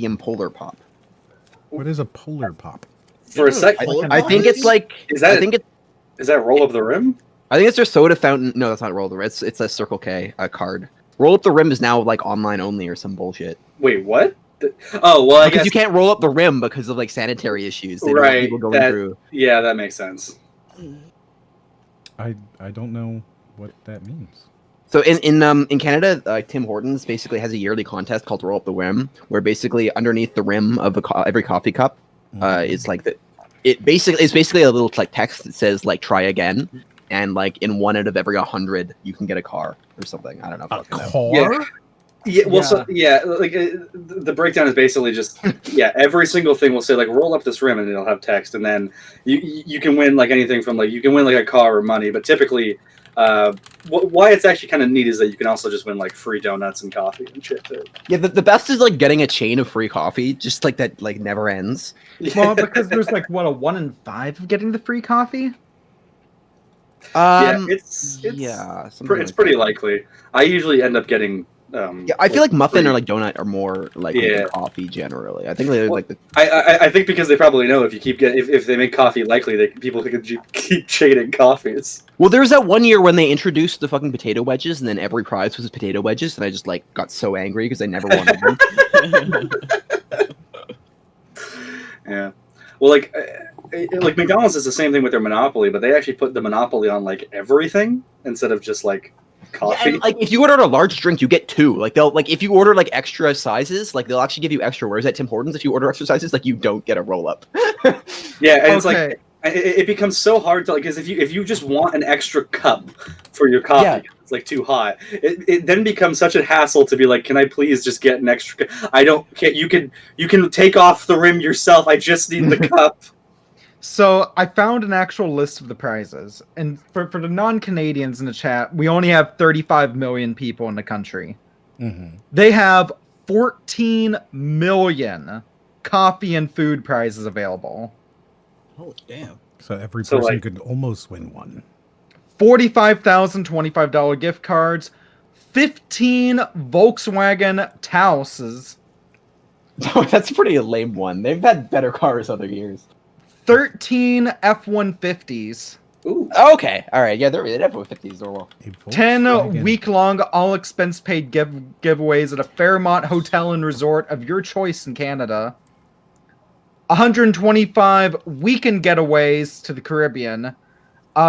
Canadian Polar Pop. What is a Polar Pop? For a sec, I think it's like is that I think it. is that Roll Up the Rim? I think it's their soda fountain. No, that's not Roll Up the Rim. It's a Circle K card. Roll Up the Rim is now like online only or some bullshit. Wait, what? Oh well, I Because guess you can't roll up the rim because of like sanitary issues. They don't want right. people going through. Yeah, that makes sense. I don't know what that means. So in Canada, Tim Hortons basically has a yearly contest called Roll Up the Rim, where basically underneath the rim of every coffee cup, it's like it's basically a little like text that says like try again, and like in 1 out of every 100 you can get a car or something. I don't know. A car? Yeah. Yeah, well, so like the breakdown is basically just every single thing will say like roll up this rim and it'll have text, and then you can win like anything from like you can win like a car or money, but typically why it's actually kind of neat is that you can also just win like free donuts and coffee and shit too. Yeah, the best is like getting a chain of free coffee, just like that like never ends. Well, because there's like what, a 1 in 5 of getting the free coffee. It's pretty likely. I usually end up getting. I feel like muffin or like donut are more like coffee generally. I think they like the. I think because they probably know if you keep if they make coffee likely, people can keep chaining coffees. Well, there was that one year when they introduced the fucking potato wedges, and then every prize was potato wedges, and I just like got so angry because I never wanted them. Yeah, well, like McDonald's is the same thing with their Monopoly, but they actually put the Monopoly on like everything instead of just like. Coffee. Yeah, like if you order a large drink, you get 2. Like they'll like if you order like extra sizes, like they'll actually give you extra. Whereas at Tim Hortons, if you order extra sizes, like you don't get a roll up. Yeah, and it's like it becomes so hard to like because if you just want an extra cup for your coffee, it's like too hot. It then becomes such a hassle to be like, can I please just get an extra? You can take off the rim yourself. I just need the cup. So I found an actual list of the prizes, and for the non-Canadians in the chat, we only have 35 million people in the country. Mm-hmm. They have 14 million coffee and food prizes available. Oh, damn. So every person could almost win one. 45,000 $25 gift cards, 15 Volkswagen Tauses. Oh, that's a pretty lame one. They've had better cars other years. 13 F-150s. Ooh. Okay. All right. Yeah, they're F-150s. Are well. 10 week-long all-expense-paid giveaways at a Fairmont hotel and resort of your choice in Canada. 125 weekend getaways to the Caribbean.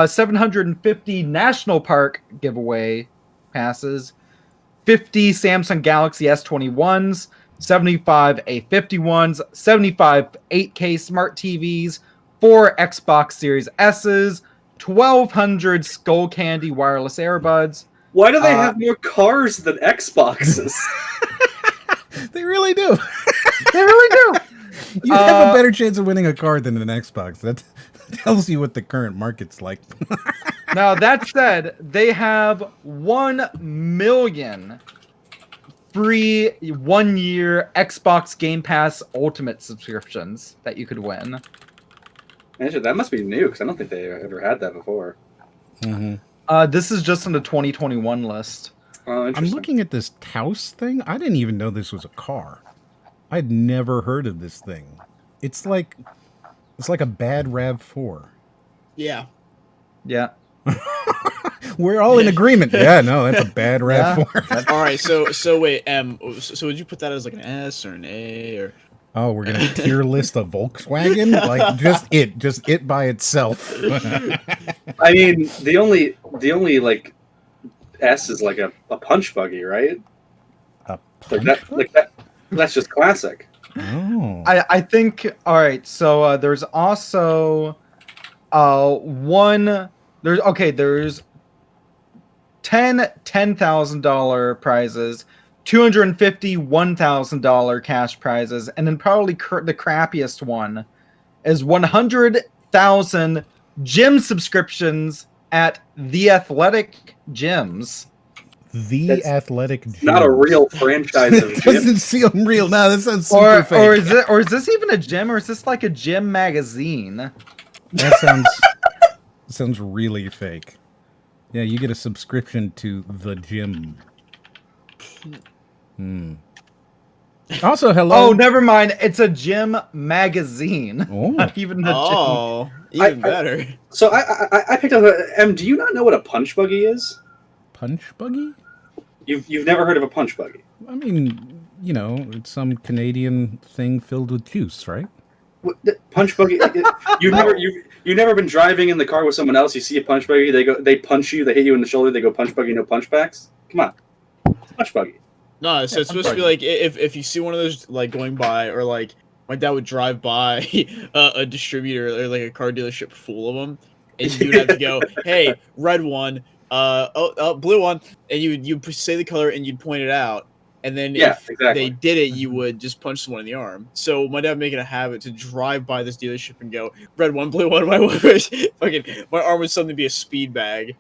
750 national park giveaway passes. 50 Samsung Galaxy S21s. 75 A51s, 75 8K smart TVs, 4 Xbox Series S's, 1,200 Skull Candy wireless earbuds. Why do they have more cars than Xboxes? They really do. They really do. You have a better chance of winning a car than an Xbox. That tells you what the current market's like. Now, that said, they have 1 million free 1-year Xbox Game Pass Ultimate subscriptions that you could win. Actually, that must be new because I don't think they ever had that before. Mm-hmm. This is just on the 2021 list. Oh, I'm looking at this Taos thing. I didn't even know this was a car. I'd never heard of this thing. It's like a bad RAV4. Yeah. Yeah. We're all in agreement. Yeah, no, that's a bad RAV4. All right, so wait, so would you put that as like an S or an A or? Oh, we're gonna tier list a Volkswagen, like just it by itself. I mean, the only like S is like a punch buggy, right? A punch buggy? That's just classic. Oh. I think. All right. So there's also one. There's 10 $10,000 prizes, 250 $1,000 cash prizes, and then probably the crappiest one is 100,000 gym subscriptions at The Athletic Gyms. Athletic Gyms. Not a real franchise of It doesn't seem real. No, that sounds super fake. Or is this even a gym, or is this like a gym magazine? That sounds really fake. Yeah, you get a subscription to the gym. Also, hello. Oh, never mind. It's a gym magazine. Oh. Not even the Oh, even better. So I picked up do you not know what a punch buggy is? Punch buggy? You've never heard of a punch buggy? I mean, you know, it's some Canadian thing filled with juice, right? Punch buggy. You've never been driving in the car with someone else. You see a punch buggy. They punch you. They hit you in the shoulder. They go punch buggy, no punchbacks. Come on, punch buggy. No, so it's supposed to be like if you see one of those like going by, or like my dad would drive by a distributor or like a car dealership full of them, and you'd have to go, hey, red one, blue one, and you'd say the color and you'd point it out, and then if they did it, you would just punch someone in the arm. So my dad would make it a habit to drive by this dealership and go, red one, blue one, my arm would suddenly be a speed bag.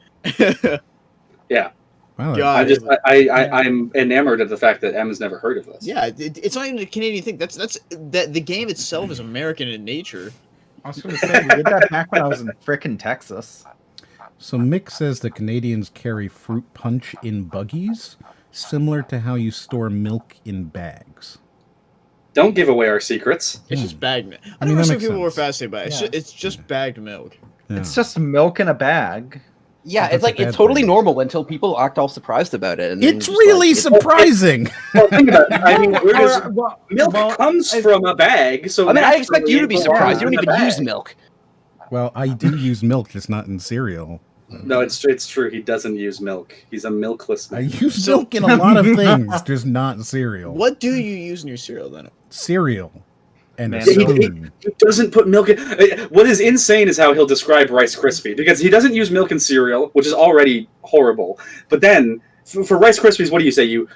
Yeah. Wow, God, I'm enamored of the fact that M has never heard of this. Yeah, it's not even a Canadian thing. That's the game itself is American in nature. I was going to say, we did that back when I was in frickin' Texas. So Mick says the Canadians carry fruit punch in buggies, similar to how you store milk in bags. Don't give away our secrets. It's just bagged milk. I mean, know that some makes people were sense. fascinated by it. It's just bagged milk. Yeah. It's just milk in a bag. Yeah, That's it's like a bad it's totally thing. normal until people act all surprised about it. And then It's just really like, surprising. Well, think about it. I mean, milk well, comes from a bag, so I mean, I expect you to be naturally surprised. You don't it's in even a use bag. milk. Well, I do use milk, just not in cereal. No, it's true. He doesn't use milk. He's a milkless I man. use milk in a lot of things, just not cereal. What do you use in your cereal then? Cereal and a Man, spoon. He doesn't put milk in. What is insane is how he'll describe Rice Krispie, because he doesn't use milk in cereal, which is already horrible. But then for Rice Krispies, what do you say? You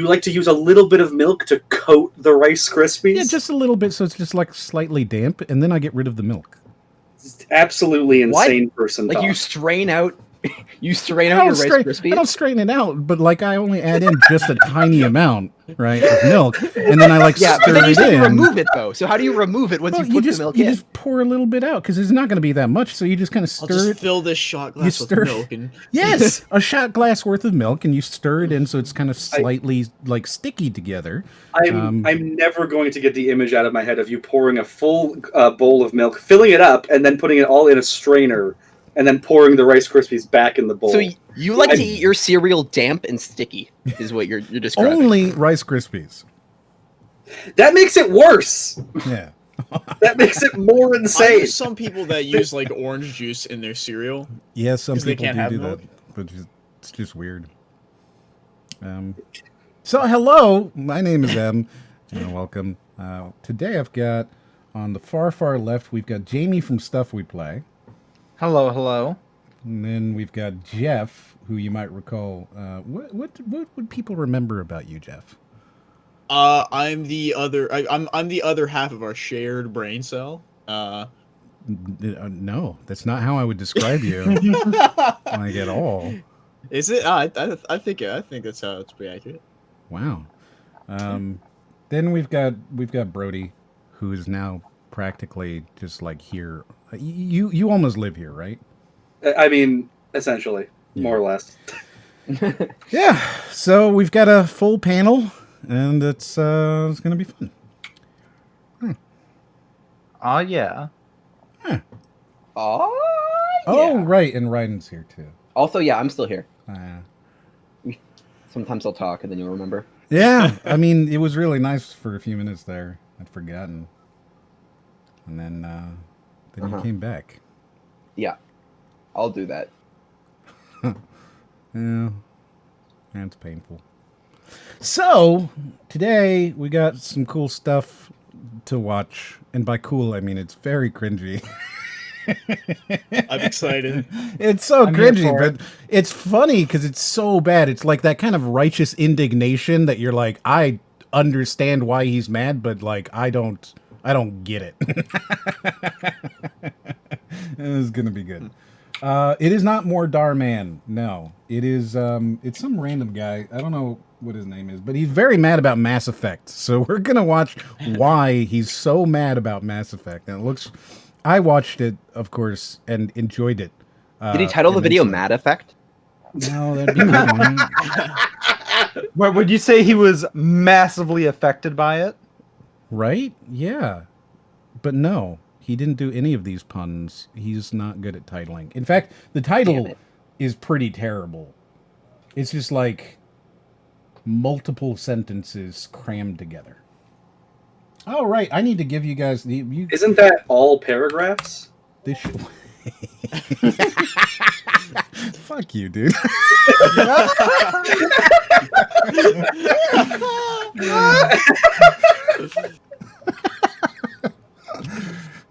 like to use a little bit of milk to coat the Rice Krispies? Yeah, just a little bit, so it's just like slightly damp, and then I get rid of the milk. It's absolutely insane person Like talk. you strain out your I Rice don't Krispies. strain it out, but like I only add in just a tiny amount, right, of milk, and then I like Yeah, but stir then you it say in. remove it though. So how do you remove it once Well, you put just, the milk you in? just pour a little bit out because it's not going to be that much. So you just kind of I'll stir just it. fill this shot glass with stir- milk and Yes, a shot glass worth of milk, and you stir it in so it's kind of slightly like sticky together. I'm never going to get the image out of my head of you pouring a full bowl of milk, filling it up, and then putting it all in a strainer, and then pouring the Rice Krispies back in the bowl. So you like to eat your cereal damp and sticky, is what you're describing. Only Rice Krispies. That makes it worse. Yeah. That makes it more I insane. know some people that use like orange juice in their cereal. Yeah, some 'Cause they people can't have do milk? that, but it's just weird. So hello, my name is M, and welcome. Today I've got on the far left we've got Jamie from Stuff We Play, Hello, hello. and then we've got Jeff, who you might recall. What would people remember about you, Jeff? I'm the other. I'm the other half of our shared brain cell. No, that's not how I would describe you. Like at all. Is it? I think that's how it's pretty accurate. Wow. Then we've got Brody, who is now practically just like here. You almost live here, right? I mean, essentially, more or less. Yeah. So we've got a full panel, and it's gonna be fun. Oh, yeah. Oh, Oh, right, and Ryden's here too. Also, yeah, I'm still here. Uh, Sometimes I'll talk and then you'll remember. yeah, I mean, it was really nice for a few minutes there. I'd forgotten, and then you came back. Yeah, I'll do that. Yeah, that's painful. So today we got some cool stuff to watch, and by cool I mean it's very cringy. I'm excited. It's so I'm here cringy, for but it's funny because it's so bad. It's like that kind of righteous indignation that you're like, I understand why he's mad, but like I don't get it. It's gonna be good. It is not more Darman. No, it is. It's some random guy. I don't know what his name is, but he's very mad about Mass Effect. So we're gonna watch why he's so mad about Mass Effect. And it looks. I watched it, of course, and enjoyed it. Did he title the video immensely. Mad Effect? No, that'd be wrong. Would you say he was massively affected by it? Right? Yeah. But no, he didn't do any of these puns. He's not good at titling. In fact, the title is pretty terrible. It's just like multiple sentences crammed together. Oh, right. I need to give you guys... Isn't that all paragraphs? This should... Fuck you, dude.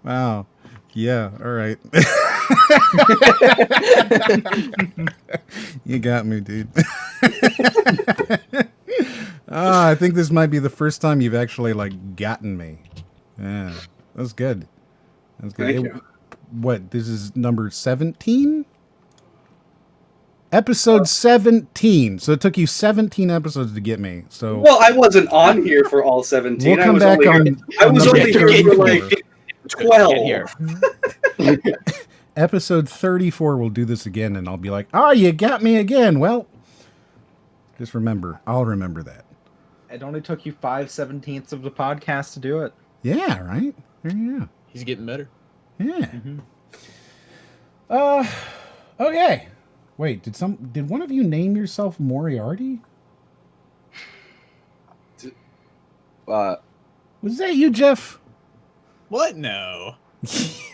Wow. Yeah, all right. You got me, dude. I think this might be the first time you've actually, like, gotten me. Yeah, that's good. That's good. Thank you. What, this is number 17? Episode 17. So it took you 17 episodes to get me. So Well, I wasn't on here for all 17. we'll come back on. I was number only here for like 12. Here. Episode 34, we'll do this again, and I'll be like, oh, you got me again. Well, just remember, I'll remember that. It only took you 5/17 of the podcast to do it. Yeah, right? There you go. He's getting better. Yeah. Okay. Wait, did one of you name yourself Moriarty? Was that you, Jeff? What? No.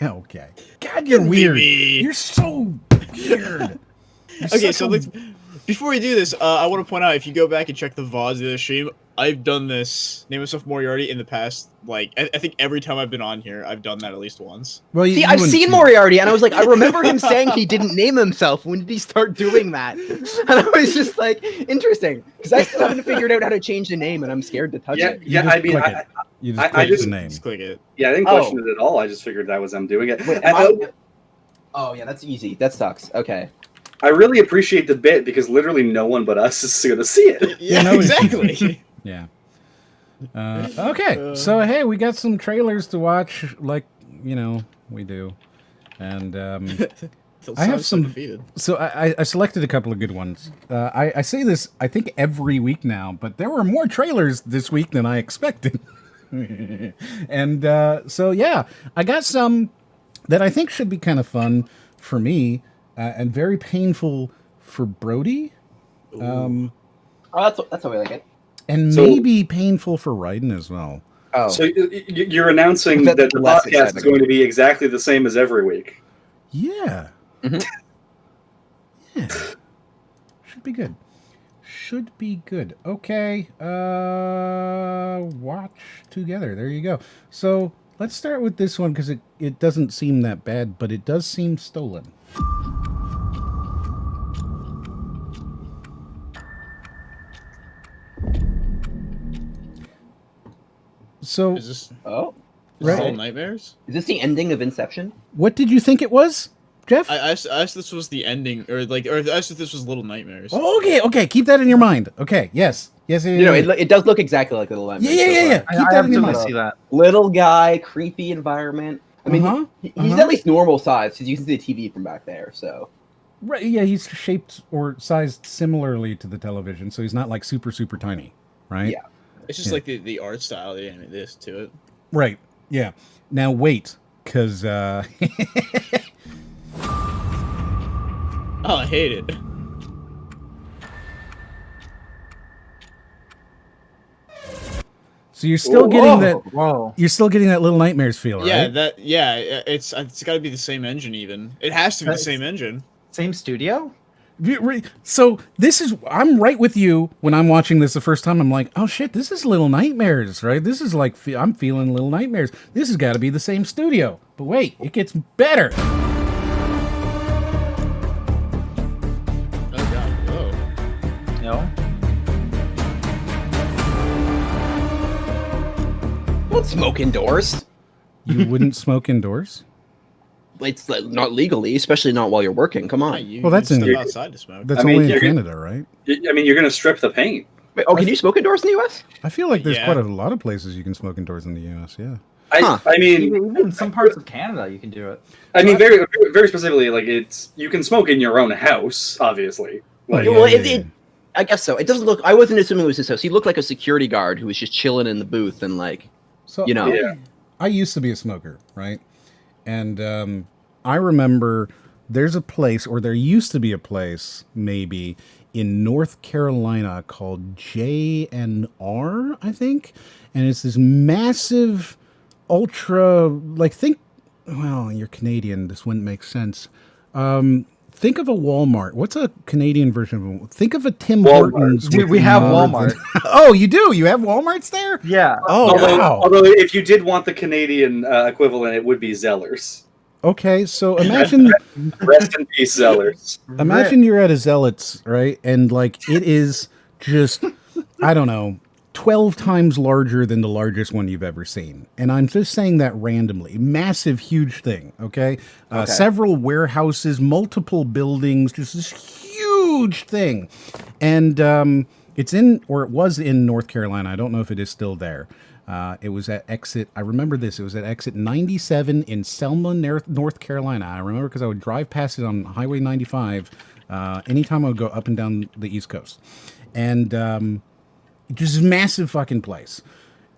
Yeah, okay. God, you're weird. me. You're so weird. You're Okay, such so a- let's, before we do this, I want to point out, if you go back and check the VODs of the stream, I've done this, name myself Moriarty, in the past, like, I think every time I've been on here, I've done that at least once. Well, See, you I've wouldn't seen see- Moriarty, and I was like, I remember him saying he didn't name himself. When did he start doing that? And I was just like, interesting, because I still haven't figured out how to change the name, and I'm scared to touch Yeah, it. You yeah. just I mean, click it. You just I click just- the name. Just click it. yeah, I didn't Oh. question it at all. I just figured that was them doing it. Wait, And oh yeah, that's easy. That sucks. Okay. I really appreciate the bit because literally no one but us is going to see it. Yeah, no, exactly. Yeah. Okay, so hey, we got some trailers to watch, like, you know, we do. And I have some- defeated. so I selected a couple of good ones. I say this, I think, every week now, but there were more trailers this week than I expected. And so, yeah, I got some that I think should be kind of fun for me and very painful for Brody. Oh, that's how we like it. And So- maybe painful for Raiden as well. Oh, So you're announcing That's that the less podcast is exciting. going to be exactly the same as every week. Yeah. Mhm. Yeah. Should be good. Should be good. Okay. Watch together. There you go. So let's start with this one because it doesn't seem that bad, but it does seem stolen. So Is this oh, Right. Little Nightmares? is this the ending of Inception? what did you think it was, Jeff? I asked if this was the ending, or I asked if this was Little Nightmares. Oh, okay. Keep that in your mind. Okay. Yes. Yes. You know, it does look exactly like Little Nightmares. Yeah. so far. Keep I that have in your to mind. see that. Little guy, creepy environment. I mean, Uh-huh, he's uh-huh. at least normal size because you can see the TV from back there. So Right, yeah, he's shaped or sized similarly to the television, so he's not like super tiny, right? Yeah. It's just Yeah. like the art style they animate this to it. Right, yeah. Now wait, because Oh, I hate it. so you're still getting that. Whoa. You're still getting that Little Nightmares feel, Yeah, right? it's got to be the same engine. Even it has to be the That's- same engine. Same studio? So this is. I'm right with you when I'm watching this the first time. I'm like, oh shit, this is Little Nightmares, right? This is like I'm feeling Little Nightmares. This has got to be the same studio. But wait, it gets better. Oh god. Oh. No. don't smoke indoors. You wouldn't smoke indoors? It's not legally, especially not while you're working. Come on. You, Well, that's you in- step outside to smoke. That's I mean, only in you're- Canada, right? I mean, you're going to strip the paint. Wait, oh, can you smoke indoors in the U.S.? I feel like there's Yeah. quite a lot of places you can smoke indoors in the U.S. Yeah. Huh. I mean, Even in some parts of Canada, you can do it. very specifically, like you can smoke in your own house, obviously. Like, Well, it- I guess so. It doesn't look. I wasn't assuming it was his house. He looked like a security guard who was just chilling in the booth and like, So you know. Yeah. I used to be a smoker, right? And I remember there's a place, or there used to be a place, maybe in North Carolina called JNR, I think, and it's this massive, ultra, like well, you're Canadian, this wouldn't make sense. Think of a Walmart. What's a Canadian version of think of a Tim Walmart. Hortons? We have more Walmart. Oh, you do? You have Walmarts there? Yeah. Oh, wow. Although if you did want the Canadian equivalent, it would be Zellers. Okay, so imagine Rest in peace, Zellers. imagine you're at a Zealots, right? And like it is just, I don't know, 12 times larger than the largest one you've ever seen. And I'm just saying that randomly. Massive, huge thing, okay? Several warehouses, multiple buildings, just this huge thing. And it was in North Carolina. I don't know if it is still there. It was at exit, I remember this, it was at exit 97 in Selma, North Carolina. I remember because I would drive past it on Highway 95 anytime I would go up and down the East Coast. And just a massive fucking place.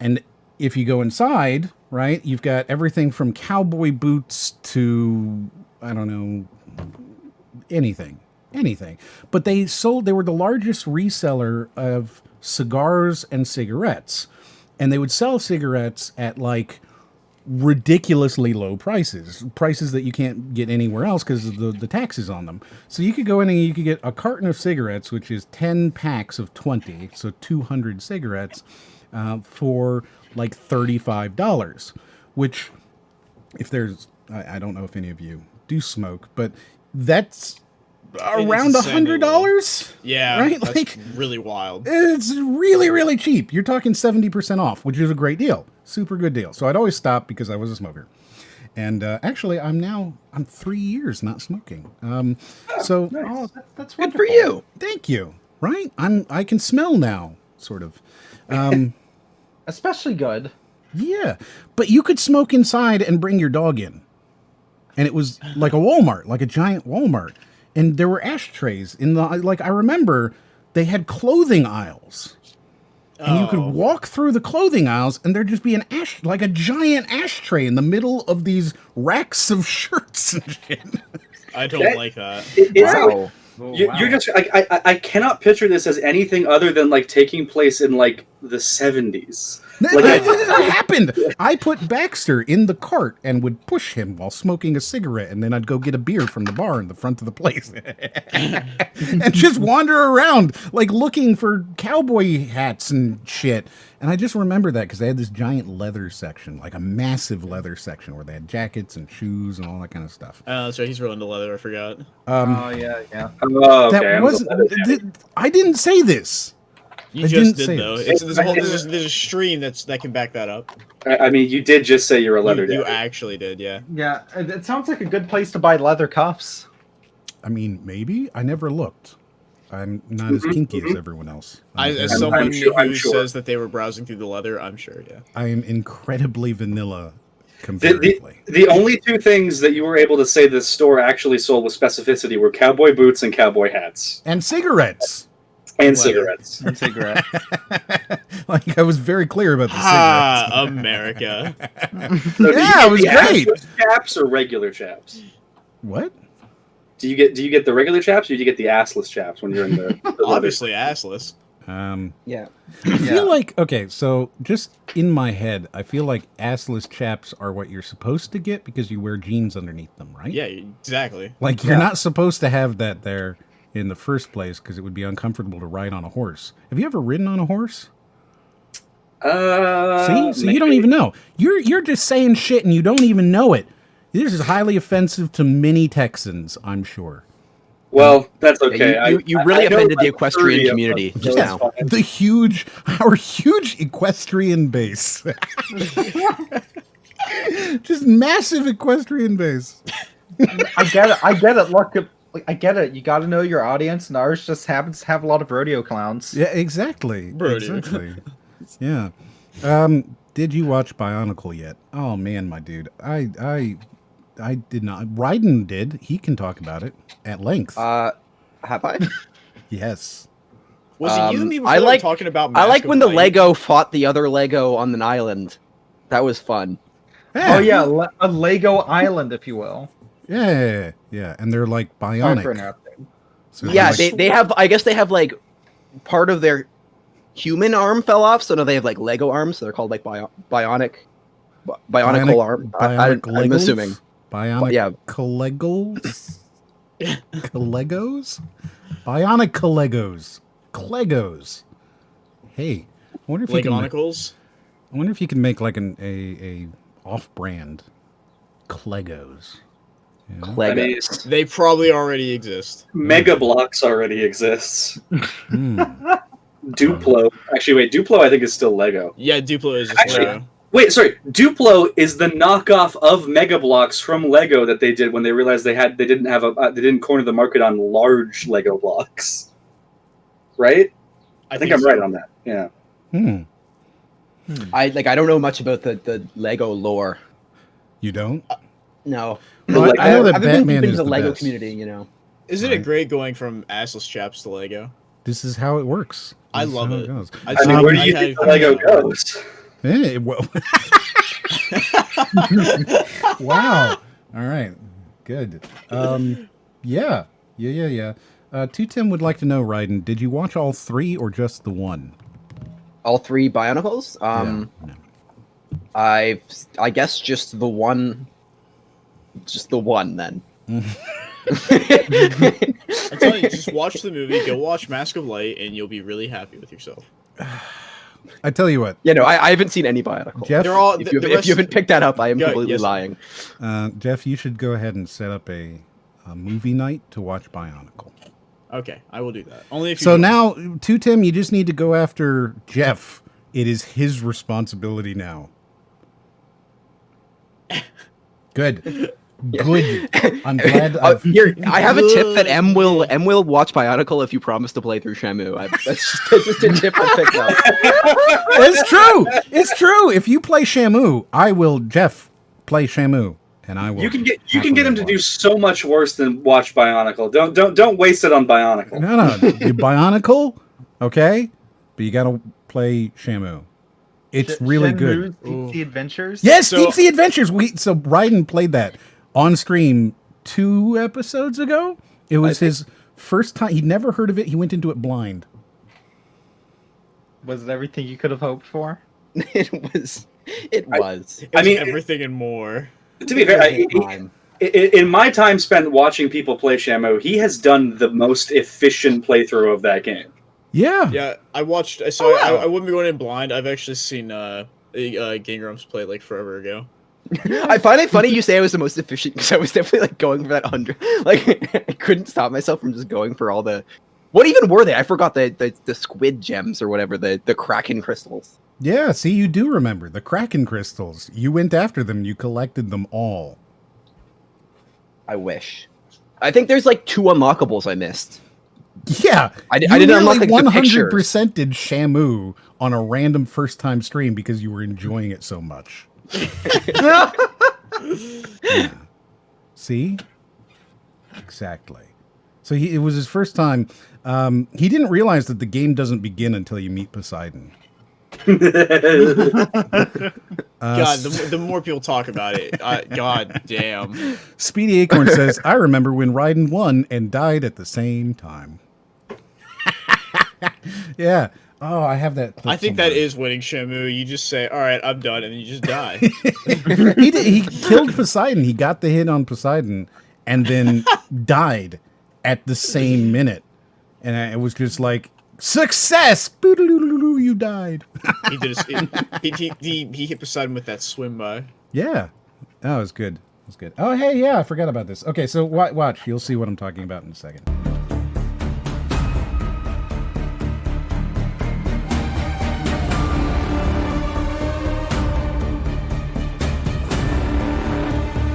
And if you go inside, right, you've got everything from cowboy boots to, I don't know, anything. But they were the largest reseller of cigars and cigarettes. And they would sell cigarettes at like ridiculously low prices that you can't get anywhere else because of the taxes on them. So you could go in and you could get a carton of cigarettes, which is 10 packs of 20, so 200 cigarettes for like $35, which if there's, I don't know if any of you do smoke, but that's around $100. Yeah, right? that's Like really wild. it's really, really cheap. You're talking 70% off, which is a great deal. Super good deal. So I'd always stop because I was a smoker. And actually, I'm 3 years not smoking. So Oh, that's Good wonderful. for you. thank you. Right? I can smell now, sort of. Especially good. Yeah, but you could smoke inside and bring your dog in. And it was like a Walmart, like a giant Walmart. And there were ashtrays in the, like, I remember they had clothing aisles. And you could walk through the clothing aisles and there'd just be an like a giant ashtray in the middle of these racks of shirts and shit. I don't like that. Wow. You're just I cannot picture this as anything other than like taking place in like the 70s. That happened. I put Baxter in the cart and would push him while smoking a cigarette, and then I'd go get a beer from the bar in the front of the place and just wander around like looking for cowboy hats and shit. And I just remember that because they had this giant leather section, like a massive leather section where they had jackets and shoes and all that kind of stuff. That's right. He's really into leather. I forgot. Oh yeah. Oh, okay. That was I didn't say this. You I just didn't say did though. this. There's a stream that can back that up. I mean, you did just say you're a leather You daddy. actually did, yeah. Yeah, it sounds like a good place to buy leather cuffs. I mean, maybe. I never looked. I'm not as kinky as everyone else. As someone I'm who sure. says that they were browsing through the leather, I'm sure, yeah. I am incredibly vanilla comparatively. The only two things that you were able to say this store actually sold with specificity were cowboy boots and cowboy hats. And cigarettes. And Leather. cigarettes. And cigarette. Like I was very clear about the Ah, cigarettes. America. So do you Yeah, get it was the great. assless chaps or regular chaps? What? Do you get the regular chaps or do you get the assless chaps when you're in the leather? Obviously assless. Yeah. I feel like, okay, so just in my head, I feel like assless chaps are what you're supposed to get because you wear jeans underneath them, right? Yeah, exactly. Like you're not supposed to have that there in the first place because it would be uncomfortable to ride on a horse. Have you ever ridden on a horse? See? So you don't even know. You're just saying shit and you don't even know it. This is highly offensive to many Texans, I'm sure. Well, that's okay. Yeah, you really I know offended the like equestrian 30 of community them, just so now. it's fine. Our huge equestrian base. Just massive equestrian base. I get it. Look, I get it. You got to know your audience, and ours just happens to have a lot of rodeo clowns. Yeah, exactly. Brody. Exactly. Yeah. Did you watch Bionicle yet? Oh man, my dude. I did not. Ryden did. He can talk about it at length. Have I? Yes. Was it you and me before I like talking about I like Mask when of the Light? Lego fought the other Lego on an island. That was fun. Oh yeah, a Lego island, if you will. Yeah. And they're like Sorry for bionic. interrupting. So Yeah, like, they have. I guess they have like part of their human arm fell off, so now they have like Lego arms. So they're called like bionical arm. I'm assuming. Bionic Yeah. Legos? Legos? Bionic Legos. Legos. Hey, I wonder if you can Legonicles? I wonder if you can make like a off-brand Legos. You know? I mean, They probably already exist. Mega Blocks already exists. Hmm. Duplo. Actually, wait. Duplo, I think, is still Lego. Yeah, Duplo is just Actually- Lego. Wait, sorry. Duplo is the knockoff of Mega Blocks from Lego that they did when they realized they didn't corner the market on large Lego blocks. Right? I think I'm so. right on that. Yeah. I don't know much about the Lego lore. You don't? No. Well, Like, I know that I've been Batman deep is into the the Lego best. community, you know. Isn't Right. it great going from assless chaps to Lego? This is how it works. I This is love how it. goes. I I mean, where do I you had think the it- Lego goes? Hey, well. Wow. All right. Good. Yeah. 210 would like to know, Raiden, did you watch all three or just the one? All three Bionicles. Yeah. I guess just the one. Just the one then. I'm telling you, just watch the movie, go watch Mask of Light, and you'll be really happy with yourself. I tell you what, Yeah, no, I haven't seen any Bionicle. Jeff, They're all If the you, the if rest- you haven't picked that up, I am Yeah, completely yes. lying. Jeff, you should go ahead and set up a movie night to watch Bionicle. Okay, I will do that. Only if you. So don't. now, to Tim, you just need to go after Jeff. It is his responsibility now. Good. Good. I'm glad. Here, I have a tip that M will watch Bionicle if you promise to play through Shamu. That's just a tip I picked up. It's true. It's true. If you play Shamu, I will. Jeff play Shamu, and I will. You can get happily him to do watch. so much worse than watch Bionicle. Don't waste it on Bionicle. No, you Bionicle, okay, but you gotta play Shamu. It's really good. Shenmue's Deep Sea Adventures. Yes, So- Deep Sea Adventures. So Raiden played that on stream 2 episodes ago. It was his first time. He'd never heard of it. He went into it blind. Was it everything you could have hoped for? It was. It was. It was I mean, everything and more. To be fair, in my time spent watching people play Shamu, he has done the most efficient playthrough of that game. Yeah. Yeah, I watched. So wow. I wouldn't be going in blind. I've actually seen Game Grumps play like forever ago. I find it funny you say I was the most efficient because I was definitely like going for that 100. Like I couldn't stop myself from just going for all the. What even were they? I forgot the squid gems or whatever, the Kraken crystals. Yeah, see, you do remember the Kraken crystals. You went after them. You collected them all. I wish. I think there's like 2 unlockables I missed. Yeah, I didn't unlock like, the 100%ed pictures. Shamu on a random first-time stream because you were enjoying it so much. Yeah. See? Exactly. So it was his first time. He didn't realize that the game doesn't begin until you meet Poseidon. God, the more people talk about it, God damn. Speedy Acorn says, I remember when Raiden won and died at the same time. Yeah. Oh, I have that clip I think somewhere. that is winning Shamu. You just say, "All right, I'm done," and then you just die. He killed Poseidon. He got the hit on Poseidon and then died at the same minute. And it was just like, success! Boodaloo, you died. He did. He hit Poseidon with that swim by. Yeah. That was good. That was good. Oh, hey, yeah, I forgot about this. Okay, so watch. You'll see what I'm talking about in a second.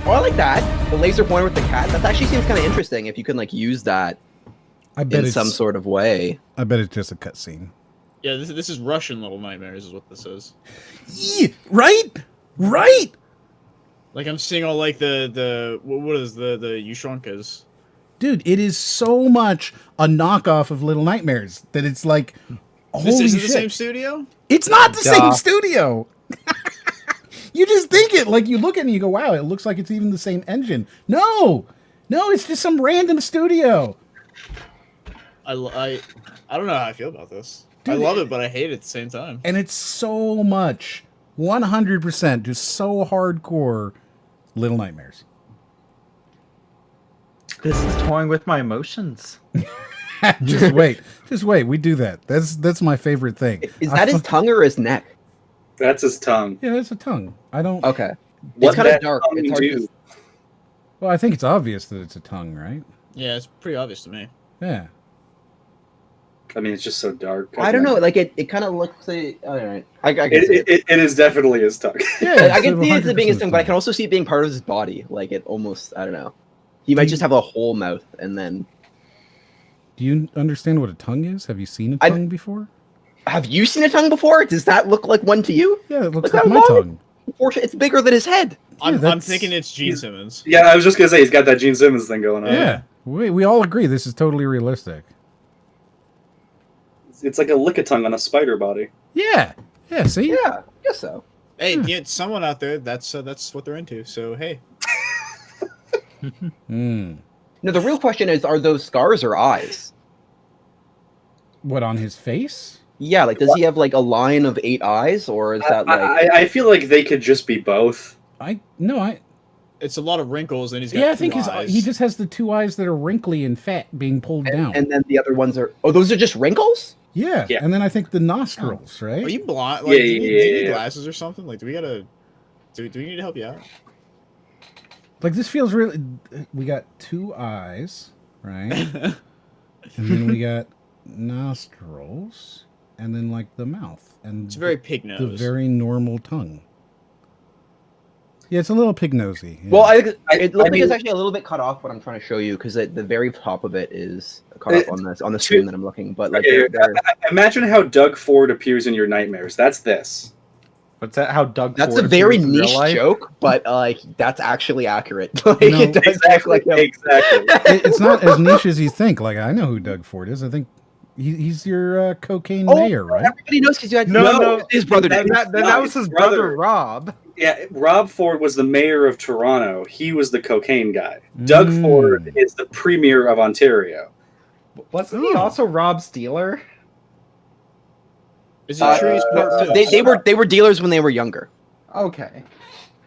Oh, I like that. The laser pointer with the cat. That actually seems kind of interesting if you can like use that I bet in it's some sort of way. I bet it's just a cutscene. Yeah, this is Russian Little Nightmares, is what this is. Yeah, right? Right? Like I'm seeing all like the what is the Yushonkas. Dude, it is so much a knockoff of Little Nightmares that it's like, holy This isn't shit. the same studio? It's not the same Duh. studio. You just think it, like you look at it and you go, wow, it looks like it's even the same engine. No, it's just some random studio. I don't know how I feel about this. Dude, I love it, but I hate it at the same time. And it's so much, 100%, just so hardcore Little Nightmares. This is toying with my emotions. Just wait. We do that. That's my favorite thing. Is that his tongue or his neck? That's his tongue. Yeah, that's a tongue. I don't. Okay. What It's kind of that dark. tongue It's hard do? to... Well, I think it's obvious that it's a tongue, right? Yeah, it's pretty obvious to me. Yeah. I mean, it's just so dark. I don't know. Like it kind of looks like. All right. I can see it. It is definitely his tongue. Yeah, I can see it as being his 100% tongue, but I can also see it being part of his body. Like it almost. I don't know. He might just have a whole mouth, and then. Do you understand what a tongue is? Have you seen a I- tongue before? Have you seen a tongue before? Does that look like one to you? Yeah, it looks Look like how my long tongue. It's bigger than his head. I'm that's- thinking it's Gene Simmons. Yeah, I was just gonna say he's got that Gene Simmons thing going on. Yeah. We all agree this is totally realistic. It's like a lick-a-tongue on a spider body. Yeah. Yeah, see? Yeah, I guess so. Hey, yeah, someone out there, that's what they're into. So hey, Hmm. No, the real question is: are those scars or eyes? What, on his face? Yeah, like does he have like a line of 8 eyes, or is that like? I feel like they could just be both. it's a lot of wrinkles, and he's got Yeah, I think two eyes. he just has the 2 eyes that are wrinkly and fat being pulled down. And then the other ones are. Oh, those are just wrinkles. yeah. Yeah. And then I think the nostrils, right? Are you blind? Like, Yeah, do you yeah, need yeah. glasses or something? Like, do we need to help you out? Like, this feels really... We got 2 eyes, right? And then we got nostrils, and then, like, the mouth. And It's a very pig nose. the very normal tongue. Yeah, it's a little pig nosy. Yeah. Well, it looks like mean- it's actually a little bit cut off. What I'm trying to show you, because the very top of it is cut off on the screen that I'm looking. But like, Okay, they're- imagine how Doug Ford appears in your nightmares. That's this. What's that? How Doug? that's Ford a very appears in real niche life? joke, but like that's actually accurate. Like, No, it does Exactly. look like him. Exactly. It's not as niche as you think. Like, I know who Doug Ford is. I think he's your cocaine Oh, mayor, right? Everybody knows because you had No. his brother. That- did. That was his brother Rob. Yeah, Rob Ford was the mayor of Toronto. He was the cocaine guy. Doug Mm. Ford is the premier of Ontario. Wasn't he also Rob Steeler? Is it true he's part so moose? they were dealers when they were younger. Okay.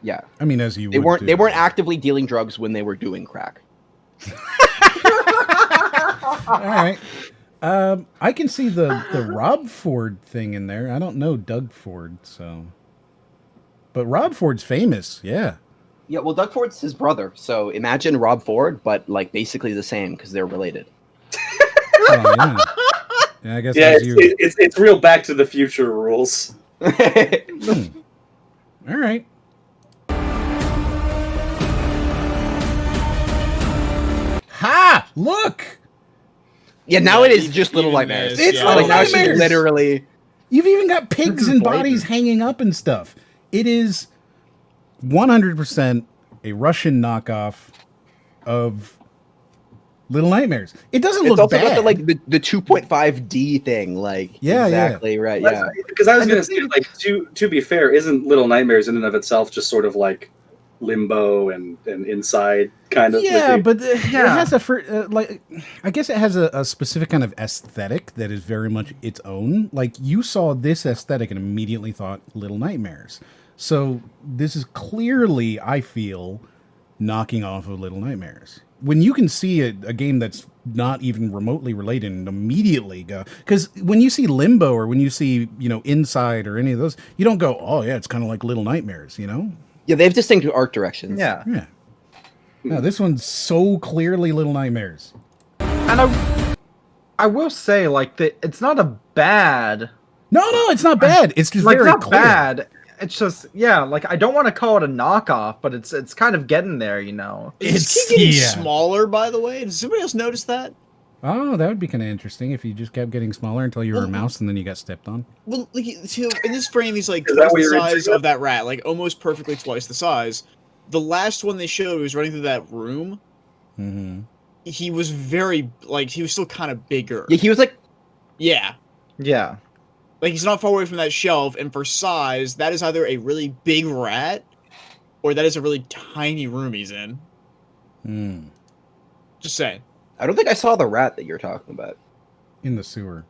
Yeah, I mean, as you they would weren't do. actively dealing drugs when they were doing crack. All right. I can see the Rob Ford thing in there. I don't know Doug Ford, so. But Rob Ford's famous, yeah. Yeah, well, Doug Ford's his brother, so imagine Rob Ford, but like basically the same because they're related. Oh, yeah. Yeah, I guess Yeah, as you. it's real Back to the Future rules. Hmm. All right. Ha! Look! Yeah, now Yeah, it is even- just Little even Nightmares. this, It's yeah. Little Like now she's Nightmares! literally. You've even got pigs This is and blatant. bodies hanging up and stuff. It is 100% a Russian knockoff of Little Nightmares. It doesn't It's look also bad. got the 2.5D thing. Like Yeah, yeah. exactly right. Yeah. Because I was And gonna the say, thing- like, to be fair, isn't Little Nightmares in and of itself just sort of like Limbo and Inside kind of? Yeah, like, but it Yeah. has like I guess it has a specific kind of aesthetic that is very much its own. Like, you saw this aesthetic and immediately thought Little Nightmares. So this is clearly, I feel, knocking off of Little Nightmares. When you can see a game that's not even remotely related and immediately go, because when you see Limbo or when you see, Inside or any of those, you don't go, oh yeah, it's kind of like Little Nightmares, Yeah, they have distinct art directions. Yeah. Yeah. No, this one's so clearly Little Nightmares. And I will say, like, it's not a bad. No, it's not bad. It's just Like, very not clear. bad. It's just, yeah, like, I don't want to call it a knockoff, but it's kind of getting there, Is It's- this kid getting yeah. smaller, by the way? Does anybody else notice that? Oh, that would be kind of interesting if you just kept getting smaller until you were a mouse and then you got stepped on. Well, like, so in this frame, he's like Is that twice what the you're size into? of that rat, like almost perfectly twice the size. The last one they showed was running through that room. Mm-hmm. he was very like he was still kind of bigger. Yeah, he was like Yeah. Yeah. Like he's not far away from that shelf, and for size, that is either a really big rat or that is a really tiny room he's in. Just saying. I don't think I saw the rat that you're talking about. In the sewer.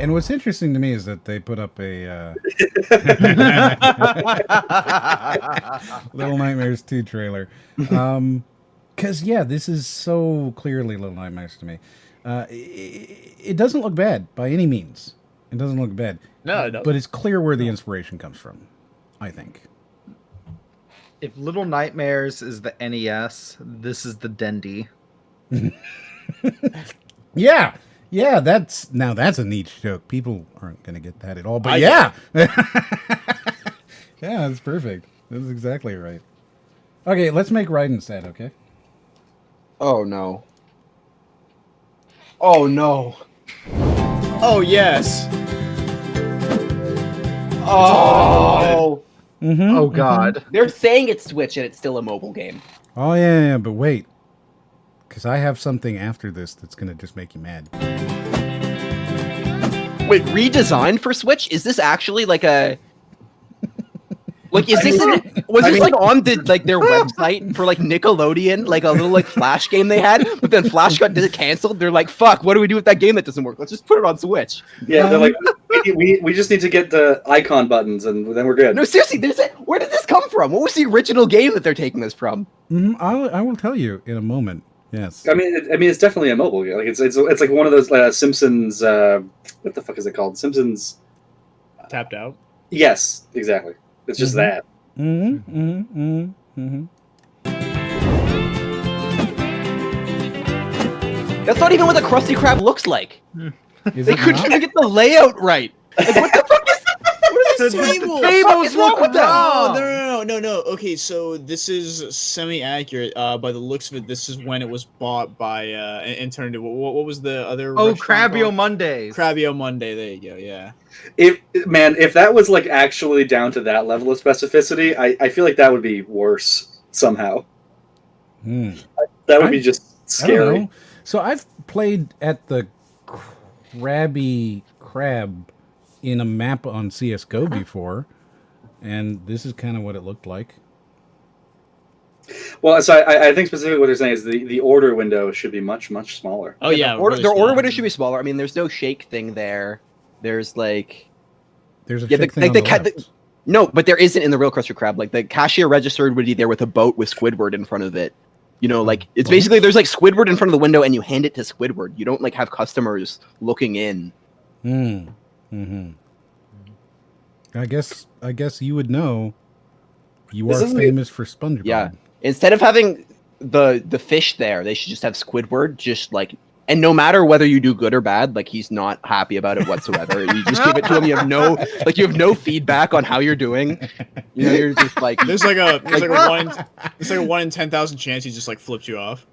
And what's interesting to me is that they put up a Little Nightmares 2 trailer. Because, yeah, this is so clearly Little Nightmares to me. It doesn't look bad by any means. It doesn't look bad. No, But it's clear where the inspiration comes from, I think. If Little Nightmares is the NES, this is the Dendy. Yeah. Yeah, that's a niche joke. People aren't going to get that at all. But I yeah, that's perfect. That's exactly right. Okay, let's make Raiden sad, okay? Oh no. Oh no. Oh yes. Oh. Oh God. They're saying it's Switch and it's still a mobile game. Oh, yeah, but wait. Because I have something after this that's going to just make you mad. Wait, redesigned for Switch? Is this actually like a like is this like on the like their website for like Nickelodeon, like a little like Flash game they had, but then Flash got canceled. They're like, fuck, what do we do with that game that doesn't work? Let's just put it on Switch. Yeah, they're like, we just need to get the icon buttons and then we're good. No, seriously, where did this come from? What was the original game that they're taking this from? I will tell you in a moment. Yes. I mean, it's definitely a mobile game. Like it's like one of those Simpsons. What the fuck is it called? Simpsons. Tapped out. Yes, exactly. It's just that. That's not even what the Krusty Krab looks like. Is They it couldn't not? even get the layout right. Like, what the fuck is? What is The this? tables. Tables look with Oh, that. no. Okay, so this is semi-accurate. By the looks of it, this is when it was bought by and turned into what was the other? Oh, restaurant Crabio called? Mondays. Crabio Monday. There you go. Yeah. If that was like actually down to that level of specificity, I feel like that would be worse somehow. That would be just I don't scary. know. So I've played at the Krabby Krab in a map on CSGO before, and this is kind of what it looked like. Well, so I think specifically what they're saying is the order window should be much smaller. Oh yeah. Their really order small. window should be smaller. I mean, there's no shake thing there. There's like There's a yeah, chick thing on the left. no, but there isn't in the real Krusty Krab. Like the cashier registered would be there with a boat with Squidward in front of it. You know, like it's basically there's like Squidward in front of the window, and you hand it to Squidward. You don't like have customers looking in. I guess you would know. You This are isn't famous for SpongeBob. Yeah. Instead of having the fish there, they should just have Squidward. Just like, and no matter whether you do good or bad, like he's not happy about it whatsoever. You just give it to him. You have no feedback on how you're doing. You know, you're just like There's like a 1 in 10,000 chance he just like flips you off.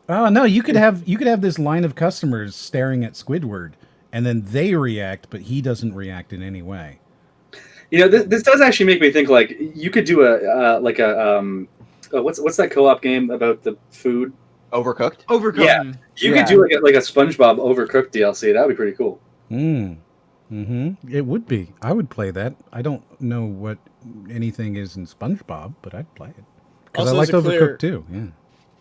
Oh no, you could have this line of customers staring at Squidward, and then they react, but he doesn't react in any way. You know, this does actually make me think like you could do what's that co-op game about the food? overcooked. Overcooked. Yeah, you could do like a SpongeBob Overcooked DLC. That would be pretty cool. It would be. I would play that. I don't know what anything is in SpongeBob, but I'd play it because I Also, like there's a Overcooked too. Yeah.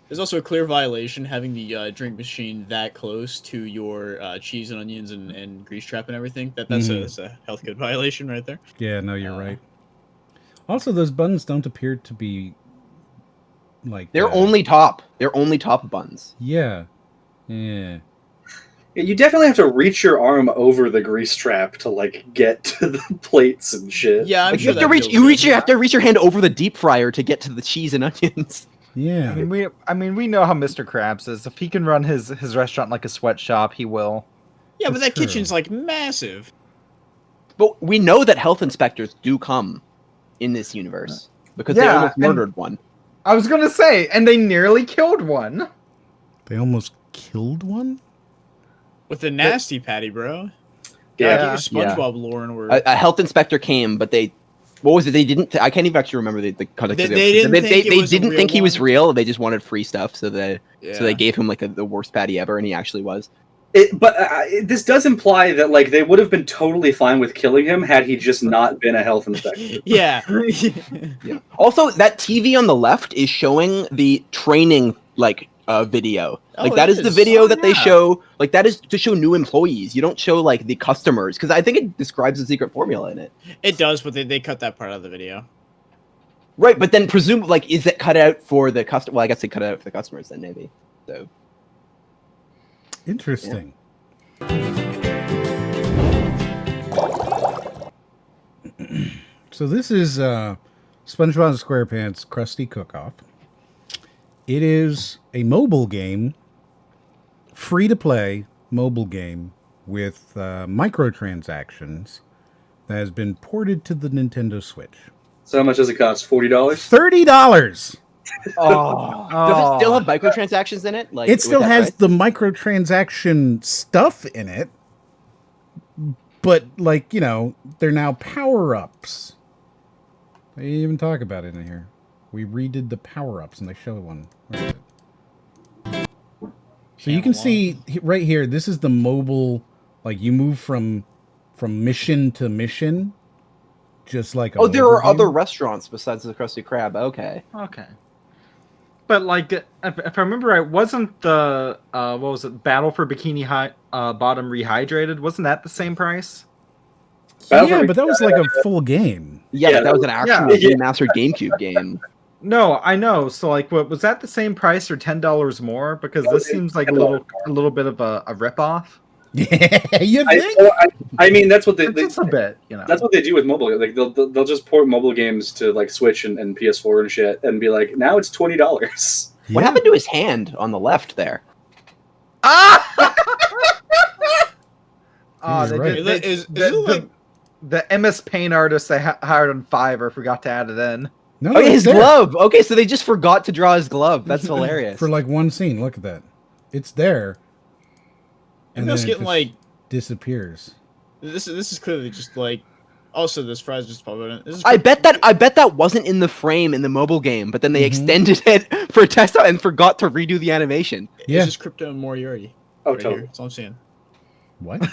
There's also a clear violation having the drink machine that close to your cheese and onions and grease trap and everything. That's a health code violation right there. Yeah. No, you're right. Also, those buns don't appear to be like They're only top. They're only top buns. Yeah. Yeah, you definitely have to reach your arm over the grease trap to like get to the plates and shit. Yeah, I'm Like, sure you have to reach. You have to reach your hand over the deep fryer to get to the cheese and onions. Yeah. I mean, we know how Mr. Krabs is. If he can run his restaurant like a sweatshop, he will. Yeah, but That's that true. kitchen's like massive. But we know that health inspectors do come in this universe because they Yeah, almost and- murdered one. I was gonna say, and they nearly killed one. They almost killed one? They almost killed one. What? Yeah. What? With the nasty patty, bro. Yeah. Get your SpongeBob lore in order. A health inspector came, but what was it? They didn't. I can't even actually remember the context. of the They episode. didn't think it was a didn't real think he was one? real. They just wanted free stuff, so they Yeah. gave him like the worst patty ever, and he actually was. But this does imply that like they would have been totally fine with killing him had he just not been a health inspector. Yeah. Yeah. Also, that TV on the left is showing the training video. Like that is the video that they show. Like that is to show new employees. You don't show like the customers because I think it describes the secret formula in it. It does, but they cut that part out of the video. Right, but then is it cut out for the customer? Well, I guess they cut it out for the customers then maybe. So Interesting. So this is SpongeBob and SquarePants Crusty Cook-Off. It is a mobile game, free-to-play mobile game with microtransactions that has been ported to the Nintendo Switch. So how much does it cost? $40? $30. Oh. Does it still have microtransactions in it? Like It still has right? the microtransaction stuff in it, but like, you know, they're now power-ups. They even talk about it in here. We redid the power-ups and they show one. Where is it? So you can see right here, this is the mobile, like you move from mission to mission, just like a there mobile are other game. restaurants besides the Krusty Krab. Okay. Okay. But like, if I remember right, wasn't the what was it, Battle for Bikini Bottom Rehydrated? Wasn't that the same price? Yeah, but that was like a full game. Yeah, Yeah, that was an actual yeah. remastered GameCube game. No, I know. So like, what was that the same price or $10 more? Because this seems like a little bit of a ripoff. Yeah, you think? I mean, that's what they Just a bit, you know. that's what they do with mobile. Like they'll just port mobile games to like Switch and PS4 and shit, and be like, now it's $20. What happened to his hand on the left there? Ah! You're They right. did. The MS Paint artist they hired on Fiverr forgot to add it in. No, Oh, yeah, it's his there. glove. Okay, so they just forgot to draw his glove. That's hilarious. For like one scene. Look at that. It's there. And that's then it getting just like disappears. this is clearly just like also this fries just popped in. This is I bet that wasn't in the frame in the mobile game, but then they extended it for a test out and forgot to redo the animation. Yeah. It's just Crypto and Moriarty. Oh, right totally. here. That's all I'm seeing. What?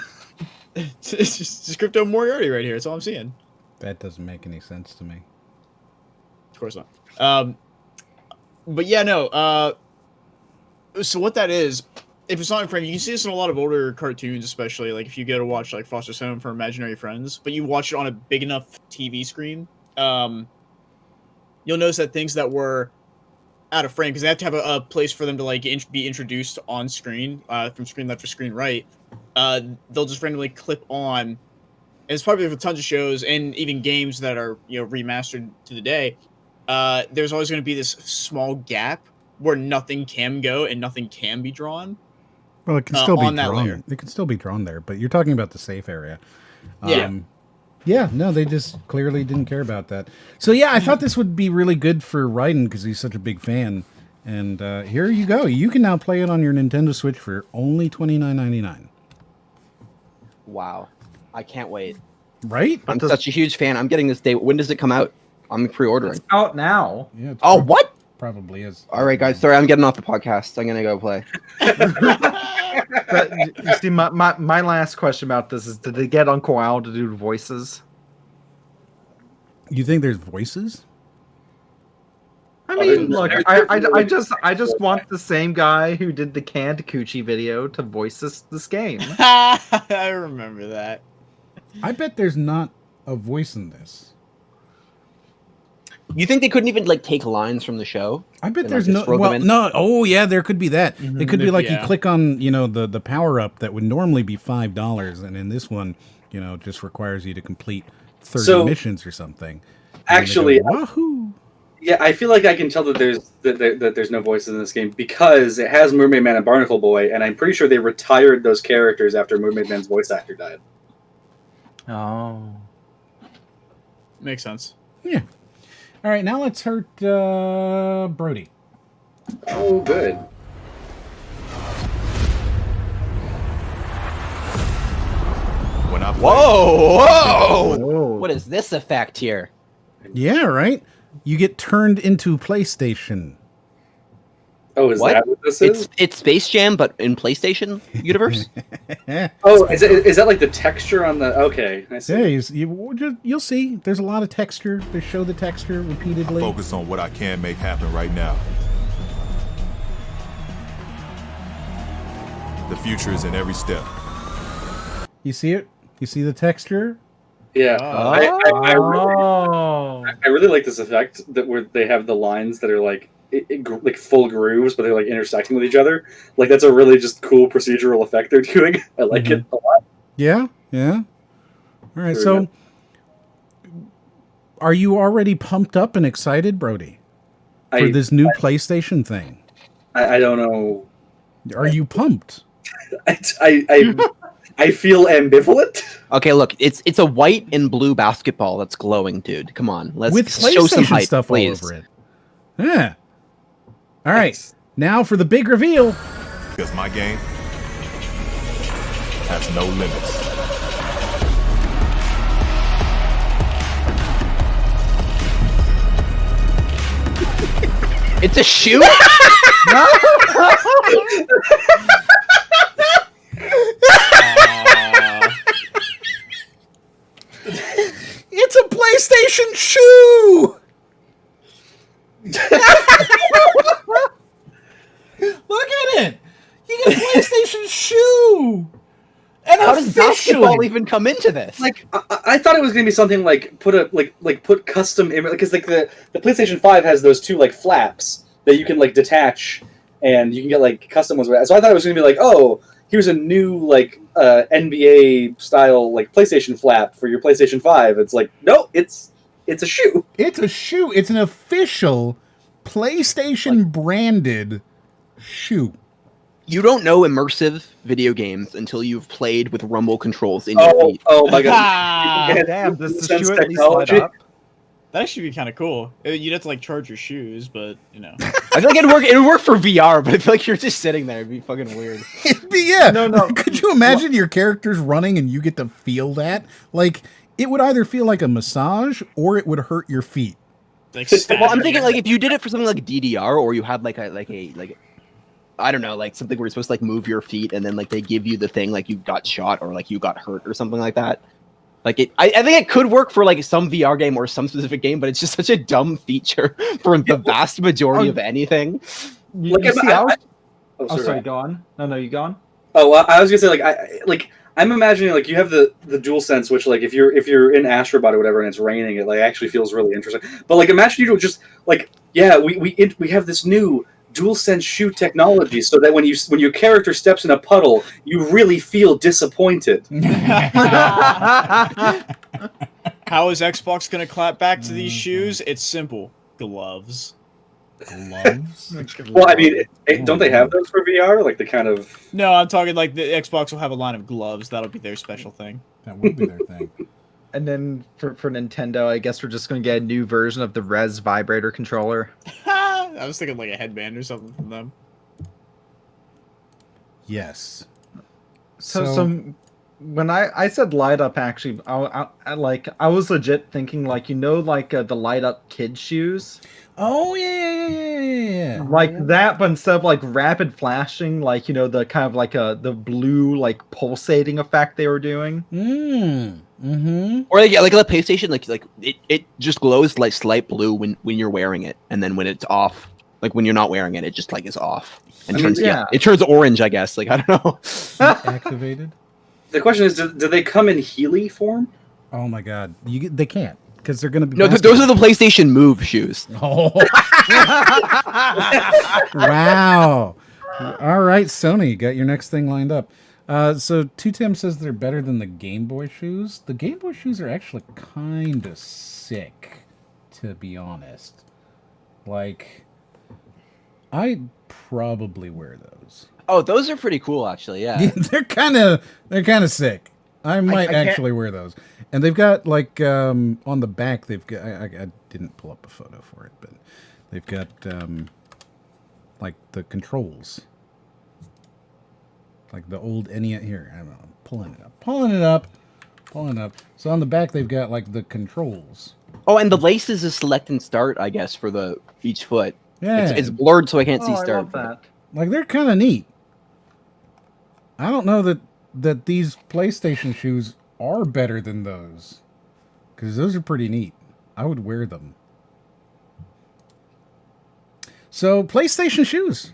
It's just Crypto and Moriarty right here. That's all I'm seeing. That doesn't make any sense to me. Of course not. But yeah, no. So what that is, if it's not in frame, you can see this in a lot of older cartoons, especially like if you go to watch like Foster's Home for Imaginary Friends, but you watch it on a big enough TV screen, you'll notice that things that were out of frame, because they have to have a place for them to like be introduced on screen, from screen left to screen right. They'll just randomly clip on. And it's probably with tons of shows and even games that are remastered to the day. There's always going to be this small gap where nothing can go and nothing can be drawn. Well, it can still be on that drawn. layer. It can still be drawn there, but you're talking about the safe area. Yeah. Yeah, no, they just clearly didn't care about that. So yeah, I thought this would be really good for Raiden because he's such a big fan. And here you go. You can now play it on your Nintendo Switch for only $29.99. Wow, I can't wait. Right? I'm such a huge fan. I'm getting this day. When does it come out? I'm pre-ordering. It's out now. Yeah. It's Oh, what? Probably is. All right, guys. Sorry, I'm getting off the podcast. I'm gonna go play. But you see, my last question about this is: did they get Uncle Al to do the voices? You think there's voices? I mean, look, I just want the same guy who did the canned coochie video to voice this game. I remember that. I bet there's not a voice in this. You think they couldn't even like take lines from the show? I bet And, there's like, no. just throw them Well, in? no. Oh, yeah, there could be that. It could be like you Yeah. click on, the power up that would normally be $5, and in this one, just requires you to complete 30 missions or something. And Actually, they go, wahoo! yeah, I feel like I can tell that there's no voices in this game because it has Mermaid Man and Barnacle Boy, and I'm pretty sure they retired those characters after Mermaid Man's voice actor died. Oh. Makes sense. Yeah. All right, now let's hurt Brody. Oh, good. when I play. Whoa! What is this effect here? Yeah, right? You get turned into PlayStation. Oh, is that what this is? It's Space Jam, but in PlayStation universe. Oh, is that like the texture on the? Okay, I see. Yeah, you'll see. There's a lot of texture. They show the texture repeatedly. Focus on what I can make happen right now. The future is in every step. You see it? You see the texture? Yeah, I really like this effect where they have the lines that are like like full grooves, but they're like intersecting with each other. Like that's a really just cool procedural effect they're doing. I like it a lot. Yeah. All right, so are you already pumped up and excited, Brody, for this new PlayStation thing? I don't know. Are you pumped? I feel ambivalent. Okay, look, it's a white and blue basketball that's glowing, dude. Come on, let's With show some PlayStation hype, stuff please. all over it. Yeah. All right, now for the big reveal. Because my game has no limits. It's a shoe? It's a PlayStation shoe. Look at it. You get a PlayStation shoe. And how does basketball even come into this? Like, I thought it was gonna be something like put custom image, because like the PlayStation 5 has those two like flaps that you can like detach, and you can get like custom ones. So I thought it was gonna be like, oh, here's a new like NBA style like PlayStation flap for your PlayStation 5. It's like, no, it's a shoe. It's a shoe. It's an official PlayStation branded shoe. You don't know immersive video games until you've played with rumble controls in your feet. Oh my god! Damn, does the shoe at least light up? That should be kind of cool. You'd have to like charge your shoes, but you know. I feel like it would work for VR, but I feel like you're just sitting there. It'd be fucking weird. Yeah. No. Could you imagine your character's running and you get to feel that? Like, it would either feel like a massage or it would hurt your feet. Like, well, I'm thinking like if you did it for something like DDR, or you had like a I don't know, like something where you're supposed to like move your feet and then like they give you the thing like you got shot or like you got hurt or something like that. Like I think it could work for like some VR game or some specific game, but it's just such a dumb feature for the vast majority of anything. Sorry, go on. No, you go on. Oh, well, I was gonna say I'm imagining like you have the DualSense, which like if you're in Astrobot or whatever and it's raining, it like actually feels really interesting. But like imagine you don't just like we have this new DualSense shoe technology, so that when your character steps in a puddle, you really feel disappointed. How is Xbox going to clap back to these shoes? It's simple. Gloves. Gloves? Well, I mean, don't they have those for VR? Like the kind of... No, I'm talking like the Xbox will have a line of gloves. That'll be their special thing. That would be their thing. And then for Nintendo, I guess we're just going to get a new version of the Res vibrator controller. I was thinking like a headband or something from them. Yes. So when I said light up, actually, I was legit thinking like the light up kid shoes. Oh yeah. Like that, but instead of like rapid flashing, like the kind of like the blue like pulsating effect they were doing. Or like a PlayStation, like it just glows like slight blue when you're wearing it, and then when it's off, like when you're not wearing it, it just like is off and it turns orange. I guess like I don't know. Activated. The question is, do they come in Healy form? Oh my god, they can't because they're gonna be. No, those are the PlayStation Move shoes. Oh. Wow. All right, Sony, got your next thing lined up. So 2Tim says they're better than the Game Boy shoes. The Game Boy shoes are actually kind of sick, to be honest. Like, I'd probably wear those. Oh, those are pretty cool, actually. Yeah, they're kind of sick. I might actually wear those. And they've got like on the back, they've got. I didn't pull up a photo for it, but they've got like the controls. Like the old NES. Here, I don't know. I'm pulling it up. Pulling up. So on the back, they've got like the controls. Oh, and the laces is select and start, I guess, for each foot. Yeah, It's blurred, so I can't see Oh, I start. love that. like they're kind of neat. I don't know that these PlayStation shoes are better than those, because those are pretty neat. I would wear them. So PlayStation shoes.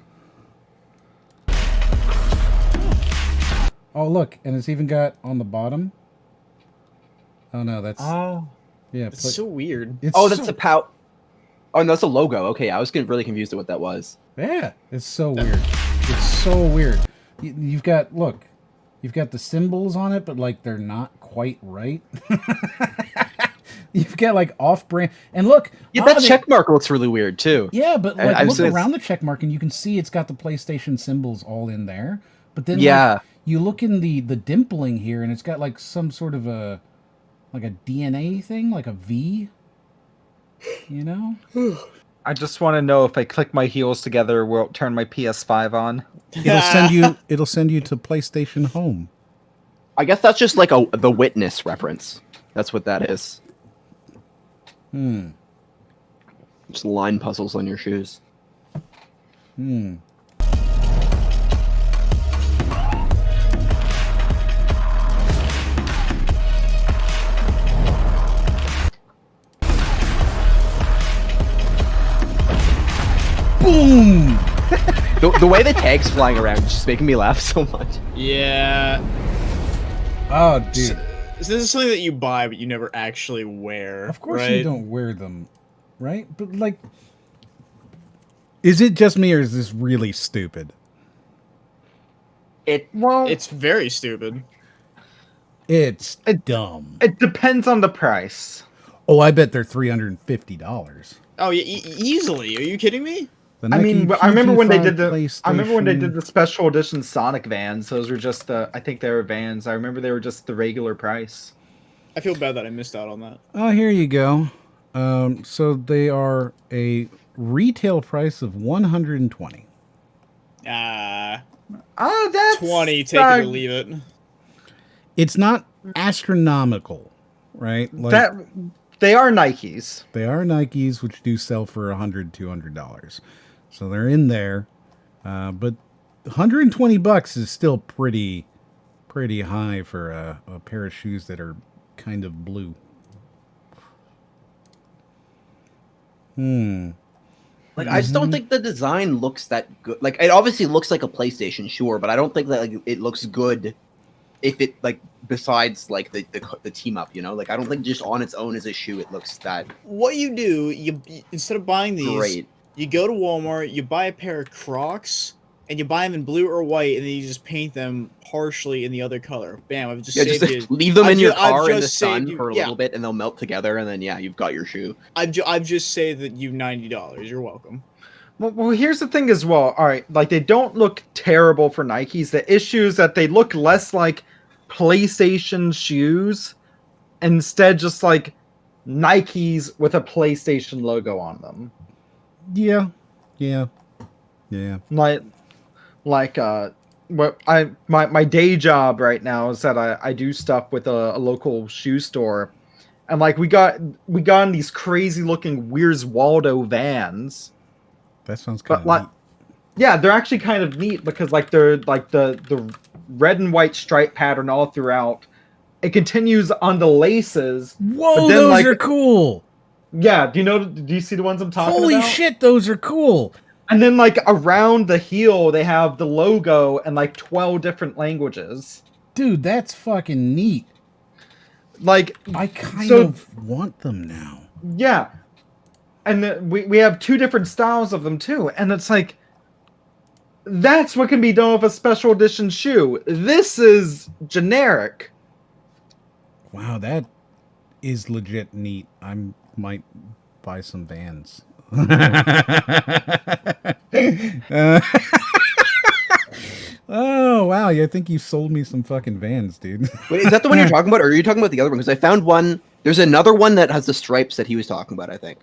Oh look, and it's even got on the bottom. Oh no, that's yeah. It's so weird. It's Oh, that's so, a pout. Oh, no, that's a logo. Okay, I was really confused at what that was. yeah. It's so weird. It's so weird. You've got you've got the symbols on it, but like they're not quite right. You've got like off-brand, and look, Yeah, that check mark looks really weird too. yeah, but like I've look seen around the check mark, and you can see it's got the PlayStation symbols all in there. But then, Yeah. like, you look in the dimpling here, and it's got like some sort of a DNA thing, like a V. You know? I just want to know if I click my heels together, will it turn my PS5 on? It'll send you to PlayStation Home. I guess that's just like the Witness reference. That's what that is. Just line puzzles on your shoes. Boom! The way the tag's flying around is just making me laugh so much. Yeah. Oh, dude. So this is something that you buy, but you never actually wear. Of course right? you don't wear them, right? But like, is it just me, or is this really stupid? Well, It's very stupid. It's dumb. it depends on the price. Oh, I bet they're $350. Oh, yeah, easily. Are you kidding me? The I mean, Nike I remember when they PG5 did PlayStation. the special edition Sonic Vans. Those were just I think they were Vans. I remember they were just the regular price. I feel bad that I missed out on that. Oh, here you go. So they are a retail price of $120. Oh, that's 20, take it or leave it. It's not astronomical, right? Like, that. They are Nikes. they are Nikes, which do sell for $100, $200. So they're in there. But $120 is still pretty high for a pair of shoes that are kind of blue. Like, I just don't think the design looks that good. Like, it obviously looks like a PlayStation, sure, but I don't think that like it looks good. If it like besides like the team up, you know, like I don't think just on its own as a shoe it looks that What you do, you instead of buying these, great. you go to Walmart, you buy a pair of Crocs, and you buy them in blue or white, and then you just paint them partially in the other color. Bam! I've just Yeah, saved just you. leave them I've in your I've car in the just saved sun you- for a yeah. little bit, and they'll melt together, and then you've got your shoe. I've just saved you $90. You're welcome. Well, here's the thing as well. All right, like they don't look terrible for Nikes. The issue is that they look less like PlayStation shoes, instead just like Nikes with a PlayStation logo on them. Yeah. My day job right now is that I do stuff with a local shoe store, and like we got in these crazy looking Where's Waldo Vans. That sounds kind But of like, neat. yeah, they're actually kind of neat because like they're like the red and white stripe pattern all throughout. It continues on the laces. Whoa, but then, those like, are cool. Yeah, do you see the ones I'm talking Holy about? shit, those are cool. And then like around the heel, they have the logo and like 12 different languages. Dude, that's fucking neat. Like I kind So- of want them now. yeah, and we have two different styles of them too, and it's like that's what can be done with a special edition shoe. This is generic. Wow, is legit neat. I might buy some Vans. Oh wow! I think you sold me some fucking Vans, dude. Wait, is that the one you're talking about, or are you talking about the other one? Because I found one. There's another one that has the stripes that he was talking about. I think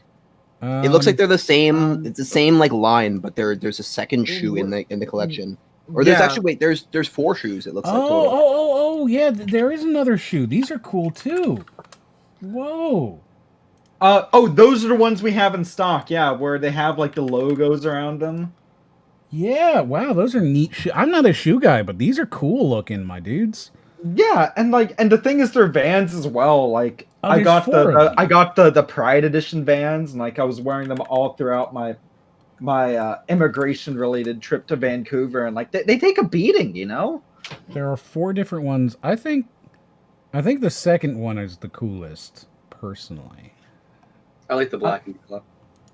it looks like they're the same. It's the same like line, but there's a second shoe in the collection. Or there's Yeah. actually there's 4 shoes. It looks like Oh, total. Oh yeah, there is another shoe. These are cool too. Whoa. Oh, those are the ones we have in stock. Yeah, where they have like the logos around them. Yeah, wow, those are neat shoes. I'm not a shoe guy, but these are cool looking, my dudes. Yeah, and the thing is, they're Vans as well. Like Oh, I there's got 4 of them. I got the Pride Edition Vans, and like I was wearing them all throughout my immigration related trip to Vancouver, and like they take a beating, you know. There are 4 different ones. I think the second one is the coolest, personally. I like the black and yellow.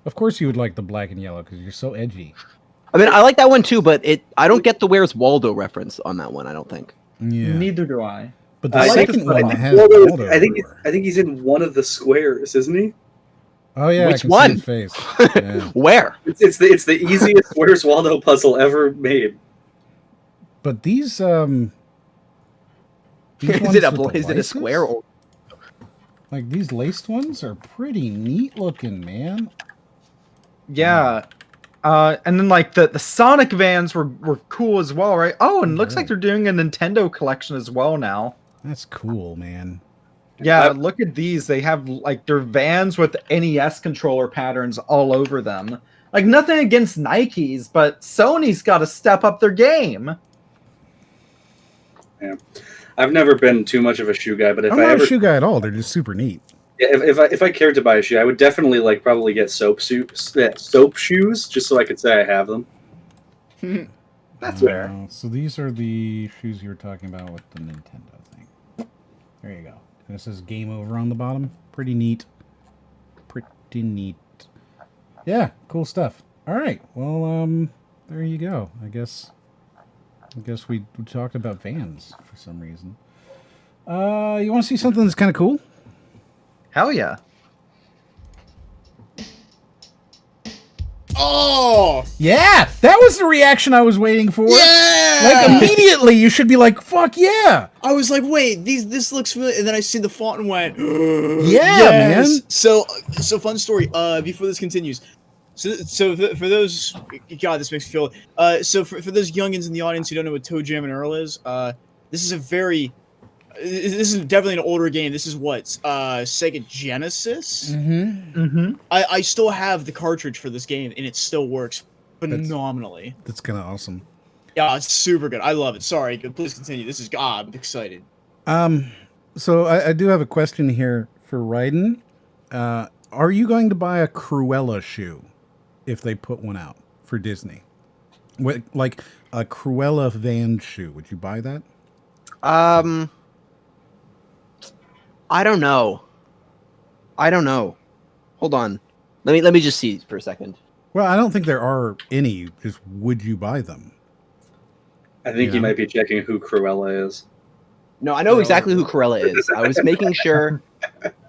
Of course, you would like the black and yellow because you're so edgy. I mean, I like that one too, but I don't get the Where's Waldo reference on that one. I don't think. Yeah, Neither do I. but the I think second it's- one I think has Waldo is- Waldo I think everywhere. I think he's in one of the squares, isn't he? Oh yeah, Which I can one? see his face. Yeah. Where? It's the easiest Where's Waldo puzzle ever made. But these Is ones it with the is it a laces? square or? Like these laced ones are pretty neat looking, man. Yeah. And then like the Sonic Vans were cool as well, right? Oh, and it looks like they're doing a Nintendo collection as well now. That's cool, man. Yeah, look at these. They have like their Vans with NES controller patterns all over them. Like nothing against Nikes, but Sony's got to step up their game. Yeah, I've never been too much of a shoe guy, but if I'm I not ever a shoe guy at all. They're just super neat. yeah, if I cared to buy a shoe, I would definitely like probably get soap shoes just so I could say I have them. That's fair. So these are the shoes you were talking about with the Nintendo thing. There you go. And it says Game Over on the bottom. Pretty neat. Pretty neat. Yeah, cool stuff. All right. Well, there you go. I guess we talked about Vans for some reason. You want to see something that's kind of cool? Hell yeah. Oh, Yeah, that was the reaction I was waiting for. yeah! Like immediately, you should be like, "Fuck yeah!" I was like, wait, this looks familiar, and then I see the font and went, Yeah, yes! man. So fun story. Before this continues, so for those, God, this makes me feel. So for those youngins in the audience who don't know what Toe Jam and Earl is, this is definitely an older game. This is what Sega Genesis. Mm-hmm. I still have the cartridge for this game, and it still works phenomenally. That's kind of awesome. Yeah, it's super good. I love it. Sorry, please continue. This is I'm excited. So I do have a question here for Raiden. Are you going to buy a Cruella shoe if they put one out for Disney? Like a Cruella Van shoe. Would you buy that? I don't know. Hold on. Let me just see for a second. Well, I don't think there are any. Just would you buy them? I think Yeah. you might be checking who Cruella is. No, I know exactly who Cruella is. I was making sure.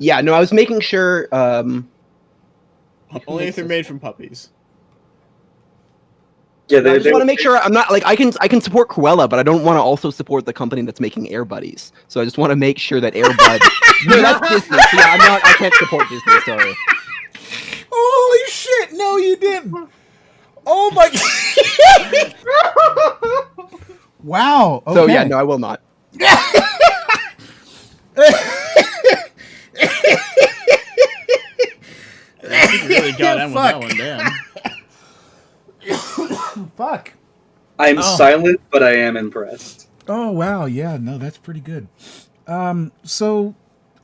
Yeah, no, I was making sure. Only if they're made from puppies. Yeah, I just want to make sure I'm not like I can support Cruella, but I don't want to also support the company that's making Air Buddies. So I just want to make sure that Air Bud. No, that's Disney. So yeah, I can't support Disney. Sorry. Holy shit! No, you didn't. Oh my god! Wow. Okay. So yeah, no, I will not. I think we really got in with that Fuck. one, damn. Fuck. I'm silent, but I am impressed. Oh wow, yeah, no, that's pretty good. So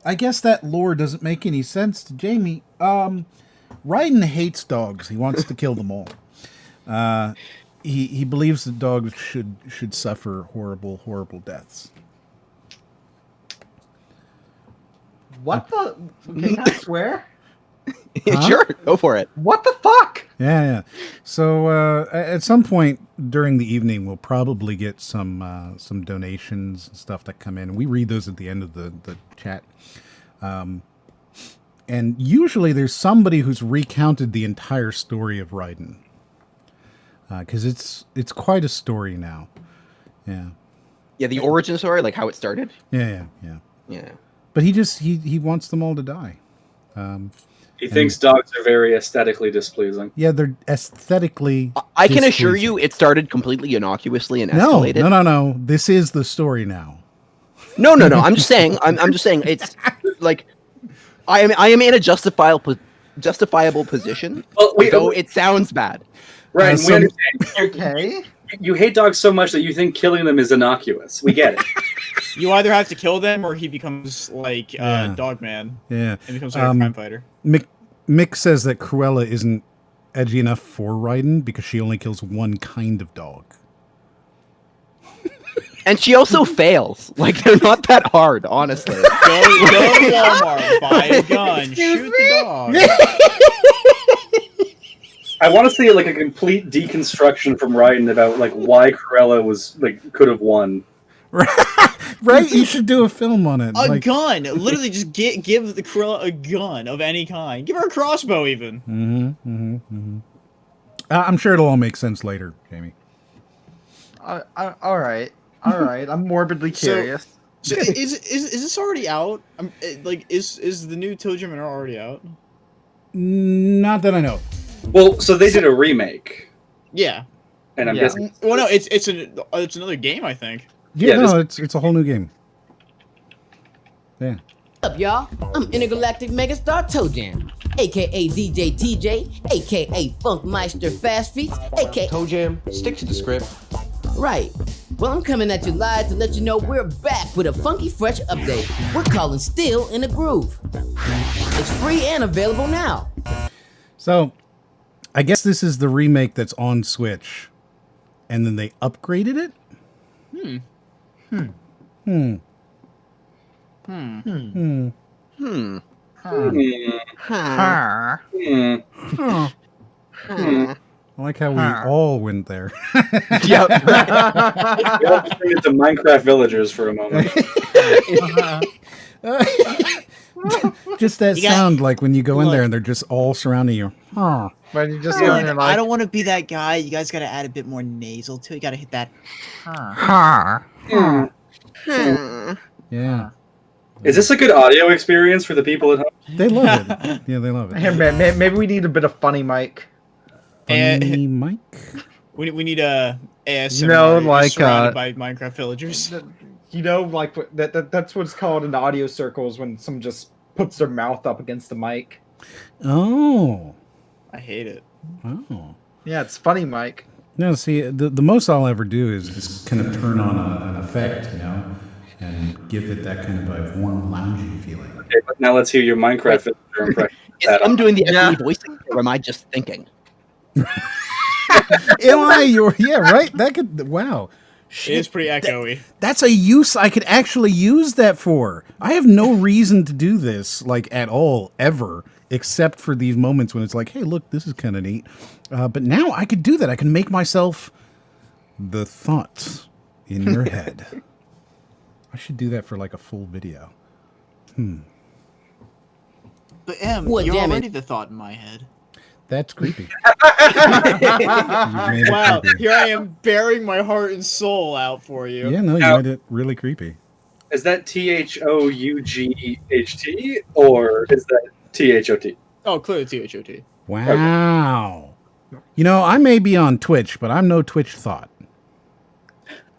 I guess that lore doesn't make any sense to Jamie. Raiden hates dogs. He wants to kill them all. He believes that dogs should suffer horrible deaths. What the? Can I swear? Huh? Sure, go for it. What the fuck? Yeah. So at some point during the evening, we'll probably get some donations and stuff that come in. We read those at the end of the chat. And usually there's somebody who's recounted the entire story of Raiden. Because it's quite a story now. Yeah. Yeah, the origin story, like how it started. Yeah. Yeah. But he wants them all to die. He thinks dogs are very aesthetically displeasing. Yeah, they're aesthetically. I can assure displeasing. you, it started completely innocuously and No. escalated. No. This is the story now. No. I'm just saying. I'm just saying. It's like I am in a justifiable position. Well, though it sounds bad. Right, so- we understand. Okay. You hate dogs so much that you think killing them is innocuous. We get it. You either have to kill them or he becomes like Yeah. Dog Man Yeah. and becomes like a crime fighter. Mick says that Cruella isn't edgy enough for Raiden because she only kills one kind of dog. And she also fails. Like they're not that hard, honestly. Go to Walmart, buy a gun, shoot the dog. I want to see like a complete deconstruction from Raiden about like why Cruella was like could have won. Right? You should do a film on it. A gun, literally, just give the Cruella a gun of any kind. Give her a crossbow, even. I'm sure it'll all make sense later, Jamie. All right. I'm morbidly So- curious. So is this already out? Like, is the new ToeJam and Earl already out? Not that I know. Well, so they did a remake, Yeah. and I'm Yeah. guessing Well, no, it's another game, I think. Yeah, Yeah, no, it's a whole new game. Yeah. What's up, y'all? I'm Intergalactic Megastar ToeJam, aka DJ TJ, aka Funkmeister Fast Feats, aka ToeJam, stick to the script. Right. Well, I'm coming at you live to let you know we're back with a funky fresh update. We're calling Still in the Groove. It's free and available now. So, I guess this is the remake that's on Switch, and then they upgraded it. I like how we all went there. Yep. Let's bring it to Minecraft villagers for a moment. Just that You got- sound, like when you go in Look. there and they're just all surrounding you. Huh. But you just go in and I like, don't want to be that guy. You guys got to add a bit more nasal to it. You got to hit that. Yeah. Is this a good audio experience for the people at home? They love it. Yeah, they love Hey, it. man, maybe we need a bit of funny mic. Funny Mike? We need a ASMR. No, You're like, surrounded by Minecraft villagers. You know, like that's what it's called in the audio circles when someone just puts their mouth up against the mic. Oh. I hate it. Oh. Yeah, it's funny, Mike. No, see, the most I'll ever do is just kind of turn on an effect, you know, and give it that kind of a warm, loungy feeling. Okay, but now let's hear your Minecraft villager impression. I'm doing the Yeah. echoey voicing, or am I just thinking? Yeah, right? That could, wow. It is pretty echoey. That's a use I could actually use that for. I have no reason to do this, like, at all, ever, except for these moments when it's like, hey, look, this is kind of neat. But now I could do that. I can make myself the thoughts in your head. I should do that for, like, a full video. But Em, What, you're damn it. already the thought in my head. That's creepy. You've made it Wow, creepy. here I am bearing my heart and soul out for you. Yeah, no, you Now- made it really creepy. Is that THOUGHT or is that THOT? Oh, clearly THOT. Wow. You know, I may be on Twitch, but I'm no Twitch thought.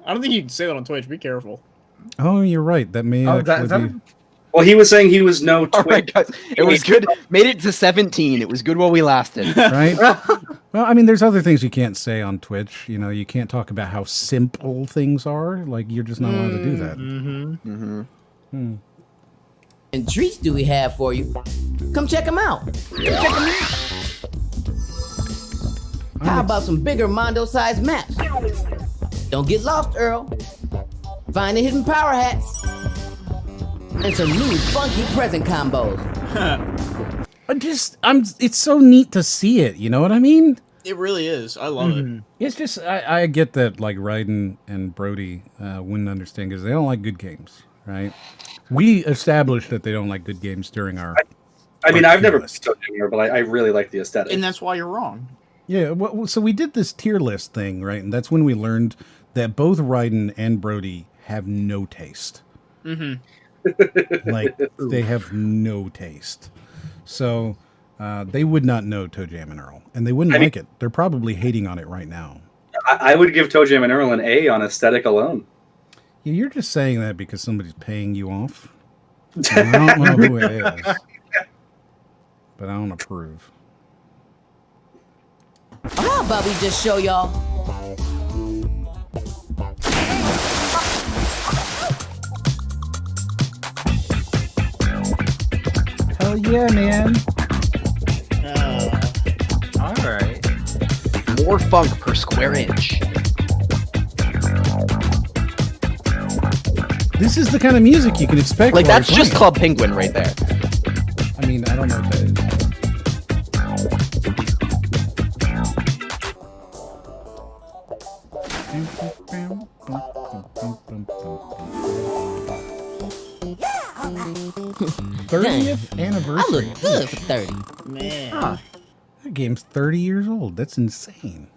I don't think you can say that on Twitch. Be careful. Oh, you're right. That may Oh, is actually that be... Well, he was saying he was no All right, Twitch. guys. It was good. Made it to 17. It was good while we lasted. Right? Well, I mean, there's other things you can't say on Twitch. You know, you can't talk about how simple things are. Like, you're just not allowed to do that. And treats do we have for you? Come check them out. How about some bigger Mondo-sized maps? Don't get lost, Earl. Find the hidden power hats. And some new funky present combos. It's so neat to see it. You know what I mean? It really is. I love it. It's just, I get that, like, Raiden and Brody wouldn't understand because they don't like good games, right? We established that they don't like good games during our... I mean, I've never tier list. played anymore, but I really like the aesthetic. And that's why you're wrong. Yeah, well, so we did this tier list thing, right? And that's when we learned that both Raiden and Brody have no taste. Like, they have no taste. So, they would not know ToeJam and Earl. And they wouldn't like it. They're probably hating on it right now. I would give ToeJam and Earl an A on aesthetic alone. Yeah, you're just saying that because somebody's paying you off. And I don't know who it is, but I don't approve. How about we just show y'all? Hell yeah, man. All right. More funk per square inch. This is the kind of music you can expect. Like, while that's you're just playing. Club Penguin right there. I mean, I don't know what that is. '30th I anniversary. look good for 30. Man. That game's 30 years old. That's insane.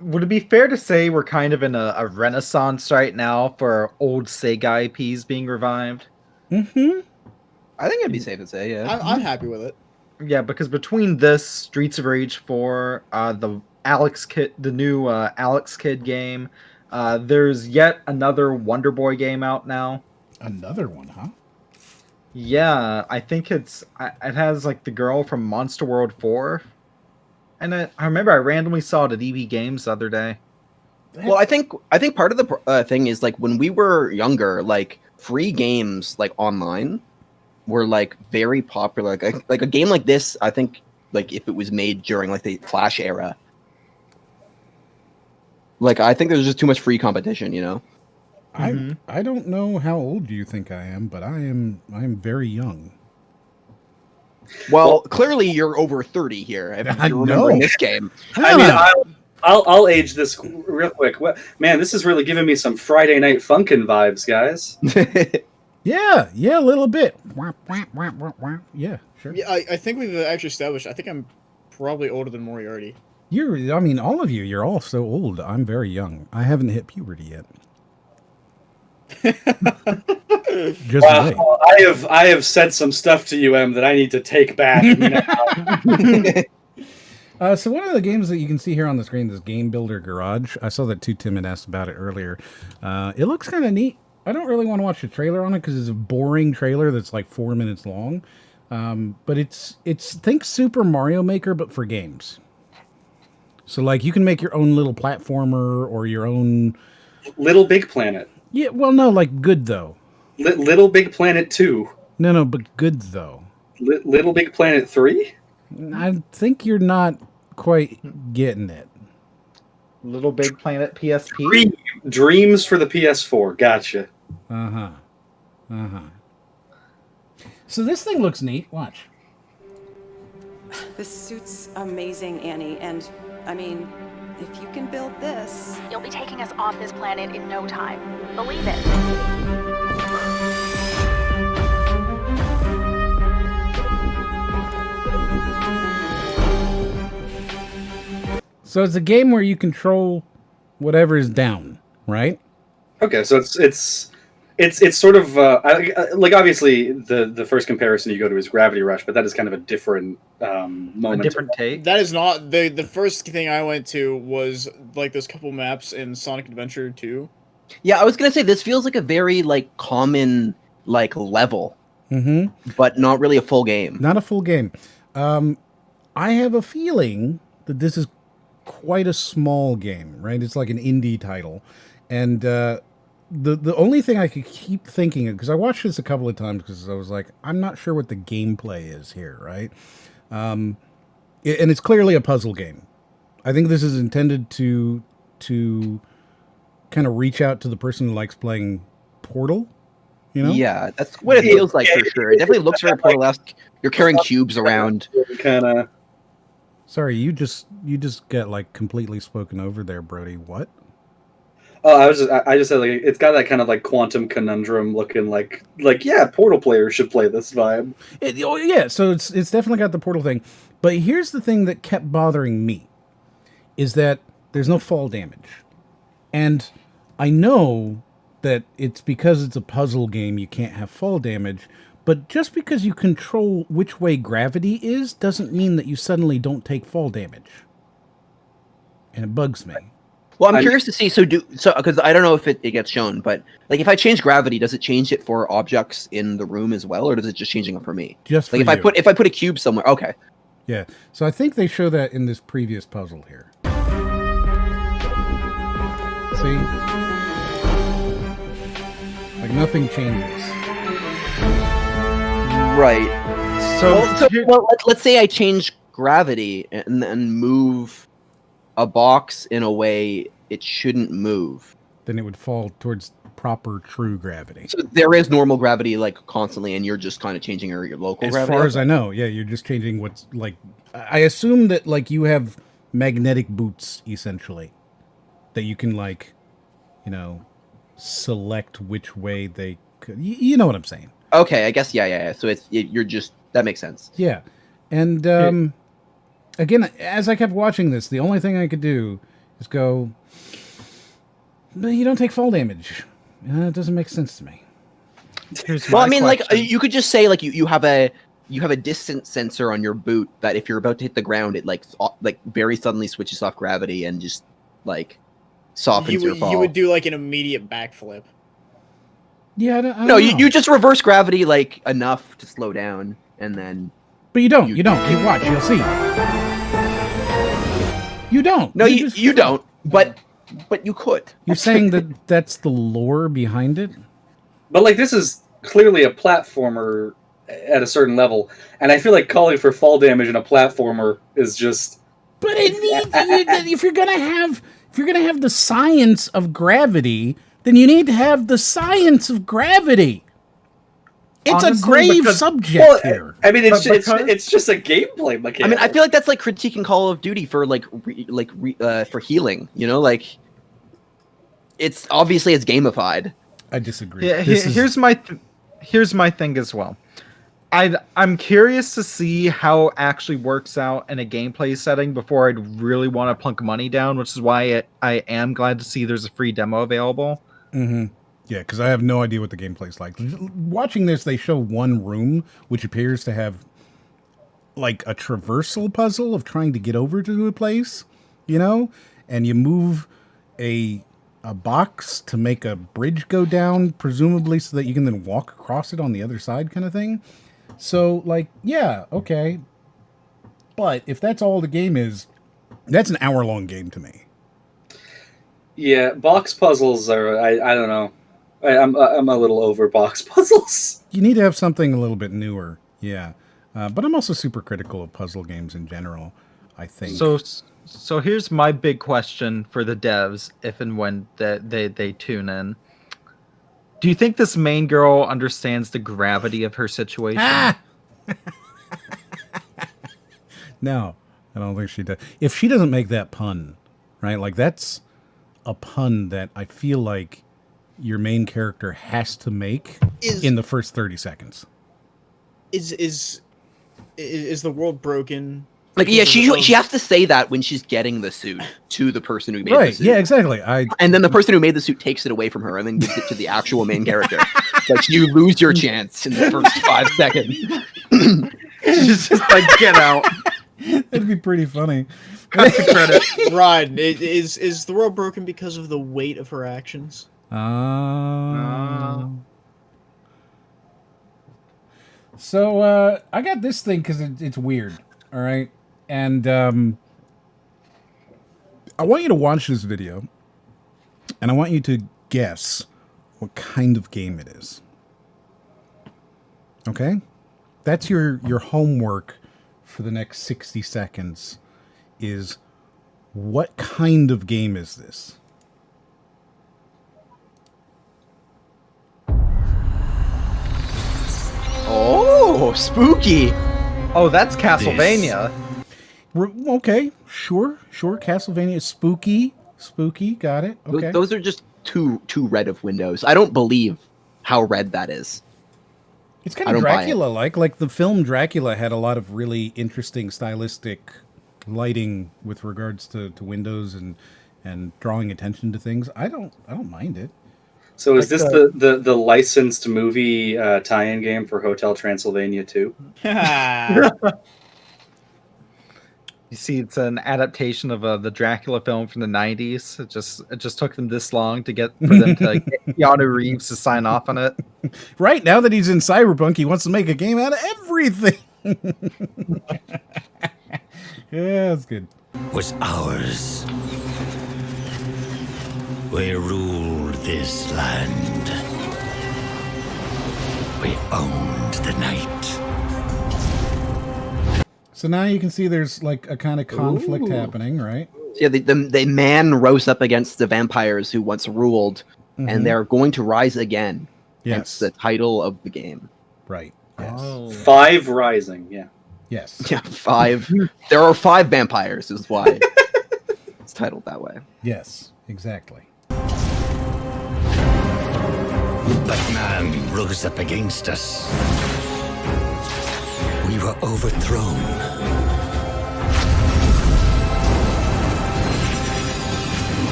Would it be fair to say we're kind of in a renaissance right now for old Sega IPs being revived? Mm-hmm. I think it'd be safe to say, yeah. I'm happy with it. Yeah, because between this, Streets of Rage 4, the new Alex Kidd game, there's yet another Wonder Boy game out now. Another one, huh? Yeah, I think it has like the girl from Monster World 4. And I remember I randomly saw it at EB Games the other day. Well, I think part of the thing is, like, when we were younger, like, free games, like, online were, like, very popular. Like a game like this, I think, like, if it was made during, like, the Flash era, like, I think there's just too much free competition, you know? I don't know how old you think I am, but I am very young. Well, clearly you're over 30 here, if I you remember in know. this game. I mean, I'll age this real quick. Man, this is really giving me some Friday Night Funkin' vibes, guys. Yeah, a little bit. Yeah, sure. Yeah, I think we've actually established. I think I'm probably older than Moriarty. I mean, all of you, you're all so old. I'm very young. I haven't hit puberty yet. Just wait. I have said some stuff to you, Em, that I need to take back now. So one of the games that you can see here on the screen is Game Builder Garage. I saw that Tim had asked about it earlier. It looks kind of neat. I don't really want to watch the trailer on it because it's a boring trailer that's like 4 minutes long. But it's think Super Mario Maker, but for games. So like you can make your own little platformer or your own Little Big Planet. Yeah, well, no, like good though. Little Big Planet 2. No, but good though. Little Big Planet 3? I think you're not quite getting it. Little Big Planet PSP? Dreams for the PS4. Gotcha. Uh-huh. So this thing looks neat. Watch. This suit's amazing, Annie, and I mean, if you can build this... You'll be taking us off this planet in no time. Believe it. So it's a game where you control whatever is down, right? Okay, so it's sort of like obviously the first comparison you go to is Gravity Rush, but that is kind of a different moment. A different take? That is not the first thing I went to was like those couple maps in Sonic Adventure 2. Yeah, I was gonna say this feels like a very like common like level, but not really a full game. Not a full game. I have a feeling that this is quite a small game, right? It's like an indie title, and the only thing I could keep thinking of, because I watched this a couple of times because I was like, I'm not sure what the gameplay is here, right? And it's clearly a puzzle game. I think this is intended to kind of reach out to the person who likes playing Portal, you know? Yeah, that's what it feels like for sure. It definitely looks very Portal-esque. You're carrying cubes around. Kind of. Sorry, you just got like completely spoken over there, Brody. What? Oh, I just said like it's got that kind of like Quantum Conundrum looking like yeah, Portal players should play this vibe. Yeah, so it's definitely got the Portal thing. But here's the thing that kept bothering me is that there's no fall damage. And I know that it's because it's a puzzle game you can't have fall damage, but just because you control which way gravity is doesn't mean that you suddenly don't take fall damage. And it bugs me. Well, I'm curious to see. So because I don't know if it gets shown, but like if I change gravity, does it change it for objects in the room as well, or does it just changing it for me? Just like for if I put a cube somewhere. Okay. Yeah. So I think they show that in this previous puzzle here. See? Like nothing changes. Right. So, Let's say I change gravity and then move a box in a way it shouldn't move. Then it would fall towards proper true gravity. So there is normal gravity like constantly, and you're just kind of changing your local gravity. As far as I know, yeah, you're just changing what's like. I assume that like you have magnetic boots essentially, that you can like, select which way they could. You know what I'm saying? Okay, I guess yeah. So you're just that makes sense. Yeah, and again, as I kept watching this, the only thing I could do is go, but you don't take fall damage. It doesn't make sense to me. Well, I mean, like you could just say like you have a distance sensor on your boot that if you're about to hit the ground, it like very suddenly switches off gravity and just like softens your fall. You would do like an immediate backflip. Yeah, I don't no, know. you just reverse gravity like enough to slow down, and then. But you don't. You watch. You'll see. You don't. No, you don't. But you could. You're saying that that's the lore behind it? But like this is clearly a platformer at a certain level, and I feel like calling for fall damage in a platformer is just. But if you're gonna have the science of gravity, then you need to have the science of gravity. It's honestly, a grave subject here. I mean, it's just a gameplay mechanic. I mean, I feel like that's like critiquing Call of Duty for for healing. It's obviously it's gamified. I disagree. Yeah, here's my thing as well. I'm curious to see how it actually works out in a gameplay setting before I'd really want to plunk money down, which is why I am glad to see there's a free demo available. Mm-hmm. Yeah, because I have no idea what the gameplay's like. Watching this, they show one room, which appears to have like a traversal puzzle of trying to get over to a place, and you move a box to make a bridge go down, presumably so that you can then walk across it on the other side kind of thing. So, like, yeah, okay. But if that's all the game is, that's an hour-long game to me. Yeah, box puzzles are, I don't know. I'm a little over box puzzles. You need to have something a little bit newer, yeah. But I'm also super critical of puzzle games in general, I think. So here's my big question for the devs, if and when they tune in. Do you think this main girl understands the gravity of her situation? No, I don't think she does. If she doesn't make that pun, right? Like, that's a pun that I feel like your main character has to make in the first 30 seconds. Is the world broken? Like, yeah, she has to say that when she's getting the suit to the person who made the suit. Yeah, exactly. And then the person who made the suit takes it away from her and then gives it to the actual main character. Like, you lose your chance in the first 5 seconds. She's just like, get out. That'd be pretty funny. Cut the credit. Rod, is the world broken because of the weight of her actions? So, I got this thing because it's weird, all right? And I want you to watch this video, and I want you to guess what kind of game it is. Okay? That's your homework for the next 60 seconds, is what kind of game is this? Oh, spooky. Oh, that's Castlevania. Okay, sure. Castlevania, spooky, got it. Okay, those are just too red of windows. I don't believe how red that is. It's kind of Dracula-like. Like the film Dracula had a lot of really interesting stylistic lighting with regards to windows and drawing attention to things. I don't mind it. So is this the licensed movie tie-in game for Hotel Transylvania 2? You see, it's an adaptation of the Dracula film from the '90s. It just took them this long to get for them to get Keanu Reeves to sign off on it. Right now that he's in Cyberpunk, he wants to make a game out of everything. Yeah, that's good. Was ours. We ruled this land. We owned the night. So now you can see there's like a kind of conflict happening, right? Yeah, the man rose up against the vampires who once ruled, and they're going to rise again. Yes. Hence the title of the game. Right. Yes. Oh. 5 Rising. Yeah. Yes. Yeah, 5. There are 5 vampires, is why it's titled that way. Yes. Exactly. But man rose up against us. We were overthrown.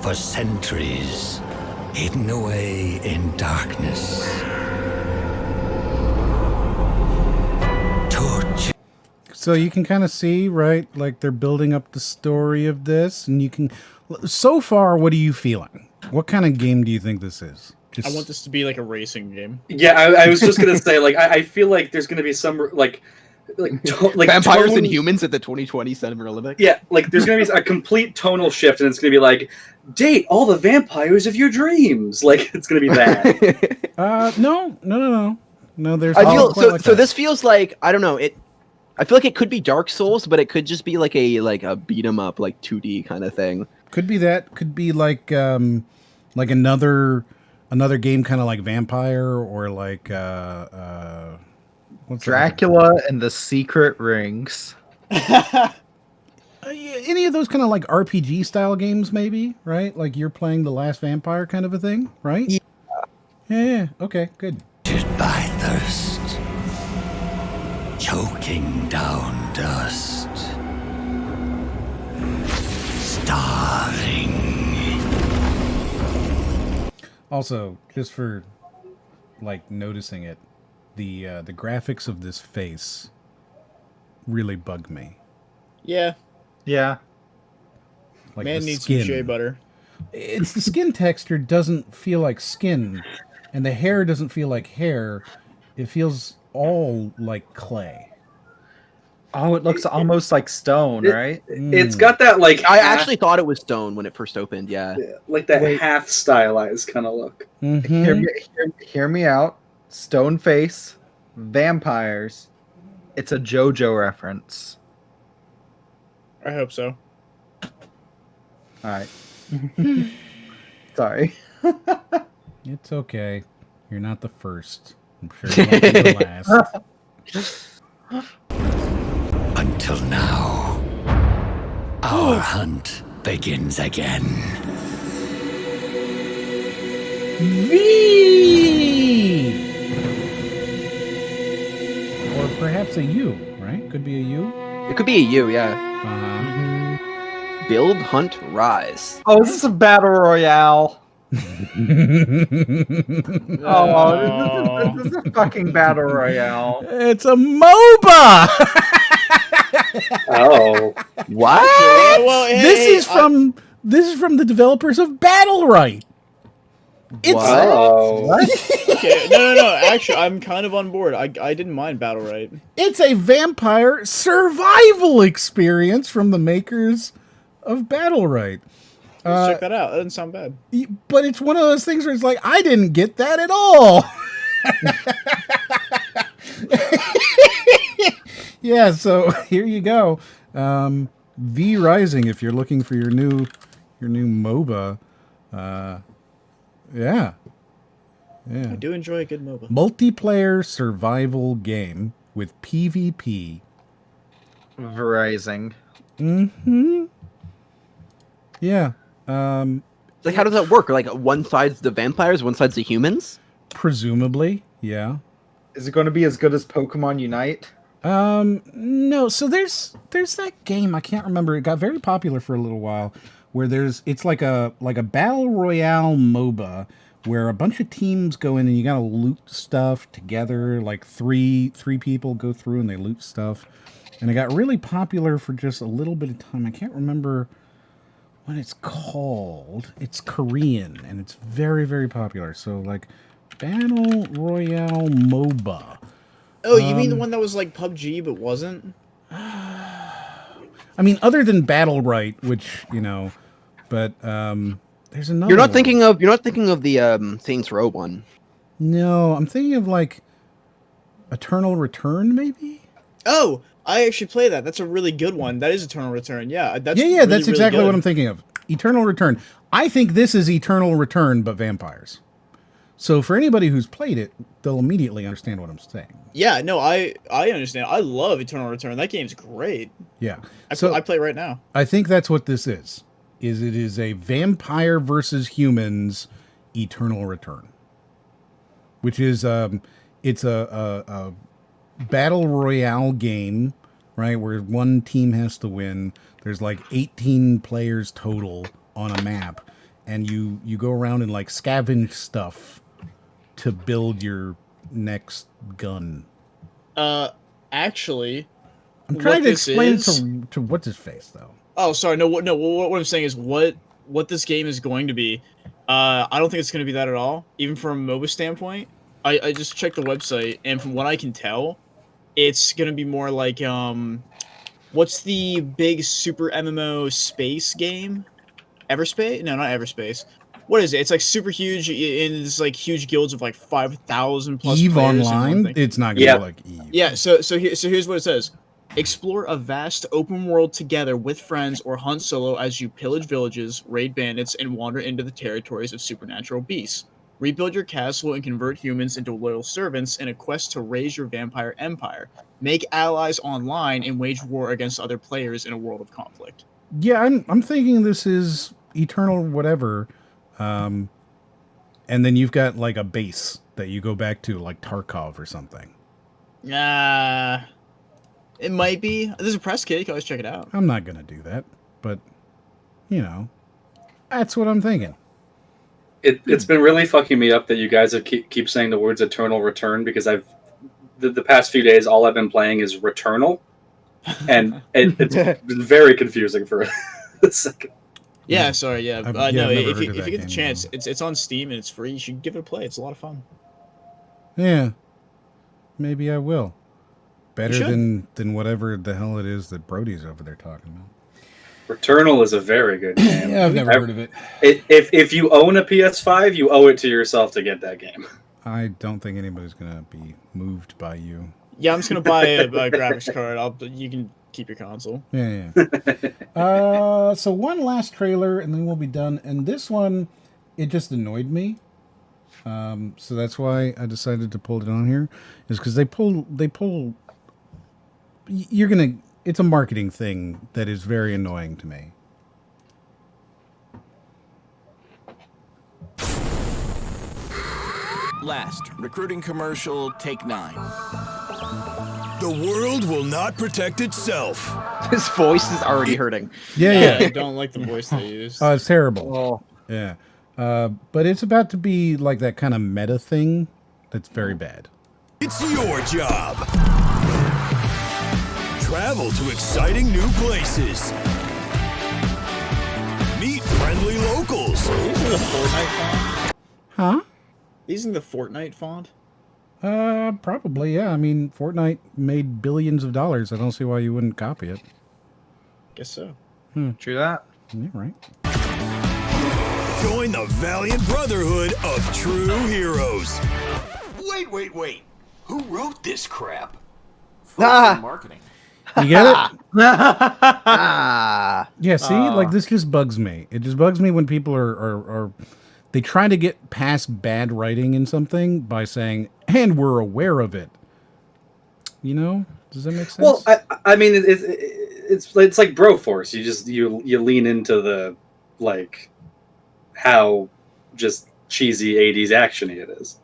For centuries, hidden away in darkness. Torture. So you can kind of see, right? Like they're building up the story of this, and you can. So far, what are you feeling? What kind of game do you think this is? I want this to be like a racing game. Yeah, I was just gonna say, like, I feel like there's gonna be some like Vampires and humans at the 2020 Summer Olympics. Yeah, like there's gonna be a complete tonal shift, and it's gonna be like, date all the vampires of your dreams. Like it's gonna be that. No. There's. I feel quite so. like So that. this feels like, I don't know. I feel like it could be Dark Souls, but it could just be like a beat 'em up, like 2D kind of thing. Could be that. Could be like another game, kind of like Vampire, or like what's Dracula and the Secret Rings. Yeah, any of those kind of like RPG style games, maybe, right? Like you're playing The Last Vampire kind of a thing, right? Yeah. Okay, good. By thirst, choking down dust, starving. Also, just for like noticing it, the graphics of this face really bug me. Yeah. Yeah. Like Man the needs skin. some shea butter. It's the skin texture doesn't feel like skin, and the hair doesn't feel like hair. It feels all like clay. Oh, it looks almost like stone, right? It's got that like. I actually thought it was stone when it first opened. Yeah, like that half stylized kind of look. Mm-hmm. Hear me out. Stone face, vampires. It's a JoJo reference. I hope so. All right. Sorry. It's okay. You're not the first. I'm sure you won't be the last. Until now, our hunt begins again. V! Or perhaps a U, right? Could be a U. it could be a U. Yeah. Uh-huh. Build, hunt, rise. Oh, this is a battle royale. Oh, this is a fucking battle royale. It's a MOBA! Oh, What? Well, hey, This is from the developers of Battlerite. It's oh. okay, no. Actually, I'm kind of on board. I didn't mind Battlerite. It's a vampire survival experience from the makers of Battlerite. Let's check that out. That doesn't sound bad. But it's one of those things where it's like, I didn't get that at all. Yeah, so here you go. V Rising, if you're looking for your new MOBA. Yeah. I do enjoy a good MOBA. Multiplayer survival game with PvP. Rising. Mm-hmm. Yeah. Like, how does that work? Like, one side's the vampires, one side's the humans? Presumably, yeah. Is it going to be as good as Pokemon Unite? No. So there's that game, I can't remember. It got very popular for a little while, where it's like a battle royale MOBA where a bunch of teams go in and you gotta loot stuff together. Like three people go through and they loot stuff, and it got really popular for just a little bit of time. I can't remember what it's called. It's Korean and it's very, very popular. So like Battle Royale MOBA. Oh, you mean the one that was like PUBG but wasn't? I mean, other than Battle Right, which but there's another. You're not one. thinking of the Saints Row one. No, I'm thinking of like Eternal Return, maybe. Oh, I actually play that. That's a really good one. That is Eternal Return. Yeah, that's Yeah, really, that's exactly really what I'm thinking of. Eternal Return. I think this is Eternal Return, but vampires. So for anybody who's played it, they'll immediately understand what I'm saying. Yeah, no, I understand. I love Eternal Return. That game's great. Yeah. I play it right now. I think that's what this is. It is a vampire versus humans Eternal Return. Which is it's a battle royale game, right, where one team has to win. There's like 18 players total on a map, and you go around and like scavenge stuff to build your next gun. Actually, I'm trying to explain to what's his face though. Oh, sorry. What I'm saying is what this game is going to be. I don't think it's going to be that at all. Even from a MOBA standpoint, I just checked the website, and from what I can tell, it's going to be more like what's the big super MMO space game? Everspace? No, not Everspace. What is it? It's like super huge, and it's like huge guilds of like 5,000 plus Eve players. Online? It's not going to be like Eve. Yeah, so here's what it says. Explore a vast open world together with friends or hunt solo as you pillage villages, raid bandits, and wander into the territories of supernatural beasts. Rebuild your castle and convert humans into loyal servants in a quest to raise your vampire empire. Make allies online and wage war against other players in a world of conflict. Yeah, I'm thinking this is Eternal whatever. And then you've got like a base that you go back to, like Tarkov or something. It might be. There's a press kit. You can always check it out. I'm not going to do that, but, that's what I'm thinking. It's been really fucking me up that you guys have keep saying the words Eternal Return, because the past few days, all I've been playing is Returnal, and it's been very confusing for a second. Yeah, sorry, yeah. I've No, never if heard you of that get the game, chance, it's on Steam and it's free. You should give it a play. It's a lot of fun. Yeah. Maybe I will. Better should. than whatever the hell it is that Brody's over there talking about. Returnal is a very good game. Yeah, I've never heard of it. If you own a PS5, you owe it to yourself to get that game. I don't think anybody's going to be moved by you. Yeah, I'm just going to buy a graphics card. You can keep your console. Yeah. So one last trailer, and then we'll be done. And this one, it just annoyed me. So that's why I decided to pull it on here. Is because they pull. It's a marketing thing that is very annoying to me. Last recruiting commercial, take 9. The world will not protect itself. His voice is already hurting. Yeah. I don't like the voice they use. Oh, it's terrible. Oh. Yeah. But it's about to be like that kind of meta thing that's very bad. It's your job. Travel to exciting new places. Meet friendly locals. Using the Fortnite font? Huh? Using the Fortnite font? Probably, yeah. I mean, Fortnite made billions of dollars. I don't see why you wouldn't copy it. Guess so. True that. Yeah, right. Join the valiant brotherhood of true heroes. Wait. Who wrote this crap? Marketing. You get it? Ah. Yeah, see? Like, this just bugs me. It just bugs me when people are they try to get past bad writing in something by saying, and we're aware of it. You know? Does that make sense? Well, I mean, it's like Broforce. You lean into the, like, how just cheesy 80s actiony it is.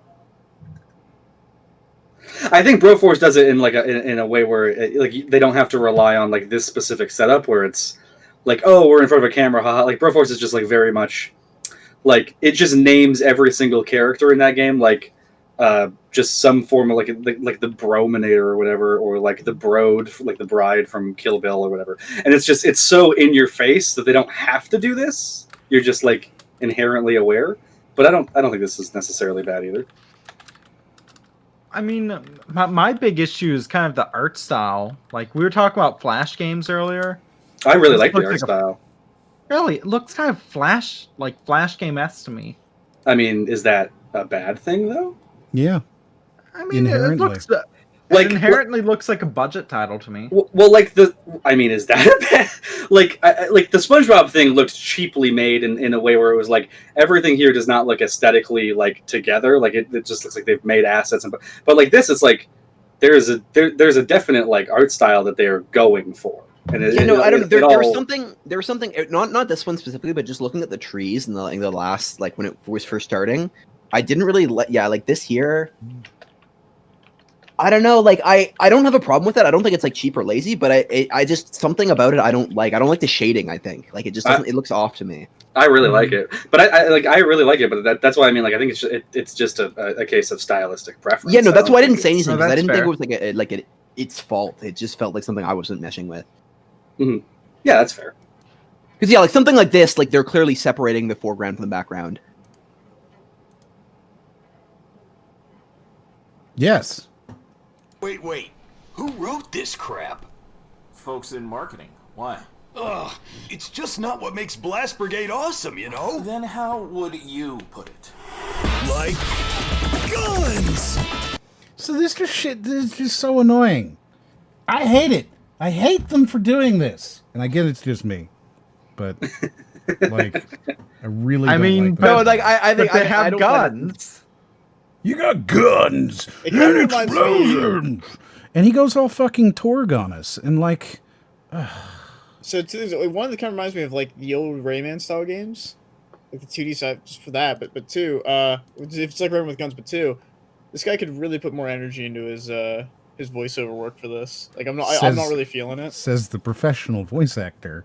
I think Broforce does it in like in a way where they don't have to rely on like this specific setup where it's like, oh, we're in front of a camera, haha. Like Broforce is just like very much like it just names every single character in that game like just some form of like the Brominator or whatever, or like the Brode, like the bride from Kill Bill or whatever. And it's so in your face that they don't have to do this. You're just like inherently aware. But I don't think this is necessarily bad either. I mean, my big issue is kind of the art style. Like we were talking about Flash games earlier. I really like the art style. Really, it looks kind of Flash game-esque to me. I mean, is that a bad thing though? Yeah. I mean, it looks like inherently looks like a budget title to me. Well, like is that a bad? Like, like the SpongeBob thing looked cheaply made in a way where it was like everything here does not look aesthetically like together. Like it just looks like they've made assets, but like this, it's like there's a definite like art style that they are going for. And I don't. There was something. Not this one specifically, but just looking at the trees and the last like when it was first starting, I didn't really like this here. I don't know. Like I don't have a problem with it. I don't think it's like cheap or lazy, but I just something about it I don't like. I don't like the shading. I think like it just doesn't. It looks off to me. I really like it, but I really like it. But that's why I mean like I think it's just a case of stylistic preference. Yeah, no, that's why I didn't say anything because I didn't fair. think it was like its fault. It just felt like something I wasn't meshing with. Mm-hmm. Yeah, that's fair. Because like something like this, like they're clearly separating the foreground from the background. Yes. Wait. Who wrote this crap? Folks in marketing. Why? Ugh, it's just not what makes Blast Brigade awesome, you know? Then how would you put it? Like guns! So this is just so annoying. I hate it. I hate them for doing this. And I get it's just me. But like I really don't like that. No, like I think they have guns. You got guns It and kinda reminds me- explosions. And he goes all fucking Torg on us and like So two things. One that kind of reminds me of like the old Rayman style games, like the 2D side, just for that. But two, if it's like Rayman with guns, but two, this guy could really put more energy into his voiceover work for this. Like I'm not really feeling it. Says the professional voice actor.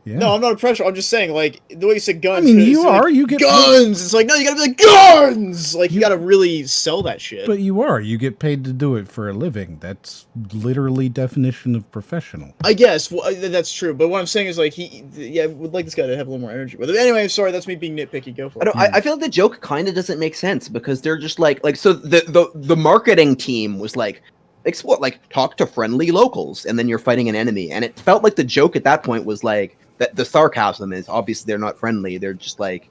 Yeah. No, I'm not a professional. I'm just saying, like the way you said guns. I mean, it's you like, are. You get guns. It's like no, you gotta be like guns. Like you gotta really sell that shit. But you are. You get paid to do it for a living. That's literally definition of professional. I guess that's true. But what I'm saying is like would like this guy to have a little more energy. But anyway, sorry, that's me being nitpicky. Go for it. I feel like the joke kind of doesn't make sense because they're just like so the marketing team was like talk to friendly locals and then you're fighting an enemy, and it felt like the joke at that point was like that the sarcasm is obviously they're not friendly, they're just like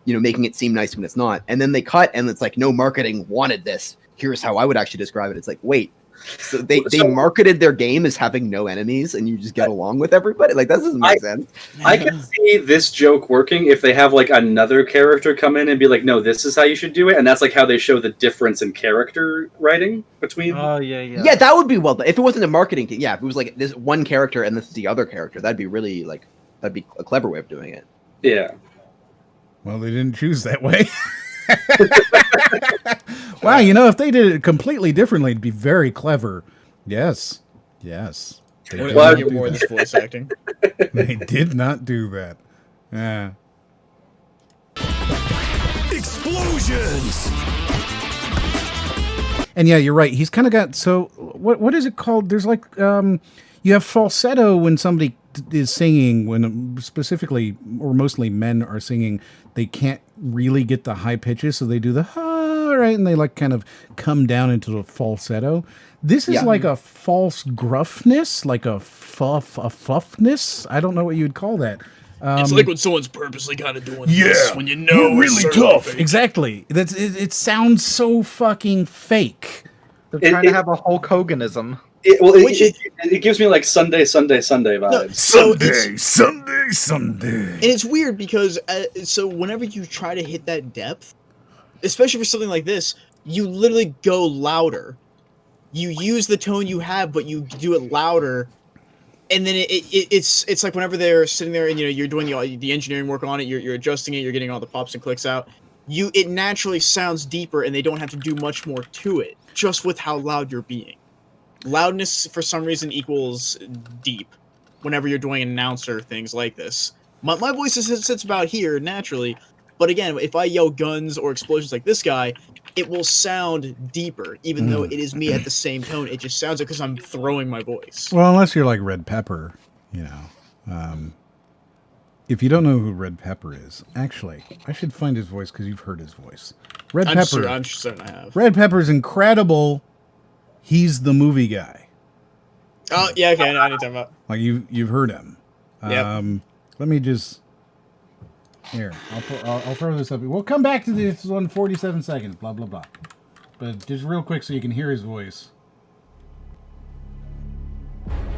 making it seem nice when it's not, and then they cut and it's like no marketing wanted this, here's how I would actually describe it. It's like wait, so they marketed their game as having no enemies and you just get along with everybody? Like that doesn't make sense. I can see this joke working if they have like another character come in and be like, no, this is how you should do it, and that's like how they show the difference in character writing between. Oh yeah. Yeah, that would be well if it wasn't a marketing team. Yeah, if it was like this one character and this is the other character, that'd be really like that'd be a clever way of doing it. Yeah. Well, they didn't choose that way. Wow, if they did it completely differently, it'd be very clever. Yes. They did Well, not get do more of that. this voice acting. They did not do that. Explosions! And yeah, you're right. He's kind of got what is it called? There's like you have falsetto when somebody is singing, when specifically or mostly men are singing, they can't really get the high pitches, so they do the right, and they like kind of come down into the falsetto. This is like a false gruffness, like a fuffness. I don't know what you'd call that. It's like when someone's purposely kind of doing this when you know you're really tough. Fake. Exactly. It sounds so fucking fake. They're trying to have a Hulk Hoganism. It gives me like Sunday vibes. No, Sunday. And it's weird because so whenever you try to hit that depth, especially for something like this, you literally go louder. You use the tone you have, but you do it louder. And then it's like whenever they're sitting there and you're doing the engineering work on it, you're adjusting it, you're getting all the pops and clicks out. It naturally sounds deeper, and they don't have to do much more to it, just with how loud you're being. Loudness for some reason equals deep. Whenever you're doing announcer things like this, my voice sits about here naturally, But again, if I yell guns or explosions like this guy, it will sound deeper, even though it is me at the same tone. It just sounds like because I'm throwing my voice. Well, unless you're like Red Pepper, you know. If you don't know who Red Pepper is, actually, I should find his voice because you've heard his voice. Red Pepper. I'm certain I have. Red Pepper's incredible. He's the movie guy. Oh yeah, okay, I know what you're talking about. Like you've heard him. Yep. Let me just here. I'll throw this up. We'll come back to this one 47 seconds. Blah blah blah. But just real quick so you can hear his voice.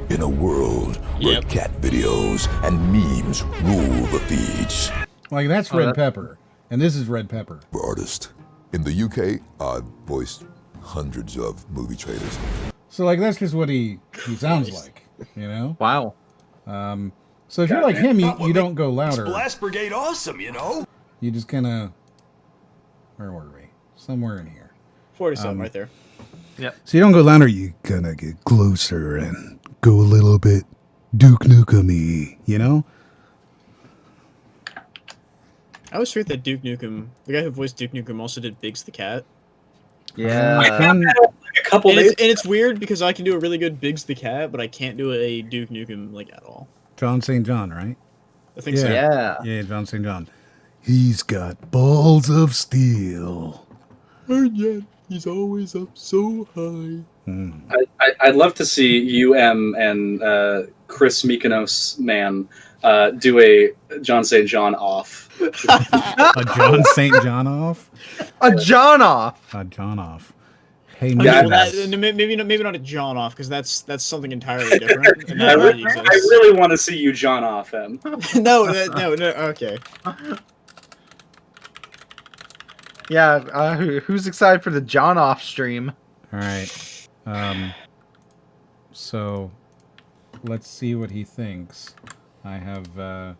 In a world where cat videos and memes rule the feeds. Like that's Red Pepper, and this is Red Pepper. Artist. In the UK, I've voiced hundreds of movie trailers. So like that's just what he sounds like, you know? Wow. So if you're like him, you don't go louder. Blast Brigade awesome, you know? You just kinda where were we? Somewhere in here. 47 right there. Yep. So you don't go louder, you gonna get closer and go a little bit Duke Nukem-y, you know? I always forget that Duke Nukem, the guy who voiced Duke Nukem, also did Biggs the Cat. Yeah. A couple And days. it's weird because I can do a really good Biggs the Cat, but I can't do a Duke Nukem like at all. John St. John, right? I think so. Yeah. Yeah, John St. John. He's got balls of steel. And yet he's always up so high. I'd love to see UM and Chris Mykonos man do a John St. John off. A John St. John off? A John off. A John off. Hey, Yeah, maybe not a John off because that's something entirely different. And I that already exists. really want to see you John off him. no, okay. Yeah, who's excited for the John off stream? All right. So let's see what he thinks. I have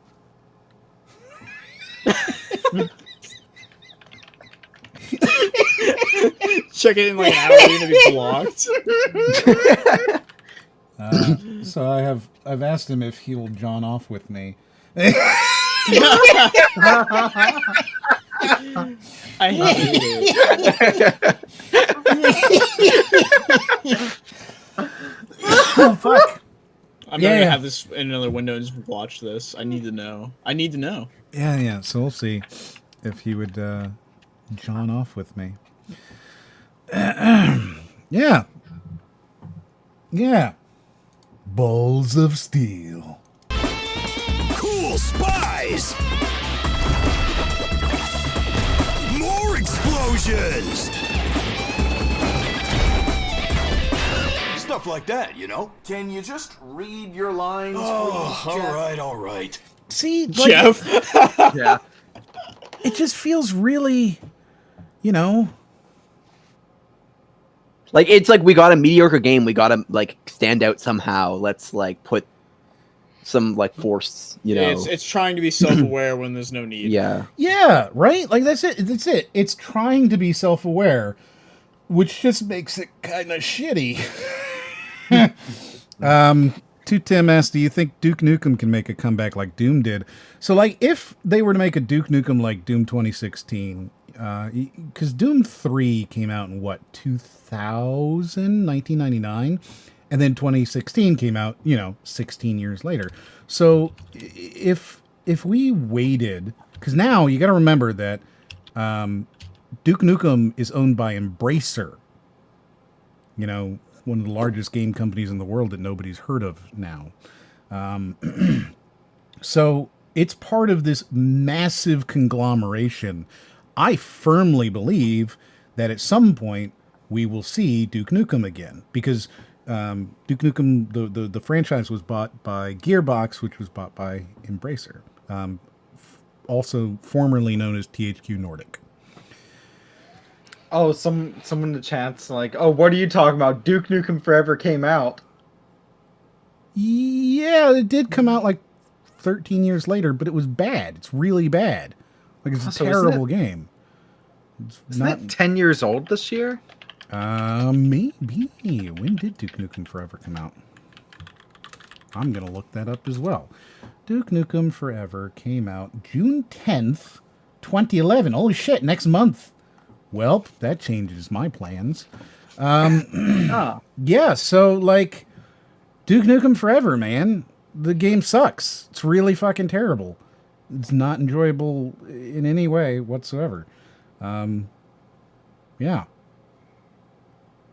Check it in like an hour, you're gonna be blocked. so I've asked him if he will John off with me. I hate it. Oh, fuck. I'm not gonna have this in another window and just watch this. I need to know. Yeah. So we'll see if he would John off with me. Yeah. Balls of steel. Cool spies! More explosions! Stuff like that, you know? Can you just read your lines, Oh, please, Jeff? all right. See, Jeff. Yeah. It just feels really, you know. Like it's like we got a mediocre game. We got to like stand out somehow. Let's like put some like force. You know, It's trying to be self-aware when there's no need. Yeah, right? Like that's it. It's trying to be self-aware, which just makes it kind of shitty. To Tim asked, do you think Duke Nukem can make a comeback like Doom did? So like if they were to make a Duke Nukem like Doom 2016, because Doom 3 came out in what, 1999? And then 2016 came out, 16 years later. So if we waited, because now you got to remember that Duke Nukem is owned by Embracer, one of the largest game companies in the world that nobody's heard of now. So it's part of this massive conglomeration. I firmly believe that at some point we will see Duke Nukem again, because Duke Nukem, the franchise was bought by Gearbox, which was bought by Embracer, also formerly known as THQ Nordic. Oh, someone in the chat's like, oh, what are you talking about? Duke Nukem Forever came out. Yeah, it did come out like 13 years later, but it was bad. It's really bad. Like, it's a terrible game. Isn't it 10 years old this year? Maybe. When did Duke Nukem Forever come out? I'm going to look that up as well. Duke Nukem Forever came out June 10th, 2011. Holy shit, next month. Well, that changes my plans. Yeah, so, like, Duke Nukem Forever, man. The game sucks. It's really fucking terrible. It's not enjoyable in any way whatsoever. Yeah. It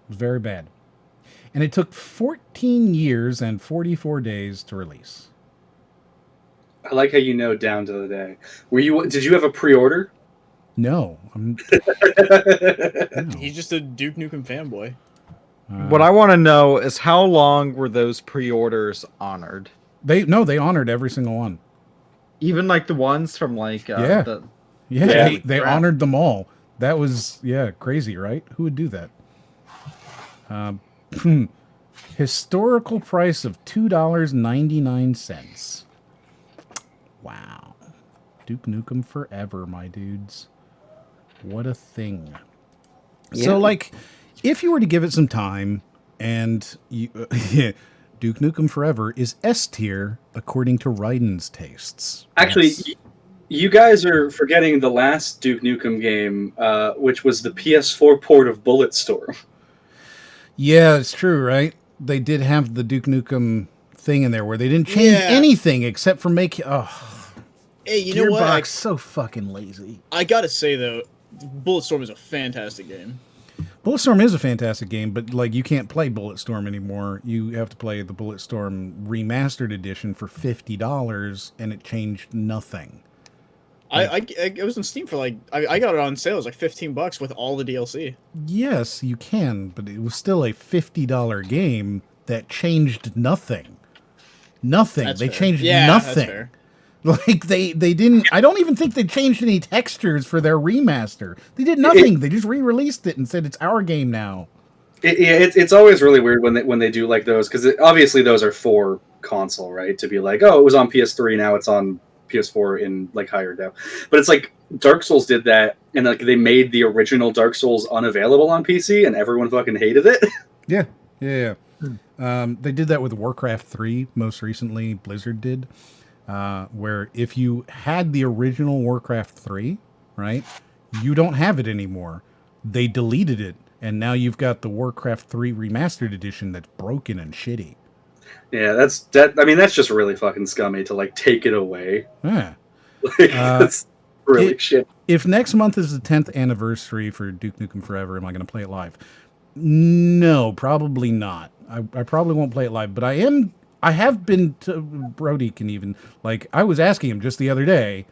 was very bad. And it took 14 years and 44 days to release. I like how you know down to the day. Did you have a pre-order? No. No. He's just a Duke Nukem fanboy. What I want to know is how long were those pre-orders honored? They honored every single one. Even like the ones from like they honored them all. That was crazy, right? Who would do that? Historical price of $2.99. Wow. Duke Nukem Forever, my dudes. What a thing. Yeah. So, like, if you were to give it some time, and you, Duke Nukem Forever is S tier according to Raiden's tastes. Actually, yes. You guys are forgetting the last Duke Nukem game, which was the PS4 port of Bulletstorm. Yeah, it's true, right? They did have the Duke Nukem thing in there where they didn't change anything except for making. Hey, you know what? Gearbox so fucking lazy. I gotta say though, Bulletstorm is a fantastic game. Bulletstorm is a fantastic game, but like you can't play Bulletstorm anymore. You have to play the Bulletstorm remastered edition for $50, and it changed nothing. It was on Steam for like I got it on sale. It was like $15 with all the DLC. Yes, you can, but it was still a $50 game that changed nothing. Nothing. That's they fair. changed Yeah, nothing. That's fair. Like they didn't. I don't even think they changed any textures for their remaster. They did nothing. They just re-released it and said it's our game now. It's always really weird when they do like those, because obviously those are for console, right? To be like, oh, it was on PS3, now it's on PS4 in like higher def. But it's like Dark Souls did that, and like they made the original Dark Souls unavailable on PC, and everyone fucking hated it. Yeah. They did that with Warcraft 3 most recently. Blizzard did. Where if you had the original Warcraft 3, right, you don't have it anymore. They deleted it, and now you've got the Warcraft 3 remastered edition that's broken and shitty. Yeah, that's just really fucking scummy to like take it away. Yeah. Like, that's really shit. If next month is the 10th anniversary for Duke Nukem Forever, am I going to play it live? No, probably not. I probably won't play it live, but I have been to, Brody can even, like, I was asking him just the other day,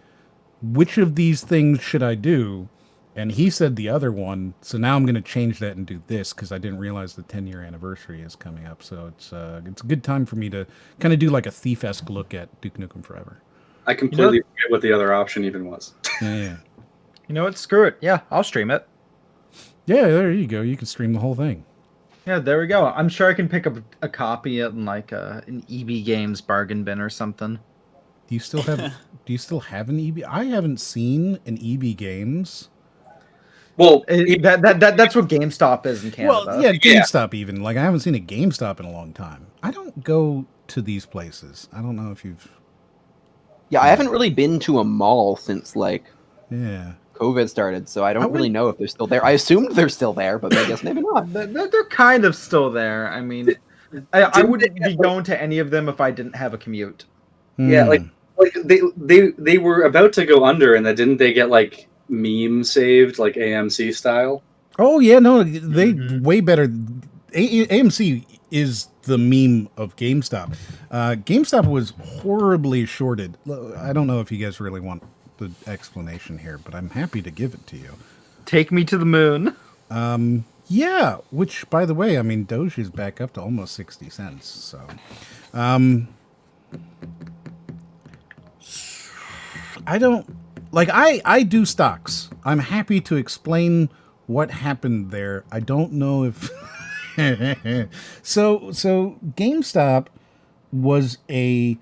which of these things should I do? And he said the other one, so now I'm going to change that and do this, because I didn't realize the 10-year anniversary is coming up, so it's a good time for me to kind of do like a thief-esque look at Duke Nukem Forever. I completely forget what the other option even was. Yeah. You know what? Screw it. Yeah, I'll stream it. Yeah, there you go. You can stream the whole thing. Yeah, there we go. I'm sure I can pick up a copy in like an EB Games bargain bin or something. Do you still have an EB? I haven't seen an EB Games. Well, that's what GameStop is in Canada. Well, yeah, GameStop even. Like, I haven't seen a GameStop in a long time. I don't go to these places. I don't know if you've... Yeah, I haven't really been to a mall since, like, COVID started, so I don't really know if they're still there. I assumed they're still there, but I guess maybe not. They're kind of still there. I mean, I wouldn't be going to any of them if I didn't have a commute. Yeah, like they were about to go under, and then didn't they get, like, meme saved, like AMC style? Oh, yeah, no, they way better. AMC is the meme of GameStop. GameStop was horribly shorted. I don't know if you guys really want the explanation here, but I'm happy to give it to you. Take me to the moon. Yeah, which, by the way, I mean, Doge is back up to almost 60 cents, so... I don't... Like, I do stocks. I'm happy to explain what happened there. I don't know if... So GameStop was a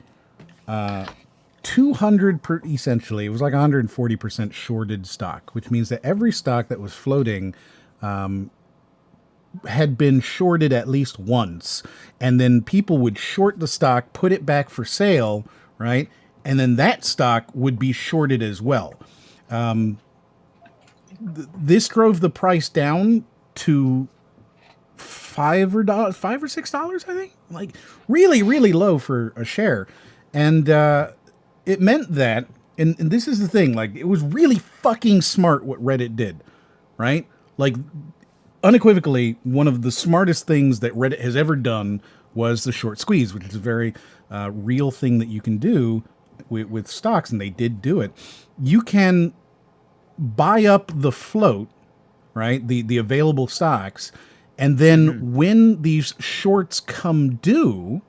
200 per... Essentially, it was like 140% shorted stock, which means that every stock that was floating had been shorted at least once. And then people would short the stock, put it back for sale, right? And then that stock would be shorted as well. This drove the price down to $5 or $6, I think. Like really, really low for a share. And it meant that, and this is the thing, like it was really fucking smart what Reddit did, right? Like unequivocally, one of the smartest things that Reddit has ever done was the short squeeze, which is a very real thing that you can do with stocks, and they did do it. You can buy up the float, right? The available stocks, and then when these shorts come due,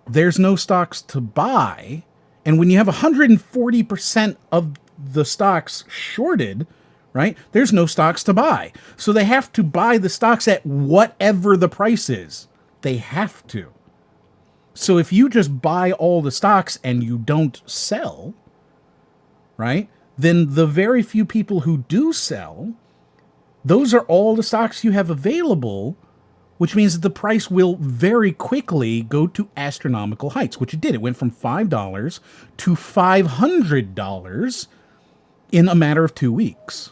there's no stocks to buy. And when you have 140% of the stocks shorted, right, there's no stocks to buy. So they have to buy the stocks at whatever the price is. They have to. So if you just buy all the stocks and you don't sell, right, then the very few people who do sell, those are all the stocks you have available, which means that the price will very quickly go to astronomical heights, which it did. It went from $5 to $500 in a matter of 2 weeks.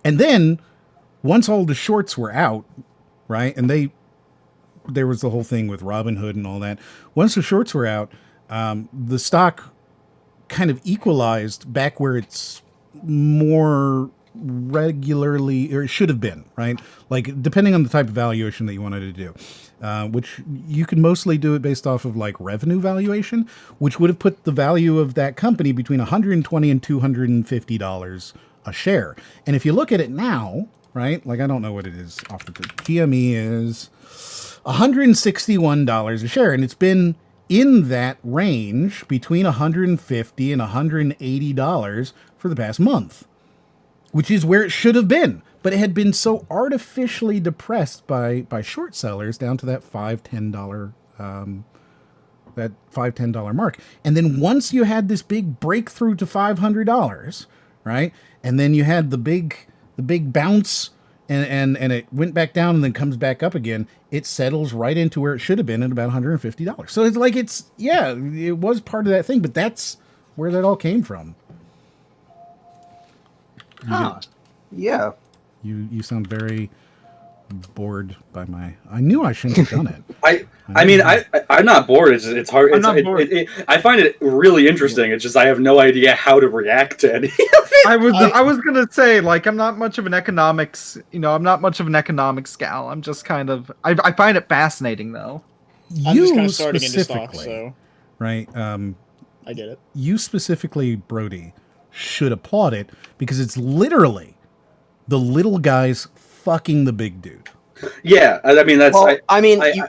And then once all the shorts were out, right, and there was the whole thing with Robinhood and all that. Once the shorts were out, the stock kind of equalized back where it's more regularly, or it should have been, right? Like, depending on the type of valuation that you wanted to do, which you can mostly do it based off of like revenue valuation, which would have put the value of that company between $120 and $250 a share. And if you look at it now, right, like I don't know what it is off the top. PME is $161 a share, and it's been in that range between $150 and $180 for the past month, which is where it should have been. But it had been so artificially depressed by short sellers down to that $5-10 mark. And then once you had this big breakthrough to $500, right, and then you had the big bounce, and it went back down and then comes back up again, it settles right into where it should have been at about $150. So it's like, it was part of that thing, but that's where that all came from. Huh. Yeah. You sound very bored by my... I knew I shouldn't have done it. I'm not bored. It's hard. I find it really interesting. It's just I have no idea how to react to any of it. I was gonna say, like, I'm not much of an economics gal. I'm just kind of I find it fascinating though. I'm just kind of starting into stocks, so right. I get it. You specifically, Brody, should applaud it because it's literally the little guys fucking the big dude. Yeah, I mean that's. Well,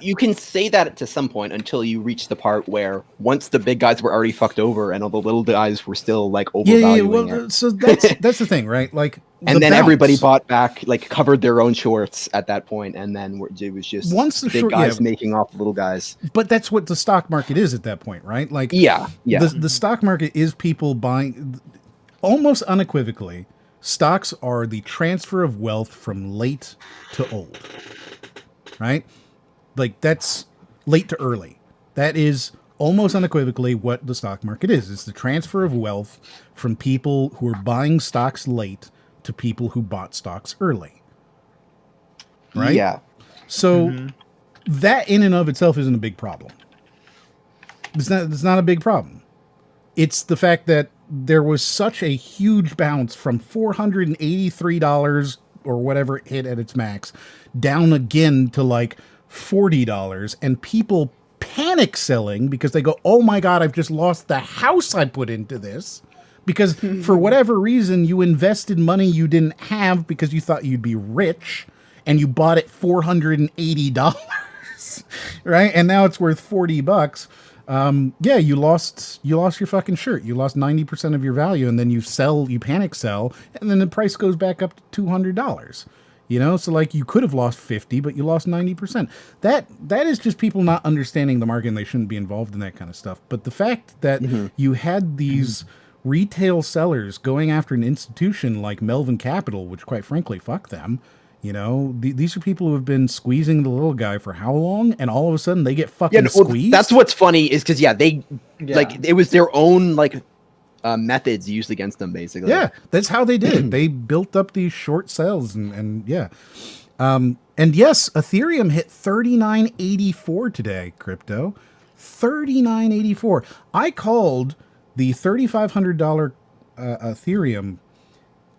you can say that to some point until you reach the part where once the big guys were already fucked over and all the little guys were still like overvaluing it. So that's the thing, right? Like, and then everybody bought back, like covered their own shorts at that point, and then it was just once the big guys making off the little guys. But that's what the stock market is at that point, right? Like, yeah. The stock market is people buying, almost unequivocally. Stocks are the transfer of wealth from late to old, right? Like, that's late to early. That is almost unequivocally what the stock market is. It's the transfer of wealth from people who are buying stocks late to people who bought stocks early, right? Yeah. So that in and of itself isn't a big problem. It's not a big problem. It's the fact that there was such a huge bounce from $483 or whatever it hit at its max down again to like $40, and people panic selling because they go, oh my God, I've just lost the house I put into this. Because for whatever reason, you invested money you didn't have because you thought you'd be rich, and you bought it $480, right? And now it's worth $40. You lost your fucking shirt. You lost 90% of your value, and then you panic sell, and then the price goes back up to $200. You know, so like you could have lost 50, but you lost 90%. That is just people not understanding the market, and they shouldn't be involved in that kind of stuff. But the fact that you had these retail sellers going after an institution like Melvin Capital, which quite frankly, fuck them. You know, these are people who have been squeezing the little guy for how long, and all of a sudden they get fucking squeezed. That's what's funny is because like it was their own like methods used against them, basically. Yeah, that's how they did it. They built up these short sales, and yeah. And yes, Ethereum hit 39.84 today, crypto. 39.84. I called the $3,500 Ethereum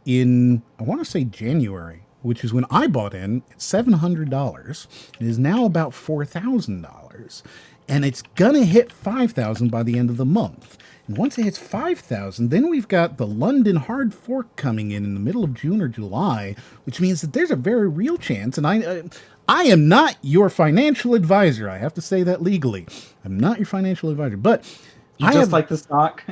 in, I want to say January, which is when I bought in at $700. It is now about $4,000. And it's going to hit 5,000 by the end of the month. And once it hits 5,000, then we've got the London hard fork coming in the middle of June or July, which means that there's a very real chance. And I am not your financial advisor. I have to say that legally. I'm not your financial advisor. But You just like the stock?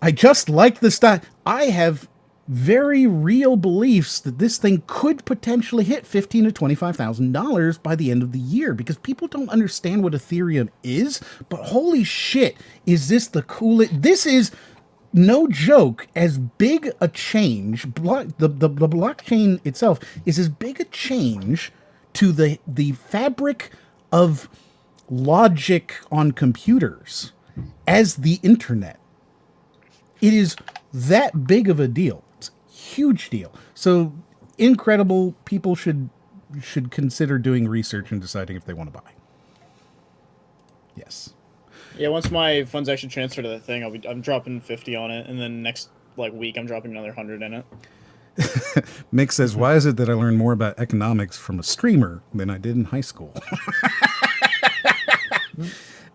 I just like the stock. I have very real beliefs that this thing could potentially hit $15,000 to $25,000 by the end of the year, because people don't understand what Ethereum is. But holy shit, is this the coolest? This is, no joke, as big a change. The blockchain itself is as big a change to the fabric of logic on computers as the internet. It is that big of a deal. It's a huge deal. So incredible. People should consider doing research and deciding if they want to buy. Yes. Yeah, once my funds actually transfer to the thing, I'm dropping 50 on it, and then next week I'm dropping another 100 in it. Mick says, "Why is it that I learned more about economics from a streamer than I did in high school?"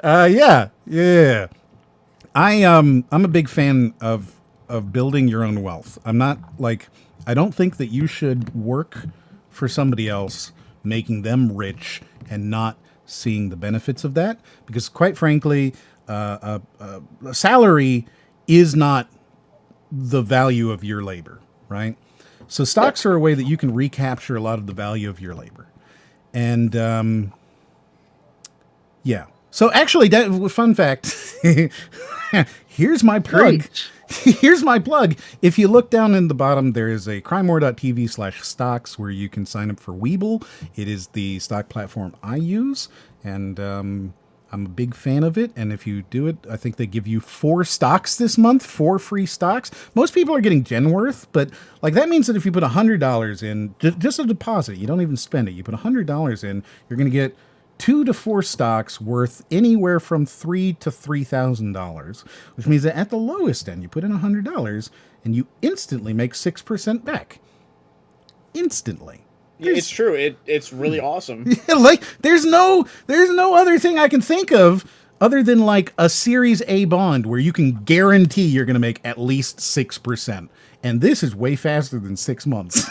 Yeah. I'm a big fan of building your own wealth. I'm not I don't think that you should work for somebody else, making them rich and not seeing the benefits of that, because quite frankly, a salary is not the value of your labor, right? So stocks are a way that you can recapture a lot of the value of your labor. And yeah. So actually, fun fact, here's my plug. Here's my plug. If you look down in the bottom, there is a crimemore.tv/stocks where you can sign up for Webull. It is the stock platform I use, and I'm a big fan of it. And if you do it, I think they give you 4 stocks this month, 4 free stocks. Most people are getting Genworth, but that means that if you put $100 in, just a deposit, you don't even spend it. You put $100 in, you're going to get 2 to 4 stocks worth anywhere from $3,000 to $3,000, which means that at the lowest end, you put in $100 and you instantly make 6% back. Instantly. Yeah, it's true. It's really awesome. There's no other thing I can think of other than a Series A bond where you can guarantee you're going to make at least 6%, and this is way faster than 6 months.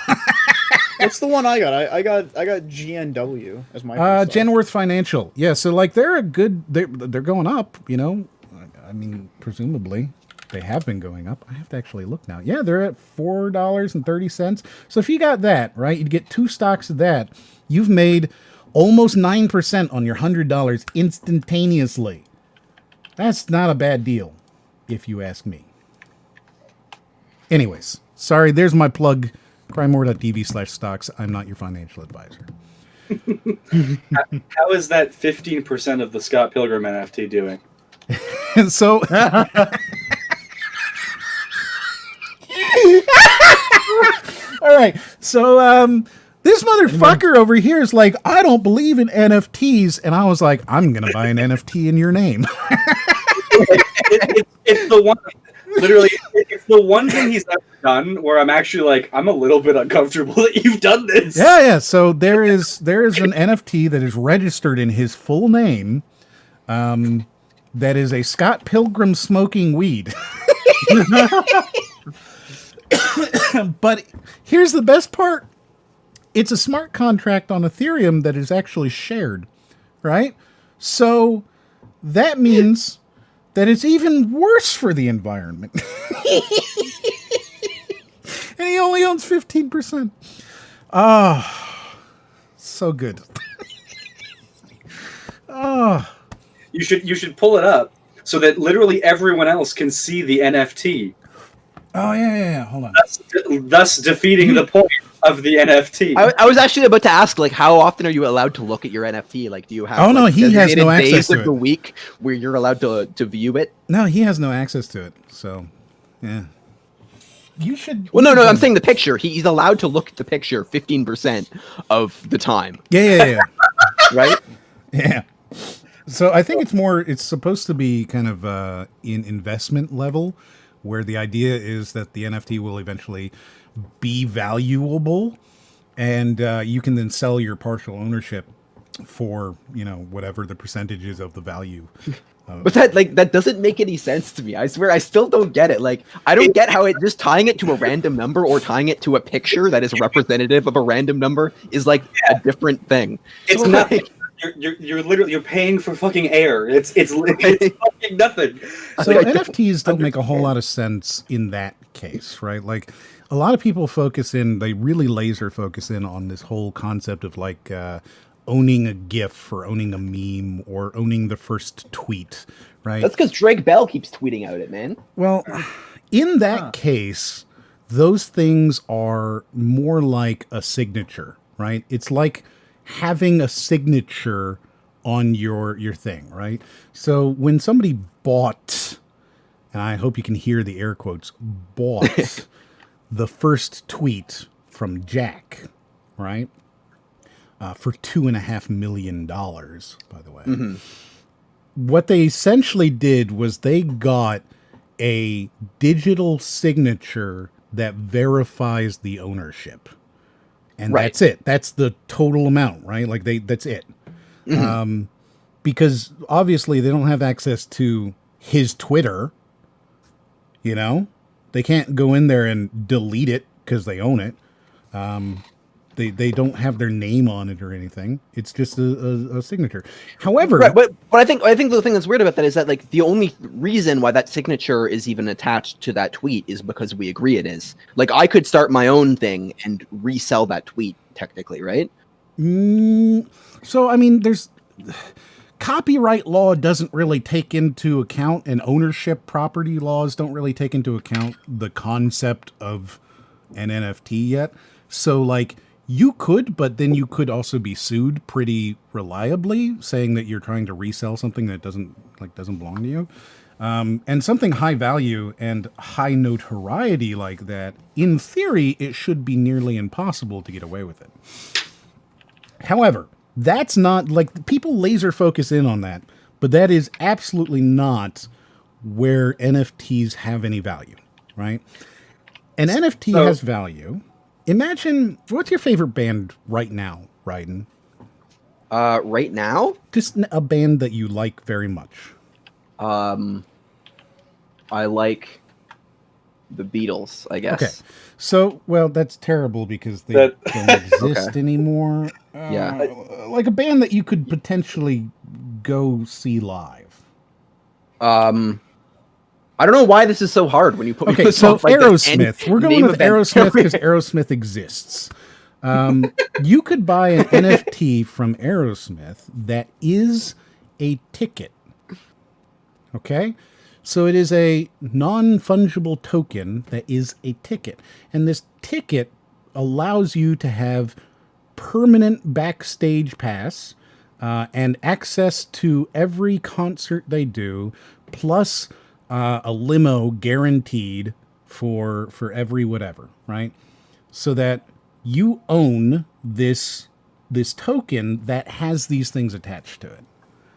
What's the one I got? I got GNW as my Genworth Financial. Yeah, so they're a good. They're going up. I mean, presumably they have been going up. I have to actually look now. Yeah, they're at $4.30. So if you got that right, you'd get 2 stocks of that. You've made almost 9% on your $100 instantaneously. That's not a bad deal, if you ask me. Anyways, sorry. There's my plug. crimemore.tv/stocks. I'm not your financial advisor. How is that 15% of the Scott Pilgrim NFT doing? So, all right. So, this motherfucker over here is I don't believe in NFTs, and I was like, I'm gonna buy an NFT in your name. It's the one. Literally, it's the one thing he's ever done where I'm actually I'm a little bit uncomfortable that you've done this. Yeah. So there is an NFT that is registered in his full name. That is a Scott Pilgrim smoking weed. But here's the best part. It's a smart contract on Ethereum that is actually shared, right? So that means that it's even worse for the environment. And he only owns 15%. Oh, so good. Oh. You should pull it up so that literally everyone else can see the NFT. Oh, yeah. Hold on. Thus defeating the point of the NFT. I was actually about to ask, how often are you allowed to look at your NFT? Do you have? Oh no, he has no access days to of it. The week where you're allowed to view it. No, he has no access to it. So, Yeah. You should. Well, no, I'm saying the picture. He's allowed to look at the picture 15% of the time. Yeah. Right? Yeah. So I think it's supposed to be kind of in investment level, where the idea is that the NFT will eventually be valuable, and you can then sell your partial ownership for, whatever the percentages of the value. But that doesn't make any sense to me. I swear, I still don't get it. Like, I don't get how just tying it to a random number or tying it to a picture that is representative of a random number is like a different thing. It's so, nothing. You're literally paying for fucking air. It's fucking nothing. So NFTs don't make a whole lot of sense in that case, right? Like, a lot of people they really laser focus in on this whole concept of like owning a GIF or owning a meme or owning the first tweet, right? That's because Drake Bell keeps tweeting out it, man. Well, in that case, those things are more like a signature, right? It's like having a signature on your thing, right? So when somebody bought, and I hope you can hear the air quotes, bought the first tweet from Jack, right? For $2.5 million, by the way. Mm-hmm. What they essentially did was they got a digital signature that verifies the ownership. And that's it. That's the total amount, right? Like that's it. Mm-hmm. Because obviously they don't have access to his Twitter. They can't go in there and delete it because they own it. They don't have their name on it or anything. It's just a signature. However, but I think the thing that's weird about that is that like the only reason why that signature is even attached to that tweet is because we agree it is. Like, I could start my own thing and resell that tweet technically, right? So I mean, there's copyright law doesn't really take into account, and ownership property laws don't really take into account the concept of an NFT yet. So like, you could, but then you could also be sued pretty reliably, saying that you're trying to resell something that doesn't belong to you. And something high value and high notoriety like that, in theory, it should be nearly impossible to get away with it. However, that's not, like, people laser focus in on that, but that is absolutely not where NFTs have any value, right? An NFT has value. Imagine, what's your favorite band right now, Raiden? Right now? Just a band that you like very much. I like the Beatles, I guess. Okay. So, well, that's terrible because they don't exist anymore. Like a band that you could potentially go see live. I don't know why this is so hard when you put me so like Aerosmith. We're going with Aerosmith because Aerosmith exists. You could buy an NFT from Aerosmith that is a ticket. Okay? So it is a non-fungible token that is a ticket. And this ticket allows you to have permanent backstage pass and access to every concert they do, plus a limo guaranteed for every whatever, right? So that you own this token that has these things attached to it.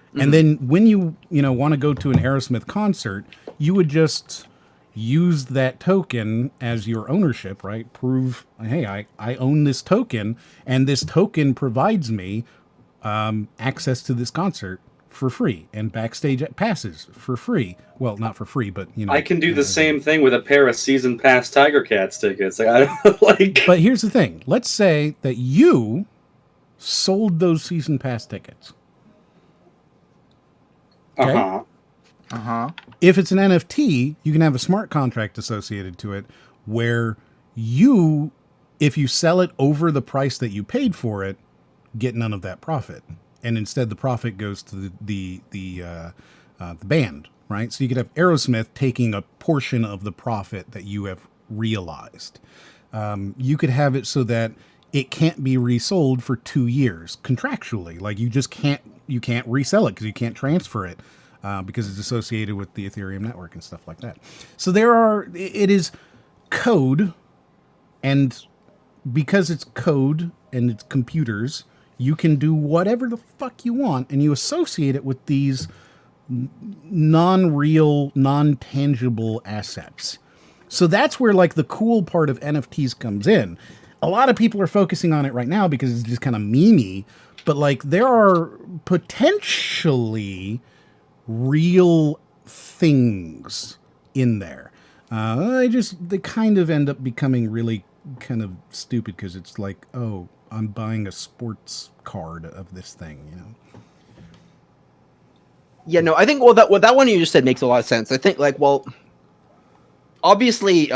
Mm-hmm. And then when you want to go to an Aerosmith concert, you would just use that token as your ownership, right? Prove, hey, I own this token, and this token provides me access to this concert for free and backstage passes for free. Well, not for free, but I can do the same thing with a pair of season pass Tiger Cats tickets. Like, I don't like. But here's the thing. Let's say that you sold those season pass tickets. Okay? If it's an NFT, you can have a smart contract associated to it where you, if you sell it over the price that you paid for it, get none of that profit. And instead the profit goes to the band, right? So you could have Aerosmith taking a portion of the profit that you have realized. You could have it so that it can't be resold for 2 years contractually. Like you can't resell it because you can't transfer it. because it's associated with the Ethereum network and stuff like that. So it is code, and because it's code and it's computers, you can do whatever the fuck you want, and you associate it with these non-real, non-tangible assets. So that's where like the cool part of NFTs comes in. A lot of people are focusing on it right now because it's just kind of memey, but like there are potentially real things in there. They kind of end up becoming really kind of stupid because it's like, oh, I'm buying a sports card of this thing, you know? Yeah, no, I think that one you just said makes a lot of sense. I think like, well, obviously,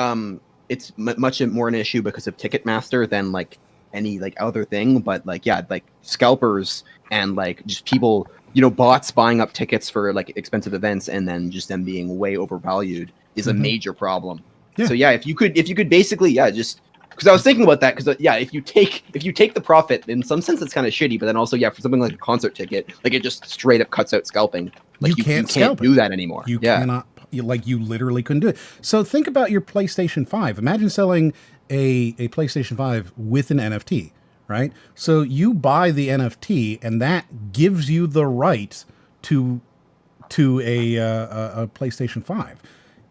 it's much more an issue because of Ticketmaster than like any like other thing. But like, yeah, like scalpers and like just people, you know, bots buying up tickets for like expensive events and then just them being way overvalued is a major problem. Yeah. So yeah, if you could basically, yeah, just because I was thinking about that because yeah, if you take the profit, in some sense it's kind of shitty, but then also yeah, for something like a concert ticket, like it just straight up cuts out scalping. Like you can't do that anymore. You cannot. You literally couldn't do it. So think about your PlayStation 5. Imagine selling a PlayStation 5 with an NFT, right? So you buy the NFT, and that gives you the right to a PlayStation 5.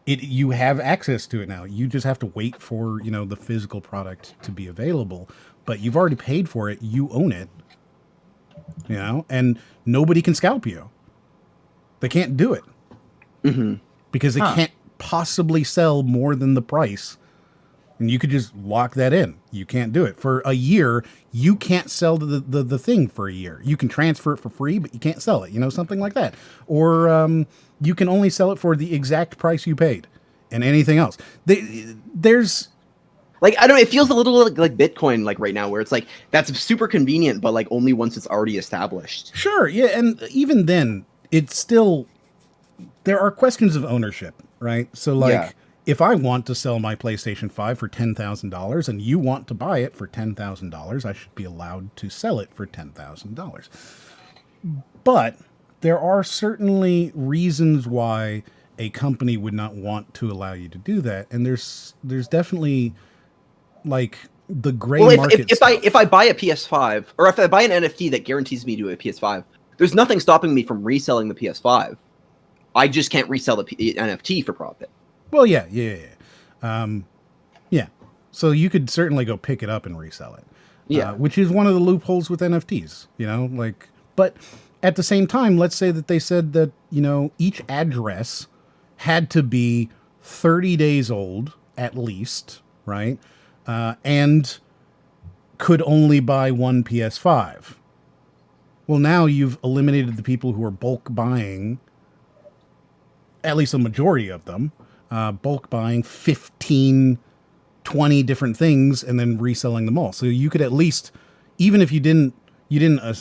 You have access to it now. You just have to wait for, you know, the physical product to be available. But you've already paid for it. You own it, you know, and nobody can scalp you. They can't do it. Mm-hmm. Because they can't possibly sell more than the price. And you could just lock that in. You can't do it. For a year, you can't sell the thing for a year. You can transfer it for free, but you can't sell it. You know, something like that. Or you can only sell it for the exact price you paid. And anything else. There's... Like, I don't know, it feels a little like Bitcoin, like right now, where it's like, that's super convenient, but like only once it's already established. Sure, yeah, and even then, it's still... There are questions of ownership, right? So, like, if I want to sell my PlayStation 5 for $10,000 and you want to buy it for $10,000, I should be allowed to sell it for $10,000. But there are certainly reasons why a company would not want to allow you to do that, and there's definitely like the gray market. If I buy a PS5 or if I buy an NFT that guarantees me to a PS5, there's nothing stopping me from reselling the PS5. I just can't resell the NFT for profit. Well, yeah. So you could certainly go pick it up and resell it. Yeah. Which is one of the loopholes with NFTs, you know, like, but at the same time, let's say that they said that, you know, each address had to be 30 days old at least, right? And could only buy one PS5. Well, now you've eliminated the people who are bulk buying, at least a majority of them, bulk buying 15, 20 different things and then reselling them all. So you could at least, even if you didn't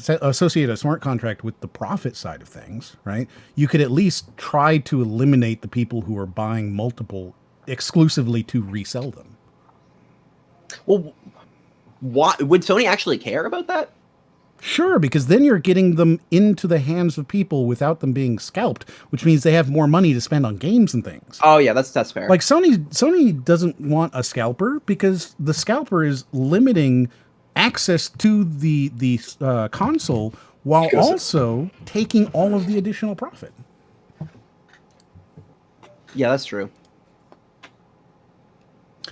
associate a smart contract with the profit side of things, right? You could at least try to eliminate the people who are buying multiple exclusively to resell them. Well, would Sony actually care about that? Sure, because then you're getting them into the hands of people without them being scalped, which means they have more money to spend on games and things. Oh yeah, that's fair. Like Sony doesn't want a scalper because the scalper is limiting access to the console while also taking all of the additional profit. Yeah, that's true.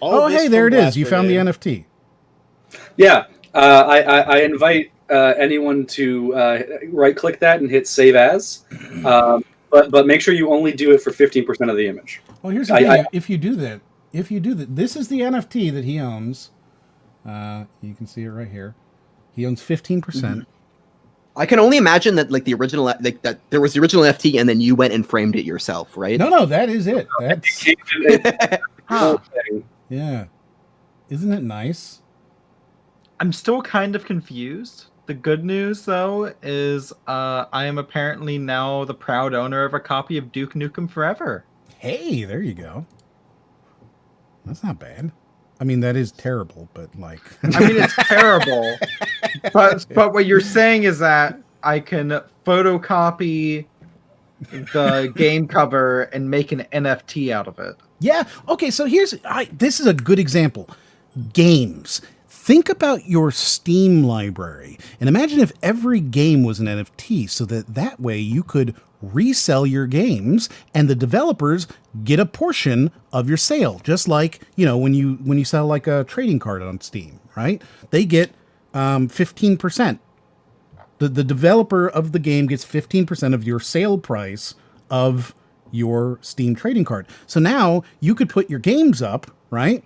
Oh, hey, there it is. You found the NFT. Yeah, I invite anyone to right-click that and hit Save As, but make sure you only do it for 15% of the image. Well, here's the thing. If you do that, this is the NFT that he owns. You can see it right here. He owns 15%. Mm-hmm. I can only imagine that, like the original, like that there was the original NFT, and then you went and framed it yourself, right? No, that is it. That's yeah. Isn't it nice? I'm still kind of confused. The good news, though, is I am apparently now the proud owner of a copy of Duke Nukem Forever. Hey, there you go. That's not bad. I mean, that is terrible, but like... I mean, it's terrible. But what you're saying is that I can photocopy the game cover and make an NFT out of it. Yeah. Okay. So this is a good example. Games. Think about your Steam library and imagine if every game was an NFT so that way you could resell your games and the developers get a portion of your sale. Just like, when you sell like a trading card on Steam, right? They get 15%. The developer of the game gets 15% of your sale price of your Steam trading card. So now you could put your games up, right?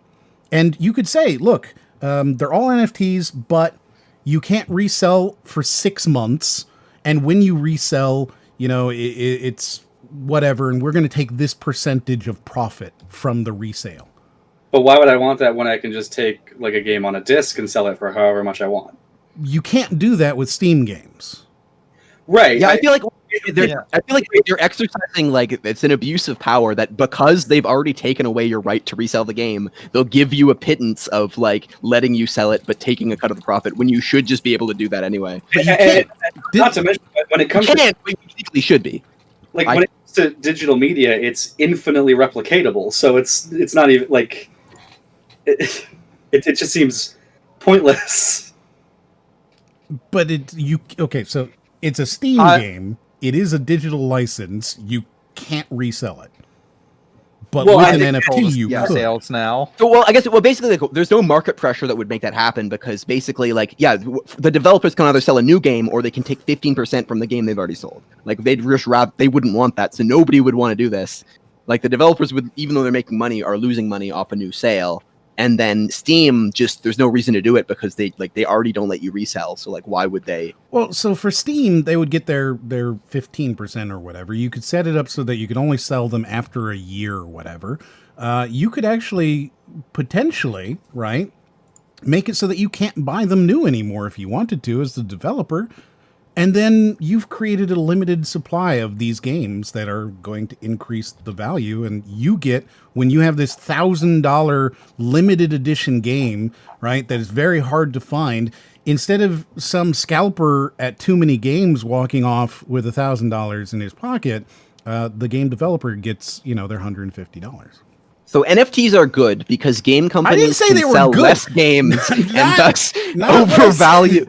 And you could say, look, they're all NFTs, but you can't resell for 6 months. And when you resell, it's whatever. And we're going to take this percentage of profit from the resale. But why would I want that when I can just take like a game on a disc and sell it for however much I want? You can't do that with Steam games. Right. Yeah, I feel like they're exercising like it's an abuse of power that because they've already taken away your right to resell the game, they'll give you a pittance of like letting you sell it but taking a cut of the profit when you should just be able to do that anyway. Not to mention when it comes to you technically should be. Like when it comes to digital media, it's infinitely replicatable. So it's not even like it just seems pointless. But so it's a Steam game. It is a digital license. You can't resell it. But with an NFT, you could. Sales now. So, basically, like, there's no market pressure that would make that happen because basically, the developers can either sell a new game or they can take 15% from the game they've already sold. Like, they wouldn't want that, so nobody would want to do this. Like, the developers would, even though they're making money, are losing money off a new sale. And then Steam, there's no reason to do it because they already don't let you resell. So like, why would they? Well, so for Steam, they would get their 15% or whatever. You could set it up so that you could only sell them after a year or whatever. You could actually potentially, right, make it so that you can't buy them new anymore if you wanted to as the developer. And then you've created a limited supply of these games that are going to increase the value. And you get, when you have this $1,000 limited edition game, right, that is very hard to find, instead of some scalper at Too Many Games walking off with $1,000 in his pocket, the game developer gets, their $150. So NFTs are good because game companies can sell less games and thus overvalue.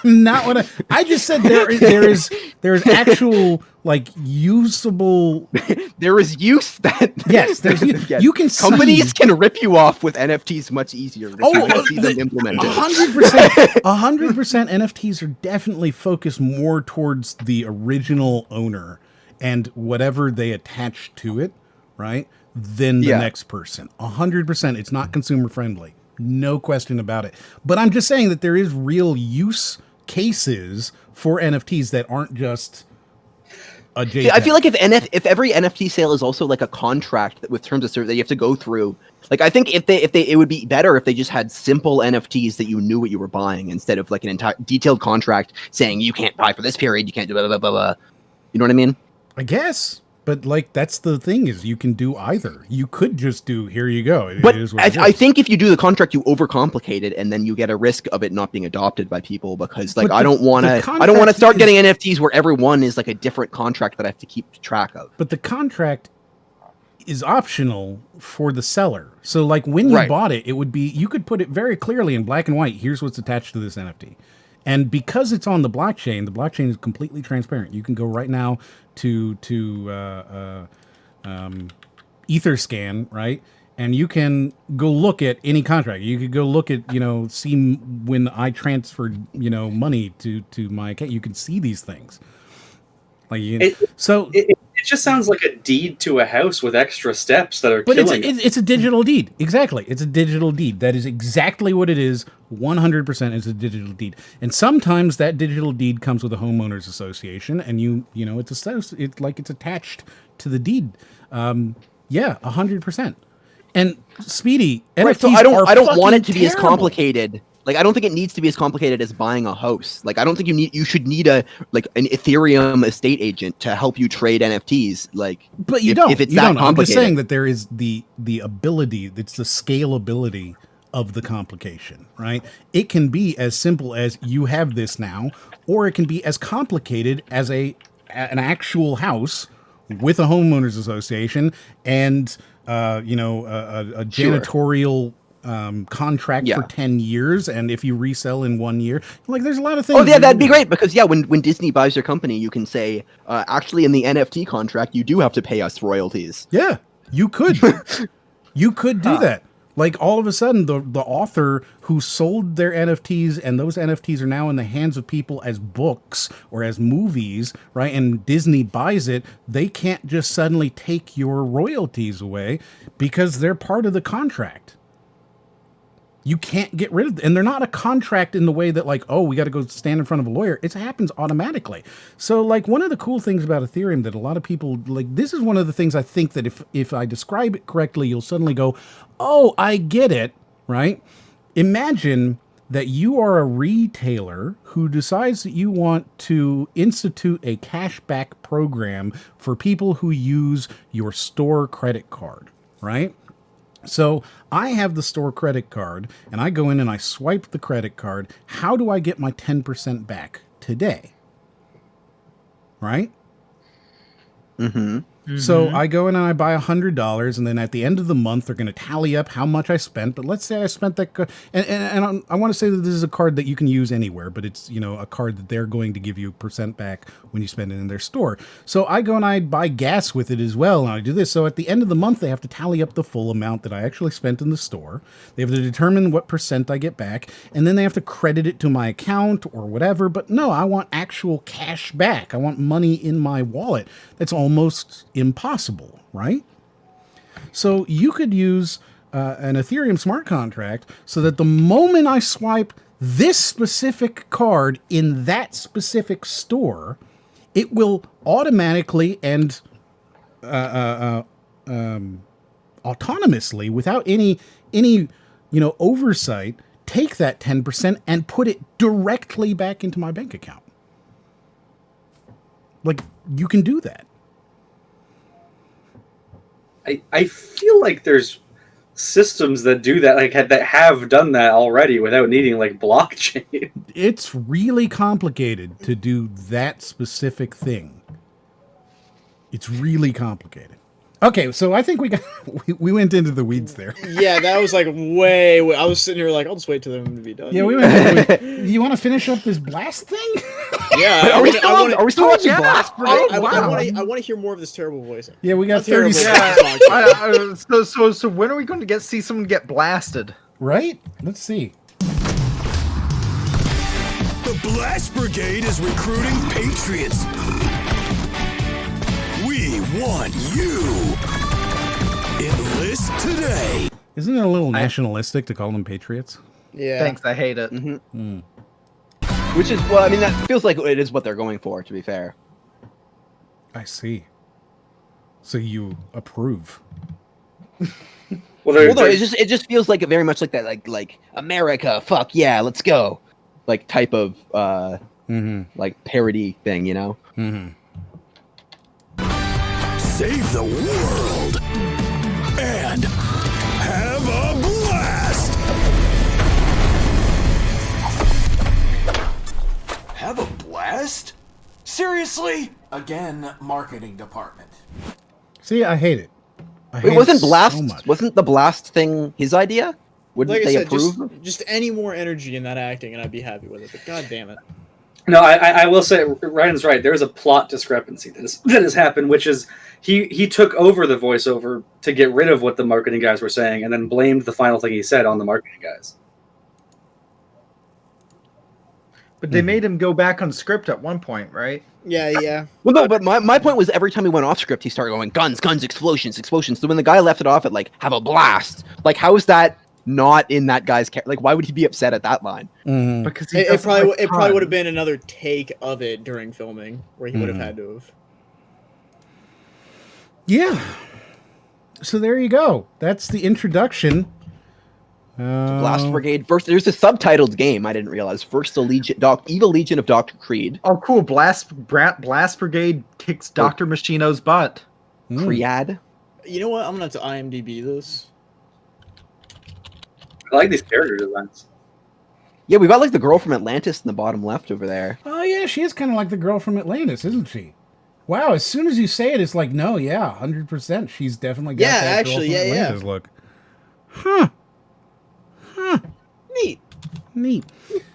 Not what I just said. There is actual like usable. There is use that yes. You can see. Companies can rip you off with NFTs much easier. See them implemented. 100%. 100% NFTs are definitely focused more towards the original owner and whatever they attach to it, right? Than the next person. 100%. It's not consumer friendly. No question about it. But I'm just saying that there is real use cases for NFTs that aren't just a JPEG. I feel like if every NFT sale is also like a contract with terms of service that you have to go through, like I think if it would be better if they just had simple NFTs that you knew what you were buying instead of like an entire detailed contract saying you can't buy for this period, you can't do blah blah blah blah. You know what I mean? I guess. But like that's the thing is you can do either. You could just do here you go. But I think if you do the contract, you overcomplicate it, and then you get a risk of it not being adopted by people because like I don't want to start getting NFTs where everyone is like a different contract that I have to keep track of. But the contract is optional for the seller. So like when you bought it, it would be you could put it very clearly in black and white. Here's what's attached to this NFT. And because it's on the blockchain is completely transparent. You can go right now to Etherscan, right? And you can go look at any contract. You could go look at, see when I transferred, money to my account. You can see these things. Like it just sounds like a deed to a house with extra steps that are killing it. It's a digital deed. Exactly. It's a digital deed. That is exactly what it is. 100% is a digital deed. And sometimes that digital deed comes with a homeowners association and it's attached to the deed. 100%. And Speedy, NFTs so I don't want it to be as complicated. Like, I don't think it needs to be as complicated as buying a house. Like, I don't think you should need an Ethereum estate agent to help you trade NFTs. Like, but you don't. If it's that complicated. I'm just saying that there is the ability. It's the scalability of the complication, right? It can be as simple as you have this now, or it can be as complicated as an actual house with a homeowners association and a janitorial contract for 10 years, and if you resell in 1 year, like there's a lot of things. Oh yeah, that'd be great, because when Disney buys your company, you can say, actually in the NFT contract, you do have to pay us royalties. Yeah, you could. You could do that. Like all of a sudden, the author who sold their NFTs, and those NFTs are now in the hands of people as books or as movies, right? And Disney buys it, they can't just suddenly take your royalties away because they're part of the contract. You can't get rid of them. And they're not a contract in the way that like, oh, we got to go stand in front of a lawyer. It happens automatically. So like one of the cool things about Ethereum that a lot of people like, this is one of the things I think that if I describe it correctly, you'll suddenly go, oh, I get it, right? Imagine that you are a retailer who decides that you want to institute a cashback program for people who use your store credit card, right? So I have the store credit card, and I go in and I swipe the credit card. How do I get my 10% back today? Right? Mm-hmm. So I go in and I buy $100, and then at the end of the month, they're going to tally up how much I spent. But let's say I spent that, and I want to say that this is a card that you can use anywhere, but it's a card that they're going to give you % back when you spend it in their store. So I go and I buy gas with it as well, and I do this. So at the end of the month, they have to tally up the full amount that I actually spent in the store. They have to determine what % I get back, and then they have to credit it to my account or whatever. But no, I want actual cash back. I want money in my wallet. That's almost impossible, right? So you could use an Ethereum smart contract so that the moment I swipe this specific card in that specific store, it will automatically and autonomously, without any oversight, take that 10% and put it directly back into my bank account. Like, you can do that. I feel like there's systems that do that, like that have done that already without needing like blockchain. It's really complicated to do that specific thing. It's really complicated. Okay, so I think we went into the weeds there. Yeah, that was like way. I was sitting here like, I'll just wait till them to be done. Yeah, we went. You want to finish up this blast thing? Yeah. Are we still watching Blast Brigade? I want to hear more of this terrible voice. Yeah, we got 30 seconds. So when are we going to see someone get blasted? Right? Let's see. The Blast Brigade is recruiting patriots. We want you. Enlist today. Isn't it a little nationalistic to call them patriots? Yeah. Thanks, I hate it. Mm-hmm. Which is, well, I mean, that feels like it is what they're going for, to be fair. I see. So you approve. Well, it just feels like very much like that, like America, fuck yeah, let's go, like type of like parody thing, you know? Mm-hmm. Save the world and have a blast. Have a blast? Seriously? Again, marketing department. See, I hate it. Wait, wasn't the blast thing his idea? Wouldn't like they I said, approve? just any more energy in that acting, and I'd be happy with it. But god damn it. No, I will say Ryan's right. There is a plot discrepancy that has happened, which is he took over the voiceover to get rid of what the marketing guys were saying, and then blamed the final thing he said on the marketing guys. But they made him go back on script at one point, right? Yeah. Well, no, but my point was every time he went off script, he started going guns, explosions. So when the guy left it off at like have a blast, like how is that not in that guy's like? Why would he be upset at that line? Mm-hmm. Because it probably would have been another take of it during filming where he would have had to have. Yeah. So there you go. That's the introduction. Blast Brigade. First, there's a subtitled game. I didn't realize. First, the Evil Legion of Dr. Creed. Oh, cool! Blast Brigade kicks Dr. Machino's butt. Cread. You know what? I'm gonna have to IMDb this. I like these character designs. Yeah, we got like the girl from Atlantis in the bottom left over there. Oh yeah, she is kind of like the girl from Atlantis, isn't she? Wow, as soon as you say it, it's like, no, yeah, 100%. She's definitely got that actually, Girl from yeah. Atlantis look. Huh. Neat.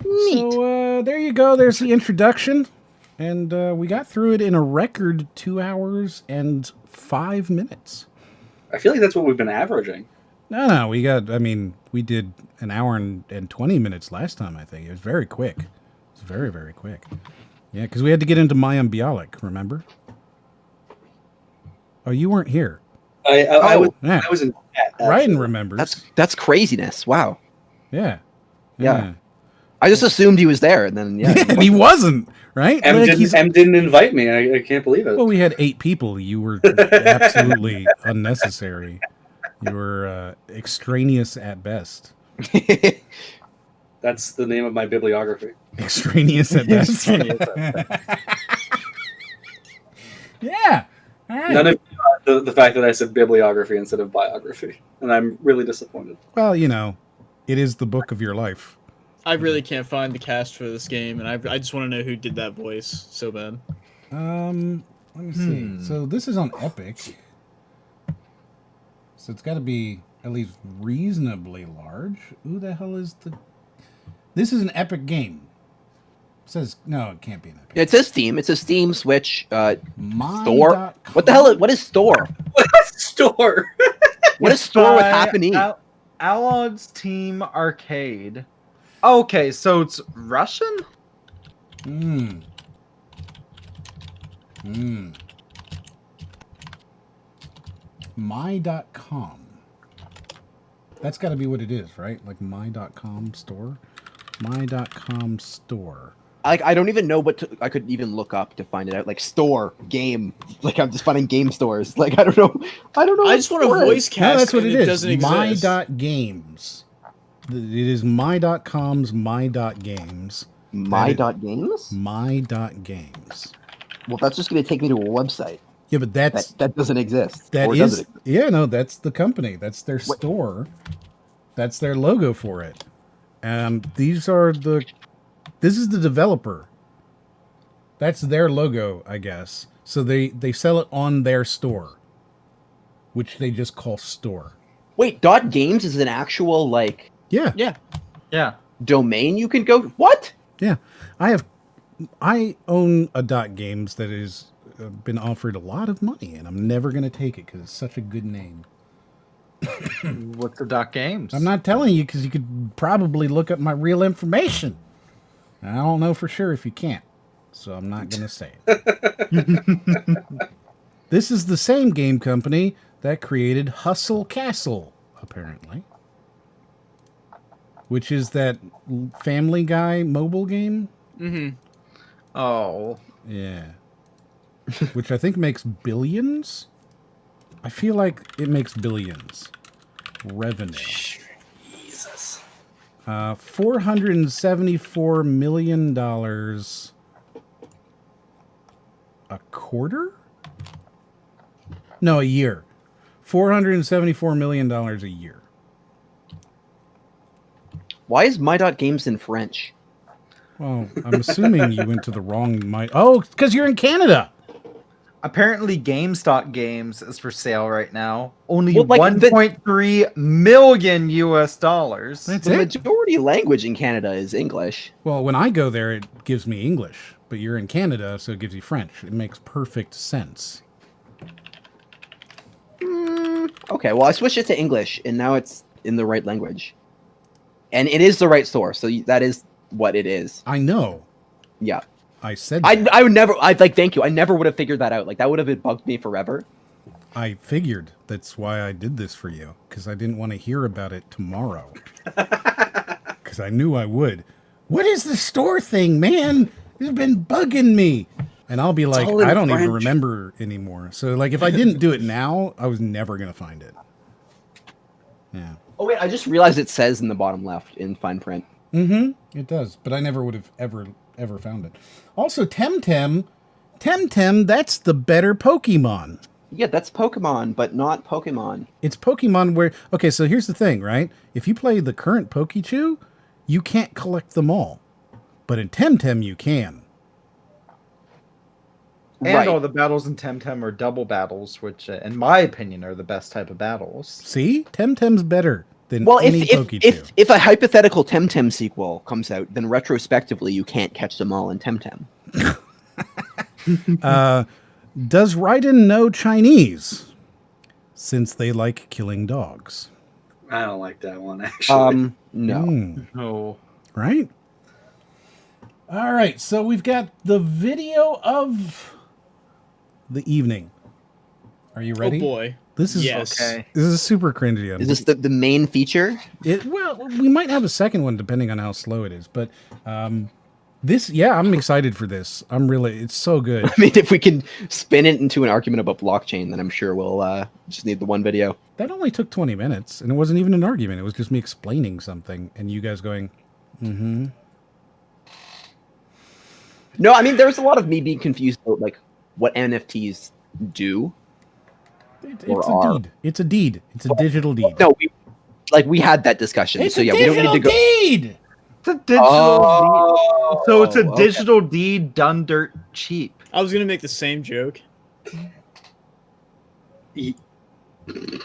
So there you go. There's the introduction. And we got through it in a record 2 hours and 5 minutes. I feel like that's what we've been averaging. No, we did an hour and 20 minutes last time, I think. It was very quick. It's very, very quick. Yeah, because we had to get into Mayim Bialik, remember? Oh, you weren't here. I was in chat. Ryden remembers. That's craziness. Wow. Yeah. I just assumed he was there, and then and he wasn't, right? M didn't invite me. I can't believe it. Well, we had 8 people. You were absolutely unnecessary. You were extraneous at best. That's the name of my bibliography. Extraneous at best. Yeah. All right. None of the fact that I said bibliography instead of biography, and I'm really disappointed. Well, it is the book of your life. I really can't find the cast for this game, and I just want to know who did that voice so bad. Let me see. So this is on Epic. So it's got to be at least reasonably large. Who the hell is the... This is an Epic game. It says... No, it can't be an Epic. It says Steam. It's a Steam, Switch, store. What the hell? What is store? What's store? What is store with half an E? Alod's Team Arcade. Okay, so it's Russian? My.com. That's got to be what it is, right? Like my.com store? My.com store. I don't even know I could even look up to find it out. Like store, game. Like I'm just finding game stores. Like I don't know. I just want a voice cast. No, that's what it is. Doesn't exist. My.games. It is my.com's my.games. My.games? My.games. Well, that's just going to take me to a website. Yeah, but that doesn't exist. Yeah, no, that's the company. That's their store. That's their logo for it. And this is the developer. That's their logo, I guess. So they sell it on their store, which they just call store. Wait, .games is an actual Yeah. domain you can go. What? Yeah. I own a .games that is been offered a lot of money, and I'm never going to take it because it's such a good name. What's the .games? I'm not telling you because you could probably look up my real information. And I don't know for sure if you can't, so I'm not going to say it. This is the same game company that created Hustle Castle, apparently. Which is that Family Guy mobile game? Mm-hmm. Oh. Yeah. Which I think makes billions? I feel like it makes billions. Revenue. Jesus. $474 million a quarter? No, a year. $474 million a year. Why is my.games in French? Well, I'm assuming you went to the wrong my. Oh, because you're in Canada. Apparently, Games is for sale right now. Only Well, like, $1.3 million US. That's The it. majority language in Canada is English. Well, when I go there, it gives me English. But you're in Canada, so it gives you French. It makes perfect sense. Okay, well, I switched it to English, and now it's in the right language. And it is the right source, so that is what it is. I know. Yeah. I said that. I would never, thank you. I never would have figured that out. Like, that would have bugged me forever. I figured. That's why I did this for you. Because I didn't want to hear about it tomorrow. Because I knew I would. What is the store thing, man? It's been bugging me. And I'll be like, I don't even remember anymore. So, like, if I didn't do it now, I was never going to find it. Yeah. Oh, wait, I just realized it says in the bottom left in fine print. Mm-hmm. It does. But I never would have ever found it. Also, Temtem, that's the better Pokemon. Yeah, that's Pokemon, but not Pokemon. It's Pokemon where... Okay, so here's the thing, right? If you play the current Pokechew, you can't collect them all. But in Temtem, you can. And Right. all the battles in Temtem are double battles, which, in my opinion, are the best type of battles. See, Temtem's better than Well, any if a hypothetical Temtem sequel comes out, then retrospectively you can't catch them all in Temtem. Does Raiden know Chinese? Since they like killing dogs. I don't like that one, actually. No. No. Right? All right, so we've got the video of the evening. Are you ready? Oh boy. This is yes. Okay. This is super cringy. Is this the main feature? Well, we might have a second one depending on how slow it is, but this, yeah, I'm excited for this. It's so good. I mean, if we can spin it into an argument about blockchain, then I'm sure we'll just need the one video. That only took 20 minutes, and it wasn't even an argument. It was just me explaining something, and you guys going, mm-hmm. No, I mean, there's a lot of me being confused about, like, what NFTs do. It's a deed. It's a deed. It's a digital deed. No, we had that discussion. It's so a yeah, we don't need to go. deed! It's a digital deed. So it's a okay. digital deed done dirt cheap. I was gonna make the same joke.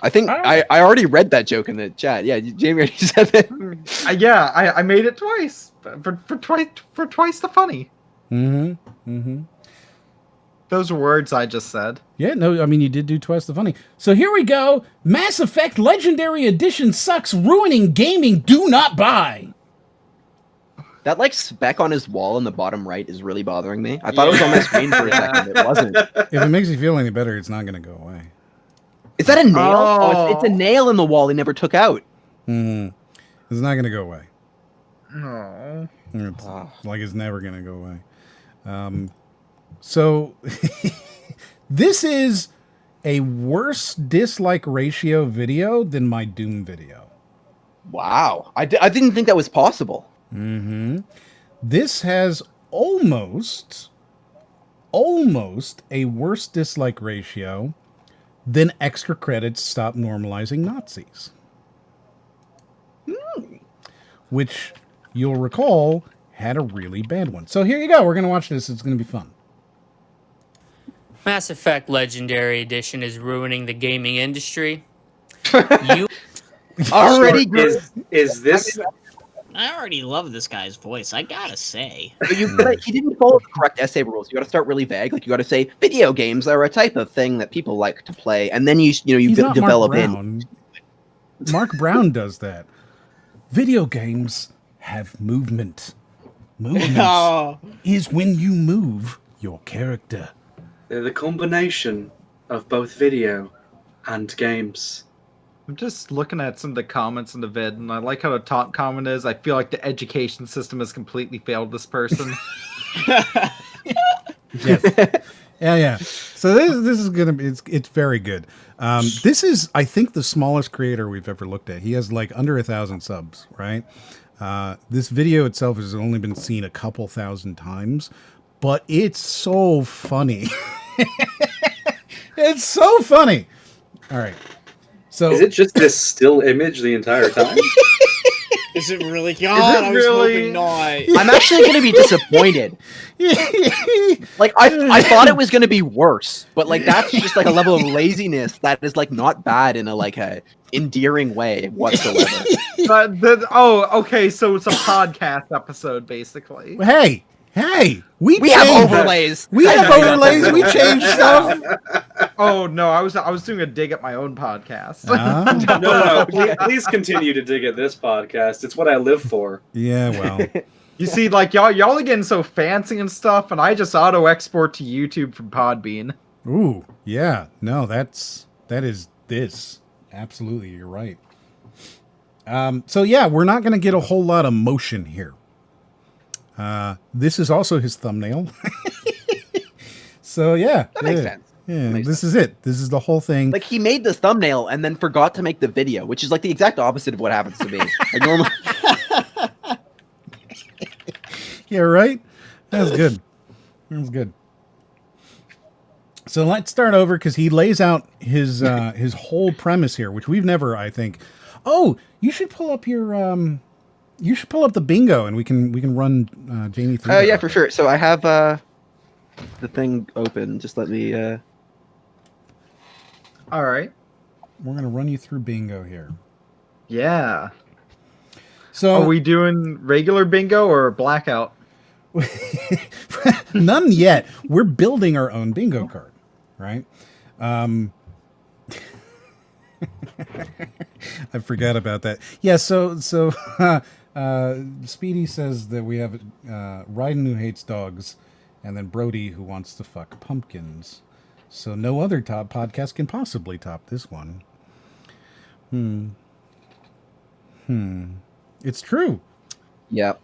I think I already read that joke in the chat. Yeah, Jamie already said that. Yeah, I made it twice. For twice the funny. Mm-hmm. Mm-hmm. Those are words I just said. Yeah, no, I mean, you did do twice the funny. So here we go. Mass Effect Legendary Edition sucks, ruining gaming. Do not buy. That, like, speck on his wall in the bottom right is really bothering me. I thought it was on my screen for a second. It wasn't. If it makes you feel any better, it's not going to go away. Is that a nail? Oh, it's a nail in the wall he never took out. Mm-hmm. It's not going to go away. No. It's like it's never going to go away. So this is a worse dislike ratio video than my Doom video. Wow. I didn't think that was possible. Mm-hmm. This has almost a worse dislike ratio than extra credits stop normalizing Nazis. Which you'll recall had a really bad one. So here you go. We're going to watch this. It's going to be fun. Mass Effect Legendary Edition is ruining the gaming industry. You already is this? I already love this guy's voice. I gotta say, But he didn't follow the correct essay rules. You got to start really vague. Like, you got to say video games are a type of thing that people like to play, and then you develop in. Mark Brown does that. Video games have movement. Movement is when you move your character. They're the combination of both video and games. I'm just looking at some of the comments in the vid, and I like how the top comment is, I feel like the education system has completely failed this person. Yes. Yeah. So this is gonna be it's very good. This is, I think, the smallest creator we've ever looked at. He has like under 1,000 subs, right? This video itself has only been seen a couple thousand times, but it's so funny. It's so funny. All right. So is it just this still image the entire time? Is it really? God, I was hoping not. I'm actually going to be disappointed. Like, I thought it was going to be worse, but like that's just like a level of laziness that is like not bad in a endearing way whatsoever. But okay, so it's a podcast episode basically. Hey, we have overlays. We have overlays. We change stuff. Oh no, I was doing a dig at my own podcast. No. Please continue to dig at this podcast. It's what I live for. Yeah, well. You see, like y'all are getting so fancy and stuff, and I just auto export to YouTube from Podbean. Ooh, yeah. No, that is this. Absolutely, you're right. So yeah, we're not going to get a whole lot of motion here. This is also his thumbnail. So yeah, that makes sense. Yeah, this is it. This is the whole thing. Like, he made this thumbnail and then forgot to make the video, which is like the exact opposite of what happens to me. Like, normally. Yeah, right. That was good. That was good. So let's start over because he lays out his whole premise here, which we've never, I think. Oh, you should pull up your You should pull up the bingo and we can run Jamie through. Yeah, for sure. So I have the thing open. Just let me. All right. We're gonna run you through bingo here. Yeah. So are we doing regular bingo or blackout? None yet. We're building our own bingo card, right? I forgot about that. Yeah, so Speedy says that we have Ryden who hates dogs, and then Brody who wants to fuck pumpkins. So no other top podcast can possibly top this one. It's true. Yep.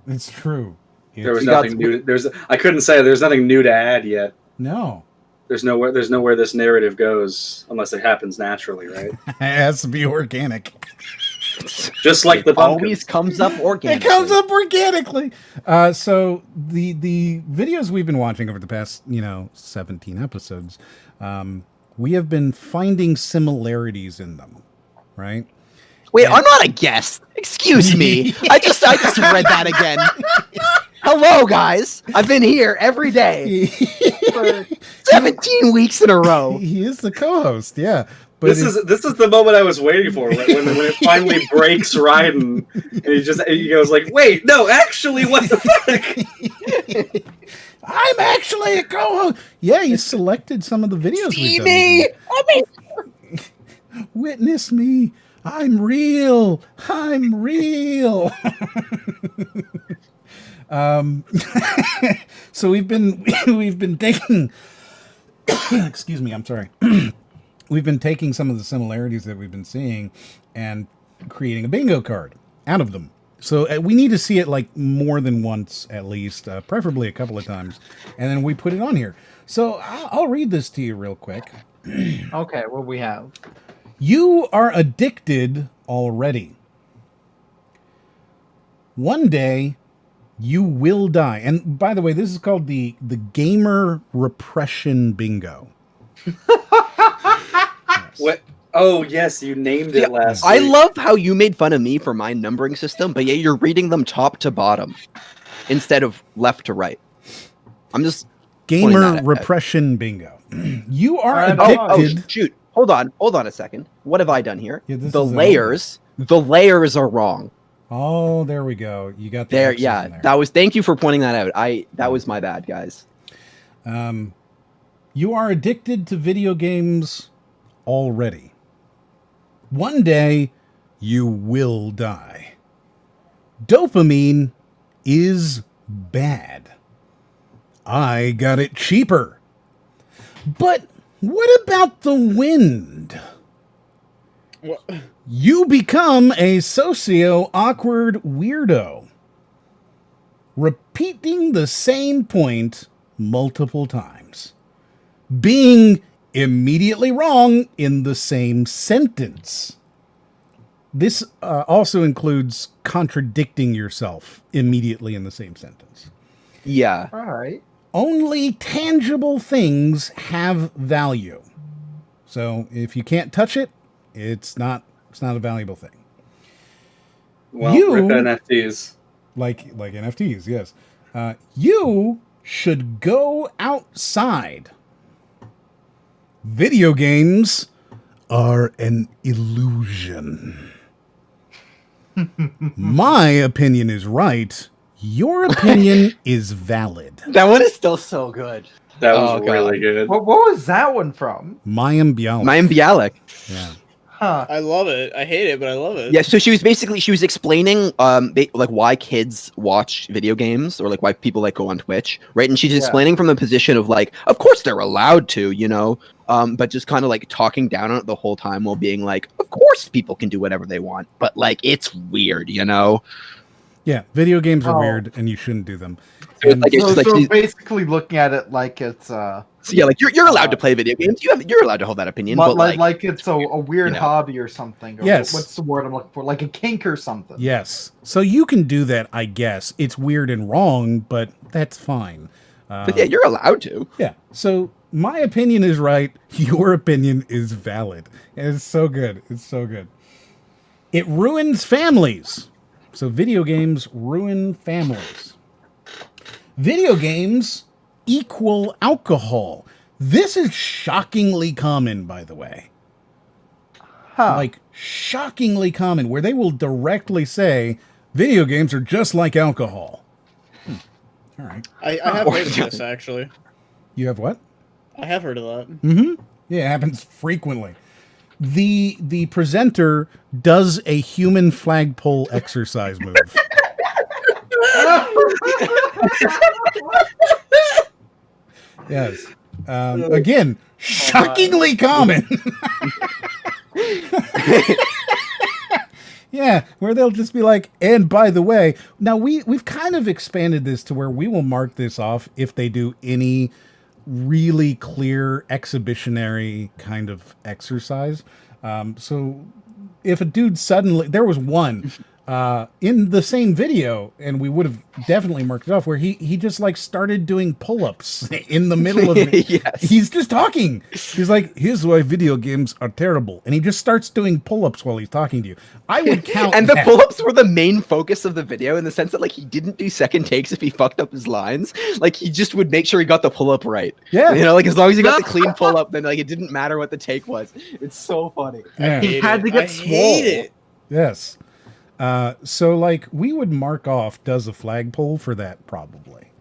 It's true. There was nothing new. I couldn't say there's nothing new to add yet. No. There's nowhere this narrative goes unless it happens naturally, right? It has to be organic. Just like the pumpkin. Always comes up organically. It comes up organically. So the videos we've been watching over the past 17 episodes, we have been finding similarities in them, right? Wait, I'm not a guest. Excuse me. I just read that again. Hello, guys. I've been here every day for 17 weeks in a row. He is the co-host, yeah. But this is the moment I was waiting for when it finally breaks Ryden, and he goes like, "Wait, no, actually, what the fuck?" I'm actually a co-host. Yeah, you selected some of the videos. See me. Witness me. I'm real. I'm real. So we've been taking. Excuse me. I'm sorry. We've been taking some of the similarities that we've been seeing and creating a bingo card out of them. So we need to see it like more than once at least, preferably a couple of times, and then we put it on here. So I'll read this to you real quick. Okay, what we have? You are addicted already. One day, you will die. And by the way, this is called the Gamer Repression Bingo. What? Oh, yes, you named it last week. I love how you made fun of me for my numbering system, but yeah, you're reading them top to bottom instead of left to right. I'm just Gamer Repression Bingo. You are addicted. Oh, shoot. Hold on a second. What have I done here? Yeah, the layers are wrong. Oh, there we go. You got the there. X's Yeah, in there. that was. Thank you for pointing that out. That was my bad, guys. You are addicted to video games already. One day, you will die. Dopamine is bad. I got it cheaper. But what about the wind? What? You become a socio-awkward weirdo, repeating the same point multiple times, being immediately wrong in the same sentence. This also includes contradicting yourself immediately in the same sentence. Yeah. All right. Only tangible things have value. So if you can't touch it, it's not a valuable thing. Well, rip NFTs. Like NFTs, yes. You should go outside. Video games are an illusion. My opinion is right. Your opinion is valid. That one is still so good. That was really good. What was that one from? Mayim Bialik. Mayim Bialik. Yeah. Huh. I love it. I hate it, but I love it. Yeah, so she was explaining like why kids watch video games or like why people like go on Twitch, right? And she's explaining from the position of like, of course they're allowed to, but just kind of like talking down on it the whole time while being like, of course people can do whatever they want, but like it's weird, Yeah, video games are weird and you shouldn't do them. So basically looking at it like it's so yeah, like you're allowed to play video games. You're allowed to hold that opinion, but like it's a weird hobby or something. Or yes. What's the word I'm looking for? Like a kink or something. Yes. So you can do that, I guess. It's weird and wrong, but that's fine. But yeah, you're allowed to. Yeah. So my opinion is right. Your opinion is valid. And it's so good. It's so good. It ruins families. So video games ruin families. Video games equal alcohol. This is shockingly common, by the way. Like, shockingly common, where they will directly say, video games are just like alcohol. All right. I have heard of this, actually. You have what? I have heard of that. Mm-hmm. Yeah, it happens frequently. The presenter does a human flagpole exercise move. Yes. Again, shockingly common. Yeah, where they'll just be like, and by the way, now we've kind of expanded this to where we will mark this off if they do any really clear exhibitionary kind of exercise. So if a dude suddenly, there was one in the same video, and we would have definitely marked it off, where he just like started doing pull-ups in the middle of it. Yes. He's just talking. He's like, here's why video games are terrible. And he just starts doing pull-ups while he's talking to you. I would count And the that. pull-ups were the main focus of the video, in the sense that like he didn't do second takes if he fucked up his lines. Like he just would make sure he got the pull-up right. Yeah. You know, like as long as he got the clean pull-up, then like it didn't matter what the take was. It's so funny. Yeah. He had to get swole. Yes. So like we would mark off does a flagpole for that probably.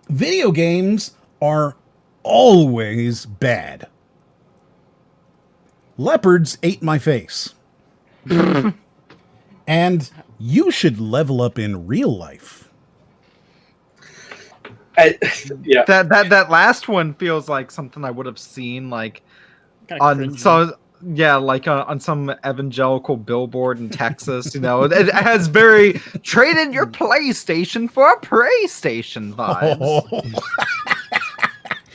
Video games are always bad. Leopards ate my face. And you should level up in real life. Yeah. That last one feels like something I would have seen like on on some evangelical billboard in Texas. You know, it has very trade in your PlayStation for a PlayStation vibes.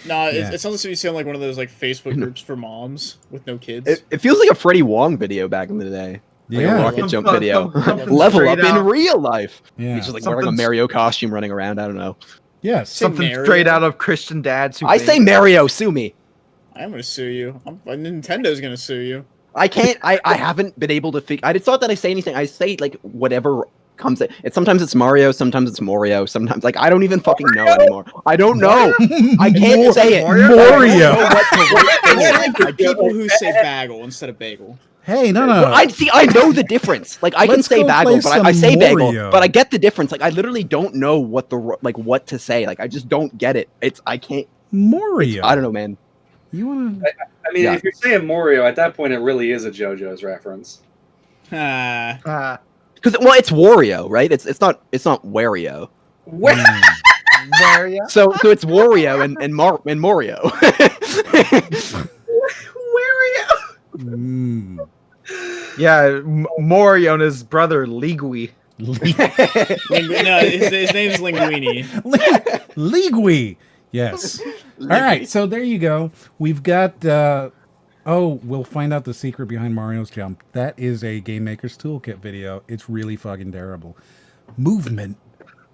No, it sounds like you sound like one of those like Facebook groups for moms with no kids. It feels like a Freddie Wong video back in the day. Like Yeah. a rocket jump video. Something Level straight up in out. real life. Yeah. He's just like wearing a Mario costume running around. I don't know. Yes. Something Mario. straight out of Christian dads. Who I say Mario, sue me. I'm gonna sue you. Nintendo's gonna sue you. I can't. I haven't been able to figure. It's not that I say anything. I say like whatever comes. Sometimes it's Mario. Sometimes it's Morio. Sometimes like I don't even fucking know anymore. I don't know. I can't say it. Morio. Like people who say bagel instead of bagel. Hey, no. I know the difference. Like I can Let's say go bagel, play but I say some bagel, Morio. but I get the difference. Like I literally don't know what what to say. Like I just don't get it. I can't. Morio. I don't know, man. You want I mean, if you're saying Morio, at that point, it really is a JoJo's reference. Because it's Wario, right? It's not Wario. Wario. So it's Wario and Morio. Wario. Yeah, Morio and his brother Ligui. No, his name's Linguini. Ligui. Yes. All right, so there you go. We've got we'll find out the secret behind Mario's jump. That is a Game Maker's Toolkit video. It's really fucking terrible. Movement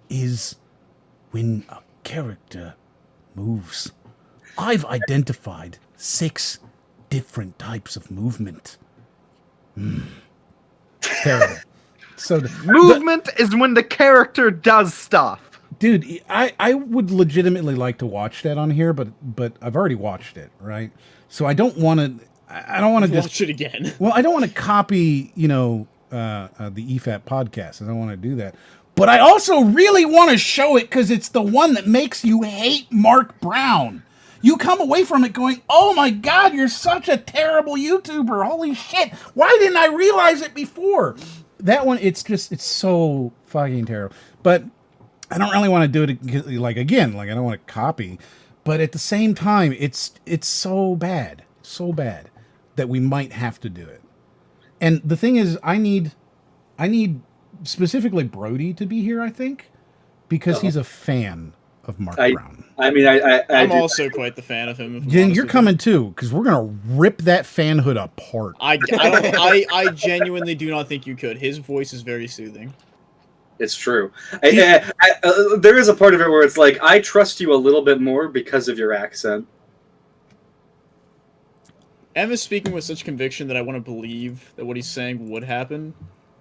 is when a character moves. I've identified 6 different types of movement. Terrible. So movement is when the character does stuff. Dude, I would legitimately like to watch that on here, but I've already watched it, right? So I don't want to. I don't want to watch it again. Well, I don't want to copy, the EFAT podcast. I don't want to do that. But I also really want to show it because it's the one that makes you hate Mark Brown. You come away from it going, "Oh my God, you're such a terrible YouTuber! Holy shit! Why didn't I realize it before?" That one, it's so fucking terrible. But I don't really want to do it like again. Like I don't want to copy, but at the same time, it's so bad that we might have to do it. And the thing is, I need specifically Brody to be here. I think because he's a fan of Mark Brown. I mean, I'm also quite the fan of him. Jen, you're coming too because we're gonna rip that fanhood apart. I genuinely do not think you could. His voice is very soothing. It's true. There is a part of it where it's like, I trust you a little bit more because of your accent. Em is speaking with such conviction that I want to believe that what he's saying would happen.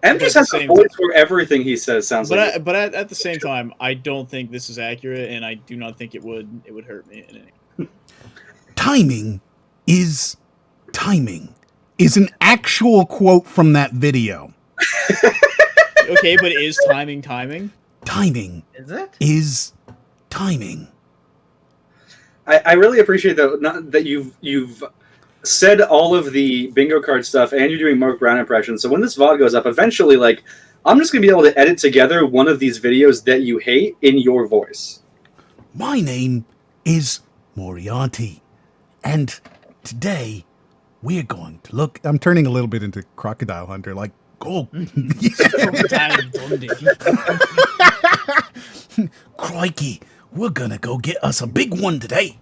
M just has a voice where everything he says sounds like. But at the same time, I don't think this is accurate, and I do not think it would hurt me in any. Timing is an actual quote from that video. Okay, but is timing? Timing is timing. I really appreciate that you've said all of the bingo card stuff, and you're doing Mark Brown impressions. So when this VOD goes up, eventually, like, I'm just gonna be able to edit together one of these videos that you hate in your voice. My name is Moriarty, and today we're going to look. I'm turning a little bit into Crocodile Hunter, like, oh, crikey, we're gonna go get us a big one today.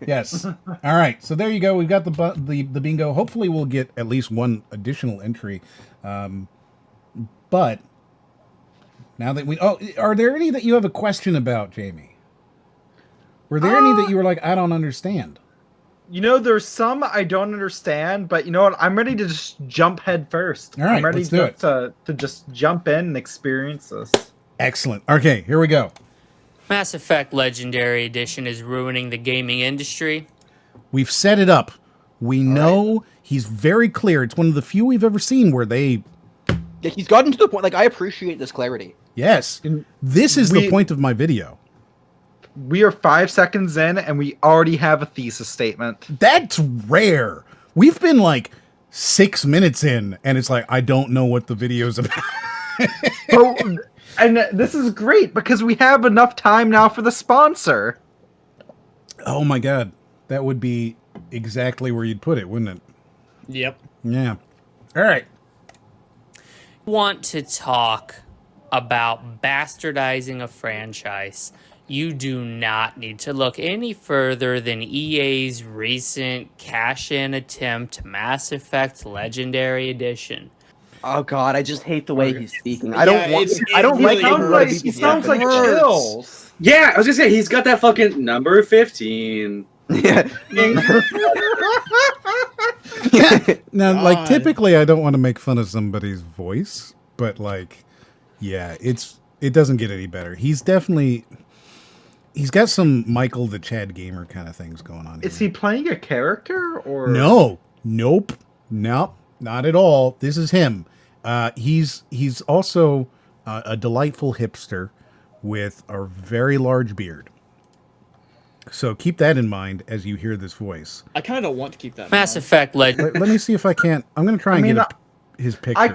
Yes. All right. So there you go. We've got the bingo. Hopefully, we'll get at least one additional entry. But now that are there any that you have a question about, Jamie? Were there any that you were like, I don't understand? You know, there's some I don't understand, but you know what? I'm ready to just jump head first. All right, I'm ready let's do it. to just jump in and experience this. Excellent. Okay, here we go. Mass Effect Legendary Edition is ruining the gaming industry. We've set it up. We know he's very clear. It's one of the few we've ever seen where they... Yeah, he's gotten to the point, like, I appreciate this clarity. Yes. This is the point of my video. We are 5 seconds in, and we already have a thesis statement. That's rare. We've been, like, 6 minutes in, and it's like, I don't know what the video's about. And this is great, because we have enough time now for the sponsor. Oh, my God. That would be exactly where you'd put it, wouldn't it? Yep. Yeah. All right. Want to talk about bastardizing a franchise? You do not need to look any further than EA's recent cash-in attempt, Mass Effect Legendary Edition. Oh God, I just hate the way he's speaking. I Yeah, don't want. it's- I don't it like. really He sounds like Chills. Yeah, I was gonna say he's got that fucking number 15. Yeah. Now, like, God. typically I don't want to make fun of somebody's voice, but, like, yeah, it doesn't get any better. He's got some Michael the Chad Gamer kind of things going on here. Is he playing a character or No. Nope. Not at all. This is him. He's also a delightful hipster with a very large beard. So keep that in mind as you hear this voice. I kind of don't want to keep that. Mass Effect Let me see if I can't. I'm going to try and get his picture. I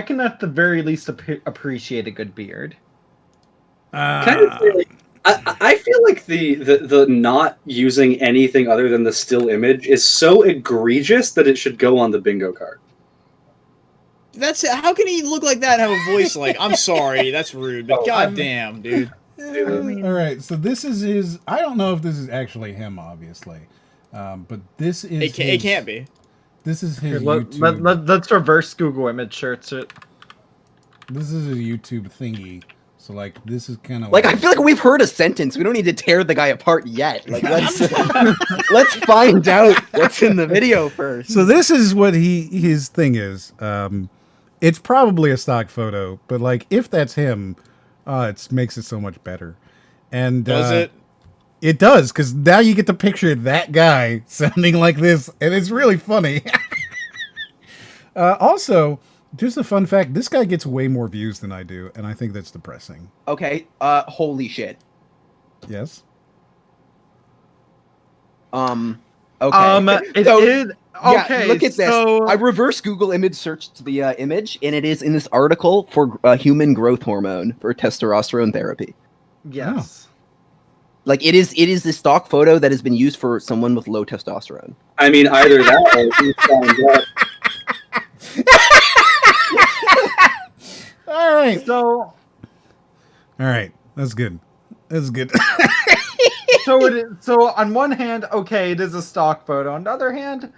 can at the very least appreciate a good beard. Kind of really, I feel like the not using anything other than the still image is so egregious that it should go on the bingo card. That's how can he look like that and have a voice like? I'm sorry, that's rude, but goddamn, dude. All right, so this is his. I don't know if this is actually him, obviously, but this is. It can't be. This is his Here, YouTube. let's reverse Google image search it. This is a YouTube thingy. So, like, this is kind of like I feel like we've heard a sentence. We don't need to tear the guy apart yet. Like, let's find out what's in the video first. So this is what his thing is. It's probably a stock photo, but, like, if that's him, it makes it so much better. And Does it? It does, because now you get to picture that guy sounding like this, and it's really funny. Also, just a fun fact, this guy gets way more views than I do, and I think that's depressing. Okay. Holy shit. Yes? Okay. It So, is yeah, okay. look at this. So I reverse Google image searched the image, and it is in this article for human growth hormone for testosterone therapy. yes. Like it is the stock photo that has been used for someone with low testosterone. I mean, either that or he found out. All right. So All right. That's good. That's good. so on one hand, okay, it is a stock photo. On the other hand,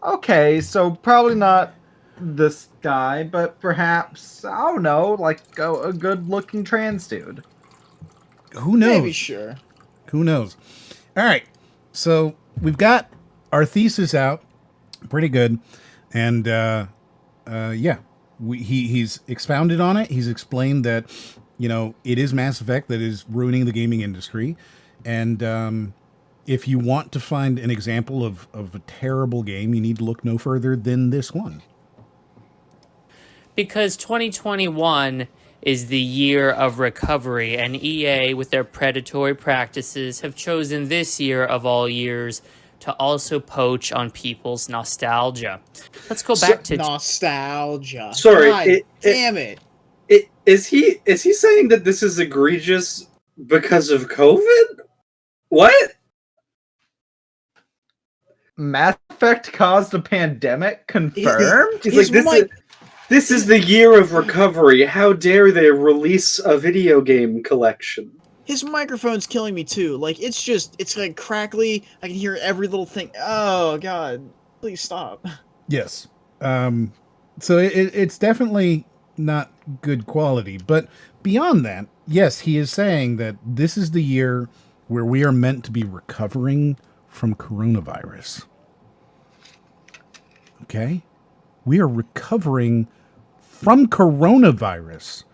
okay, so probably not this guy, but perhaps I don't know, like a good-looking trans dude. Who knows? Maybe sure. Who knows? All right. So we've got our thesis out. Pretty good. And yeah, he's expounded on it. He's explained that, you know, it is Mass Effect that is ruining the gaming industry. And if you want to find an example of a terrible game, you need to look no further than this one. Because 2021 is the year of recovery, and EA, with their predatory practices, have chosen this year of all years to also poach on people's nostalgia. Let's go back to nostalgia. Sorry, God damn it. Is he saying that this is egregious because of COVID? What? Mass Effect caused a pandemic? Confirmed? He's like, this is the year of recovery. How dare they release a video game collection? His microphone's killing me too. Like, it's like crackly. I can hear every little thing. Oh, God. Please stop. Yes. So it's definitely not good quality. But beyond that, yes, he is saying that this is the year where we are meant to be recovering from coronavirus. Okay? We are recovering from coronavirus.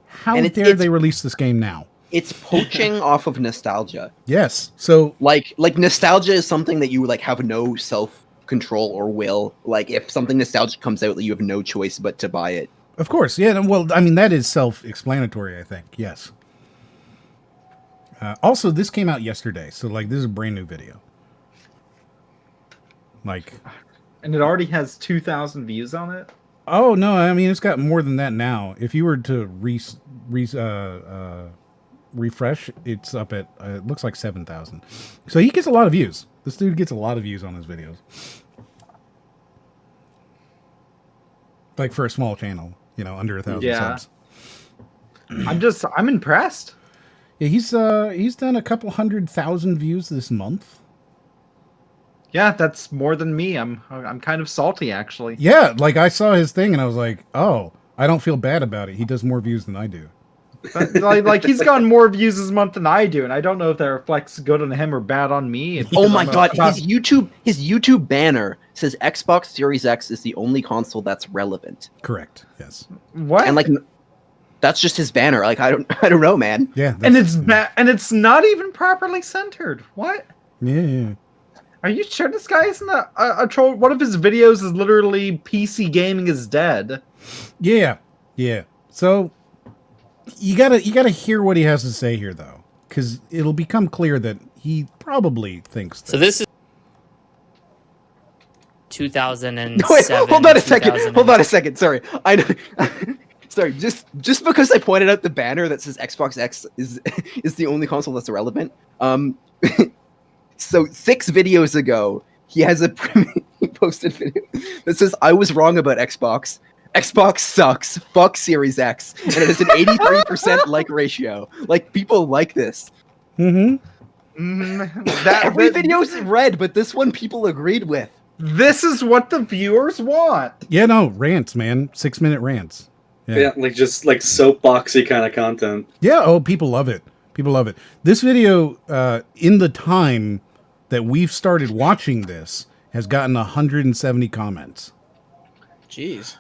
How dare they release this game now? It's poaching off of nostalgia. Yes. So like nostalgia is something that you like have no self-control or will. Like if something nostalgic comes out, you have no choice but to buy it. Of course. Yeah. Well, I mean, that is self-explanatory, I think. Yes. Also, this came out yesterday. So like, this is a brand new video. Like, and it already has 2,000 views on it. Oh no! I mean, it's got more than that now. If you were to refresh, it's up at it looks like 7,000. So he gets a lot of views. This dude gets a lot of views on his videos. Like for a small channel, you know, under 1,000 subs. I'm impressed. Yeah, he's done a couple 100,000 views this month. Yeah, that's more than me. I'm kind of salty, actually. Yeah, like I saw his thing and I was like, oh, I don't feel bad about it. He does more views than I do. But, like he's gotten more views this month than I do, and I don't know if that reflects good on him or bad on me. Oh my god, his YouTube banner says Xbox Series X is the only console that's relevant. Correct. Yes. What? And like that's just his banner. Like I don't know, man. Yeah. And it's not even properly centered. What? Yeah. Are you sure this guy isn't a troll? One of his videos is literally PC gaming is dead. Yeah. Yeah. So you gotta hear what he has to say here, though, because it'll become clear that he probably thinks that. So this is 2007. Wait, hold on a second. Sorry. Sorry, just because I pointed out the banner that says Xbox X is the only console that's irrelevant. So 6 videos ago, he posted a video that says, I was wrong about Xbox. Xbox sucks. Fuck Series X. And it has an 83% like ratio. Like, people like this. Mm-hmm. Every video's red, but this one people agreed with. This is what the viewers want. Yeah, no, rants, man. 6-minute rants. Yeah, like just like soapboxy kind of content. Yeah, oh, people love it. People love it. This video, in the time that we've started watching this, has gotten 170 comments. Jeez.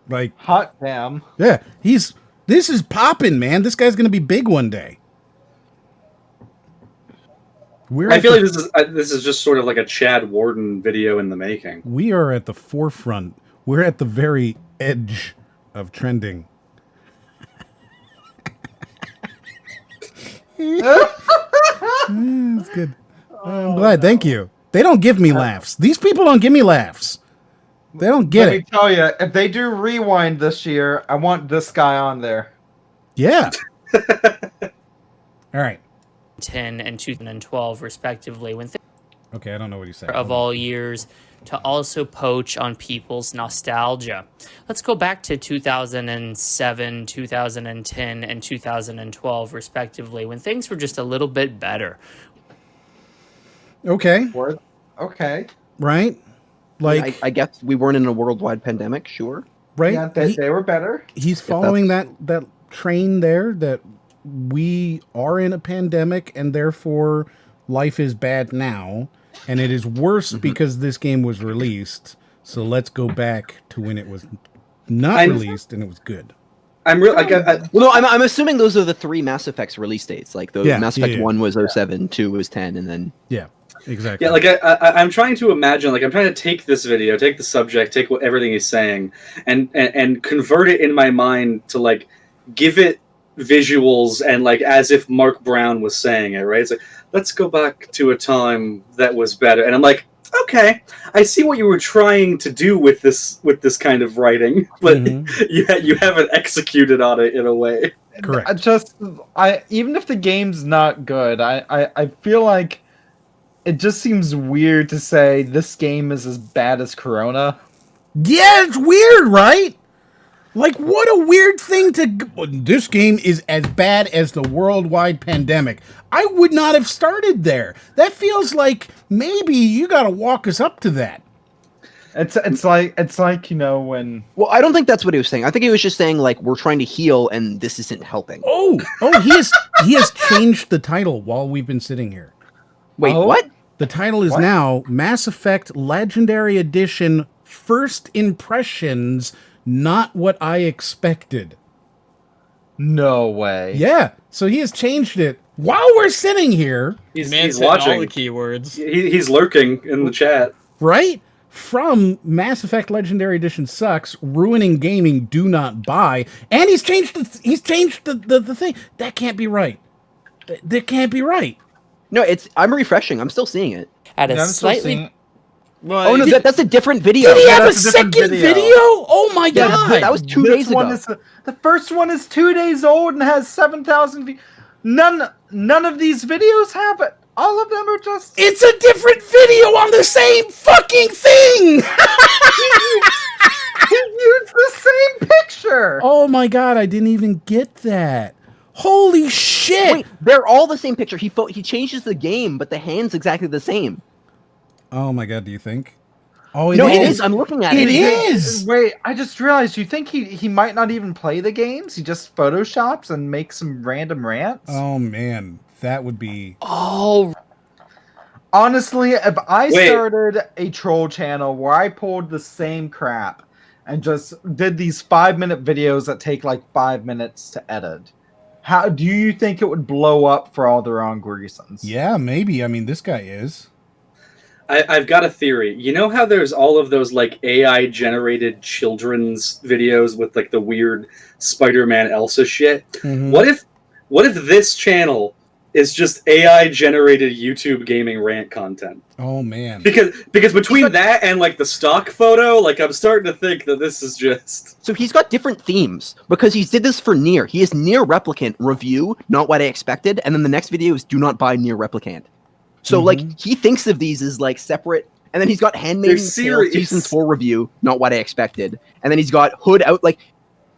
Like, hot damn. Yeah, this is popping, man. This guy's gonna be big one day. I feel like this is just sort of like a Chad Warden video in the making. We are at the forefront. We're at the very edge of trending. That's good. I'm glad. Thank you. They don't give me laughs. These people don't give me laughs. They don't get it. Let me tell you, if they do Rewind this year, I want this guy on there. Yeah. All right. 10 and 2012, respectively. Okay, I don't know what he said. Of all years, to also poach on people's nostalgia. Let's go back to 2007, 2010, and 2012, respectively, when things were just a little bit better. Okay. Okay. Right? Like, I guess we weren't in a worldwide pandemic, sure. Right? Yeah, they were better. He's following that train there that we are in a pandemic and therefore life is bad now. And it is worse because this game was released. So let's go back to when it was not released, and it was good. I'm real. I'm assuming those are the 3 Mass Effects release dates. Like the Mass Effect 1 was 07, 2 was 10, and then exactly. Yeah, like I'm trying to imagine, like I'm trying to take this video, take the subject, take everything he's saying, and convert it in my mind to like give it visuals and like as if Mark Brown was saying it, right? It's like, let's go back to a time that was better, and I'm like, okay, I see what you were trying to do with this kind of writing, but you haven't executed on it in a way. Correct. Even if the game's not good, I feel like it just seems weird to say this game is as bad as Corona. Yeah, it's weird, right? Like, what a weird thing this game is as bad as the worldwide pandemic. I would not have started there. That feels like maybe you got to walk us up to that. It's like, you know, when... Well, I don't think that's what he was saying. I think he was just saying, like, we're trying to heal and this isn't helping. Oh, he has changed the title while we've been sitting here. Wait, what? The title is now Mass Effect Legendary Edition First Impressions, Not What I Expected. No way. Yeah, so he has changed it while we're sitting here. He's watching all the keywords. He's lurking in the chat. Right? From Mass Effect Legendary Edition sucks, ruining gaming, do not buy, and he's changed the thing. That can't be right. That can't be right. No, I'm refreshing. I'm still seeing it. At a slightly... Well, no, that's a different video. Did he have a second video? Oh my god! That was 2 days ago. The first one is 2 days old and has 7,000 views. None of these videos have it. All of them are just... It's a different video on the same fucking thing! He used the same picture! Oh my god, I didn't even get that. Holy shit! Wait, they're all the same picture. He changes the game, but the hand's exactly the same. Oh my god, do you think? Oh, it is. I'm looking at it. It is! Wait, I just realized, you think he might not even play the games? He just photoshops and makes some random rants? Oh man, that would be... Oh... Honestly, if I started a troll channel where I pulled the same crap and just did these 5-minute videos that take like 5 minutes to edit, how do you think it would blow up for all the wrong reasons? Yeah, maybe. I mean, this guy is. I've got a theory. You know how there's all of those like AI generated children's videos with like the weird Spider-Man Elsa shit? Mm-hmm. What if this channel is just AI generated YouTube gaming rant content? Oh man. Because between that and like the stock photo, like I'm starting to think that this is just... So he's got different themes because he did this for Nier. He is Nier Replicant review, not what I expected, and then the next video is do not buy Nier Replicant. So like he thinks of these as like separate, and then he's got Handmaid's Tale Season 4 review, not what I expected, and then he's got Hood out. Like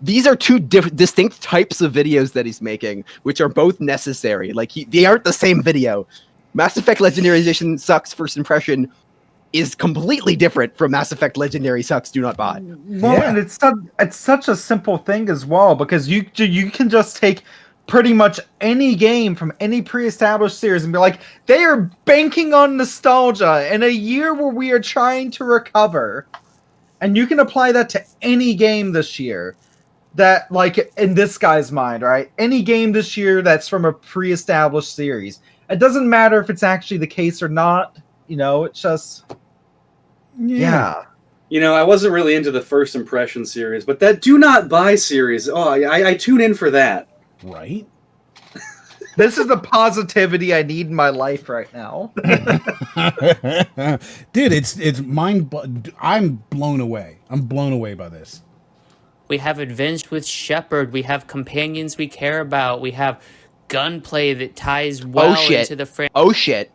these are two distinct types of videos that he's making, which are both necessary. Like they aren't the same video. Mass Effect Legendary Edition sucks first impression is completely different from Mass Effect Legendary sucks do not buy. Well, and it's such a simple thing as well, because you can just take pretty much any game from any pre-established series and be like, they are banking on nostalgia in a year where we are trying to recover. And you can apply that to any game this year. That, like, in this guy's mind, right? Any game this year that's from a pre-established series. It doesn't matter if it's actually the case or not. You know, it's just... Yeah. You know, I wasn't really into the First Impression series, but that Do Not Buy series, I tune in for that. Right? This is the positivity I need in my life right now. Dude, it's I'm blown away. I'm blown away by this. We have adventure with Shepard. We have companions we care about. We have gunplay that ties well into the franchise. Oh shit.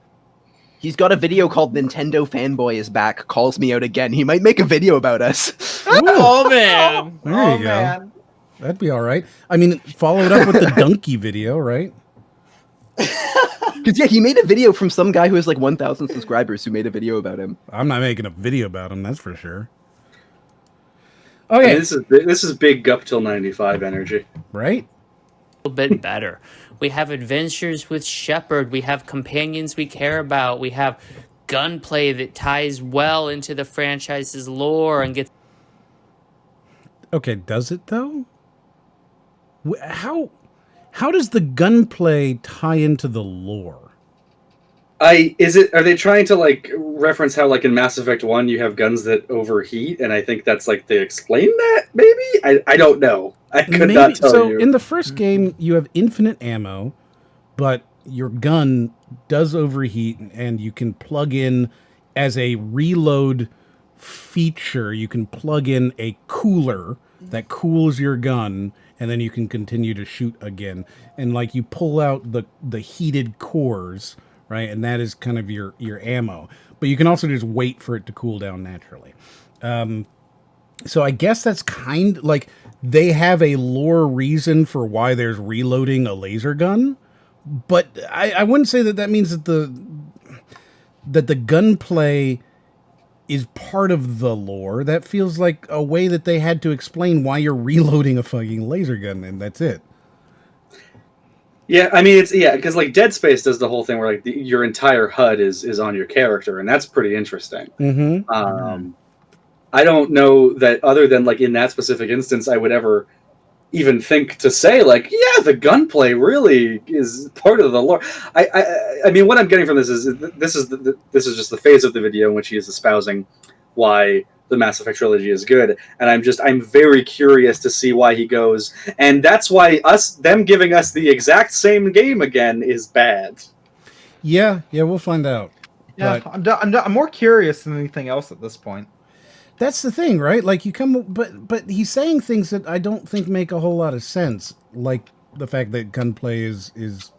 He's got a video called Nintendo Fanboy is Back, calls me out again. He might make a video about us. Oh man. There you go. Man. That'd be all right. I mean, follow it up with the donkey video, right? Because, yeah, he made a video from some guy who has like 1,000 subscribers who made a video about him. I'm not making a video about him, that's for sure. Okay. This is big Gup till 95 energy. Right? A little bit better. We have adventures with Shepard. We have companions we care about. We have gunplay that ties well into the franchise's lore and gets... Okay, does it though? How does the gunplay tie into the lore? Are they trying to like reference how like in Mass Effect 1 you have guns that overheat, and I think that's like they explain that maybe? I don't know. I could not tell you. In the first game you have infinite ammo, but your gun does overheat, and you can plug in as a reload feature, you can plug in a cooler that cools your gun, and then you can continue to shoot again. And like you pull out the heated cores, right? And that is kind of your ammo. But you can also just wait for it to cool down naturally. So I guess that's kind like they have a lore reason for why there's reloading a laser gun. But I wouldn't say that means that the gunplay is part of the lore. That feels like a way that they had to explain why you're reloading a fucking laser gun, and that's it. Yeah, I mean, because like Dead Space does the whole thing where like your entire HUD is on your character, and that's pretty interesting. Mm-hmm. I don't know that other than like in that specific instance, I would ever even think to say like, yeah, the gunplay really is part of the lore. I mean, what I'm getting from this is just the phase of the video in which he is espousing why the Mass Effect trilogy is good, and I'm very curious to see why he goes, and that's why them giving us the exact same game again is bad. Yeah, we'll find out. Yeah, I'm more curious than anything else at this point. That's the thing, right? Like but he's saying things that I don't think make a whole lot of sense, like the fact that gunplay is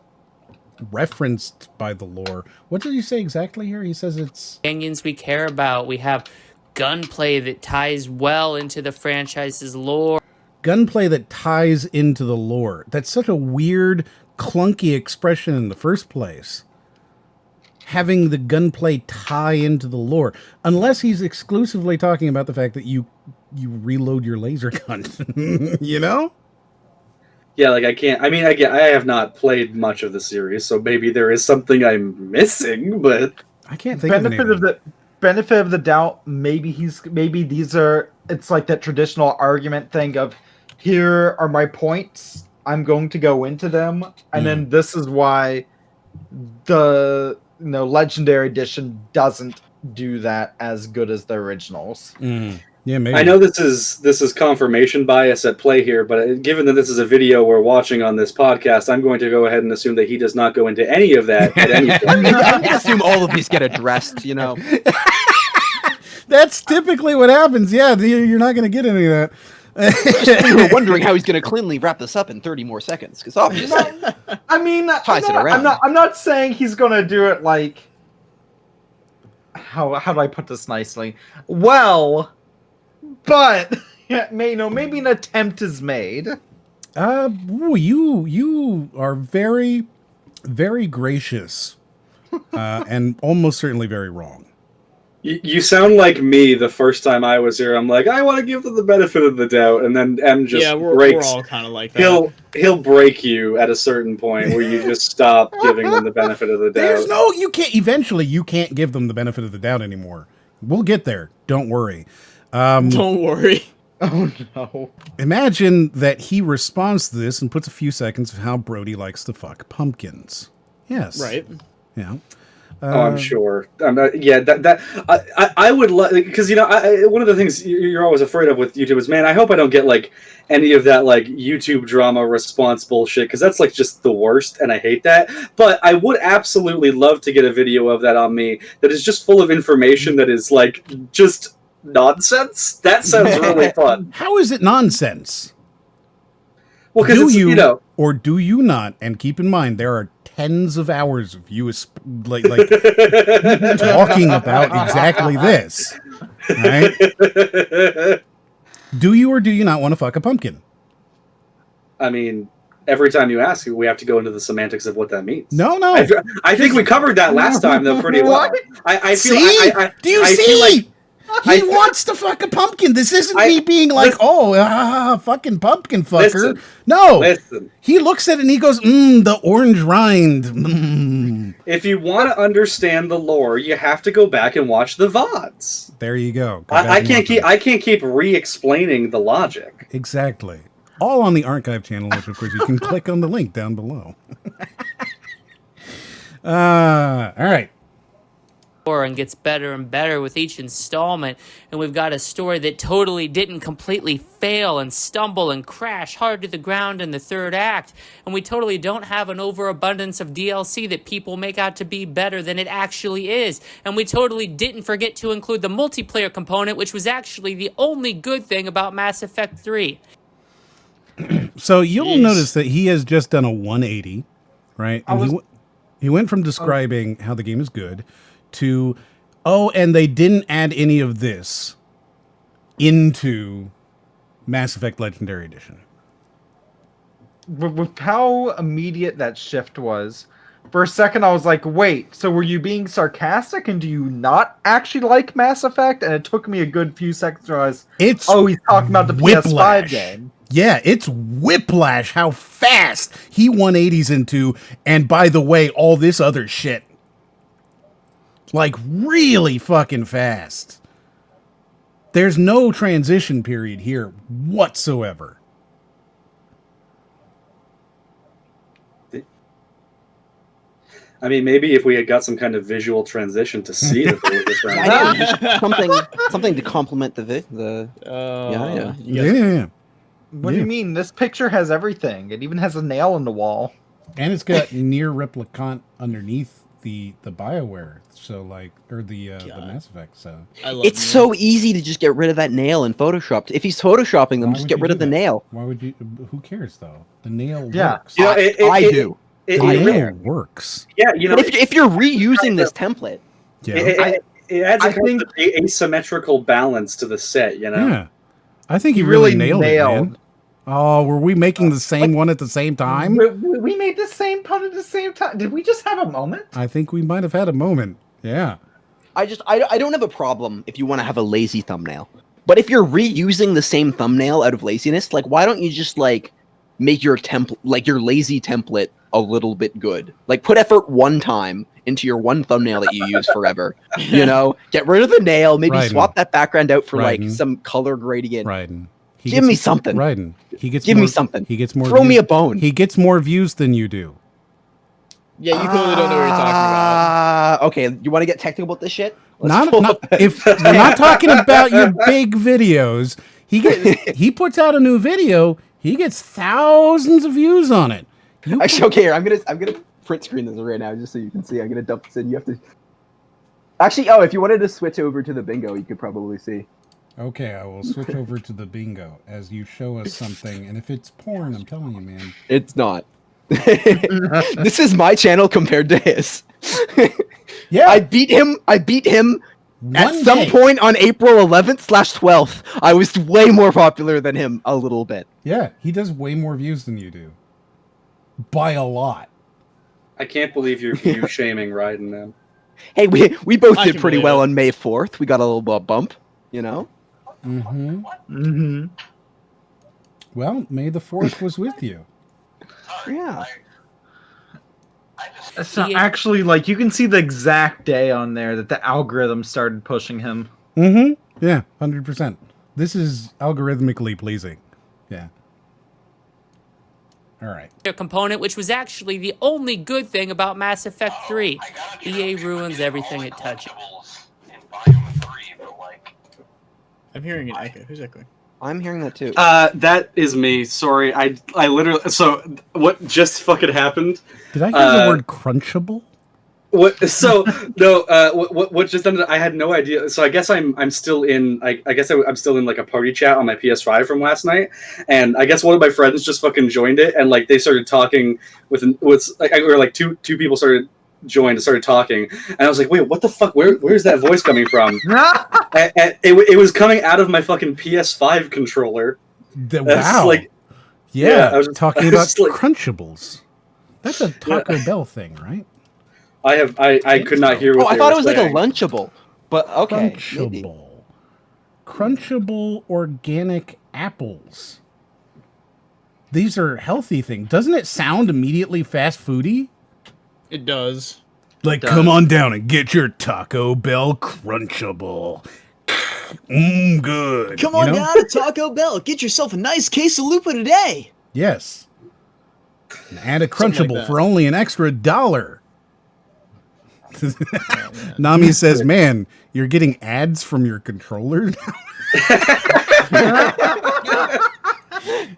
referenced by the lore. What did you say exactly here? He says it's companions we care about. We have gunplay that ties well into the franchise's lore. Gunplay that ties into the lore. That's such a weird, clunky expression in the first place. Having the gunplay tie into the lore, unless he's exclusively talking about the fact that you reload your laser gun. You know? Yeah, like I have not played much of the series, so maybe there is something I'm missing, but I can't think of anything. Benefit of the doubt, maybe it's like that traditional argument thing of, here are my points, I'm going to go into them, and then this is why the Legendary Edition doesn't do that as good as the originals. Yeah, maybe. I know this is confirmation bias at play here, but given that this is a video we're watching on this podcast, I'm going to go ahead and assume that he does not go into any of that at any point. I'm going to assume all of these get addressed, That's typically what happens. Yeah, you're not going to get any of that. We were wondering how he's going to cleanly wrap this up in 30 more seconds, because obviously, I mean, around. I'm not saying he's going to do it like. How do I put this nicely? Well, but maybe an attempt is made. You are very, very gracious, and almost certainly very wrong. You sound like me the first time I was here. I'm like, I want to give them the benefit of the doubt, and then M just breaks. We're all kind of like that. He'll break you at a certain point where you just stop giving them the benefit of the doubt. You can't. Eventually, you can't give them the benefit of the doubt anymore. We'll get there. Don't worry. Don't worry. Oh no! Imagine that he responds to this and puts a few seconds of how Brody likes to fuck pumpkins. Yes. Right. Yeah. I'm sure. I'm not, yeah, I would like, because one of the things you're always afraid of with YouTube is, man, I hope I don't get like any of that like YouTube drama response bullshit, because that's like just the worst, and I hate that. But I would absolutely love to get a video of that on me that is just full of information that is like just nonsense. That sounds really fun. How is it nonsense? Well, because or do you not? And keep in mind, there are tens of hours of you like talking about exactly this. Right? Do you or do you not want to fuck a pumpkin? I mean, every time you ask, we have to go into the semantics of what that means. No. I think we covered that last time though pretty well. Do you see? He wants to fuck a pumpkin. This isn't me being like, fucking pumpkin fucker. Listen. He looks at it and he goes, the orange rind. Mm. If you want to understand the lore, you have to go back and watch the VODs. There you go. I can't keep re-explaining the logic. Exactly. All on the archive channel, which of course you can click on the link down below. All right. And gets better and better with each installment, and we've got a story that totally didn't completely fail and stumble and crash hard to the ground in the third act, and we totally don't have an overabundance of DLC that people make out to be better than it actually is, and we totally didn't forget to include the multiplayer component, which was actually the only good thing about Mass Effect 3. So you'll notice that he has just done a 180, right? And he went from describing how the game is good to, and they didn't add any of this into Mass Effect Legendary Edition. With how immediate that shift was, for a second I was like, wait, so were you being sarcastic and do you not actually like Mass Effect? And it took me a good few seconds to realize, he's talking about the PS5 game. Yeah, it's whiplash how fast he 180s into, and by the way, all this other shit. Like, really fucking fast. There's no transition period here whatsoever. I mean, maybe if we had got some kind of visual transition to see that they were just something to complement the Yeah. What do you mean? This picture has everything. It even has a nail in the wall. And it's got near replicant underneath the BioWare, so like, or the Mass Effect. So it's so easy to just get rid of that nail in Photoshop. If he's photoshopping them, just get rid of the nail. Why would you? Who cares though? The nail works. You know, I do. The nail works. Yeah, you know, but if you're reusing this template, it adds a kind of asymmetrical balance to the set. You know. Yeah, I think he really nailed it, man. Oh, were we making the same one at the same time? We made the same pun at the same time. Did we just have a moment? I think we might have had a moment. Yeah. I don't have a problem if you want to have a lazy thumbnail. But if you're reusing the same thumbnail out of laziness, like, why don't you just like make your your lazy template a little bit good? Like, put effort one time into your one thumbnail that you use forever. You know, get rid of the nail, maybe swap that background out for like some color gradient. Give me something. Raiden. Give me something. He gets more. Throw me a bone. He gets more views than you do. Yeah, you clearly don't know what you're talking about. Okay, you want to get technical about this shit? If we're not talking about your big videos, he puts out a new video, he gets thousands of views on it. Actually, okay, here, I'm gonna print screen this right now just so you can see. I'm gonna dump this in. You have to. Actually, if you wanted to switch over to the bingo, you could probably see. Okay, I will switch over to the bingo as you show us something, and if it's porn, I'm telling you, man. It's not. This is my channel compared to his. Yeah. I beat him at some point on April 11th/12th. I was way more popular than him a little bit. Yeah, he does way more views than you do. By a lot. I can't believe you're view shaming Raiden, man. Hey, we both did pretty well on May 4th. We got a little bump, you know? Well, May the 4th was with you. Yeah. It's not actually, like, you can see the exact day on there that the algorithm started pushing him. Yeah, 100%. This is algorithmically pleasing. Yeah. All right. Their component, which was actually the only good thing about Mass Effect 3. EA ruins everything it touches. I'm hearing an echo. Who's echoing? I'm hearing that too. That is me. Sorry, I literally. So what just fucking happened? Did I hear the word crunchable? What? So no. What just ended? I had no idea. So I guess I'm still in. I guess I'm still in like a party chat on my PS5 from last night, and I guess one of my friends just fucking joined it, and like they started talking with like two people started talking, and I was like, wait, what the fuck? Where's that voice coming from? and it was coming out of my fucking PS5 controller. Wow. Like, yeah, I was talking about Crunchables. That's a Taco Bell thing, right? I could not hear what I thought it was like a Lunchable, but okay. Crunchable. Crunchable organic apples. These are healthy things. Doesn't it sound immediately fast foody? It does. Like, come on down and get your Taco Bell Crunchable. Good. Come on down to Taco Bell. Get yourself a nice quesalupa today. Yes. And add a Crunchable for only an extra $1. Nami says, man, you're getting ads from your controller now?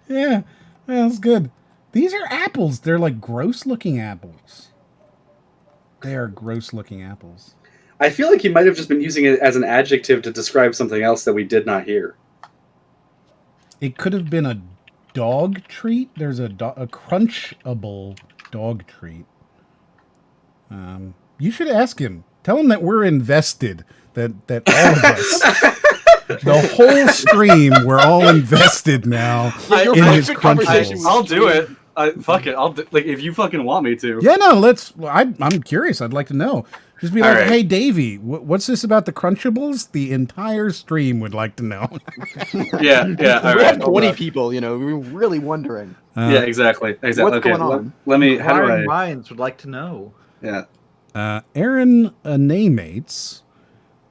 Yeah, that's good. These are apples. They're like gross-looking apples. They are gross-looking apples. I feel like he might have just been using it as an adjective to describe something else that we did not hear. It could have been a dog treat. There's a Crunchable dog treat. You should ask him. Tell him that we're invested. That all of us, the whole stream, we're all invested now in his Crunchables. I'll do it. Fuck it. Like if you fucking want me to. Yeah, no. I'm curious. I'd like to know. Just be like, right. Hey, Davey, what's this about the Crunchables? The entire stream would like to know. Yeah. All We right. have 20 people. We're really wondering. Yeah, exactly. What's Okay, going on? Let me. How do Inquiring I? minds would like to know. Yeah. Aaron Anamates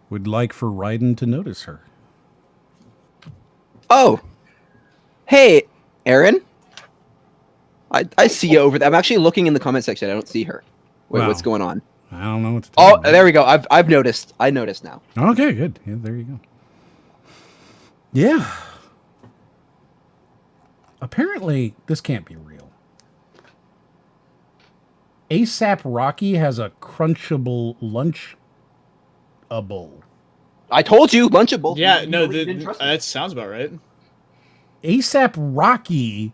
would like for Raiden to notice her. Oh, hey, Aaron. I see you over there. I'm actually looking in the comment section. I don't see her. Wait, Wow. what's going on? I don't know what to Oh, there we go. I've noticed. I noticed now. Okay, good. Yeah, there you go. Yeah. Apparently, this can't be real. ASAP Rocky has a Crunchable Lunchable. I told you, Lunchable. Yeah, You no, didn't trust me. that sounds about right. ASAP Rocky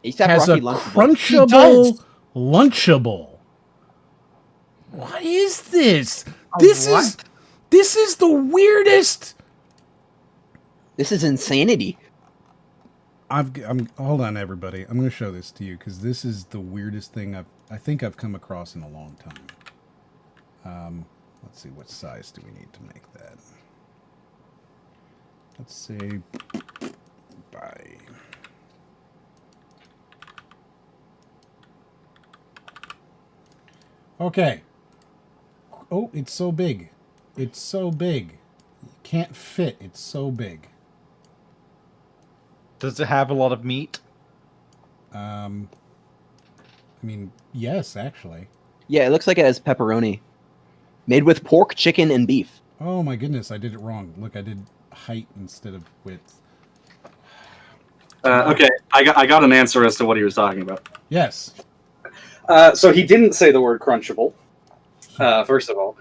ASAP has Rocky a Lunchable. Crunchable Lunchable. What is this? This is the weirdest. This is insanity. I'm hold on, everybody. I'm going to show this to you because this is the weirdest thing I think I've come across in a long time. Let's see, what size do we need to make that? Let's say by. Okay. Oh, it's so big. It's so big. You can't fit. It's so big. Does it have a lot of meat? I mean, yes, actually. Yeah, it looks like it has pepperoni. Made with pork, chicken, and beef. Oh my goodness, I did it wrong. Look, I did height instead of width. Okay, I got an answer as to what he was talking about. Yes. So he didn't say the word Crunchable. First of all,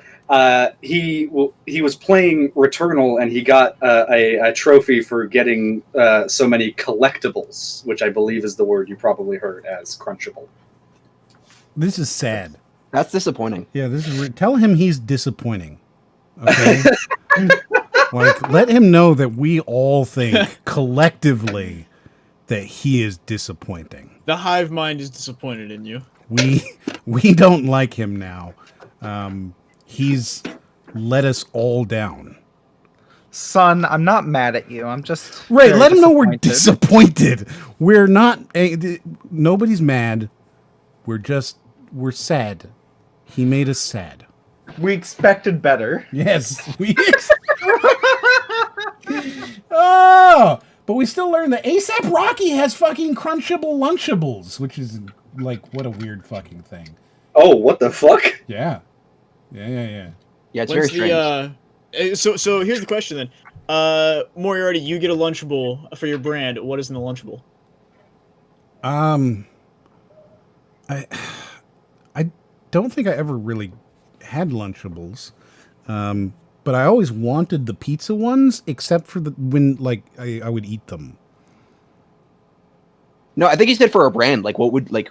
he was playing Returnal and he got a trophy for getting so many collectibles, which I believe is the word you probably heard as Crunchable. This is sad. That's disappointing. Yeah, this is. Tell him he's disappointing. Okay. Like, let him know that we all think collectively that he is disappointing. The hive mind is disappointed in you. We don't like him now. He's let us all down. Son, I'm not mad at you. I'm just Right, very let him know we're disappointed. disappointed. We're not. Nobody's mad. We're sad. He made us sad. We expected better. Yes, we. Oh, but we still learned that ASAP Rocky has fucking Crunchable Lunchables, which is like, what a weird fucking thing. Oh, what the fuck? Yeah. Yeah, it's When's very strange. So here's the question then. Moriarty, you get a Lunchable for your brand. What is in the Lunchable? I don't think I ever really had Lunchables. But I always wanted the pizza ones, except for when I would eat them. No, I think he said for a brand. Like, what would like?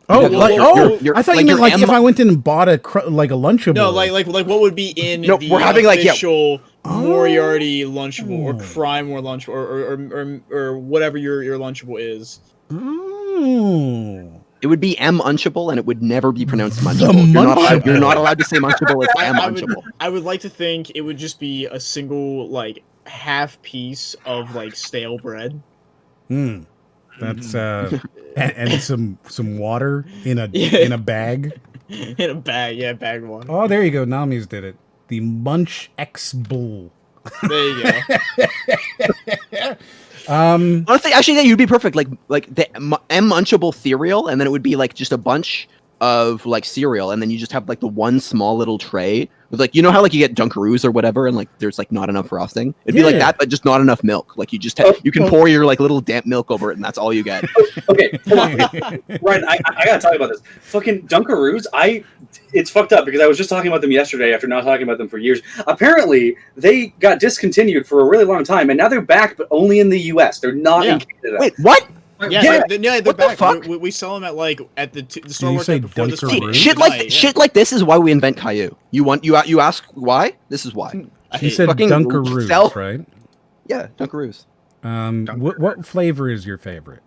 Oh, your I thought you meant like if I went in and bought a Lunchable. No, like what would be in No, the we're having, like, yeah. official Moriarty Lunchable or Crymore Lunchable or whatever your Lunchable is. Oh. It would be M Unchable, and it would never be pronounced The Munchable. You're not allowed to say Munchable. It's M Unchable. I would like to think it would just be a single like half piece of like stale bread. That's and some water in a bag. In a bag, yeah, bag one. Oh, there you go. Nami's did it. The Munch X Bull. There you go. Honestly, actually, yeah, you'd be perfect. Like the Munchable cereal, and then it would be like just a bunch of like cereal, and then you just have like the one small little tray with like, you know how like you get Dunkaroos or whatever, and like there's like not enough frosting. It'd be like that, but just not enough milk. Like you just you can pour your like little damp milk over it, and that's all you get. Okay, hold on. Ryan, I gotta tell you about this. Fucking Dunkaroos, it's fucked up because I was just talking about them yesterday after not talking about them for years. Apparently, they got discontinued for a really long time, and now they're back, but only in the US. They're not in Canada. Wait, what? Yeah, they're what back. The fuck? We sell them at like at the store you worked say at before this. Shit like this is why we invent Caillou. You ask why? This is why. He said fucking Dunkaroos, right? Yeah, Dunkaroos. What flavor is your favorite?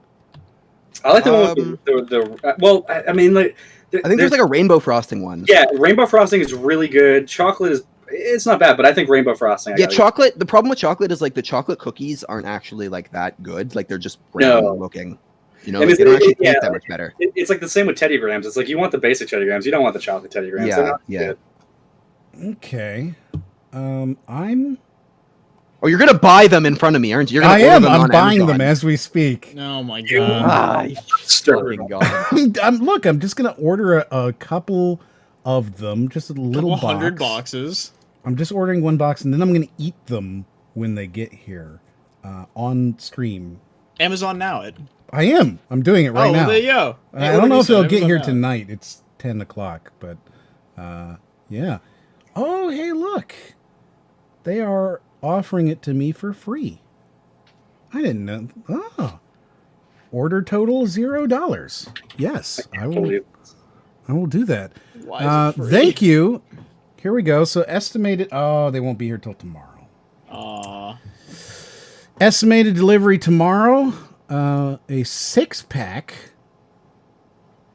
I like the one with the well, I mean, like, I think there's like a rainbow frosting one. Yeah, rainbow frosting is really good. Chocolate it's not bad, but I think rainbow frosting. Yeah, chocolate. The problem with chocolate is like the chocolate cookies aren't actually like that good. Like they're just brown looking. You know, they don't actually taste that much better. It's like the same with Teddy Grahams. It's like you want the basic Teddy Grahams. You don't want the chocolate Teddy Grahams. Yeah. Okay. Oh, you're gonna buy them in front of me, aren't you? I am. I'm buying them as we speak. Oh my god! Look, I'm just gonna order a couple of them, just a little box. 100 boxes. I'm just ordering one box, and then I'm gonna eat them when they get here on stream. Amazon Now it. I am. I'm doing it right now. Oh, there you go. I don't know if it'll get here tonight. It's 10 o'clock, but yeah. Oh, hey, look. They are offering it to me for free. I didn't know. Oh. Order total $0. Yes, I will do that. Thank you. Here we go. So estimated. Oh, they won't be here till tomorrow. Estimated delivery tomorrow. A 6-pack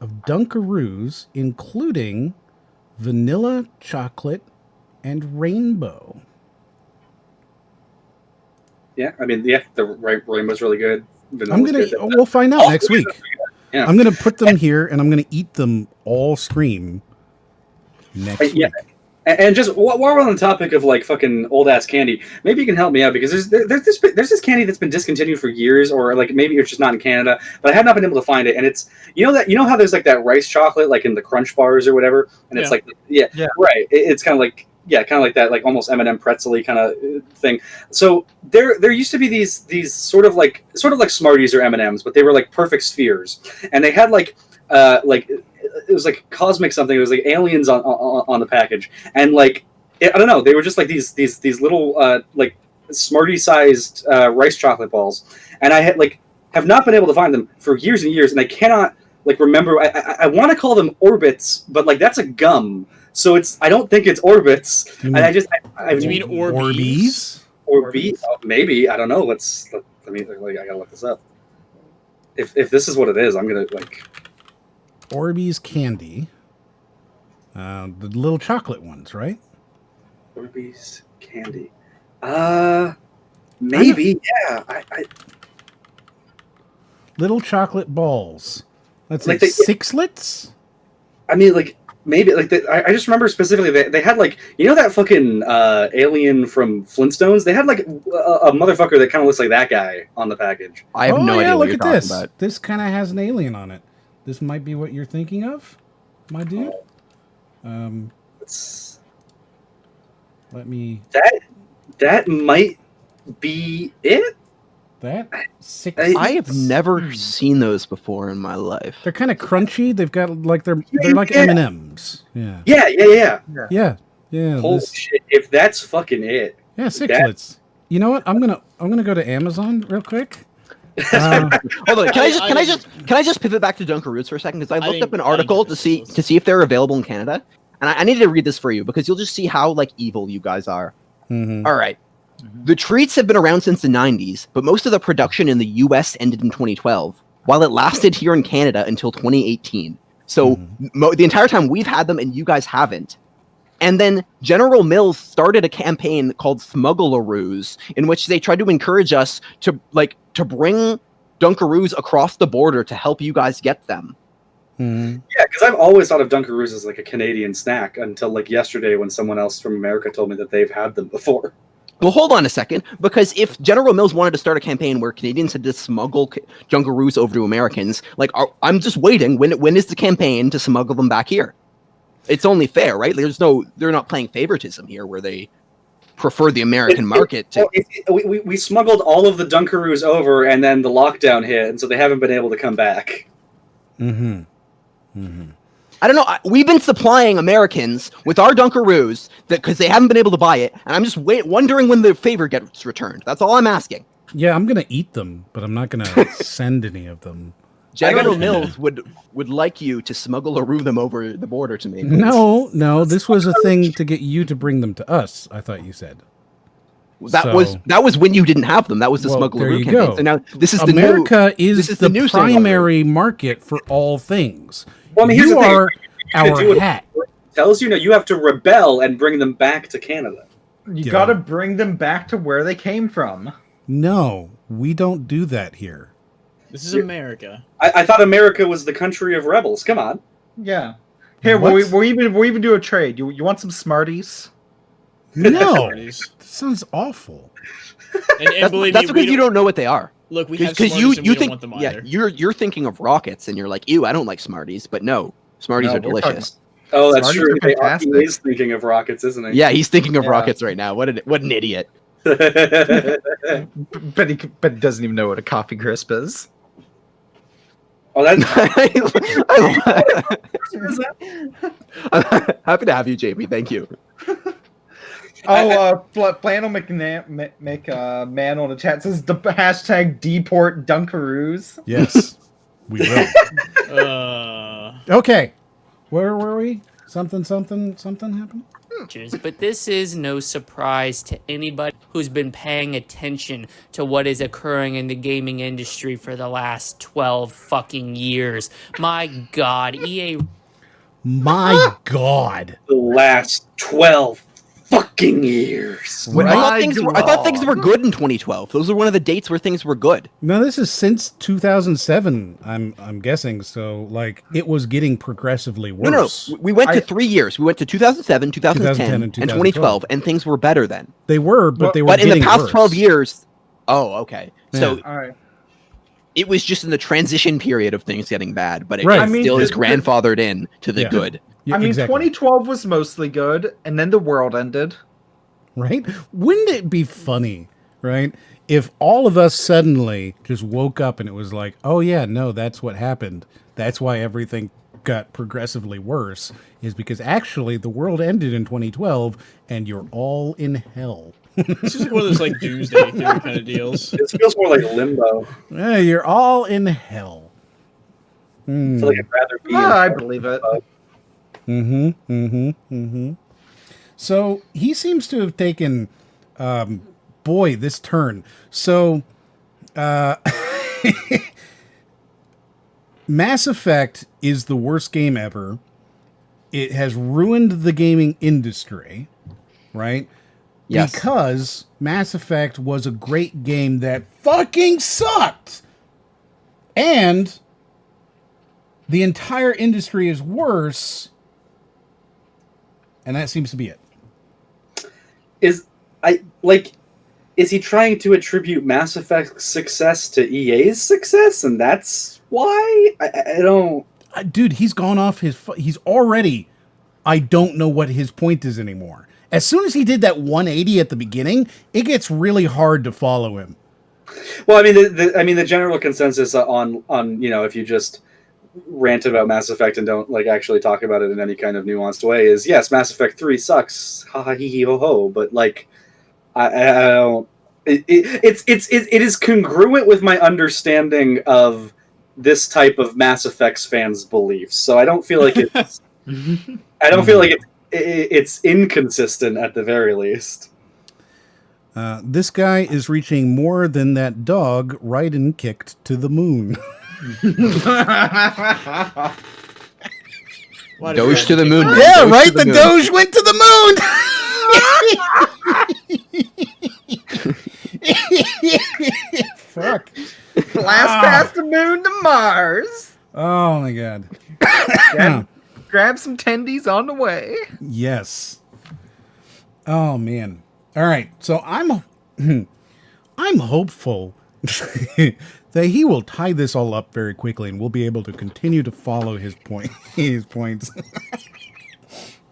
of Dunkaroos, including vanilla, chocolate, and rainbow. Yeah, I mean, the rainbow's really good. We'll find out next week. Yeah. I'm gonna put them here, and I'm gonna eat them all stream next week. And just while we're on the topic of like fucking old ass candy, maybe you can help me out because there's this candy that's been discontinued for years, or like maybe it's just not in Canada, but I have not been able to find it. And it's you know how there's like that rice chocolate like in the Crunch bars or whatever, and it's like right. It's kind of like that, like almost M&M pretzel-y kind of thing. So there used to be these sort of like Smarties or M&Ms, but they were like perfect spheres, and they had like it was like cosmic something. It was like aliens on the package, and like I don't know, they were just like these little like Smartie-sized rice chocolate balls, and I have not been able to find them for years and years, and I cannot like remember. I want to call them Orbits, but like that's a gum. So I don't think it's Orbits, and I do you mean Orbeez? Orbeez? Oh, maybe, I don't know. Let me I gotta look this up. If this is what it is, I'm gonna like Orbeez candy, the little chocolate ones, right? Orbeez candy, maybe, yeah. I little chocolate balls. That's like sixlets. I mean, like. Maybe like I just remember specifically they had like that fucking alien from Flintstones. They had like a motherfucker that kind of looks like that guy on the package. I have no idea what you're talking this. about. This kind of has an alien on it. This might be what you're thinking of, my dude. Let me. That might be it. I have never seen those before in my life. They're kind of crunchy. They've got like they're like M&Ms. Yeah. Holy shit! If that's fucking it. Yeah, sixlets. You know what? I'm gonna go to Amazon real quick. Hold on. Can I just pivot back to Dunkaroos for a second? Because I looked up an article to see if they're available in Canada, and I needed to read this for you because you'll just see how like evil you guys are. Mm-hmm. All right. The treats have been around since the 90s, but most of the production in the US ended in 2012, while it lasted here in Canada until 2018. So the entire time we've had them and you guys haven't. And then General Mills started a campaign called Smuggleroos, in which they tried to encourage us to bring Dunkaroos across the border to help you guys get them. Mm-hmm. Yeah, because I've always thought of Dunkaroos as like a Canadian snack until like yesterday when someone else from America told me that they've had them before. Well, hold on a second, because if General Mills wanted to start a campaign where Canadians had to smuggle Dunkaroos over to Americans, like I'm just waiting. When is the campaign to smuggle them back here? It's only fair, right? They're not playing favoritism here, where they prefer the American market. We smuggled all of the Dunkaroos over, and then the lockdown hit, and so they haven't been able to come back. Mm-hmm. Mm-hmm. I don't know. We've been supplying Americans with our Dunkaroos because they haven't been able to buy it, and I'm just wondering when the favor gets returned. That's all I'm asking. Yeah, I'm gonna eat them, but I'm not gonna send any of them. General Mills would like you to smuggle them over the border to me. No, this was a thing to get you to bring them to us. I thought you said. That was when you didn't have them. That was the Smuggleroo campaign. Go. So now this is America is the new primary market for all things. Well, I mean, here's you the thing. are our hat. Tells you, no, you have to rebel and bring them back to Canada. You got to bring them back to where they came from. No, we don't do that here. This is America. I thought America was the country of rebels. Come on. Yeah. Here, we'll even do a trade. You want some Smarties? No. That sounds awful. And believe that's me, because you don't know what they are. Look, we have because Smarties and we think don't want them either. you're thinking of rockets and you're like, ew, I don't like Smarties, but no, Smarties are delicious. Oh, that's Smarties true. are fantastic. He is thinking of rockets, isn't he? Yeah, he's thinking of rockets right now. What an idiot. But he doesn't even know what a coffee crisp is. Oh, that's I'm happy to have you, JP. Thank you. Flannel man on the chat says the hashtag deport Dunkaroos. Yes, we will. Okay, where were we? Something happened. But this is no surprise to anybody who's been paying attention to what is occurring in the gaming industry for the last 12 fucking years. My God, EA. My God. The last 12 fucking years. I thought things were good in 2012. Those are one of the dates where things were good. No, this is since 2007. I'm guessing. So like it was getting progressively worse. No. We went to 3 years. We went to 2007, 2010, and 2012, and things were better then. They were, but they were. But in the past worse. 12 years. Oh, okay. Yeah. So. All right. It was just in the transition period of things getting bad, but it still is grandfathered in to the good. Yeah, I mean, exactly. 2012 was mostly good, and then the world ended. Right? Wouldn't it be funny, right? If all of us suddenly just woke up and it was like, oh yeah, no, that's what happened. That's why everything got progressively worse, is because actually the world ended in 2012 and you're all in hell. This is like one of those like doomsday theory kind of deals. It feels more like limbo. Yeah, you're all in hell. I feel like I'd rather be. I believe it. So he seems to have taken, this turn. So, Mass Effect is the worst game ever. It has ruined the gaming industry, right? Yes. Because Mass Effect was a great game that fucking sucked. And the entire industry is worse. And that seems to be it. Is he trying to attribute Mass Effect's success to EA's success, and that's why? I don't. Dude, he's gone off he's already. I don't know what his point is anymore. As soon as he did that 180 at the beginning, it gets really hard to follow him. Well, I mean, the general consensus on if you just rant about Mass Effect and don't like actually talk about it in any kind of nuanced way is yes, Mass Effect 3 sucks, ha ha hee hee ho ho, but like I don't. It is congruent with my understanding of this type of Mass Effects fans' beliefs, so I don't feel like it's. I don't feel like it's inconsistent at the very least. This guy is reaching more than that dog Raiden kicked to the moon. Doge to the moon. Man. Yeah, Doge right. the moon. Doge went to the moon. Fuck. Blast past the moon to Mars. Oh my god. Grab some tendies on the way. Yes. Oh man. All right. So I'm hopeful that he will tie this all up very quickly, and we'll be able to continue to follow his points.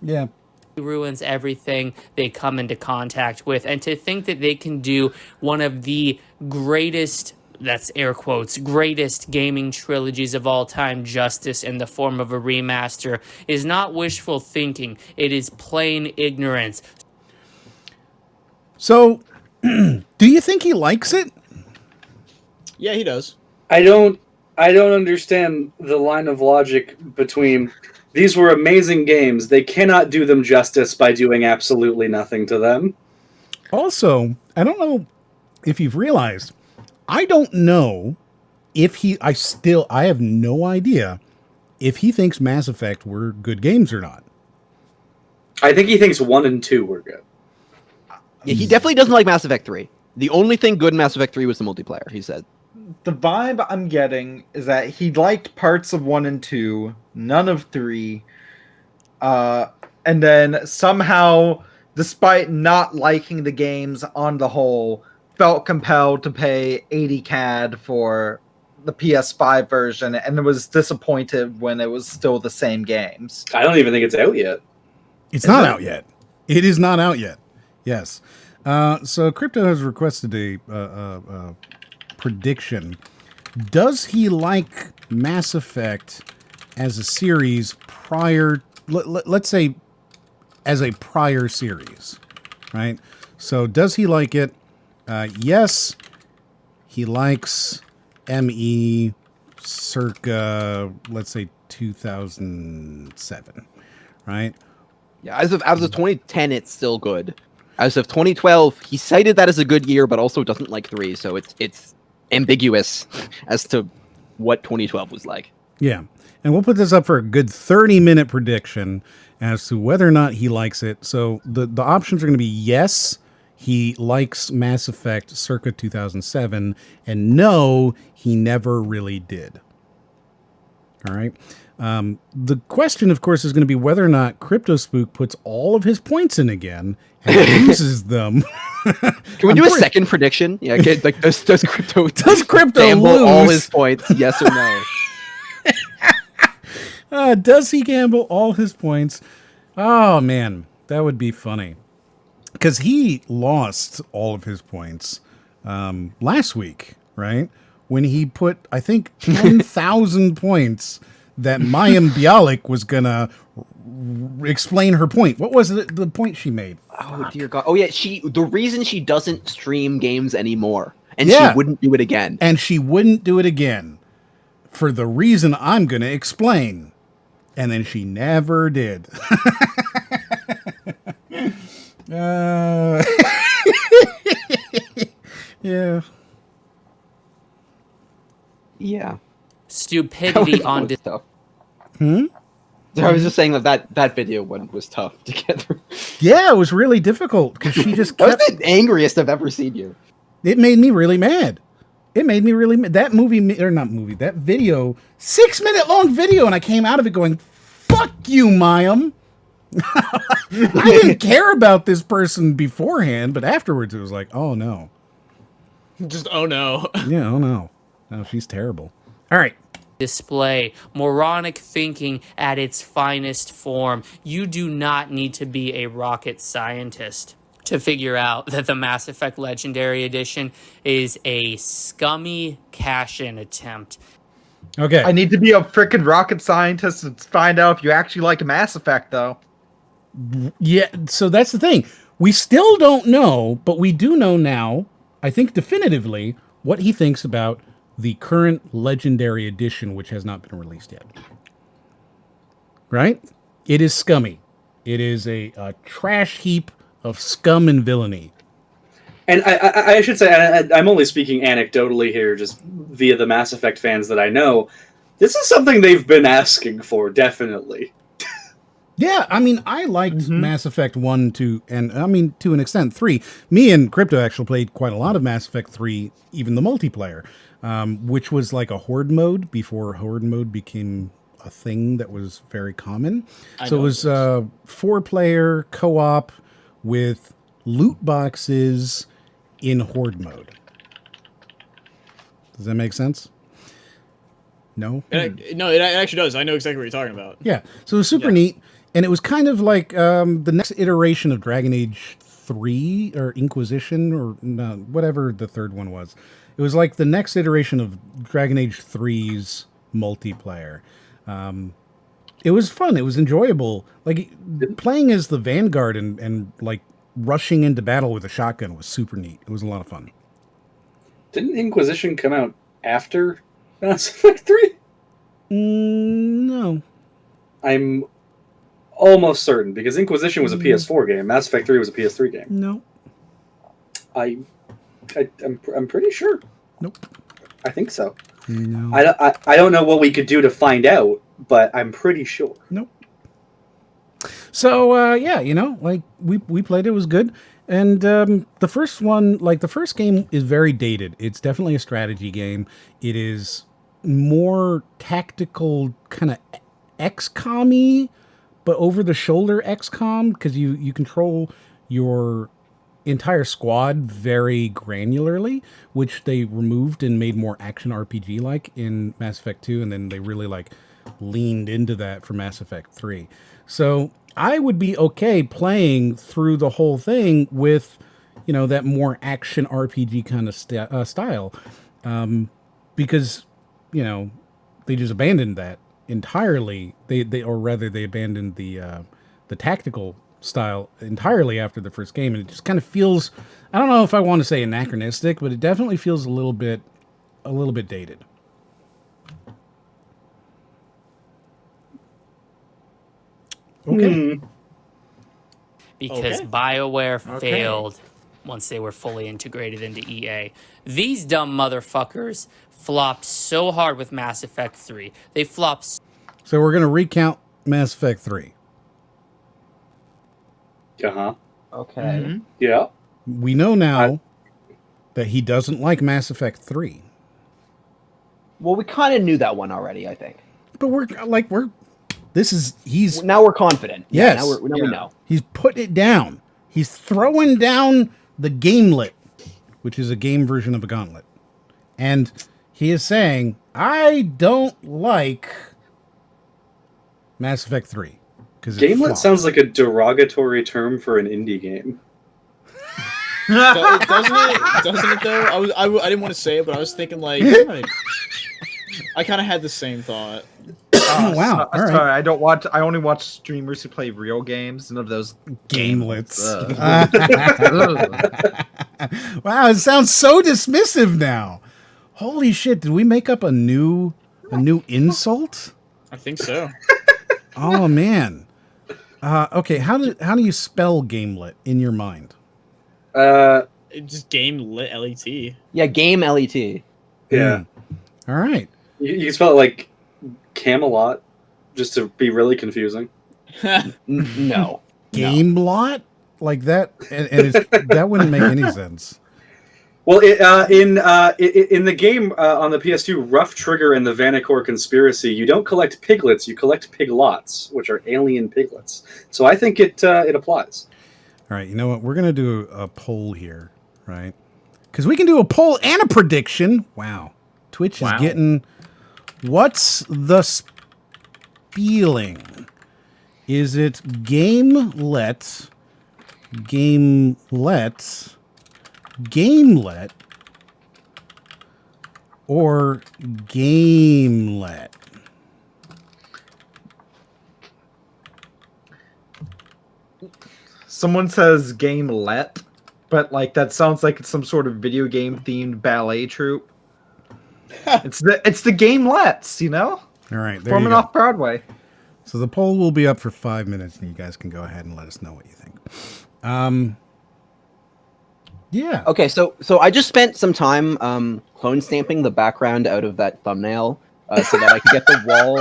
Yeah. Ruins everything they come into contact with, and to think that they can do one of the greatest, that's air quotes, greatest gaming trilogies of all time justice in the form of a remaster is not wishful thinking. It is plain ignorance. So, do you think he likes it? Yeah, he does. I don't understand the line of logic between these were amazing games. They cannot do them justice by doing absolutely nothing to them. Also, I don't know if you've realized, I don't know if I have no idea if he thinks Mass Effect were good games or not. I think he thinks 1 and 2 were good. Yeah, he definitely doesn't like Mass Effect 3. The only thing good in Mass Effect 3 was the multiplayer, he said. The vibe I'm getting is that he liked parts of 1 and 2, none of 3, and then somehow, despite not liking the games on the whole, felt compelled to pay 80 CAD for the PS5 version, and was disappointed when it was still the same games. I don't even think it's out yet. It's not out yet. It is not out yet. Yes. So Crypto has requested a prediction. Does he like Mass Effect as a series prior, let's say as a prior series, right? So does he like it? Yes, he likes ME circa, let's say 2007, right? Yeah, as of 2010, it's still good. As of 2012, he cited that as a good year, but also doesn't like 3, so it's ambiguous as to what 2012 was like. Yeah, and we'll put this up for a good 30-minute prediction as to whether or not he likes it. So the options are going to be yes, he likes Mass Effect circa 2007, and no, he never really did. All right. The question, of course, is going to be whether or not CryptoSpook puts all of his points in again and uses them. Can we do a second prediction? Yeah, like does Crypto gamble lose all his points? Yes or no? Does he gamble all his points? Oh man, that would be funny. Because he lost all of his points last week, right? When he put, I think, 10,000 points that Mayim Bialik was going to explain her point. What was it, the point she made? Oh, dear God. Oh, yeah. The reason she doesn't stream games anymore. And she wouldn't do it again. And she wouldn't do it again. For the reason I'm going to explain. And then she never did. Yeah. Yeah. Stupidity on this. I was just saying that video one was tough to get through. Yeah, it was really difficult because she just kept... That was the angriest I've ever seen you. It made me really mad. That movie, or not movie, that video, 6-minute long video, and I came out of it going, fuck you, Mayim. I didn't care about this person beforehand, but afterwards it was like, oh no. Just, oh no. Yeah, oh no. No, she's terrible. All right. Display moronic thinking at its finest form. You do not need to be a rocket scientist to figure out that the Mass Effect Legendary Edition is a scummy cash-in attempt. Okay. I need to be a freaking rocket scientist to find out if you actually like Mass Effect, though. Yeah, so that's the thing. We still don't know, but we do know now, I think definitively, what he thinks about the current Legendary Edition, which has not been released yet. Right? It is scummy. It is a trash heap of scum and villainy. And I should say, I'm only speaking anecdotally here, just via the Mass Effect fans that I know. This is something they've been asking for, definitely. Yeah, I mean, I liked Mass Effect 1, 2, and I mean, to an extent, 3. Me and Crypto actually played quite a lot of Mass Effect 3, even the multiplayer, which was like a horde mode before horde mode became a thing that was very common. So it was 4-player co-op with loot boxes in horde mode. Does that make sense? No? No, it actually does. I know exactly what you're talking about. Yeah, so it was super neat. And it was kind of like the next iteration of Dragon Age 3 or Inquisition or whatever the third one was. It was like the next iteration of Dragon Age 3's multiplayer. It was fun. It was enjoyable. Like playing as the Vanguard and like rushing into battle with a shotgun was super neat. It was a lot of fun. Didn't Inquisition come out after Mass Effect 3? No. I'm almost certain, because Inquisition was a PS4 game. Mass Effect 3 was a PS3 game. No. I'm pretty sure. Nope. I think so. No. I don't know what we could do to find out, but I'm pretty sure. Nope. So yeah, you know, like we played it, was good. And the first one, like the first game is very dated. It's definitely a strategy game. It is more tactical, kind of XCOM-y, but over the shoulder XCOM, because you control your entire squad very granularly, which they removed and made more action RPG like in Mass Effect 2, and then they really like leaned into that for Mass Effect 3. So I would be okay playing through the whole thing with, you know, that more action RPG kind of style, because, you know, they just abandoned that entirely. They abandoned the tactical style entirely after the first game, and it just kind of feels, I don't know if I want to say anachronistic, but it definitely feels a little bit dated. Okay. Because BioWare failed once they were fully integrated into EA. These dumb motherfuckers flopped so hard with Mass Effect 3. They flopped. So we're going to recount Mass Effect 3. Uh-huh. Okay. Yeah. We know now that he doesn't like Mass Effect 3. Well, we kind of knew that one already, I think. But he's now we're confident. Yes. Yeah, now we know. He's putting it down. He's throwing down the gamelet, which is a game version of a gauntlet. And he is saying, I don't like Mass Effect 3. Gamelet sounds like a derogatory term for an indie game. Doesn't it though? I didn't want to say it, but I was thinking like, I kind of had the same thought. Wow! Sorry, I only watch streamers who play real games, none of those gamelets. Wow, it sounds so dismissive now. Holy shit! Did we make up a new insult? I think so. Oh man. Okay, how do you spell gamelet in your mind? Just game lit LET. Yeah, game LET. Yeah. All right. You can spell it like Camelot, just to be really confusing. No. Game lot? Like that? And that wouldn't make any sense. Well, in the game on the PS2, Rough Trigger and the Vanacore Conspiracy, you don't collect piglets, you collect piglots, which are alien piglets. So I think it applies. All right, you know what? We're going to do a poll here, right? Because we can do a poll and a prediction. Wow. Twitch is getting... What's the spelling? Is it gamelet, or gamelet? Someone says gamelet, but like that sounds like it's some sort of video game themed ballet troupe. it's the gamelets, you know? All right, there performing you go. off Broadway. So the poll will be up for 5 minutes, and you guys can go ahead and let us know what you think. Yeah. Okay, so I just spent some time clone stamping the background out of that thumbnail so that I could get the wall,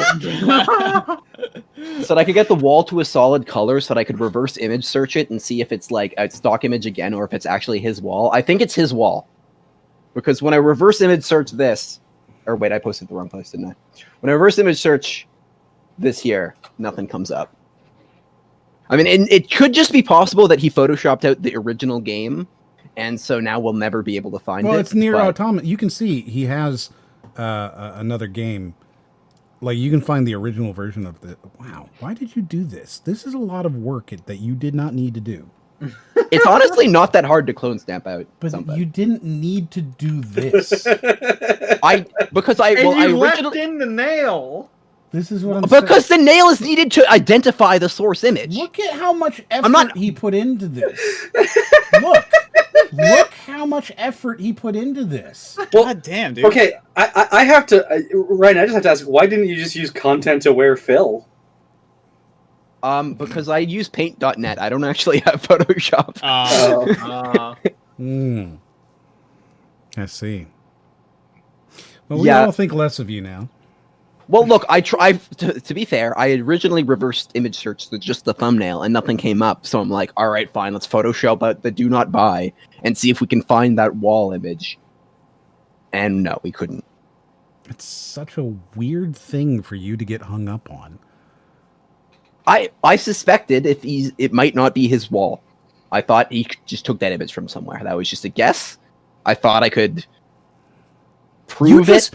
so that I could get the wall to a solid color, so that I could reverse image search it and see if it's like a stock image again, or if it's actually his wall. I think it's his wall, because when I reverse image search this, or wait, I posted the wrong place, didn't I? When I reverse image search this here, nothing comes up. I mean, it could just be possible that he photoshopped out the original game, and so now we'll never be able to find it. Well, it's near but... Automata. You can see he has another game. Like, you can find the original version of the... Wow, why did you do this? This is a lot of work that you did not need to do. It's honestly not that hard to clone stamp out. But something. You didn't need to do this. Because I left in the nail. This is what I'm because the nail is needed to identify the source image. Look at how much effort he put into this. Look how much effort he put into this. Well, God damn, dude. Okay, I have to Ryan. I just have to ask, why didn't you just use content-aware fill? Because I use Paint.net. I don't actually have Photoshop. I see. Well, we all think less of you now. Well, look, to be fair, I originally reversed image search to just the thumbnail, and nothing came up. So I'm like, all right, fine, let's Photoshop out the do not buy and see if we can find that wall image. And no, we couldn't. It's such a weird thing for you to get hung up on. I suspected it might not be his wall. I thought he just took that image from somewhere. That was just a guess. I thought I could prove it,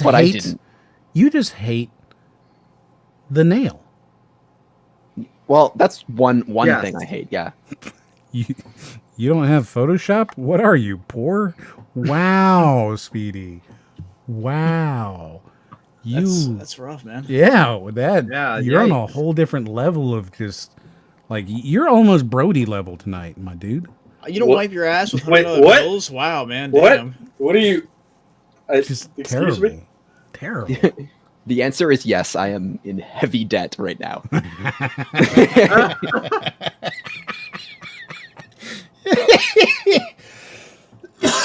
but I didn't. You just hate the nail. Well, that's one thing I hate, yeah. You don't have Photoshop? What are you, poor? Wow, Speedy. Wow. That's rough, man. Yeah, with that, you're on a whole different level of just, like, you're almost Brody level tonight, my dude. You don't wipe your ass with $100 bills? Wow, man. Damn. What are you... Just terrible. Terrible. The answer is yes. I am in heavy debt right now.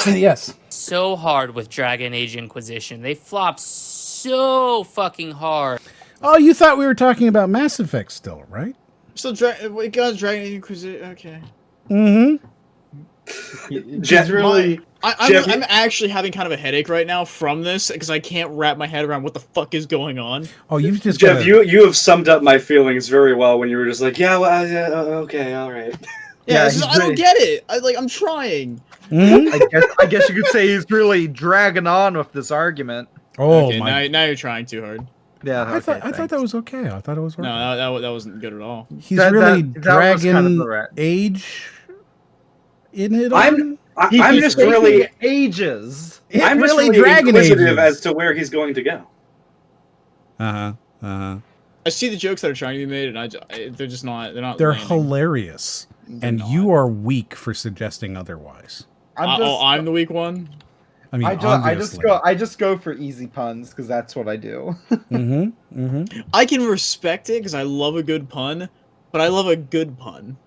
Yes. So hard with Dragon Age Inquisition. They flopped so fucking hard. Oh, you thought we were talking about Mass Effect still, right? Still, Dragon Age Inquisition. Okay. Mm-hmm. Jeff, I'm actually having kind of a headache right now from this because I can't wrap my head around what the fuck is going on. Oh, you've just Jeff, you have summed up my feelings very well when you were just like, yeah, well, okay, all right. Yeah, I don't get it. I'm trying. Mm-hmm. I guess you could say he's really dragging on with this argument. Oh, okay, now you're trying too hard. Yeah, I thought that was okay. I thought it was. No, that wasn't good at all. He's really dragging age in it. I'm just really ages. I'm just really inquisitive as to where he's going to go. I see the jokes that are trying to be made, and they're just not. They're landing. hilarious, and you are weak for suggesting otherwise. I'm the weak one. I mean, I just go for easy puns because that's what I do. I can respect it because I love a good pun, but I love a good pun.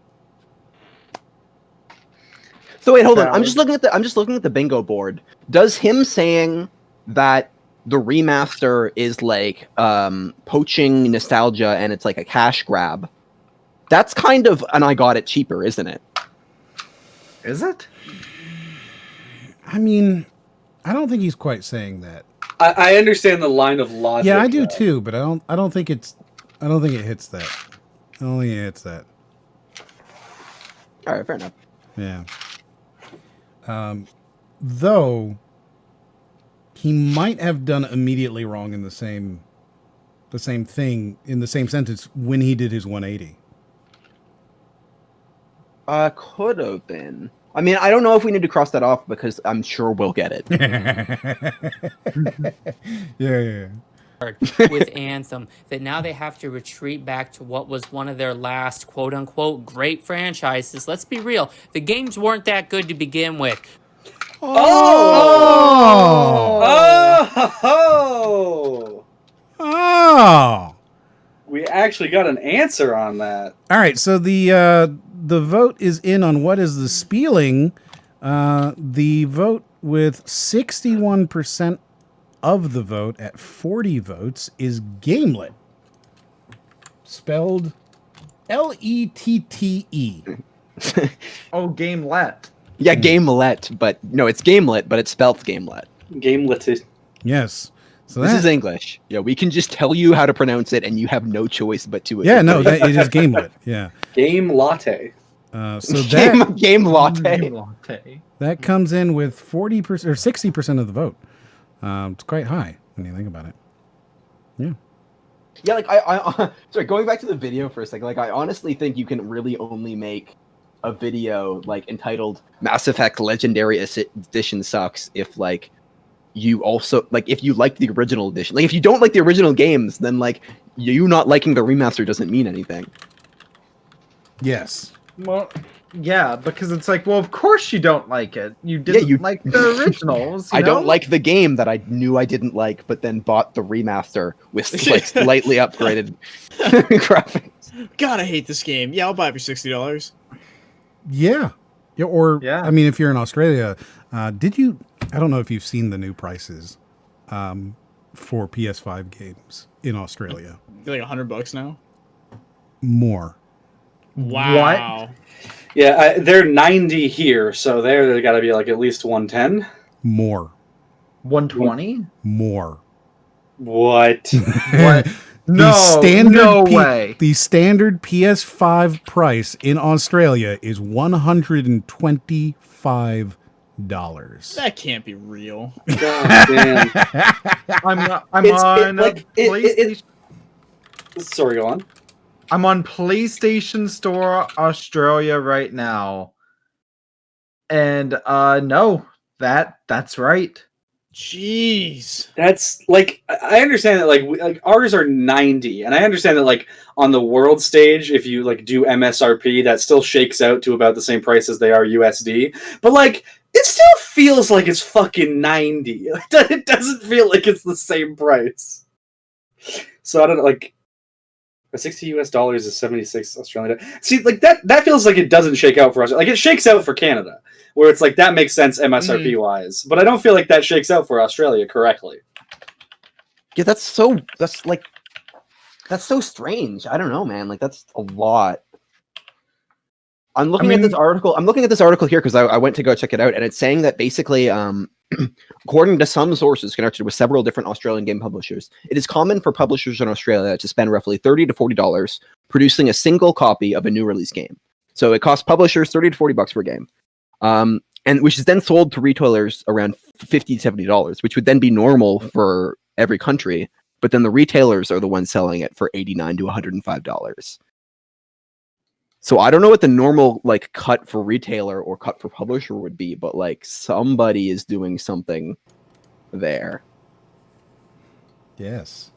So wait, hold on. I'm just looking at the bingo board. Does him saying that the remaster is like poaching nostalgia and it's like a cash grab? That's kind of an I got it cheaper, isn't it? Is it? I mean, I don't think he's quite saying that. I understand the line of logic. Yeah, I do too, but I don't think it hits that. I don't think it hits that. All right, fair enough. Yeah. Though he might have done immediately wrong in the same thing in the same sentence when he did his 180. Could have been. I mean, I don't know if we need to cross that off because I'm sure we'll get it. Yeah. With Anthem, that now they have to retreat back to what was one of their last quote-unquote great franchises. Let's be real, the games weren't that good to begin with. Oh! We actually got an answer on that. All right, so the vote is in on what is the spieling. The vote with 61% of the vote at 40 votes is Gamelet. Spelled L-E-T-T-E. Oh, Gamelet. Yeah, Gamelet, but no, it's Gamelet, but it's spelled Gamelet. Gamelet. Yes. So this is English. Yeah, we can just tell you how to pronounce it, and you have no choice but to. Yeah, no, it is Gamelet. Yeah. Game latte. So that game latte. Game latte. That comes in with 40% or 60% of the vote. It's quite high when you think about it. Yeah. Yeah, like I sorry, going back to the video for a second, like I honestly think you can really only make a video like entitled Mass Effect Legendary Edition sucks if like you also like if you like the original edition. Like if you don't like the original games, then like you not liking the remaster doesn't mean anything. Yes. Well, yeah, because it's like, well, of course you don't like it. You didn't like the originals. I don't like the game that I knew I didn't like, but then bought the remaster with like slightly upgraded graphics. God, I hate this game. Yeah, I'll buy it for $60. Yeah. Yeah. Or I mean, if you're in Australia, did you? I don't know if you've seen the new prices for PS5 games in Australia. They're like $100 now. More. Wow. What? Yeah, they're 90 here, so they got to be like at least 110. More. 120? More. What? What? No way. The standard PS5 price in Australia is $125. That can't be real. God damn. I'm on PlayStation. Sorry, go on. I'm on PlayStation Store Australia right now. And no, that's right. Jeez. That's like I understand that like ours are 90, and I understand that like on the world stage, if you like do MSRP, that still shakes out to about the same price as they are USD. But like it still feels like it's fucking 90. It doesn't feel like it's the same price. So I don't know, like $60 is 76 Australian. See, like that feels like it doesn't shake out for us. Like it shakes out for Canada, where it's like that makes sense MSRP wise, but I don't feel like that shakes out for Australia correctly. Yeah, that's so strange. I don't know, man. Like that's a lot. I'm looking at this article. I'm looking at this article here because I went to go check it out, and it's saying that basically, according to some sources connected with several different Australian game publishers, it is common for publishers in Australia to spend roughly $30 to $40 producing a single copy of a new release game. So it costs publishers $30 to $40 per game, and which is then sold to retailers around $50 to $70, which would then be normal for every country. But then the retailers are the ones selling it for $89 to $105. So I don't know what the normal like cut for retailer or cut for publisher would be, but like somebody is doing something there. Yes.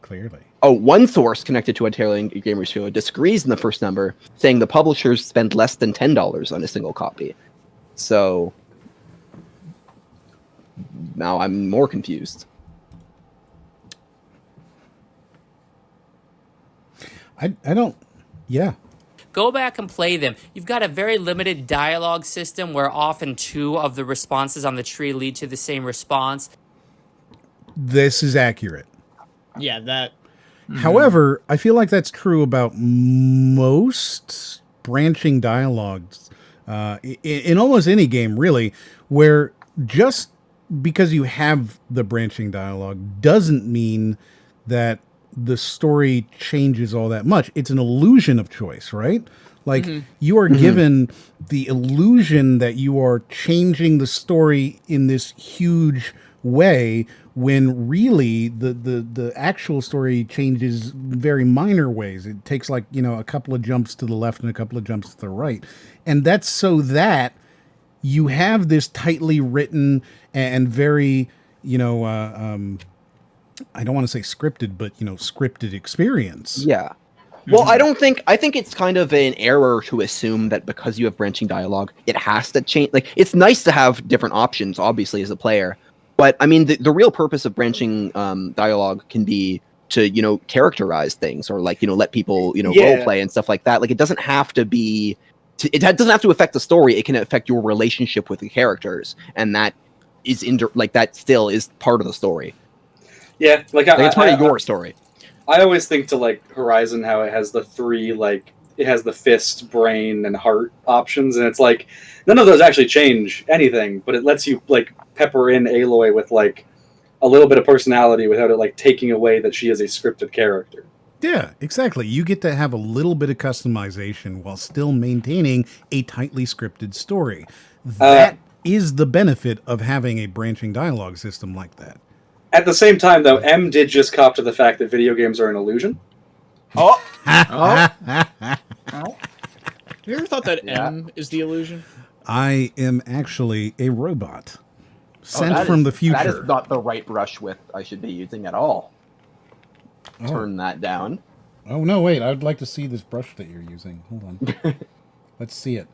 Clearly. Oh, one source connected to Ontario Gamers Show disagrees in the first number, saying the publishers spend less than $10 on a single copy. So now I'm more confused. I don't. Yeah. Go back and play them. You've got a very limited dialogue system where often two of the responses on the tree lead to the same response. This is accurate. Yeah, that. However, I feel like that's true about most branching dialogues in almost any game, really, where just because you have the branching dialogue doesn't mean that the story changes all that much. It's an illusion of choice, right? Like you are given the illusion that you are changing the story in this huge way when really the actual story changes very minor ways. It takes like, a couple of jumps to the left and a couple of jumps to the right. And that's so that you have this tightly written and very, I don't want to say scripted, but scripted experience. Yeah. Well, I think it's kind of an error to assume that because you have branching dialogue, it has to change. Like, it's nice to have different options, obviously, as a player. But I mean, the real purpose of branching dialogue can be to, characterize things or like, let people, role play and stuff like that. Like, it doesn't have to be, it doesn't have to affect the story. It can affect your relationship with the characters. And that is like that still is part of the story. Yeah, like it's part of your story. I always think to like Horizon how it has the three like it has the fist, brain, and heart options, and it's like none of those actually change anything, but it lets you like pepper in Aloy with like a little bit of personality without it like taking away that she is a scripted character. Yeah, exactly. You get to have a little bit of customization while still maintaining a tightly scripted story. That is the benefit of having a branching dialogue system like that. At the same time, though, M did just cop to the fact that video games are an illusion. Oh! Have you ever thought that M is the illusion? I am actually a robot sent from the future. That is not the right brush width I should be using at all. Turn that down. Oh, no, wait. I'd like to see this brush that you're using. Hold on. Let's see it.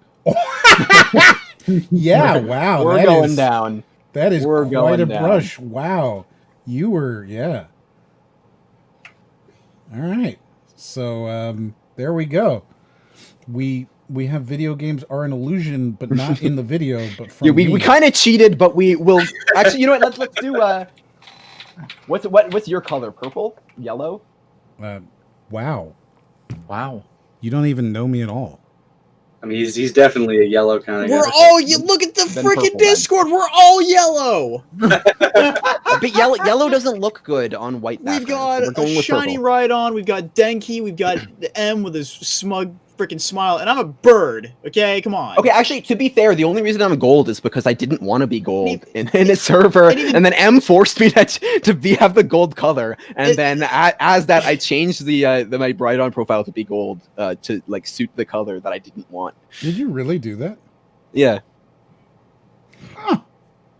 Yeah, wow. We're going down. That is quite a brush. Wow. You were, yeah. All right. So there we go. We have video games are an illusion, but not in the video, but from we kind of cheated, but we will actually. You know what? Let's do. What's your color? Purple? Yellow? Wow. Wow. You don't even know me at all. I mean, he's definitely a yellow kind of guy. We're all look at the freaking Discord. We're all yellow. But yellow doesn't look good on white. We've got a shiny Rhydon. We've got Denki. We've got the M with his smug freaking smile, and I'm a bird. Okay, come on. Okay, actually, to be fair, the only reason I'm gold is because I didn't want to be gold in a server, and then M forced me to have the gold color, and then as that I changed my Rhydon profile to be gold to like suit the color that I didn't want. Did you really do that? Yeah.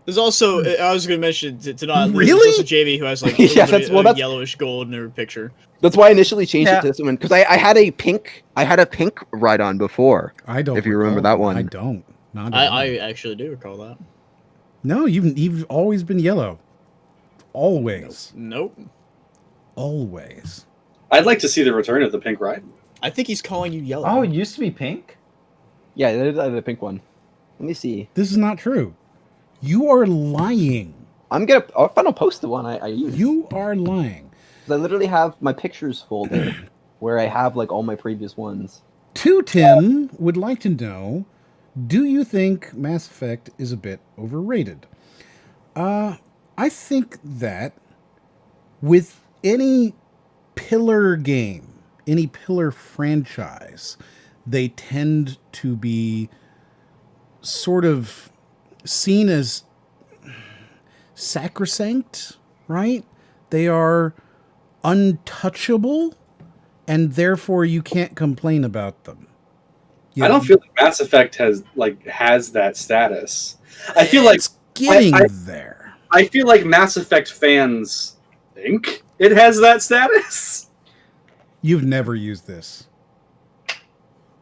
There's also I was going to mention to not really there's also Jamie who has like a that's yellowish gold in her picture. That's why I initially changed it to this one because I had a pink Rhydon before. I don't. If you remember that one, I don't. I actually do recall that. No, you've always been yellow. Always. Nope. Always. I'd like to see the return of the pink Rhydon. I think he's calling you yellow. Oh, it used to be pink? Yeah, the pink one. Let me see. This is not true. You are lying. I'll post the one I use. You are lying. I literally have my pictures folder where I have like all my previous ones. Tim would like to know, do you think Mass Effect is a bit overrated? I think that with any pillar game, any pillar franchise, they tend to be sort of seen as sacrosanct, right? They are untouchable, and therefore you can't complain about them. I don't feel like Mass Effect has that status. I feel like it's getting there. I feel like Mass Effect fans think it has that status. You've never used this.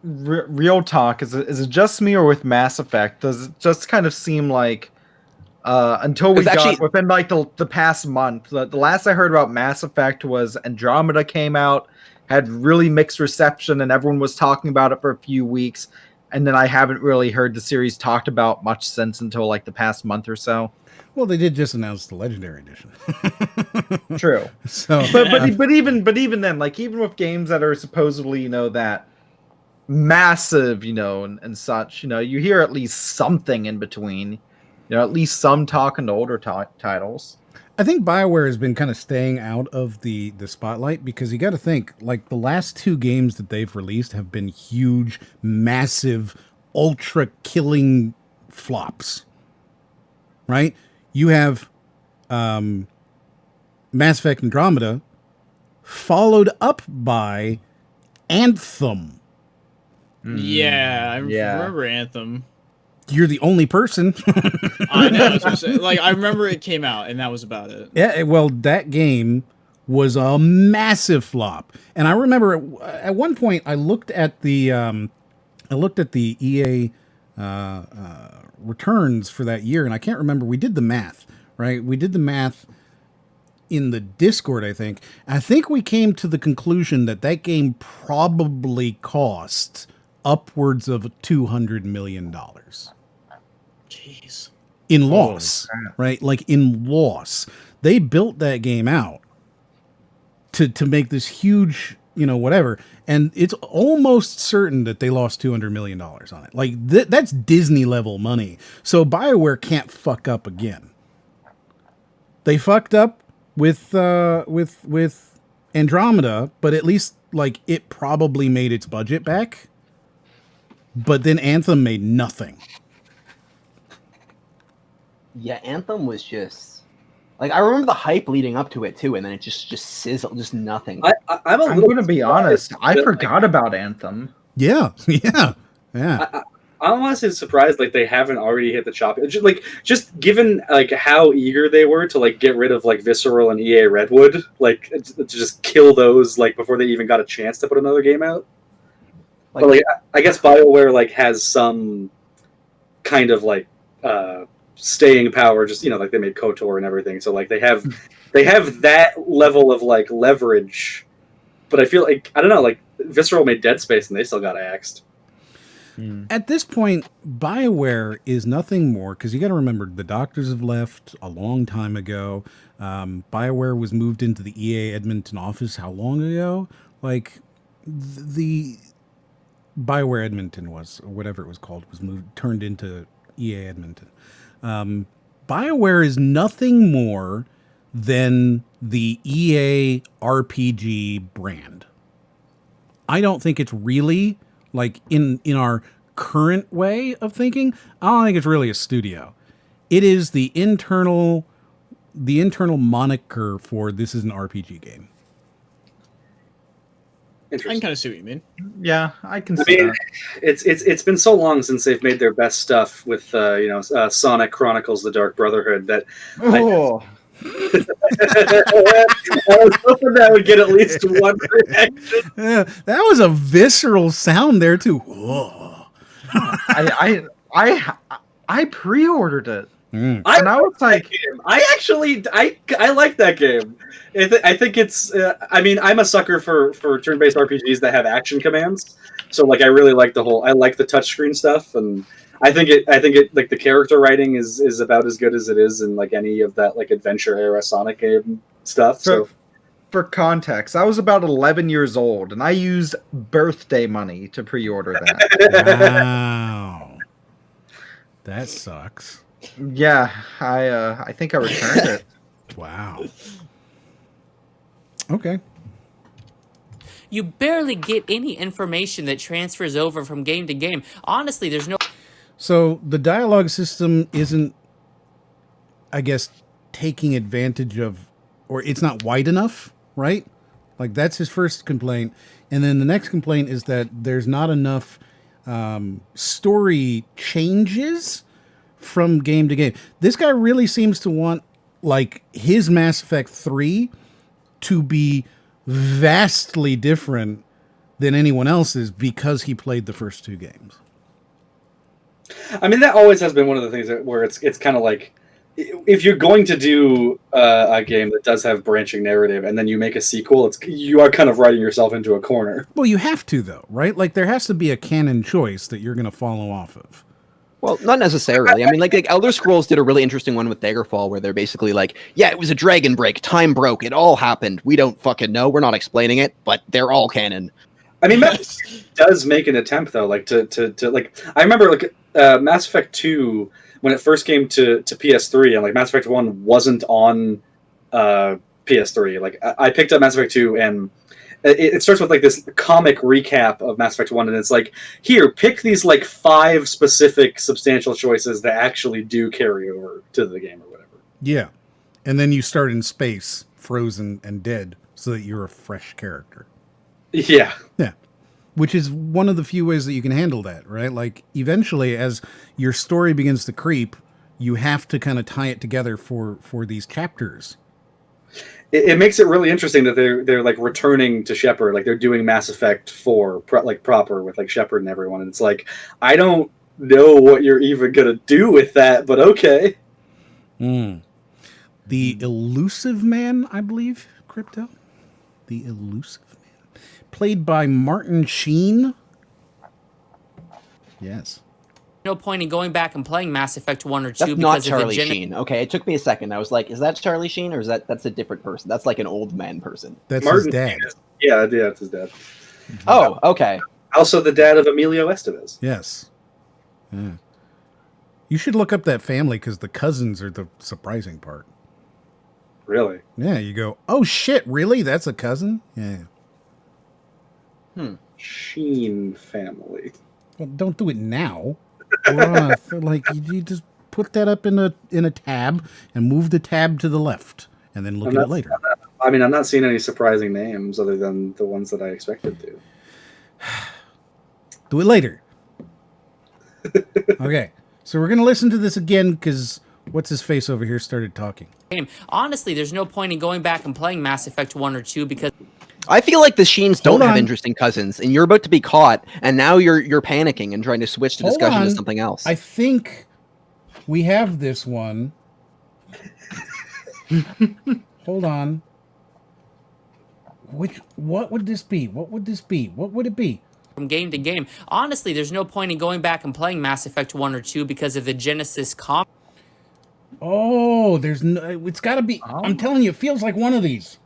Real talk, is it just me, or with Mass Effect does it just kind of seem like until we got within like the past month, the last I heard about Mass Effect was Andromeda came out, had really mixed reception, and everyone was talking about it for a few weeks, and then I haven't really heard the series talked about much since until like the past month or so. Well, they did just announce the Legendary Edition. True. So, but even then, like even with games that are supposedly that massive, and such, you hear at least something in between, at least some talking to older titles. I think BioWare has been kind of staying out of the spotlight because you got to think, like, the last two games that they've released have been huge, massive, ultra killing flops. Right? You have Mass Effect Andromeda followed up by Anthem. Yeah, I remember Anthem. You're the only person. I know. I was gonna say, like, I remember it came out, and that was about it. Yeah, well, that game was a massive flop, and I remember at one point I looked at the EA returns for that year, and I can't remember. We did the math, right? We did the math in the Discord, I think. I think we came to the conclusion that game probably cost upwards of $200 million. Jeez. in loss, right? Like in loss, they built that game out to make this huge, whatever. And it's almost certain that they lost $200 million on it. Like that's Disney level money. So BioWare can't fuck up again. They fucked up with Andromeda, but at least like it probably made its budget back. But then Anthem made nothing. Yeah, Anthem was just like I remember the hype leading up to it too, and then it just sizzled, just nothing. I'm going to be honest. I forgot about Anthem. Yeah. I'm honestly surprised like they haven't already hit the chopping. Just given like how eager they were to like get rid of like Visceral and EA Redwood, like to just kill those like before they even got a chance to put another game out. But like I guess BioWare like has some kind of like staying power, just like they made KOTOR and everything, so like they have that level of like leverage. But I feel like I don't know, like Visceral made Dead Space and they still got axed. At this point, BioWare is nothing more, because you got to remember the doctors have left a long time ago. BioWare was moved into the EA Edmonton office how long ago? Like the BioWare Edmonton was, or whatever it was called, was turned into EA Edmonton. BioWare is nothing more than the EA RPG brand. I don't think it's really, like in our current way of thinking, I don't think it's really a studio. It is the internal moniker for this is an RPG game. I can kind of see what you mean. Yeah, I can see that. It's been so long since they've made their best stuff with Sonic Chronicles: The Dark Brotherhood that I was hoping that would get at least one reaction. Yeah, that was a visceral sound there too. Whoa. I pre-ordered it. And I was like, I like that game. I think it's. I'm a sucker for turn-based RPGs that have action commands. So like, I really like I like the touchscreen stuff, and I think it like the character writing is about as good as it is in like any of that like adventure era Sonic game stuff. So for context, I was about 11 years old, and I used birthday money to pre-order that. Wow, that sucks. Yeah, I think I returned it. Wow. Okay. You barely get any information that transfers over from game to game. Honestly, there's no... So the dialogue system isn't, I guess, taking advantage of, or it's not wide enough, right? Like that's his first complaint. And then the next complaint is that there's not enough story changes from game to game. This guy really seems to want like his Mass Effect 3 to be vastly different than anyone else's because he played the first two games. I mean, that always has been one of the things where it's kind of like, if you're going to do a game that does have branching narrative and then you make a sequel, you are kind of writing yourself into a corner. Well, you have to though, right? Like there has to be a canon choice that you're going to follow off of. Well, not necessarily. I mean, like Elder Scrolls did a really interesting one with Daggerfall, where they're basically like, yeah, it was a dragon break, time broke, it all happened. We don't fucking know, we're not explaining it, but they're all canon. I mean, Mass Effect does make an attempt though, like to like. I remember like Mass Effect 2 when it first came to PS3, and like Mass Effect 1 wasn't on PS3. Like I picked up Mass Effect 2 and. It starts with like this comic recap of Mass Effect 1, and it's like, here, pick these like 5 specific substantial choices that actually do carry over to the game or whatever. Yeah. And then you start in space, frozen and dead, so that you're a fresh character. Yeah. Yeah. Which is one of the few ways that you can handle that, right? Like, eventually, as your story begins to creep, you have to kind of tie it together for these chapters. It makes it really interesting that they're like returning to Shepard, like they're doing Mass Effect 4 proper with like Shepard and everyone, and it's like, I don't know what you're even gonna do with that, but okay. The Elusive Man, I believe, Crypto. The Elusive Man, played by Martin Sheen. Yes. No point in going back and playing Mass Effect 1 or 2 That's because not of the Charlie Sheen. Okay, it took me a second. I was like, is that Charlie Sheen or that's a different person? That's like an old man person. That's Martin his dad. Sheen yeah, that's his dad. Oh, okay. Also the dad of Emilio Estevez. Yes. Yeah. You should look up that family because the cousins are the surprising part. Really? Yeah, you go, oh shit, really? That's a cousin? Yeah. Sheen family. Well, don't do it now. We're on you just put that up in a tab and move the tab to the left and then look at it later. I'm not seeing any surprising names other than the ones that I expected to. Do it later. Okay, so we're gonna listen to this again because what's his face over here started talking. Honestly, there's no point in going back and playing Mass Effect 1 or 2 because I feel like the Sheens don't Hold have on. interesting cousins, and you're about to be caught, and now you're panicking and trying to switch the discussion to something else. I think we have this one. Hold on. What would this be? What would this be? What would it be? from game to game. Honestly, there's no point in going back and playing Mass Effect 1 or 2 because of the Genesis comp. Oh, there's no, it's got to be. I'm telling you, it feels like one of these.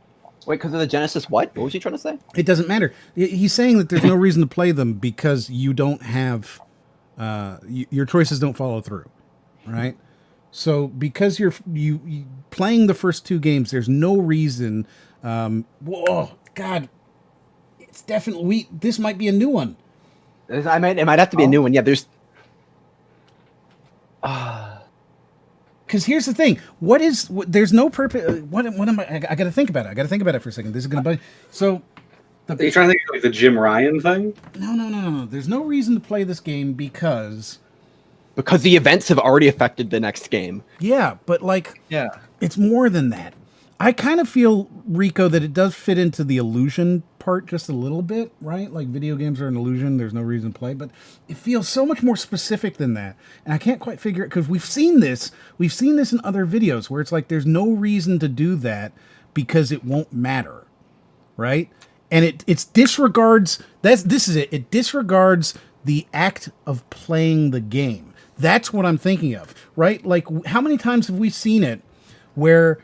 Wait, because of the Genesis what? What was he trying to say? It doesn't matter. He's saying that there's no reason to play them because you don't have, your choices don't follow through, right? So because you playing the first two games, there's no reason. Whoa, God, it's definitely this might be a new one. It might have to be a new one. Yeah, there's. Because here's the thing: there's no purpose. What am I got to think about it. I got to think about it for a second. This is gonna be so. Are you trying to think of like the Jim Ryan thing? No. There's no reason to play this game because the events have already affected the next game. Yeah, but it's more than that. I kind of feel, Rico, that it does fit into the illusion part just a little bit, right? Like video games are an illusion. There's no reason to play, but it feels so much more specific than that. And I can't quite figure it because we've seen this in other videos where it's like there's no reason to do that because it won't matter, right? And it disregards it disregards the act of playing the game. That's what I'm thinking of, right? Like how many times have we seen it where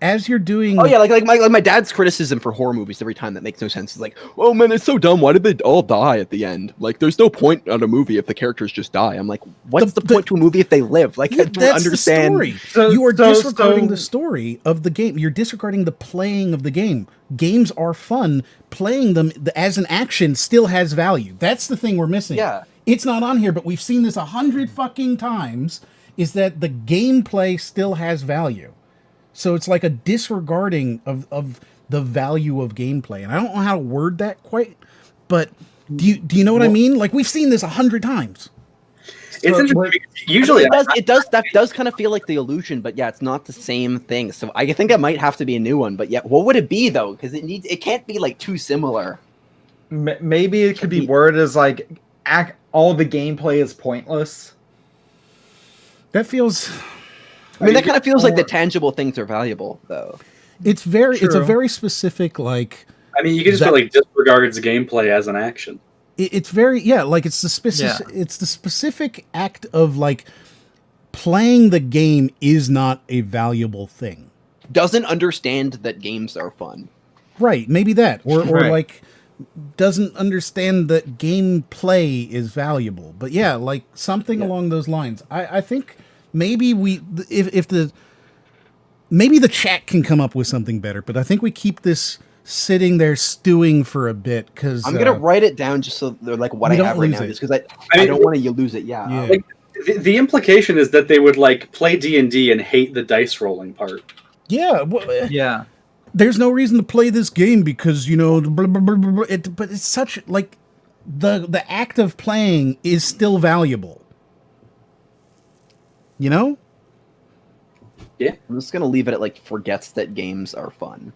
as you're doing, oh yeah, like my dad's criticism for horror movies every time that makes no sense. It's like, oh man, it's so dumb. Why did they all die at the end? Like, there's no point on a movie if the characters just die. I'm like, what's the point to a movie if they live? Like, I don't understand. The story. You are disregarding the story of the game. You're disregarding the playing of the game. Games are fun. Playing them as an action still has value. That's the thing we're missing. Yeah, it's not on here, but we've seen this 100 fucking times. Is that the gameplay still has value? So it's like a disregarding of the value of gameplay. And I don't know how to word that quite, but do you know what I mean? Like we've seen this 100 times. It's interesting. Usually it does kind of feel like the illusion, but yeah, it's not the same thing. So I think it might have to be a new one, but yeah, what would it be though? Because it can't be like too similar. Maybe it could be worded as like all the gameplay is pointless. That feels. I mean, that kind of feels like the tangible things are valuable, though. It's a very specific, like. I mean, you can just put like disregards gameplay as an action. It's very like it's the specific. Yeah. It's the specific act of like playing the game is not a valuable thing. Doesn't understand that games are fun. Right, maybe that, or like doesn't understand that gameplay is valuable. But yeah, like something along those lines. I think. Maybe maybe the chat can come up with something better, but I think we keep this sitting there stewing for a bit because I'm gonna write it down just so they're like what I have right now, just because I don't want to lose it. Yeah. Like, the implication is that they would like play D&D and hate the dice rolling part. Yeah. Yeah. There's no reason to play this game because blah, blah, blah, blah, blah. But it's such like the act of playing is still valuable. You know? Yeah. I'm just going to leave it at like forgets that games are fun.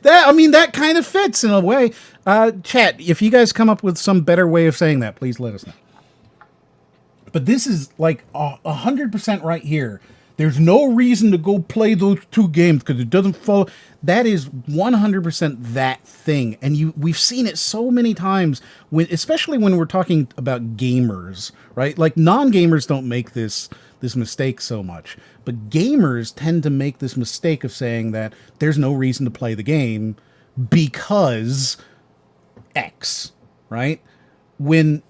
That kind of fits in a way. Chat, if you guys come up with some better way of saying that, please let us know. But this is like 100% right here. There's no reason to go play those 2 games because it doesn't follow. That is 100% that thing. And we've seen it so many times, especially when we're talking about gamers, right? Like non-gamers don't make this mistake so much. But gamers tend to make this mistake of saying that there's no reason to play the game because X, right? When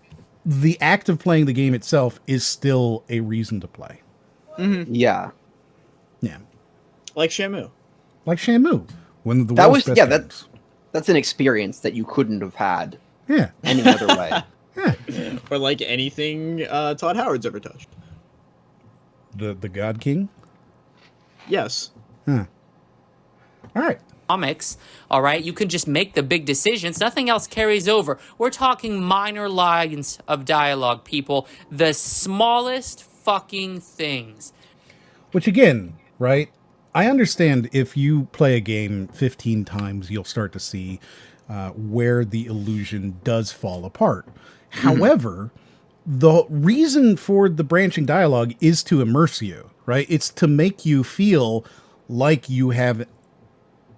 the act of playing the game itself is still a reason to play. Mm-hmm. Yeah. Like Shamu. When the that was that's an experience that you couldn't have had. Yeah. Any other way. Yeah. Or like anything Todd Howard's ever touched. The God King. Yes. Huh. All right. Comics, all right? You can just make the big decisions. Nothing else carries over. We're talking minor lines of dialogue, people. The smallest fucking things. Which again, right? I understand if you play a game 15 times, you'll start to see where the illusion does fall apart. However, the reason for the branching dialogue is to immerse you, right? It's to make you feel like you have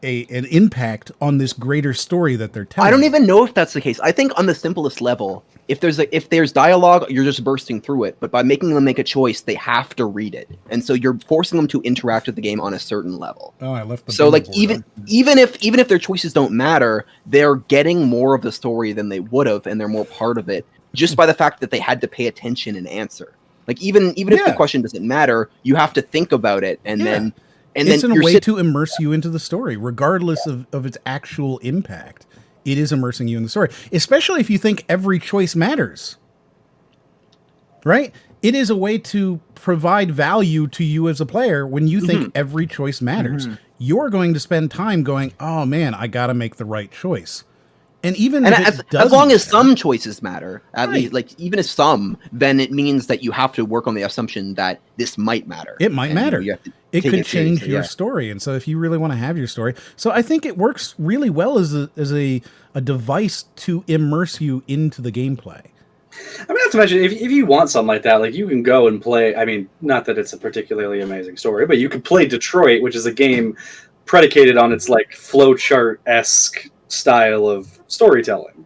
an impact on this greater story that they're telling. I don't even know if that's the case. I think on the simplest level, if there's dialogue, you're just bursting through it. But by making them make a choice, they have to read it, and so you're forcing them to interact with the game on a certain level. Oh, I left the so like even if their choices don't matter, they're getting more of the story than they would have, and they're more part of it just by the fact that they had to pay attention and answer. Like even if the question doesn't matter, you have to think about it, and then. And it's then a way to immerse you into the story, regardless of its actual impact. It is immersing you in the story, especially if you think every choice matters. Right? It is a way to provide value to you as a player when you think every choice matters. You're going to spend time going, oh man, I got to make the right choice. And even if as long as some choices matter, at least, like even if some, then it means that you have to work on the assumption that this might matter. It might matter. It could change your yeah. story. And so if you really want to have your story. So I think it works really well as a device to immerse you into the gameplay. I mean, not to mention, if you want something like that, like you can go and play, I mean, not that it's a particularly amazing story, but you could play Detroit, which is a game predicated on its like flowchart-esque style of storytelling.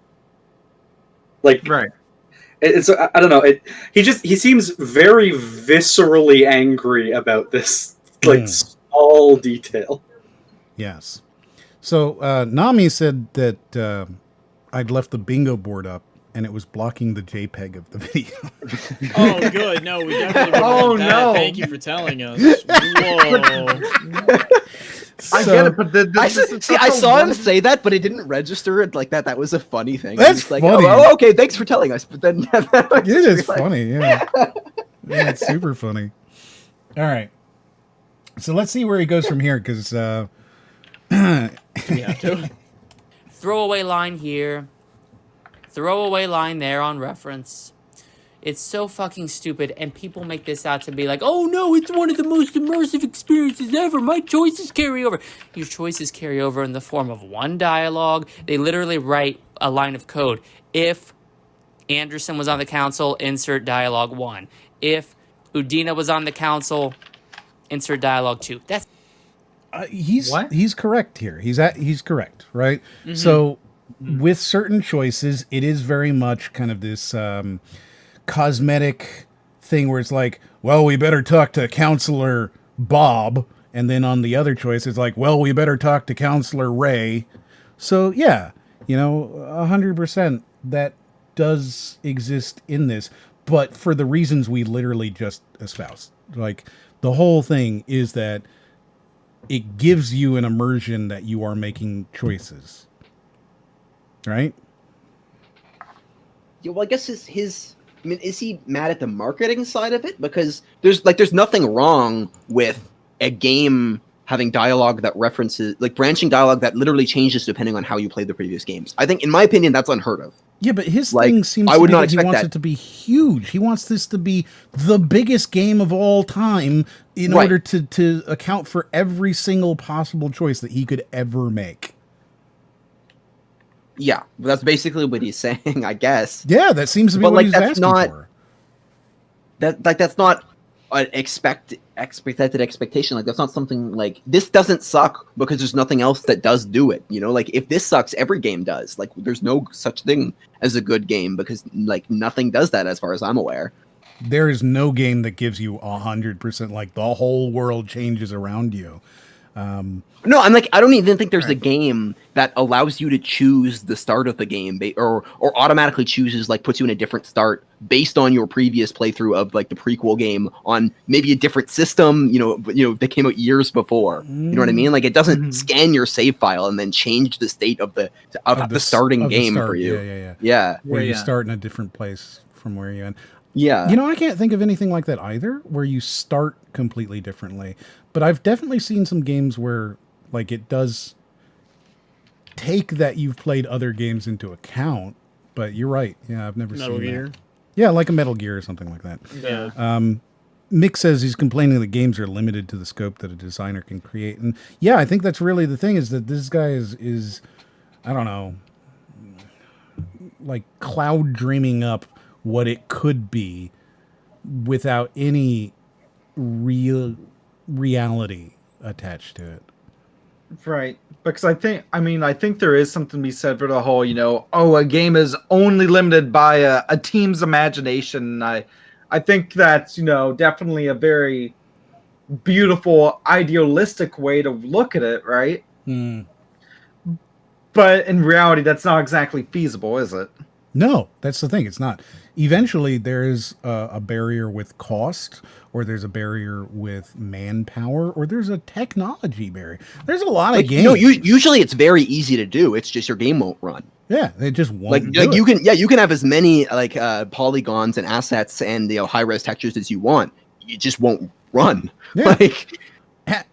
Like, right. It's I don't know. He seems very viscerally angry about this, like small detail. Yes. So Nami said that I'd left the bingo board up and it was blocking the JPEG of the video. Oh, good. No, we definitely want that. No. Thank you for telling us. Whoa. I get it, but I saw him say that, but it didn't register it like that. That was a funny thing. That's like, funny. Oh, okay, thanks for telling us. But then it is funny, yeah. Yeah, it's super funny. All right. So let's see where he goes from here, because We have to. Throwaway line here. Throwaway line there on reference. It's so fucking stupid, and people make this out to be like, oh no, it's one of the most immersive experiences ever. My choices carry over. Your choices carry over in the form of one dialogue. They literally write a line of code. If Anderson was on the council, insert dialogue 1. If Udina was on the council, insert dialogue 2. That's he's correct here. He's correct, right? So with certain choices, it is very much kind of this cosmetic thing where it's like, well, we better talk to Counselor Bob, and then on the other choice it's like, well, we better talk to Counselor Ray. So yeah, 100% that does exist in this, but for the reasons we literally just espoused. Like, the whole thing is that it gives you an immersion that you are making choices, right? Yeah, well, I guess is he mad at the marketing side of it? Because there's nothing wrong with a game having dialogue that references, like branching dialogue that literally changes depending on how you played the previous games. I think, in my opinion, that's unheard of. Yeah, but his thing seems to be that he wants it to be huge. He wants this to be the biggest game of all time in order to account for every single possible choice that he could ever make. Yeah, that's basically what he's saying, I guess. Yeah, that seems to be what he's asking for. That's not an expected expectation. Like that's not something like this doesn't suck because there's nothing else that does do it. You know, like if this sucks, every game does. Like there's no such thing as a good game because like nothing does that as far as I'm aware. There is no game that gives you 100%. Like the whole world changes around you. No, I'm like I don't even think there's a game that allows you to choose the start of the game or automatically chooses like puts you in a different start based on your previous playthrough of like the prequel game on maybe a different system, you know, that came out years before. You know what I mean? Like it doesn't scan your save file and then change the state of the starting game for you. Yeah. Where you start in a different place from where you end. Yeah. You know, I can't think of anything like that either, where you start completely differently. But I've definitely seen some games where, like, it does take that you've played other games into account. But you're right. Yeah, I've never Metal seen Gear. that. Yeah, like a Metal Gear or something like that. Yeah. Mick says he's complaining that games are limited to the scope that a designer can create. And yeah, I think that's really the thing, is that this guy is I don't know, like cloud dreaming up what it could be without any reality attached to it. Right. Because I think there is something to be said for the whole, you know, a game is only limited by a team's imagination. I think that's, you know, definitely a very beautiful, idealistic way to look at it, right? But in reality, that's not exactly feasible, is it? No, that's the thing. It's not. Eventually, there's a barrier with cost, or there's a barrier with manpower, or there's a technology barrier. There's a lot of games. No, usually it's very easy to do. It's just your game won't run. Yeah, it just won't. Like you can have as many like polygons and assets and high res textures as you want. It just won't run. Yeah. Like,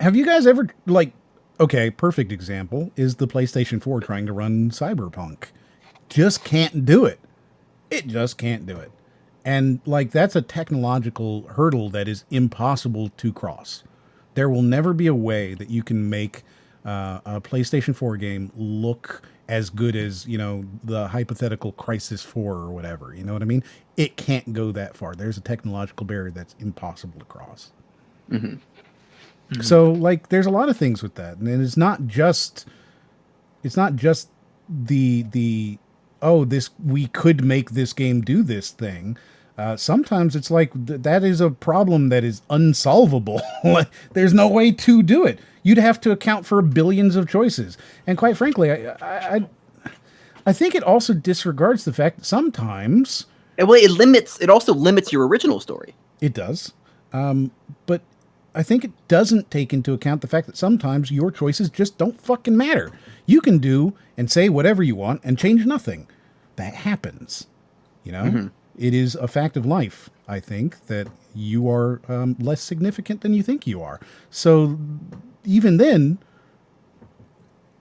have you guys ever okay, perfect example is the PlayStation 4 trying to run Cyberpunk. Just can't do it. It just can't do it. And like that's a technological hurdle that is impossible to cross. There will never be a way that you can make a PlayStation 4 game look as good as, you know, the hypothetical Crysis 4 or whatever. You know what I mean? It can't go that far. There's a technological barrier that's impossible to cross. So like there's a lot of things with that. And it's not just the we could make this game do this thing. Sometimes it's like that is a problem that is unsolvable. There's no way to do it. You'd have to account for billions of choices. And quite frankly, I think it also disregards the fact that sometimes it also limits your original story. It does. But I think it doesn't take into account the fact that sometimes your choices just don't fucking matter. You can do and say whatever you want and change nothing. That happens. You know? It is a fact of life, I think, that you are less significant than you think you are. So even then,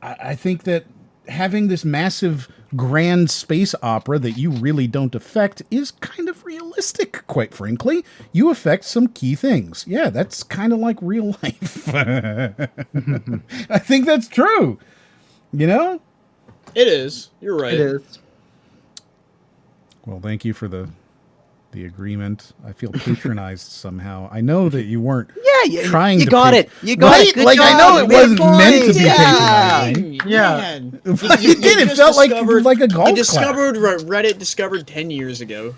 I think that having this massive grand space opera that you really don't affect is kind of realistic, quite frankly. You affect some key things. Yeah, that's kind of like real life. I think that's true. You know? It is. You're right. It is. Well, thank you for the agreement. I feel patronized somehow. I know that you weren't trying to... You got it. You got it. Good like, job. I know it wasn't meant to be patronizing. Yeah. You did. It felt like a golf clap. Reddit discovered 10 years ago.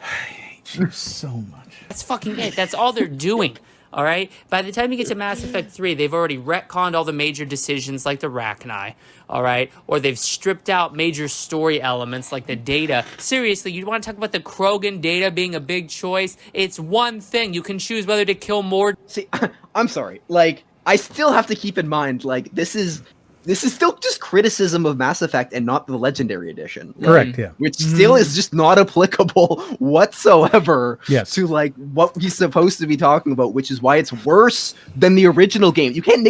I hate you so much. That's fucking it. That's all they're doing. All right. By the time you get to Mass Effect 3, they've already retconned all the major decisions like the Rachni. All right. Or they've stripped out major story elements like the data. Seriously, you want to talk about the Krogan data being a big choice? It's one thing. You can choose whether to kill more. See, I'm sorry. Like, I still have to keep in mind, like, this is still just criticism of Mass Effect and not the Legendary Edition. Correct, yeah. Which still is just not applicable whatsoever to like what we're supposed to be talking about, which is why it's worse than the original game. You can't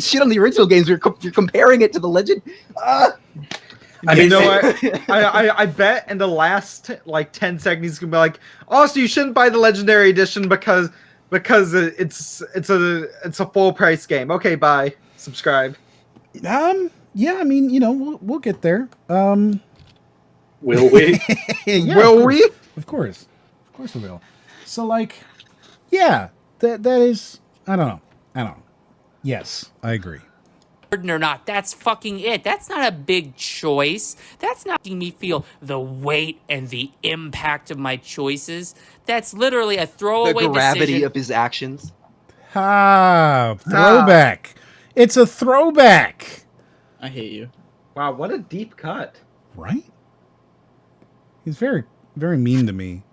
shit on the original games. You're comparing it to the Legend. I mean, you know what? I bet in the last like 10 seconds you can be like, oh, so you shouldn't buy the Legendary Edition because it's a full price game. Okay, bye. Subscribe. Yeah, I mean, you know, we'll get there. Will we? Yeah, will we? Of course we will. So, like, Yeah, that is. I don't know. Yes, I agree. Or not, that's fucking it. That's not a big choice. That's not making me feel the weight and the impact of my choices. That's literally a The throwaway gravity decision. of his actions. Throwback. It's a throwback. I hate you. Wow, what a deep cut. Right? He's very, very mean to me.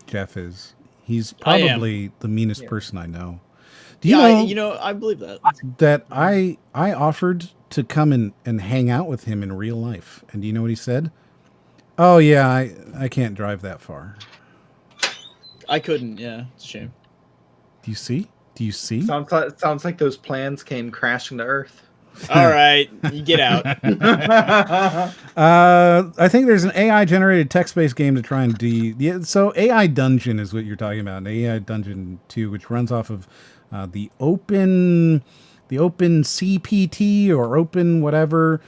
Jeff is. He's probably the meanest person I know. Do you know? I believe that. That I offered to come and hang out with him in real life. And do you know what he said? Oh, yeah, I can't drive that far. I couldn't, yeah. It's a shame. Do you see? Sounds like those plans came crashing to Earth. All right, you get out. I think there's an AI-generated text-based game to try and so AI Dungeon is what you're talking about, an AI Dungeon 2, which runs off of the open CPT or open whatever,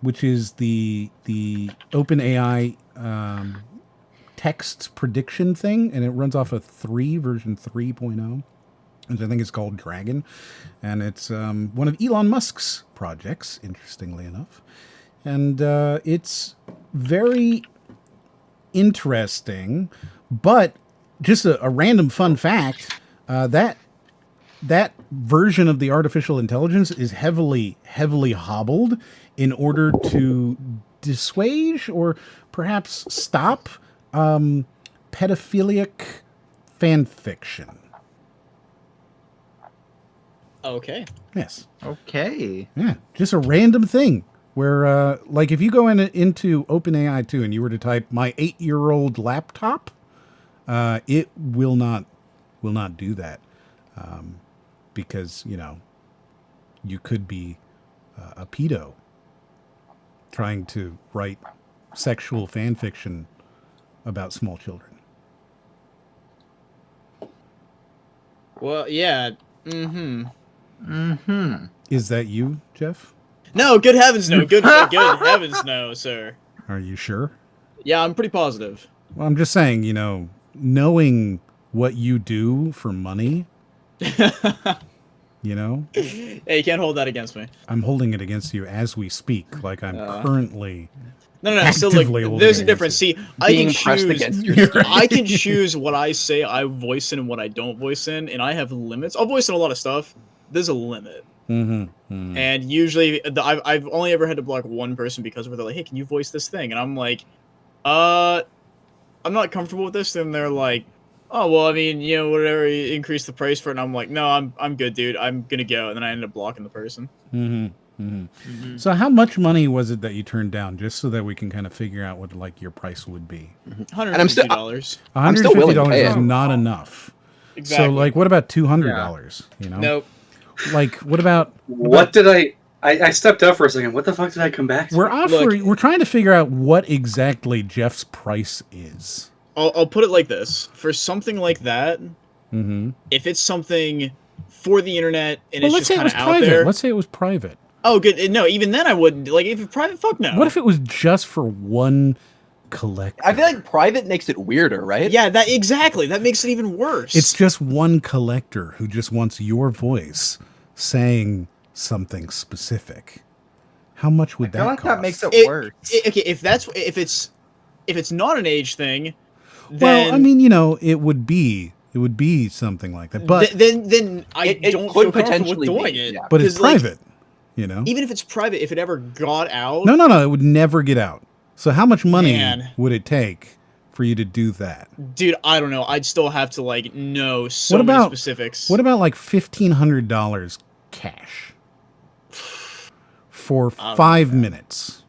which is the open AI text prediction thing, and it runs off of version 3.0. Which I think is called Dragon, and it's one of Elon Musk's projects, interestingly enough. And it's very interesting, but just a random fun fact, that version of the artificial intelligence is heavily hobbled in order to dissuade or perhaps stop pedophilic fan fiction. Okay. Yes. Okay. Yeah. Just a random thing where, like, if you go into OpenAI 2 and you were to type "my 8-year-old laptop," it will not do that, because you could be a pedo trying to write sexual fan fiction about small children. Well, yeah. Is that you, Jeff? No, good heavens no. Good heavens no, sir. Are you sure? Yeah, I'm pretty positive. Well, I'm just saying, knowing what you do for money, Hey, you can't hold that against me. I'm holding it against you as we speak, like I'm currently No. Still, there's a difference. See, I can choose what I say I voice in and what I don't voice in, and I have limits. I'll voice in a lot of stuff. There's a limit. And usually, I've only ever had to block one person because they're like, "Hey, can you voice this thing?" And I'm like, I'm not comfortable with this. And they're like, "Oh, well, I mean, whatever, you increase the price for it." And I'm like, "No, I'm good, dude. I'm gonna go." And then I ended up blocking the person. So how much money was it that you turned down, just so that we can kind of figure out what your price would be? $150. $150 is not enough. Exactly. So, what about $200? Nope. What about I stepped up for a second. What the fuck did I come back to? We're trying to figure out what exactly Jeff's price is. I'll put it like this: for something like that, if it's something for the internet and it's just kind of out there, let's say it was private. Oh, good. No, even then I wouldn't. Like, if it's private, fuck no. What if it was just for one collector? I feel like private makes it weirder, right? Yeah, exactly. That makes it even worse. It's just one collector who just wants your voice saying something specific. How much would that cost? That makes it worse. Okay, if it's not an age thing, then well, I mean, it would be something like that. But then I don't feel comfortable with doing it. Yeah. But it's private. Even if it's private, if it ever got out... No, it would never get out. So how much money would it take for you to do that? Dude, I don't know. I'd still have to, know so many specifics. What about, $1,500 cash for 5 minutes?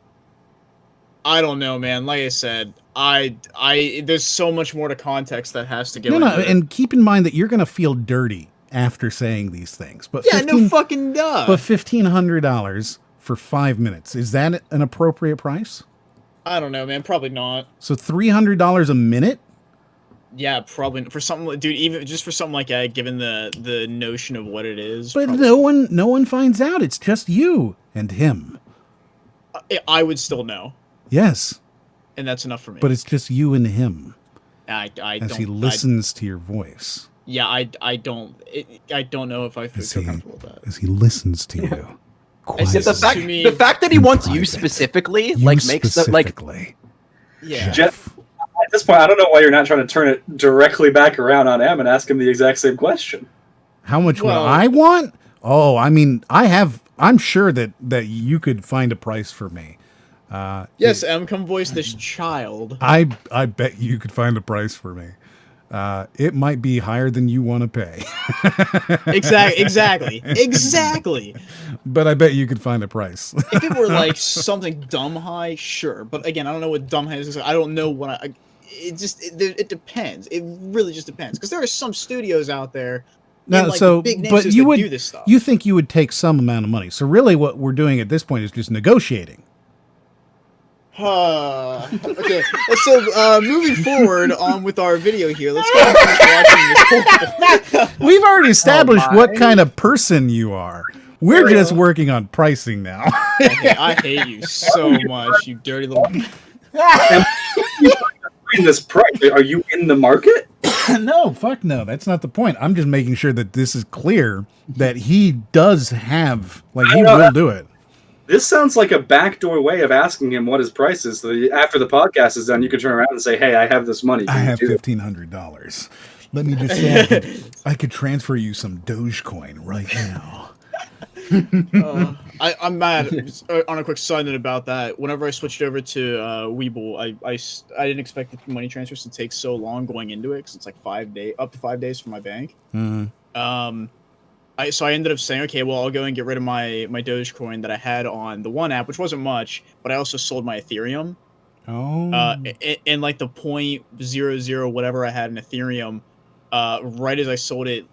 I don't know, man. Like I said, there's so much more to context that has to go No, and keep in mind that you're going to feel dirty after saying these things. But no fucking duh. But $1,500 for 5 minutes, is that an appropriate price? I don't know, man. Probably not. So $300 a minute? Yeah, probably for something, dude. Even just for something like that, given the notion of what it is. But probably. no one finds out. It's just you and him. I would still know. Yes. And that's enough for me. But it's just you and him. I as don't. he listens to your voice. Yeah, I don't know if I feel comfortable with that. As he listens to you. The fact that he wants you specifically, like, makes the like. Yeah. Jeff, at this point, I don't know why you're not trying to turn it directly back around on M and ask him the exact same question. How much would I want? Oh, I mean, I'm sure that you could find a price for me. Yes, M, come voice this child. I bet you could find a price for me. It might be higher than you want to pay. Exactly. But I bet you could find a price. If it were like something dumb high, sure. But again, I don't know what dumb high is. I don't know what it depends. It really just depends. Because there are some studios out there. No, like so big names but you would do this stuff. You think you would take some amount of money. So really, what we're doing at this point is just negotiating. Okay, so moving forward on with our video here, let's go watching this. We've already established what kind of person you are. We're just working on pricing now. I hate you so much, you dirty little. In this price, are you in the market? No, fuck no. That's not the point. I'm just making sure that this is clear that he does have, like, he will do it. This sounds like a backdoor way of asking him what his price is. So that after the podcast is done, you can turn around and say, "Hey, I have this money. I have $1,500. Let me just say, I could transfer you some Dogecoin right now." I'm mad. On a quick side note about that, whenever I switched over to Webull, I didn't expect the money transfers to take so long going into it because it's like up to 5 days for my bank. So I ended up saying, okay, well, I'll go and get rid of my Dogecoin that I had on the one app, which wasn't much, but I also sold my Ethereum. Oh. And like the 0.00 whatever I had in Ethereum, right as I sold it,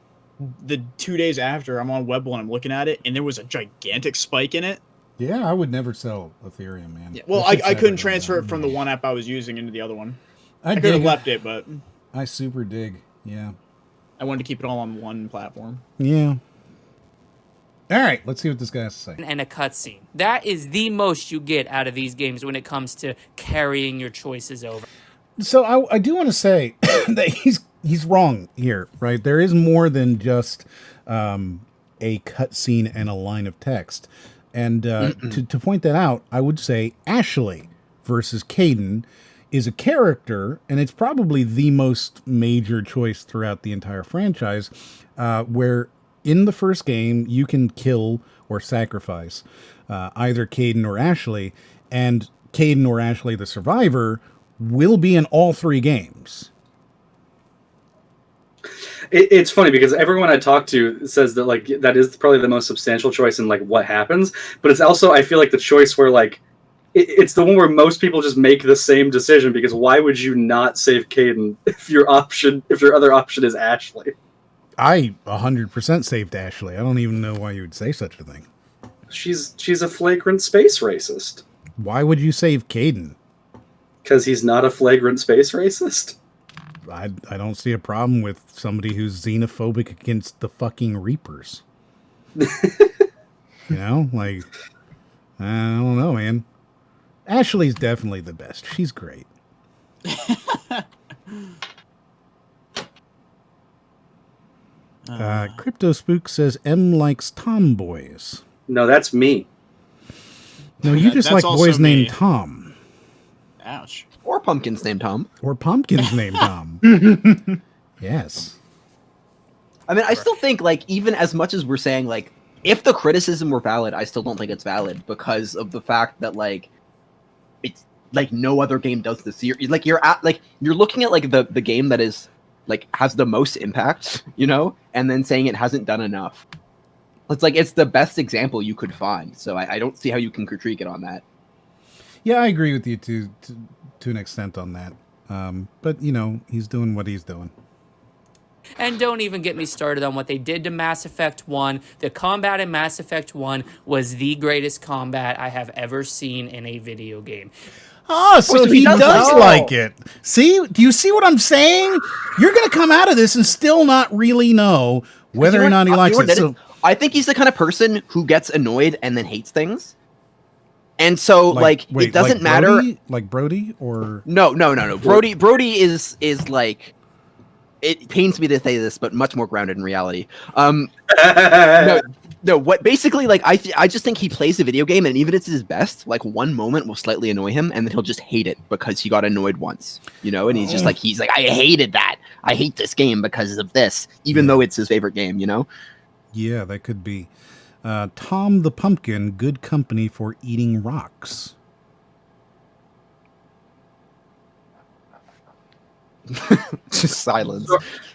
the 2 days after, I'm on Webull and I'm looking at it, and there was a gigantic spike in it. Yeah, I would never sell Ethereum, man. Yeah, well, I couldn't transfer it from the one app I was using into the other one. I could have left it, but I super dig. Yeah. I wanted to keep it all on one platform. Yeah. All right, let's see what this guy has to say. And a cutscene. That is the most you get out of these games when it comes to carrying your choices over. So I do want to say that he's wrong here, right? There is more than just a cutscene and a line of text. And to point that out, I would say Ashley versus Caden is a character, and it's probably the most major choice throughout the entire franchise, where in the first game, you can kill or sacrifice either Caden or Ashley, and Caden or Ashley, the survivor, will be in all 3 games. It's funny because everyone I talk to says that like that is probably the most substantial choice in like what happens, but it's also I feel like the choice where like it's the one where most people just make the same decision because why would you not save Caden if your other option is Ashley? I 100% saved Ashley. I don't even know why you would say such a thing. She's a flagrant space racist. Why would you save Caden? Because he's not a flagrant space racist. I don't see a problem with somebody who's xenophobic against the fucking Reapers. You know, like, I don't know, man. Ashley's definitely the best. She's great. Crypto Spook says M likes tomboys. No, that's me. No, you just like boys named Tom. Ouch. Or pumpkins named Tom. Or pumpkins named Tom. Yes. I mean, I still think, like, even as much as we're saying, like, if the criticism were valid, I still don't think it's valid because of the fact that, like, it's, like, no other game does this. You're looking at, like, the game that is, like, has the most impact, you know, and then saying it hasn't done enough. It's like, it's the best example you could find, so I don't see how you can critique it on that. Yeah, I agree with you to an extent on that. But, you know, he's doing what he's doing. And don't even get me started on what they did to Mass Effect 1. The combat in Mass Effect 1 was the greatest combat I have ever seen in a video game. Oh, so he does like it. See? Do you see what I'm saying? You're going to come out of this and still not really know whether or not he likes it. So I think he's the kind of person who gets annoyed and then hates things. And so, wait, it doesn't matter. Brody? Like Brody or No. Brody is like. It pains me to say this, but much more grounded in reality. No. What basically, like, I just think he plays the video game, and even if it's his best, like, one moment will slightly annoy him, and then he'll just hate it because he got annoyed once, you know. And he's just like, I hated that. I hate this game because of this, even though it's his favorite game, you know. Yeah, that could be. Tom the Pumpkin, good company for eating rocks. Just silence.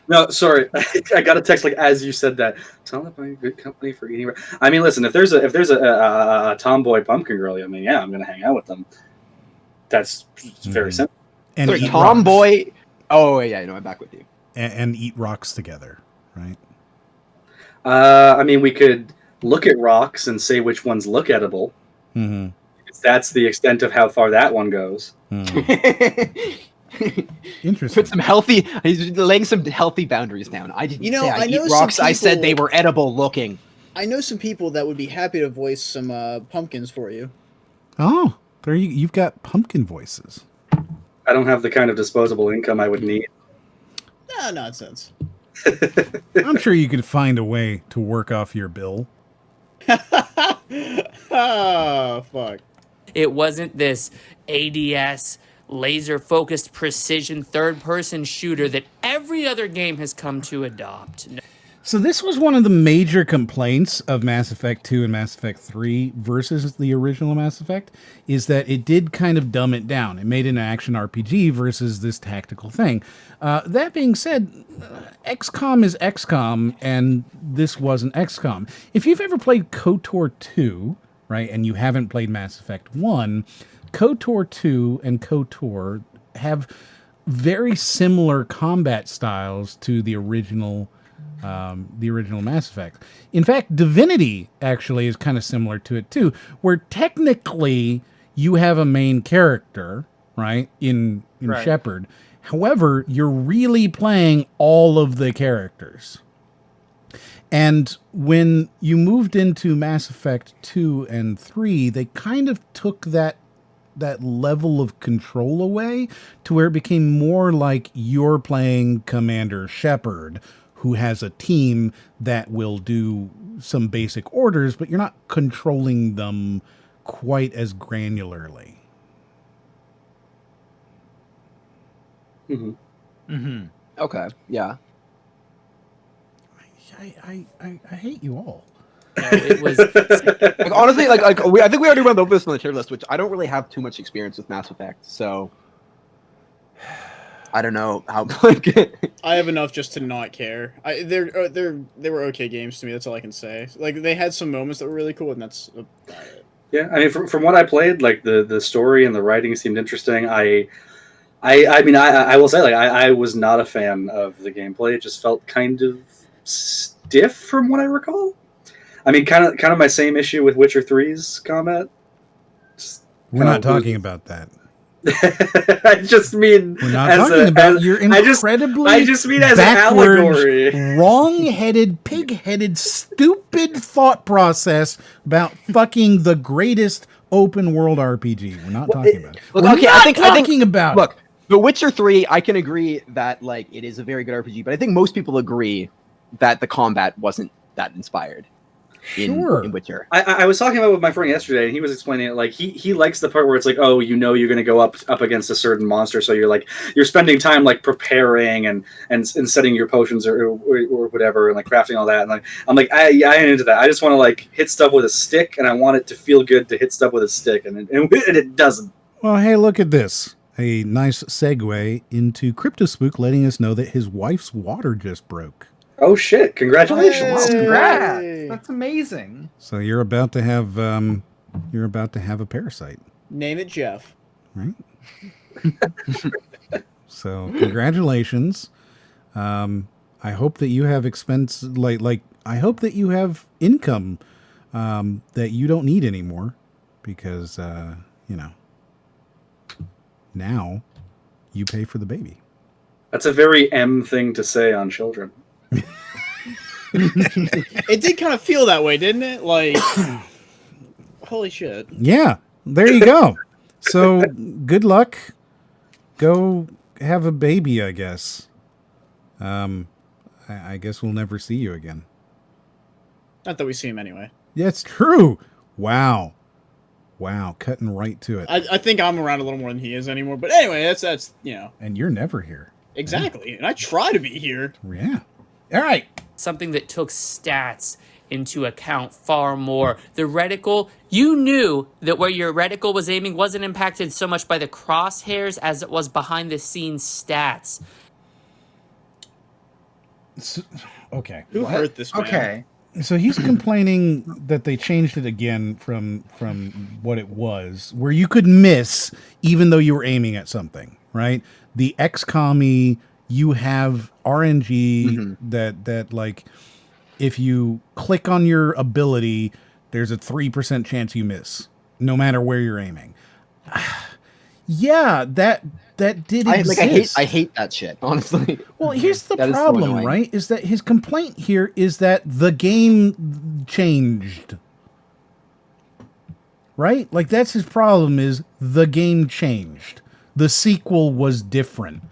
No, sorry. I got a text like as you said that. Tell them I'm good company for eating. I mean, listen, if there's a tomboy pumpkin girl, I mean, yeah, I'm gonna hang out with them. That's very simple. And sorry, tomboy. Oh yeah, no, I'm back with you. And eat rocks together, right? I mean, we could look at rocks and say which ones look edible. Mm-hmm. That's the extent of how far that one goes. Mm-hmm. Interesting. Put some healthy. He's laying some healthy boundaries down. I didn't say I eat rocks. I said they were edible looking. I know some people that would be happy to voice some pumpkins for you. Oh, there you've got pumpkin voices. I don't have the kind of disposable income I would need. No, nonsense. I'm sure you could find a way to work off your bill. Oh, fuck. It wasn't this ADS laser-focused precision third-person shooter that every other game has come to adopt. So this was one of the major complaints of Mass Effect 2 and Mass Effect 3 versus the original Mass Effect, is that it did kind of dumb it down. It made it an action RPG versus this tactical thing. That being said, XCOM is XCOM, and this wasn't XCOM. If you've ever played KOTOR 2, right, and you haven't played Mass Effect 1, KOTOR 2 and KOTOR have very similar combat styles to the original Mass Effect. In fact, Divinity actually is kind of similar to it too, where technically you have a main character, right, in Right. Shepard. However, you're really playing all of the characters. And when you moved into Mass Effect 2 and 3, they kind of took that level of control away to where it became more like you're playing Commander Shepard, who has a team that will do some basic orders, but you're not controlling them quite as granularly. Okay, yeah. I hate you all. No, it was Like, honestly, I think we already went over this on the tier list, which I don't really have too much experience with Mass Effect, so I don't know how. I have enough just to not care. They were okay games to me. That's all I can say. Like they had some moments that were really cool, and that's about it. Yeah, I mean, from what I played, like the story and the writing seemed interesting. I mean, I will say, like, I was not a fan of the gameplay. It just felt kind of stiff from what I recall. I mean, kind of my same issue with Witcher 3's combat. We're not talking about that. I just mean we're not talking about your incredibly I just mean as an allegory. Wrong-headed, pig-headed, stupid thought process about fucking the greatest open world RPG. We're not talking about it. Look, We're okay, not I think about look, The Witcher 3, I can agree that like it is a very good RPG, but I think most people agree that the combat wasn't that inspired in Witcher. I was talking about it with my friend yesterday, and he was explaining it like he likes the part where it's like, oh, you know, you're going to go up against a certain monster, so you're spending time like preparing and setting your potions or whatever, and like crafting all that. And like I'm like I ain't into that. I just want to like hit stuff with a stick, and I want it to feel good to hit stuff with a stick, and it doesn't. Well, hey, look at this. A nice segue into CryptoSpook letting us know that his wife's water just broke. Oh shit! Congratulations! Hey, congrats! That's amazing. So you're about to have a parasite. Name it Jeff. Right. So congratulations. I hope that you have expense I hope that you have income that you don't need anymore, because now you pay for the baby. That's a very M thing to say on children. It did kind of feel that way, didn't it? Like, holy shit. Yeah. there you go. So good luck. Go have a baby, I guess. I guess we'll never see you again. Not that we see him anyway. Yeah, it's true. Wow, cutting right to it. I think I'm around a little more than he is anymore. But anyway, that's And you're never here. Exactly, and I try to be here. Yeah. All right. Something that took stats into account far more. The reticle, you knew that where your reticle was aiming wasn't impacted so much by the crosshairs as it was behind the scenes stats. Okay. Who hurt this man? Okay. So he's complaining that they changed it again from what it was, where you could miss even though you were aiming at something, right? The XCOM-y, you have RNG that like if you click on your ability, there's a 3% chance you miss, no matter where you're aiming. Yeah, that did exist. I hate that shit, honestly. Well, here's the problem, right? Is that his complaint here is that the game changed. Right? Like, that's his problem, is the game changed. The sequel was different.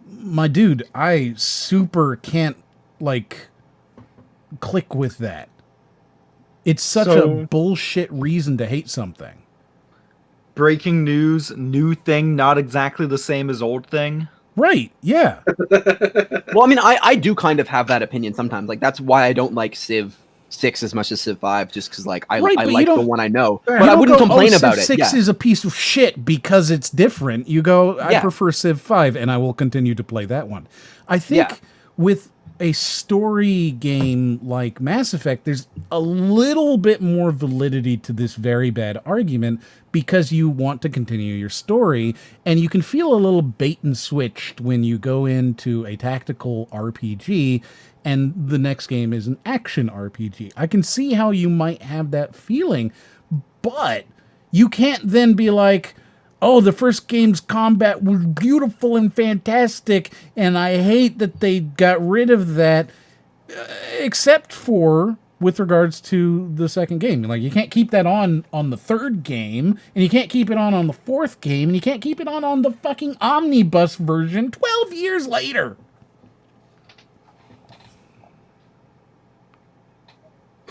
My dude, I super can't, like, click with that. It's such a bullshit reason to hate something. Breaking news, new thing, not exactly the same as old thing. Right, yeah. Well, I mean, I do kind of have that opinion sometimes. Like, that's why I don't like Civ 6 as much as Civ 5, just because, like, I like the one I know. But I wouldn't complain about it. Civ 6 is a piece of shit because it's different. You go, I prefer Civ 5, and I will continue to play that one. I think with a story game like Mass Effect, there's a little bit more validity to this very bad argument because you want to continue your story, and you can feel a little bait and switched when you go into a tactical RPG and the next game is an action RPG. I can see how you might have that feeling, but you can't then be like, oh, the first game's combat was beautiful and fantastic, and I hate that they got rid of that, except for with regards to the second game. Like, you can't keep that on the third game, and you can't keep it on the fourth game, and you can't keep it on the fucking omnibus version 12 years later.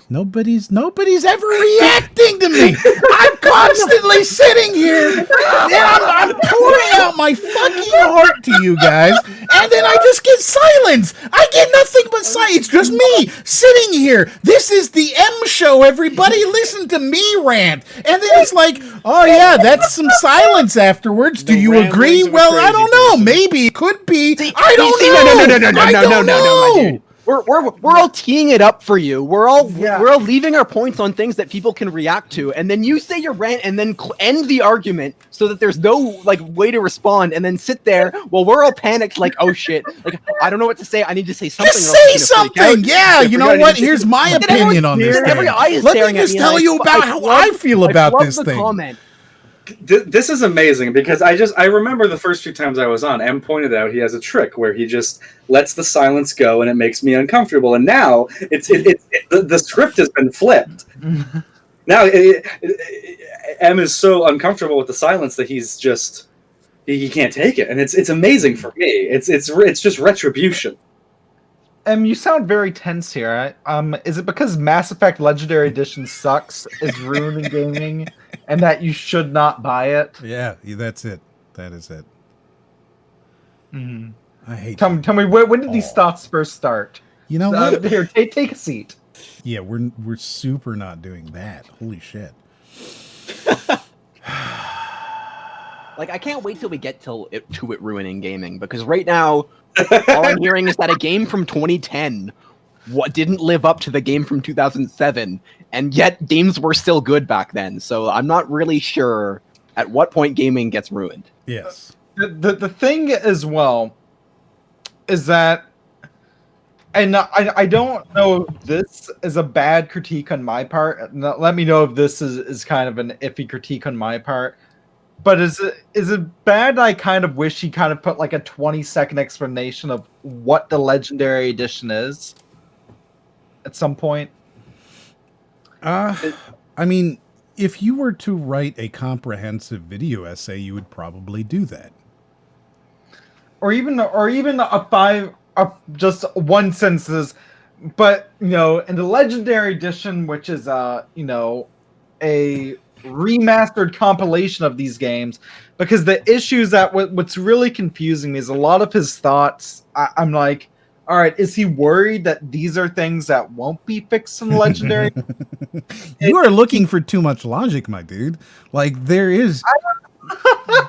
Nobody's ever reacting to me. I'm constantly sitting here and I'm pouring out my fucking heart to you guys, and then I just get silence. I get nothing but silence. It's just me sitting here. This is the M show, everybody. Listen to me rant. And then it's like, oh yeah, that's some silence afterwards. Do you agree? Well, I don't know. Maybe it could be. I don't know. No, my dude. We're all teeing it up for you. We're all leaving our points on things that people can react to, and then you say your rant and then end the argument so that there's no like way to respond, and then sit there while we're all panicked like, oh shit, like I don't know what to say. I need to say something. Just say something. Yeah, you know what? Here's my opinion on this. Let me just tell you about how I feel about this thing. Comment. This is amazing because I remember the first few times I was on, M pointed out he has a trick where he just lets the silence go and it makes me uncomfortable. And now the script has been flipped. Now M is so uncomfortable with the silence that he's just he can't take it, and it's amazing for me. It's just retribution. You sound very tense here. Is it because Mass Effect Legendary Edition sucks, is ruining gaming, and that you should not buy it? Yeah, that's it. That is it. I hate. Tell me, when did these thoughts first start? You know what? Here, take a seat. Yeah, we're super not doing that. Holy shit. Like, I can't wait till we get to it ruining gaming, because right now, all I'm hearing is that a game from 2010 didn't live up to the game from 2007, and yet games were still good back then. So I'm not really sure at what point gaming gets ruined. Yes. The thing as well is that, and I don't know if this is a bad critique on my part. Let me know if this is kind of an iffy critique on my part. But is it bad? I kind of wish he kind of put like a 20-second explanation of what the Legendary Edition is at some point. I mean, if you were to write a comprehensive video essay, you would probably do that. Or even just one sentences, but in the Legendary Edition, which is a remastered compilation of these games, because the issues that what's really confusing me is a lot of his thoughts. I'm like, all right, is he worried that these are things that won't be fixed in Legendary? You are looking for too much logic, my dude. Like there's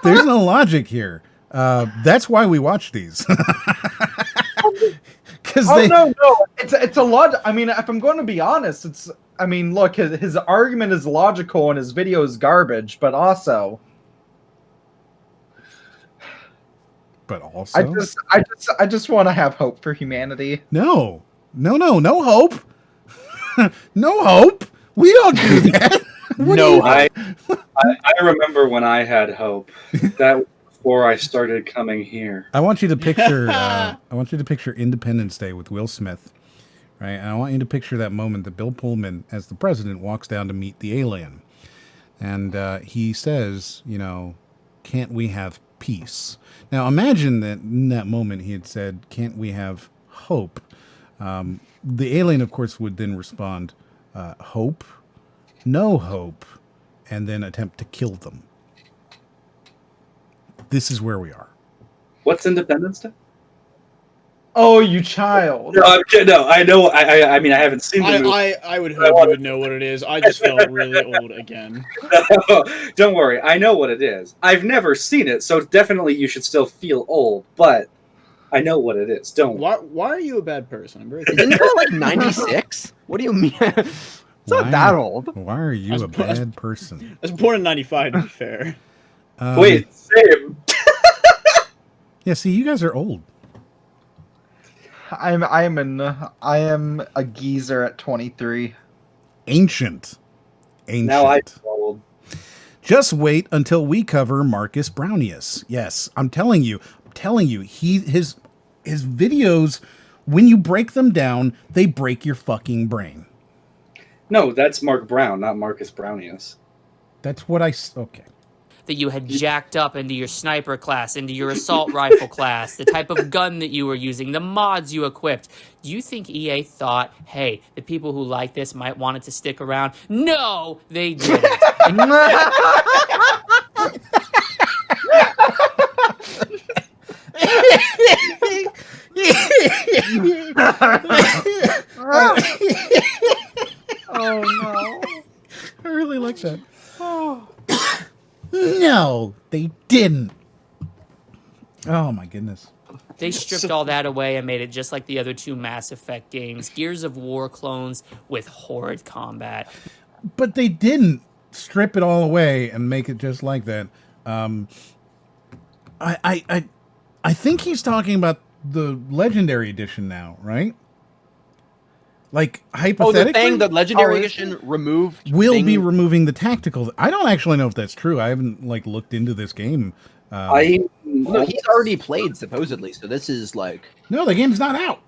no logic here. That's why we watch these. No, it's a lot. I mean, if I'm going to be honest, look, his argument is logical and his video is garbage, but also, I just want to have hope for humanity. No hope. No hope. We don't do that. I remember when I had hope. That was before I started coming here. I want you to picture Independence Day with Will Smith, right? And I want you to picture that moment that Bill Pullman, as the president, walks down to meet the alien, and he says, "Can't we have peace?" Now imagine that in that moment he had said, "Can't we have hope?" The alien, of course, would then respond, "Hope? No hope," and then attempt to kill them. This is where we are. What's Independence Day? Oh, you child! No, I know. I mean, I haven't seen the movie. I would hope you would know what it is. I just felt really old again. No, don't worry. I know what it is. I've never seen it, so definitely you should still feel old. But I know what it is. Don't. Why are you a bad person? I'm very. Isn't it like 96? What do you mean? It's not that old. Why are you a bad person? I was born in 95, to be fair. Wait, same. Yeah, see, you guys are old. I am a geezer at 23. Ancient. Now I'm old. Just wait until we cover Marcus Brownius. Yes, I'm telling you, his videos, when you break them down, they break your fucking brain. No, that's Mark Brown, not Marcus Brownius. That's what okay. That you had jacked up into your sniper class, into your assault rifle class, the type of gun that you were using, the mods you equipped. Do you think EA thought, hey, the people who like this might want it to stick around? No, they didn't. Oh no. I really like that. Oh. No, they didn't. Oh my goodness. They stripped all that away and made it just like the other two Mass Effect games, Gears of War clones with horrid combat. But they didn't strip it all away and make it just like that. I think he's talking about the Legendary Edition now, right? Like, hypothetically, the Legendary Edition removed will be removing the tactical. I don't actually know if that's true. I haven't looked into this game. No, he's already played supposedly, so this is like no, the game's not out.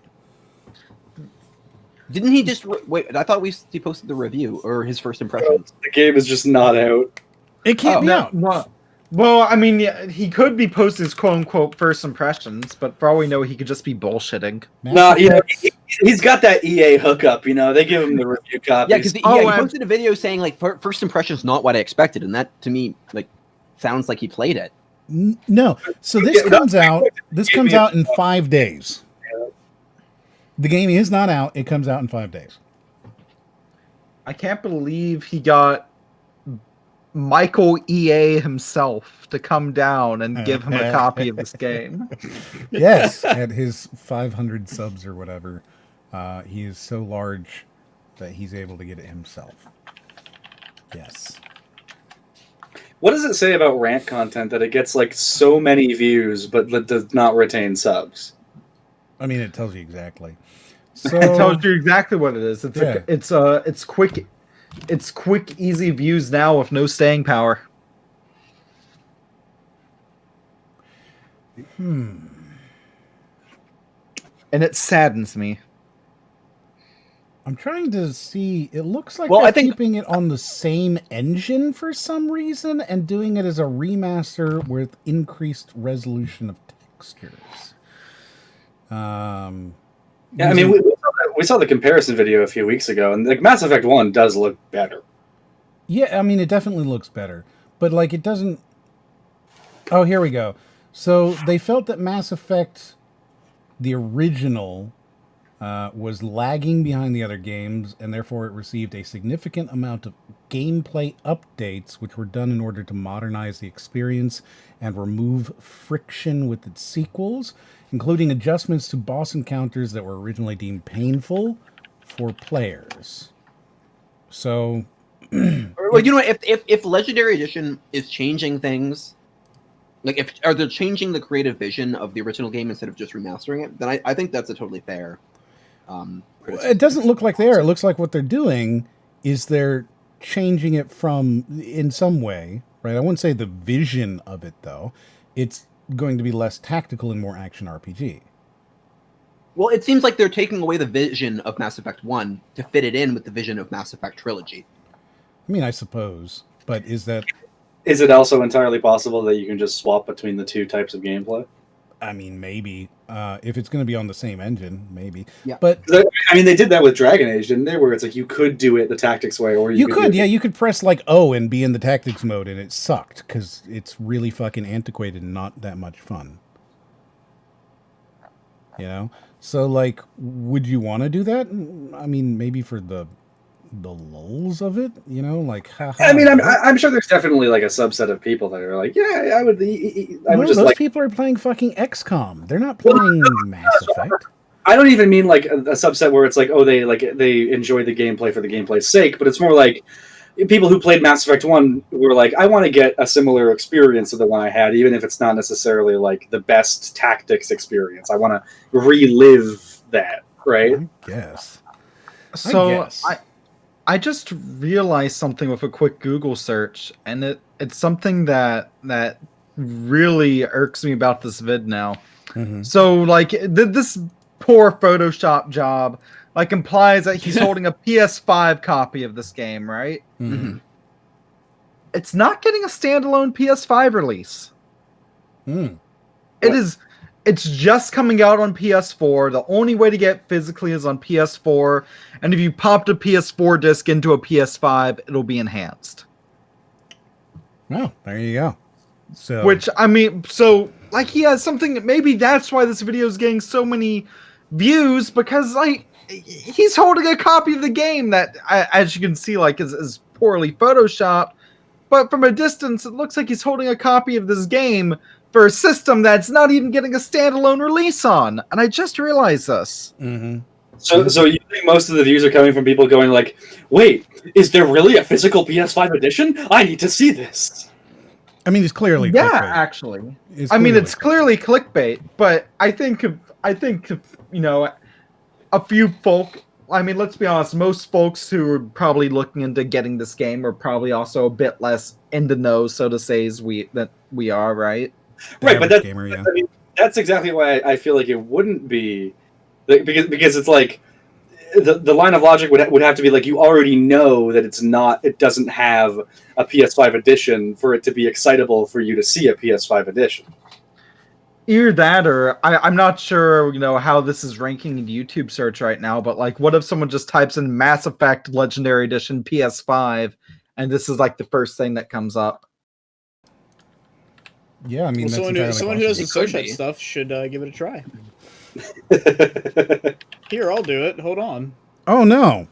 Didn't he just wait? I thought he posted the review or his first impressions. The game is just not out. It can't be out. Well, I mean, yeah, he could be posting his quote-unquote first impressions, but for all we know, he could just be bullshitting. No, he's got that EA hookup, they give him the review copies. Yeah, because he posted a video saying, like, first impressions not what I expected, and that, to me, sounds like he played it. No. So this comes out in 5 days. The game is not out. It comes out in 5 days. I can't believe he got Michael EA himself to come down and give him a copy of this game. Yes, at his 500 subs or whatever, he is so large that he's able to get it himself. Yes. What does it say about rant content that it gets so many views but does not retain subs? I mean, it tells you exactly. So it tells you exactly what it is. It's quick. It's quick, easy views now with no staying power. And it saddens me. I'm trying to see. It looks like Well, they're I think- keeping it on the same engine for some reason and doing it as a remaster with increased resolution of textures. Yeah, I mean, we saw the comparison video a few weeks ago, and like Mass Effect 1 does look better. Yeah, I mean, it definitely looks better. But, like, it doesn't... Oh, here we go. So, they felt that Mass Effect, the original, was lagging behind the other games, and therefore it received a significant amount of gameplay updates, which were done in order to modernize the experience and remove friction with its sequels, including adjustments to boss encounters that were originally deemed painful for players. So... Well, you know, if Legendary Edition is changing things, like are they changing the creative vision of the original game instead of just remastering it, then I think that's a totally fair criticism. It doesn't look like they are. It looks like what they're doing is they're changing it from, in some way, right? I wouldn't say the vision of it, though. It's going to be less tactical and more action RPG. Well, it seems like they're taking away the vision of Mass Effect 1 to fit it in with the vision of Mass Effect Trilogy. I mean, I suppose, but is that... Is it also entirely possible that you can just swap between the two types of gameplay? I mean, maybe. If it's going to be on the same engine, maybe. Yeah. But I mean, they did that with Dragon Age, didn't they? Where it's like you could do it the tactics way, or you could, you could press like O and be in the tactics mode, and it sucked because it's really fucking antiquated and not that much fun. You know, so like, would you want to do that? I mean, maybe for the lulz of it, you know, like. I mean, I'm sure there's definitely like a subset of people that are like, yeah, I would just those like. people are playing fucking XCOM. They're not playing Mass Effect. I don't even mean like a subset where it's like, oh, they enjoy the gameplay for the gameplay's sake, but it's more like people who played Mass Effect 1 were like, I want to get a similar experience to the one I had, even if it's not necessarily like the best tactics experience. I want to relive that, right? I guess. So I just realized something with a quick Google search, and it's something that really irks me about this vid now. Mm-hmm. So like this poor Photoshop job like implies that he's holding a PS5 copy of this game, right? Mm-hmm. It's not getting a standalone PS5 release. It's just coming out on PS4. The only way to get it physically is on PS4. And if you popped a PS4 disc into a PS5, it'll be enhanced. Well, there you go. So, Which, I mean, so, like, he has something, maybe that's why this video is getting so many views, because, like, he's holding a copy of the game that, as you can see, like, is poorly photoshopped. But from a distance, it looks like he's holding a copy of this game for a system that's not even getting a standalone release on. And I just realized this. Mm-hmm. So you think most of the views are coming from people going like, wait, is there really a physical PS5 edition? I need to see this. I mean, it's clearly clickbait. Actually. It's clearly clickbait, but I think you know, a few folk, I mean, let's be honest, most folks who are probably looking into getting this game are probably also a bit less in the know, so to say, as we are, right? Right, but I mean, that's exactly why I feel like it wouldn't be, because it's like the line of logic would have to be like, you already know that it doesn't have a PS5 edition for it to be excitable for you to see a PS5 edition. Either that, or I'm not sure, you know, how this is ranking in YouTube search right now, but like, what if someone just types in Mass Effect Legendary Edition PS5, and this is like the first thing that comes up? Yeah, I mean, well, someone who doesn't search that stuff should give it a try. Here, I'll do it. Hold on. Oh, no.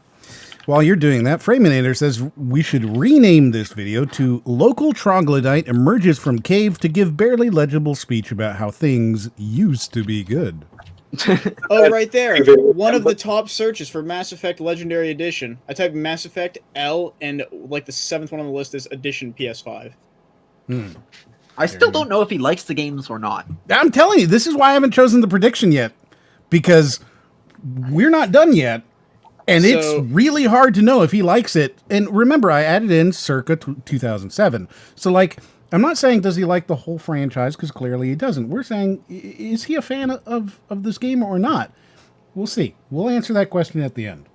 While you're doing that, Framinator says we should rename this video to Local Troglodyte Emerges from Cave to give barely legible speech about how things used to be good. Oh, right there. One of the top searches for Mass Effect Legendary Edition. I typed Mass Effect L, and like the 7th one on the list is Edition PS5. I still don't know if he likes the games or not. I'm telling you, this is why I haven't chosen the prediction yet, because we're not done yet, and it's really hard to know if he likes it. And remember, I added in circa 2007. So, like, I'm not saying does he like the whole franchise, because clearly he doesn't. We're saying, is he a fan of this game or not? We'll see. We'll answer that question at the end.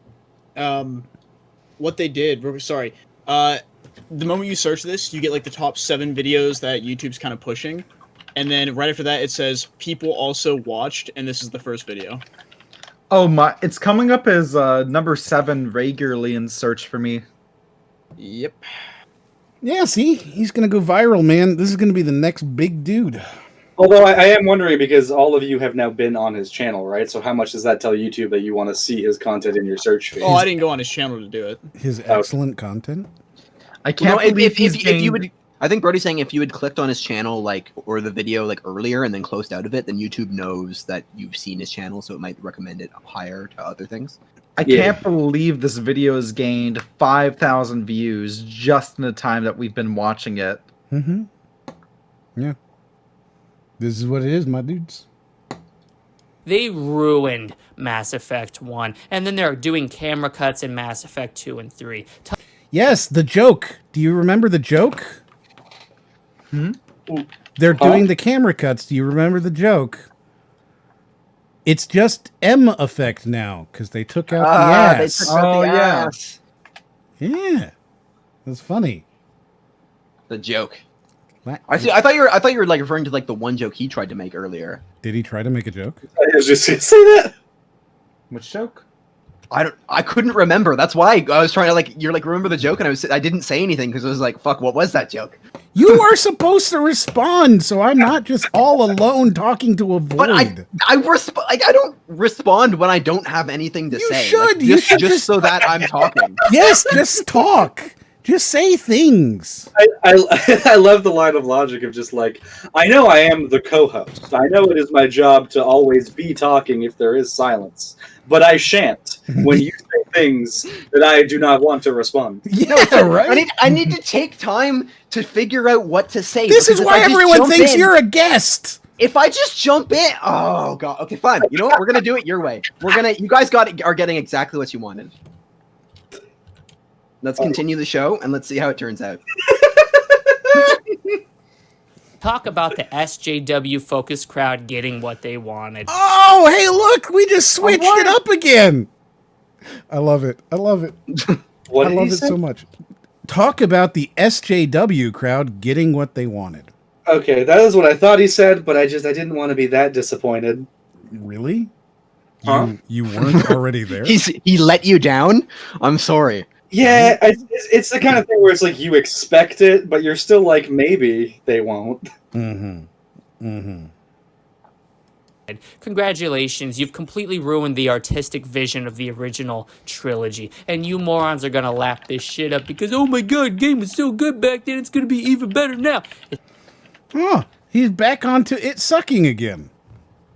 what they did. Sorry. The moment you search this, you get like the top 7 videos that YouTube's kind of pushing, and then right after that, it says people also watched, and this is the first video. Oh my! It's coming up as number 7 regularly in search for me. Yep. Yeah, see? He's going to go viral, man. This is going to be the next big dude. Although I am wondering, because all of you have now been on his channel, right? So how much does that tell YouTube that you want to see his content in your search feed? Oh, I didn't go on his channel to do it. His excellent content? I can't believe if you would... I think Brody's saying if you had clicked on his channel, like, or the video, like, earlier and then closed out of it, then YouTube knows that you've seen his channel, so it might recommend it higher to other things. I can't believe this video has gained 5,000 views just in the time that we've been watching it. Mm-hmm. Yeah. This is what it is, my dudes. They ruined Mass Effect 1, and then they're doing camera cuts in Mass Effect 2 and 3. Yes, the joke. Do you remember the joke? They're doing the camera cuts. Do you remember the joke? It's just M effect now, because they took out the ass. They took out the ass. Yeah. That's funny. The joke. I thought you were like referring to like the one joke he tried to make earlier. Did he try to make a joke? I was just gonna say that. Which joke? I couldn't remember. That's why I was trying to like. You're like, remember the joke, and I didn't say anything because I was like, fuck, what was that joke? You are supposed to respond, so I'm not just all alone talking to a void. But I don't respond when I don't have anything to say. Should. Like, You should just so that I'm talking. Yes, just talk. Just say things. I love the line of logic of just like, I know I am the co-host. I know it is my job to always be talking if there is silence, but I shan't when you say things that I do not want to respond. Yeah, right. I need to take time to figure out what to say. This is why everyone thinks you're a guest. If I just jump in, oh god. Okay, fine. You know what? We're gonna do it your way. You guys are getting exactly what you wanted. Let's continue the show and let's see how it turns out. Talk about the SJW focused crowd getting what they wanted. Oh, hey, look, we just switched it up again. I love it. I love it. What I love it so much. Talk about the SJW crowd getting what they wanted. Okay, that is what I thought he said, but I didn't want to be that disappointed. Really? Huh? You weren't already there? He let you down? I'm sorry. Yeah, it's the kind of thing where it's like you expect it, but you're still like, maybe they won't. Congratulations, you've completely ruined the artistic vision of the original trilogy, and you morons are gonna lap this shit up because, oh my god, game was so good back then, it's gonna be even better now. Oh, he's back onto it sucking again.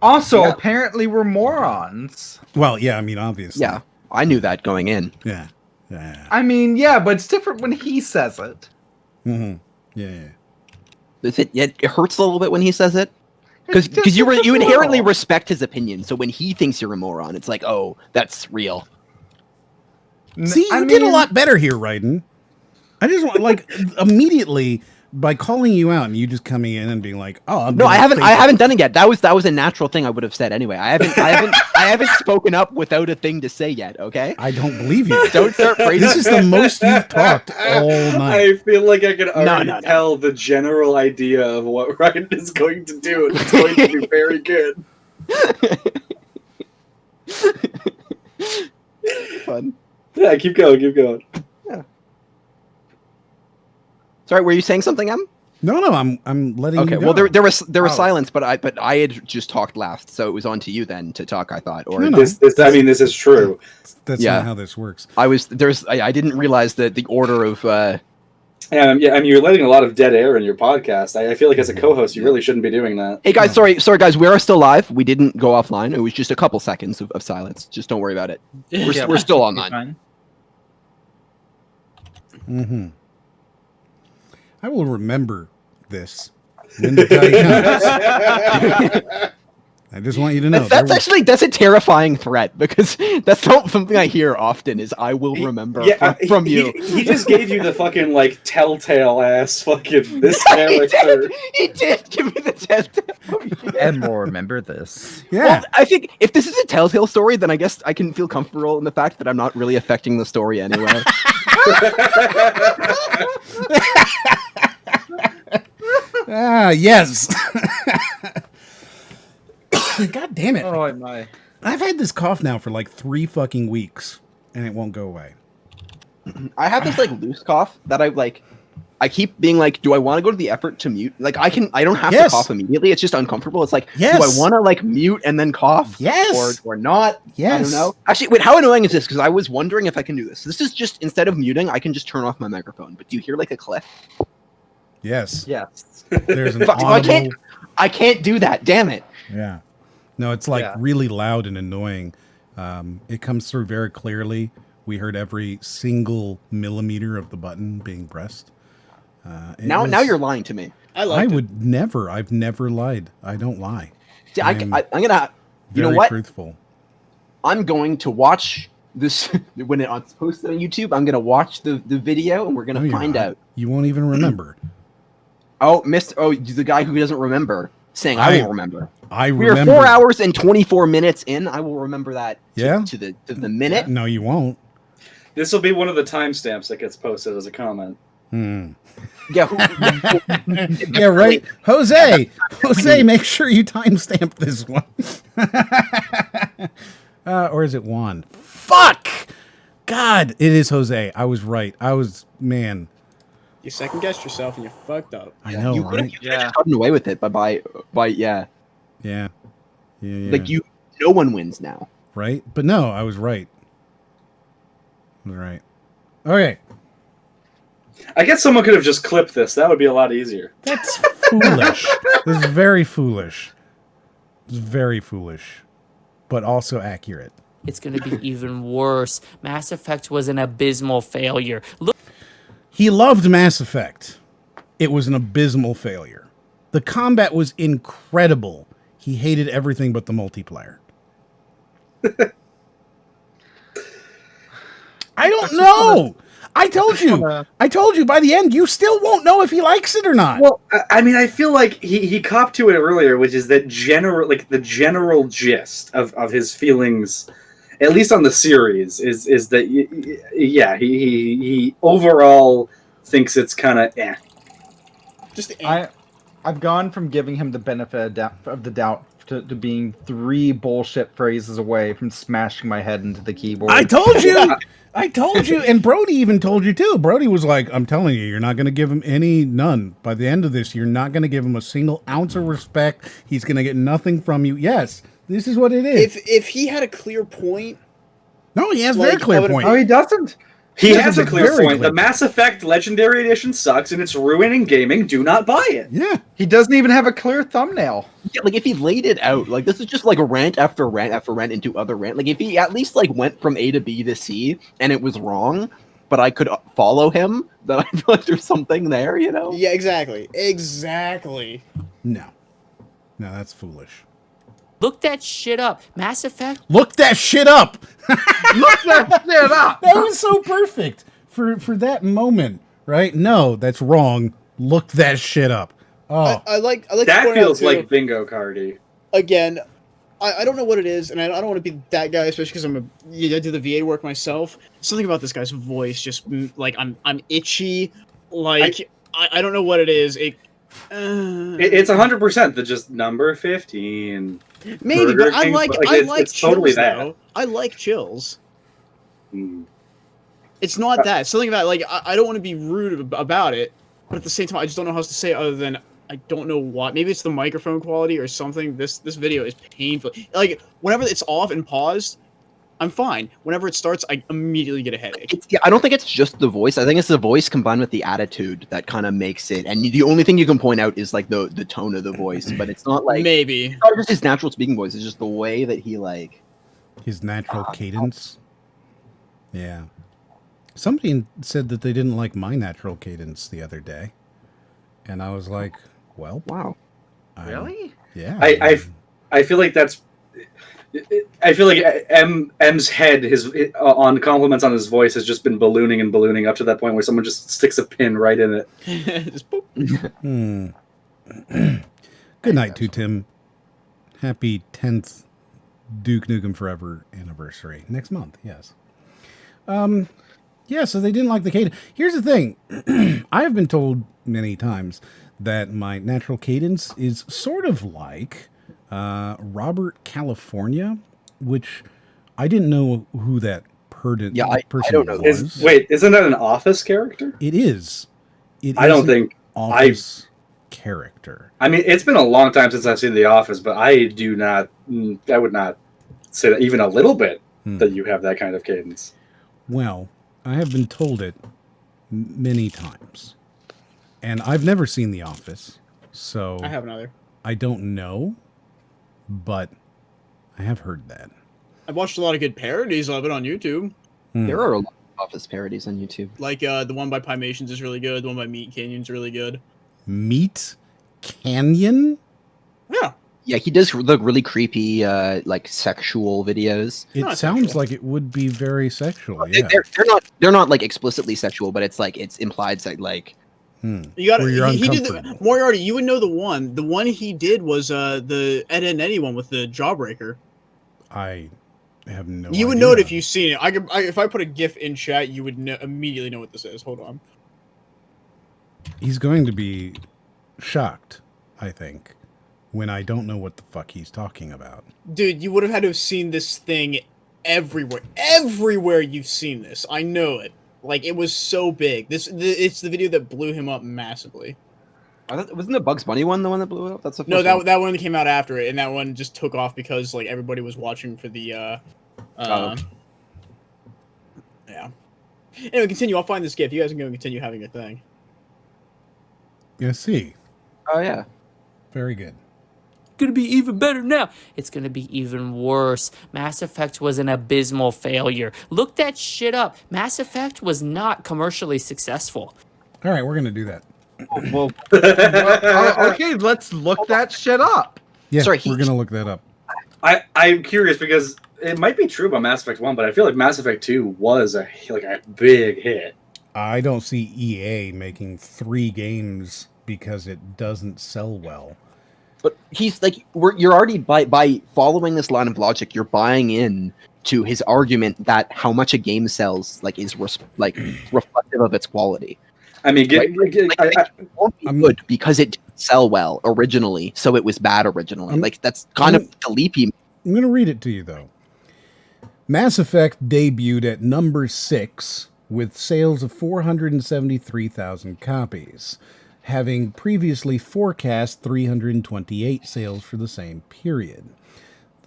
Also, apparently we're morons. Well, yeah, I mean, obviously. Yeah, I knew that going in. Yeah. I mean, yeah, but it's different when he says it. Yeah. It hurts a little bit when he says it. Because you inherently respect his opinion, so when he thinks you're a moron, it's like, oh, that's real. See, you did a lot better here, Raiden. I just want, like, immediately by calling you out and you just coming in and being like, "Oh, I haven't done it yet." That was a natural thing I would have said anyway. I haven't spoken up without a thing to say yet. Okay. I don't believe you. Don't start praising. This is the most you've talked all night. I feel like I can already tell the general idea of what Ryan is going to do, and it's going to be very good. Fun. Yeah, keep going. Yeah. Sorry, were you saying something, Em? No, I'm letting you go. Well, there was silence, but I had just talked last, so it was on to you then to talk. I thought, or this is true. That's not how this works. I didn't realize that the order of. I mean, you're letting a lot of dead air in your podcast. I feel like as a co-host, you really shouldn't be doing that. Hey guys, sorry guys, we are still live. We didn't go offline. It was just a couple seconds of silence. Just don't worry about it. We're still online. I will remember this when the day comes. I just want you to know. That's a terrifying threat because that's not something I hear often. Is I will remember from you. He just gave you the fucking like telltale ass fucking this character. He did give me the telltale. And more, remember this. Yeah. Well, I think if this is a telltale story, then I guess I can feel comfortable in the fact that I'm not really affecting the story anyway. Yes. God damn it. Oh my. I've had this cough now for like 3 fucking weeks and it won't go away. I have this like loose cough that I keep being like, do I want to go to the effort to mute? Like I don't have to cough immediately. It's just uncomfortable. It's like, do I want to like mute and then cough? Yes. Or not? Yes. I don't know. Actually, wait, how annoying is this? Because I was wondering if I can do this. This is just, instead of muting, I can just turn off my microphone. But do you hear like a click? Yes. Yes. There's an Fuck, audible... I can't do that. Damn it. Yeah. No, it's like really loud and annoying. It comes through very clearly. We heard every single millimeter of the button being pressed. Now you're lying to me. I would never. I've never lied. I don't lie. See, I'm gonna. You know what? Truthful. I'm going to watch this when it's posted on YouTube. I'm gonna watch the video and we're gonna find out. You won't even remember. The guy who doesn't remember saying I will remember. We are 4 hours and 24 minutes in. I will remember that. To the minute. No, you won't. This will be one of the timestamps that gets posted as a comment. Yeah. Yeah, right. Jose, make sure you timestamp this one. Or is it Juan? Fuck! God, it is Jose. I was right. Man. You second guessed yourself and you fucked up. I know, you could have gotten away with it, but Yeah. Like no one wins now. Right? But no, I was right. Okay. I guess someone could have just clipped this. That would be a lot easier. That's foolish. This is very foolish. It's very foolish, but also accurate. It's going to be even worse. Mass Effect was an abysmal failure. Look. He loved Mass Effect. It was an abysmal failure. The combat was incredible. He hated everything but the multiplayer. I don't know. I told you by the end, you still won't know if he likes it or not. Well, I mean, I feel like he copped to it earlier, which is that the general gist of his feelings, at least on the series, is that he overall thinks it's kind of I've gone from giving him the benefit of the doubt to being 3 bullshit phrases away from smashing my head into the keyboard. I told you. I told you, and Brody even told you too. Brody was like, I'm telling you, you're not going to give him none. By the end of this, you're not going to give him a single ounce of respect. He's going to get nothing from you. Yes, this is what it is. If he had a clear point. No, he has a very clear point. Oh, he doesn't. He has a clear point. The Mass Effect Legendary Edition sucks, and it's ruining gaming. Do not buy it. Yeah. He doesn't even have a clear thumbnail. Yeah, like if he laid it out, like this is just like a rant after rant after rant into other rant. Like if he at least like went from A to B to C and it was wrong, but I could follow him, then I feel like there's something there, you know? Yeah, exactly. Exactly. No, that's foolish. Look that shit up. Mass Effect. Look that shit up. Look that shit up. That was so perfect for that moment, right? No, that's wrong. Look that shit up. Oh, I like that feels like bingo cardy. Again, I don't know what it is, and I don't want to be that guy, especially because I do the VA work myself. Something about this guy's voice, just like I'm itchy. Like I don't know what it is. It's 100% the just number 15. Maybe, Burger but I King, like it's chills, totally that. though. I like chills. It's not that. It's something about, like, I don't want to be rude about it, but at the same time, I just don't know how else to say it other than I don't know what. Maybe it's the microphone quality or something. This video is painful. Like, whenever it's off and paused, I'm fine. Whenever it starts, I immediately get a headache. I don't think it's just the voice. I think it's the voice combined with the attitude that kind of makes it. And the only thing you can point out is like the tone of the voice, but it's not like maybe it's not just his natural speaking voice. It's just the way that he like his natural cadence. Yeah. Somebody said that they didn't like my natural cadence the other day, and I was like, "Well, wow, really? Yeah." I feel like that's. I feel like M's head, on compliments on his voice, has just been ballooning and ballooning up to that point where someone just sticks a pin right in it. Just boop. Good night to Tim. Happy 10th Duke Nukem Forever anniversary next month. Yes. Yeah. So they didn't like the cadence. Here's the thing. I have been told many times that my natural cadence is sort of like Robert California, which I didn't know who that person I don't know. was. Wait, isn't that an Office character? It is. I don't think Office character. I mean, it's been a long time since I've seen The Office, but I would not say that even a little bit that you have that kind of cadence. Well, I have been told it many times, and I've never seen The Office, so I haven't either. I don't know, but I have heard that. I've watched a lot of good parodies of it on YouTube. There are a lot of Office parodies on YouTube. Like the one by Pymations is really good. The one by Meat Canyon's really good. Meat Canyon? Yeah. Yeah, he does look really creepy, like sexual videos. It sounds like it would be very sexual. Yeah. They're not like explicitly sexual, but it's like it's implied like. You got he did the Moriarty. You would know the one. The one he did was the Ed and Eddie one with the Jawbreaker. I have no. You would know it if you've seen it. If I put a GIF in chat, you would immediately know what this is. Hold on. He's going to be shocked, I think, when I don't know what the fuck he's talking about. Dude, you would have had to have seen this thing everywhere. Everywhere you've seen this. I know it. Like, it was so big. It's the video that blew him up massively. Wasn't the Bugs Bunny one the one that blew up? That's the no, that one came out after it, and that one just took off because like everybody was watching for the yeah. Anyway, continue. I'll find this GIF. You guys can go and continue having your thing. Yeah, see. Oh yeah. Very good. Gonna be even better now. It's gonna be even worse. Mass Effect was an abysmal failure. Look that shit up. Mass Effect was not commercially successful. All right, we're gonna do that. Well, okay, let's look that shit up. Yeah, we're gonna look that up. I'm curious because it might be true about Mass Effect 1, but I feel like Mass Effect 2 was a big hit. I don't see EA making 3 games because it doesn't sell well. But he's like, you're already by following this line of logic, you're buying in to his argument that how much a game sells is reflective of its quality. I mean, it won't be good because it didn't sell well originally, so it was bad originally. That's kind of the leap he. I'm going to read it to you though. Mass Effect debuted at number 6 with sales of 473,000 copies, having previously forecast 328 sales for the same period.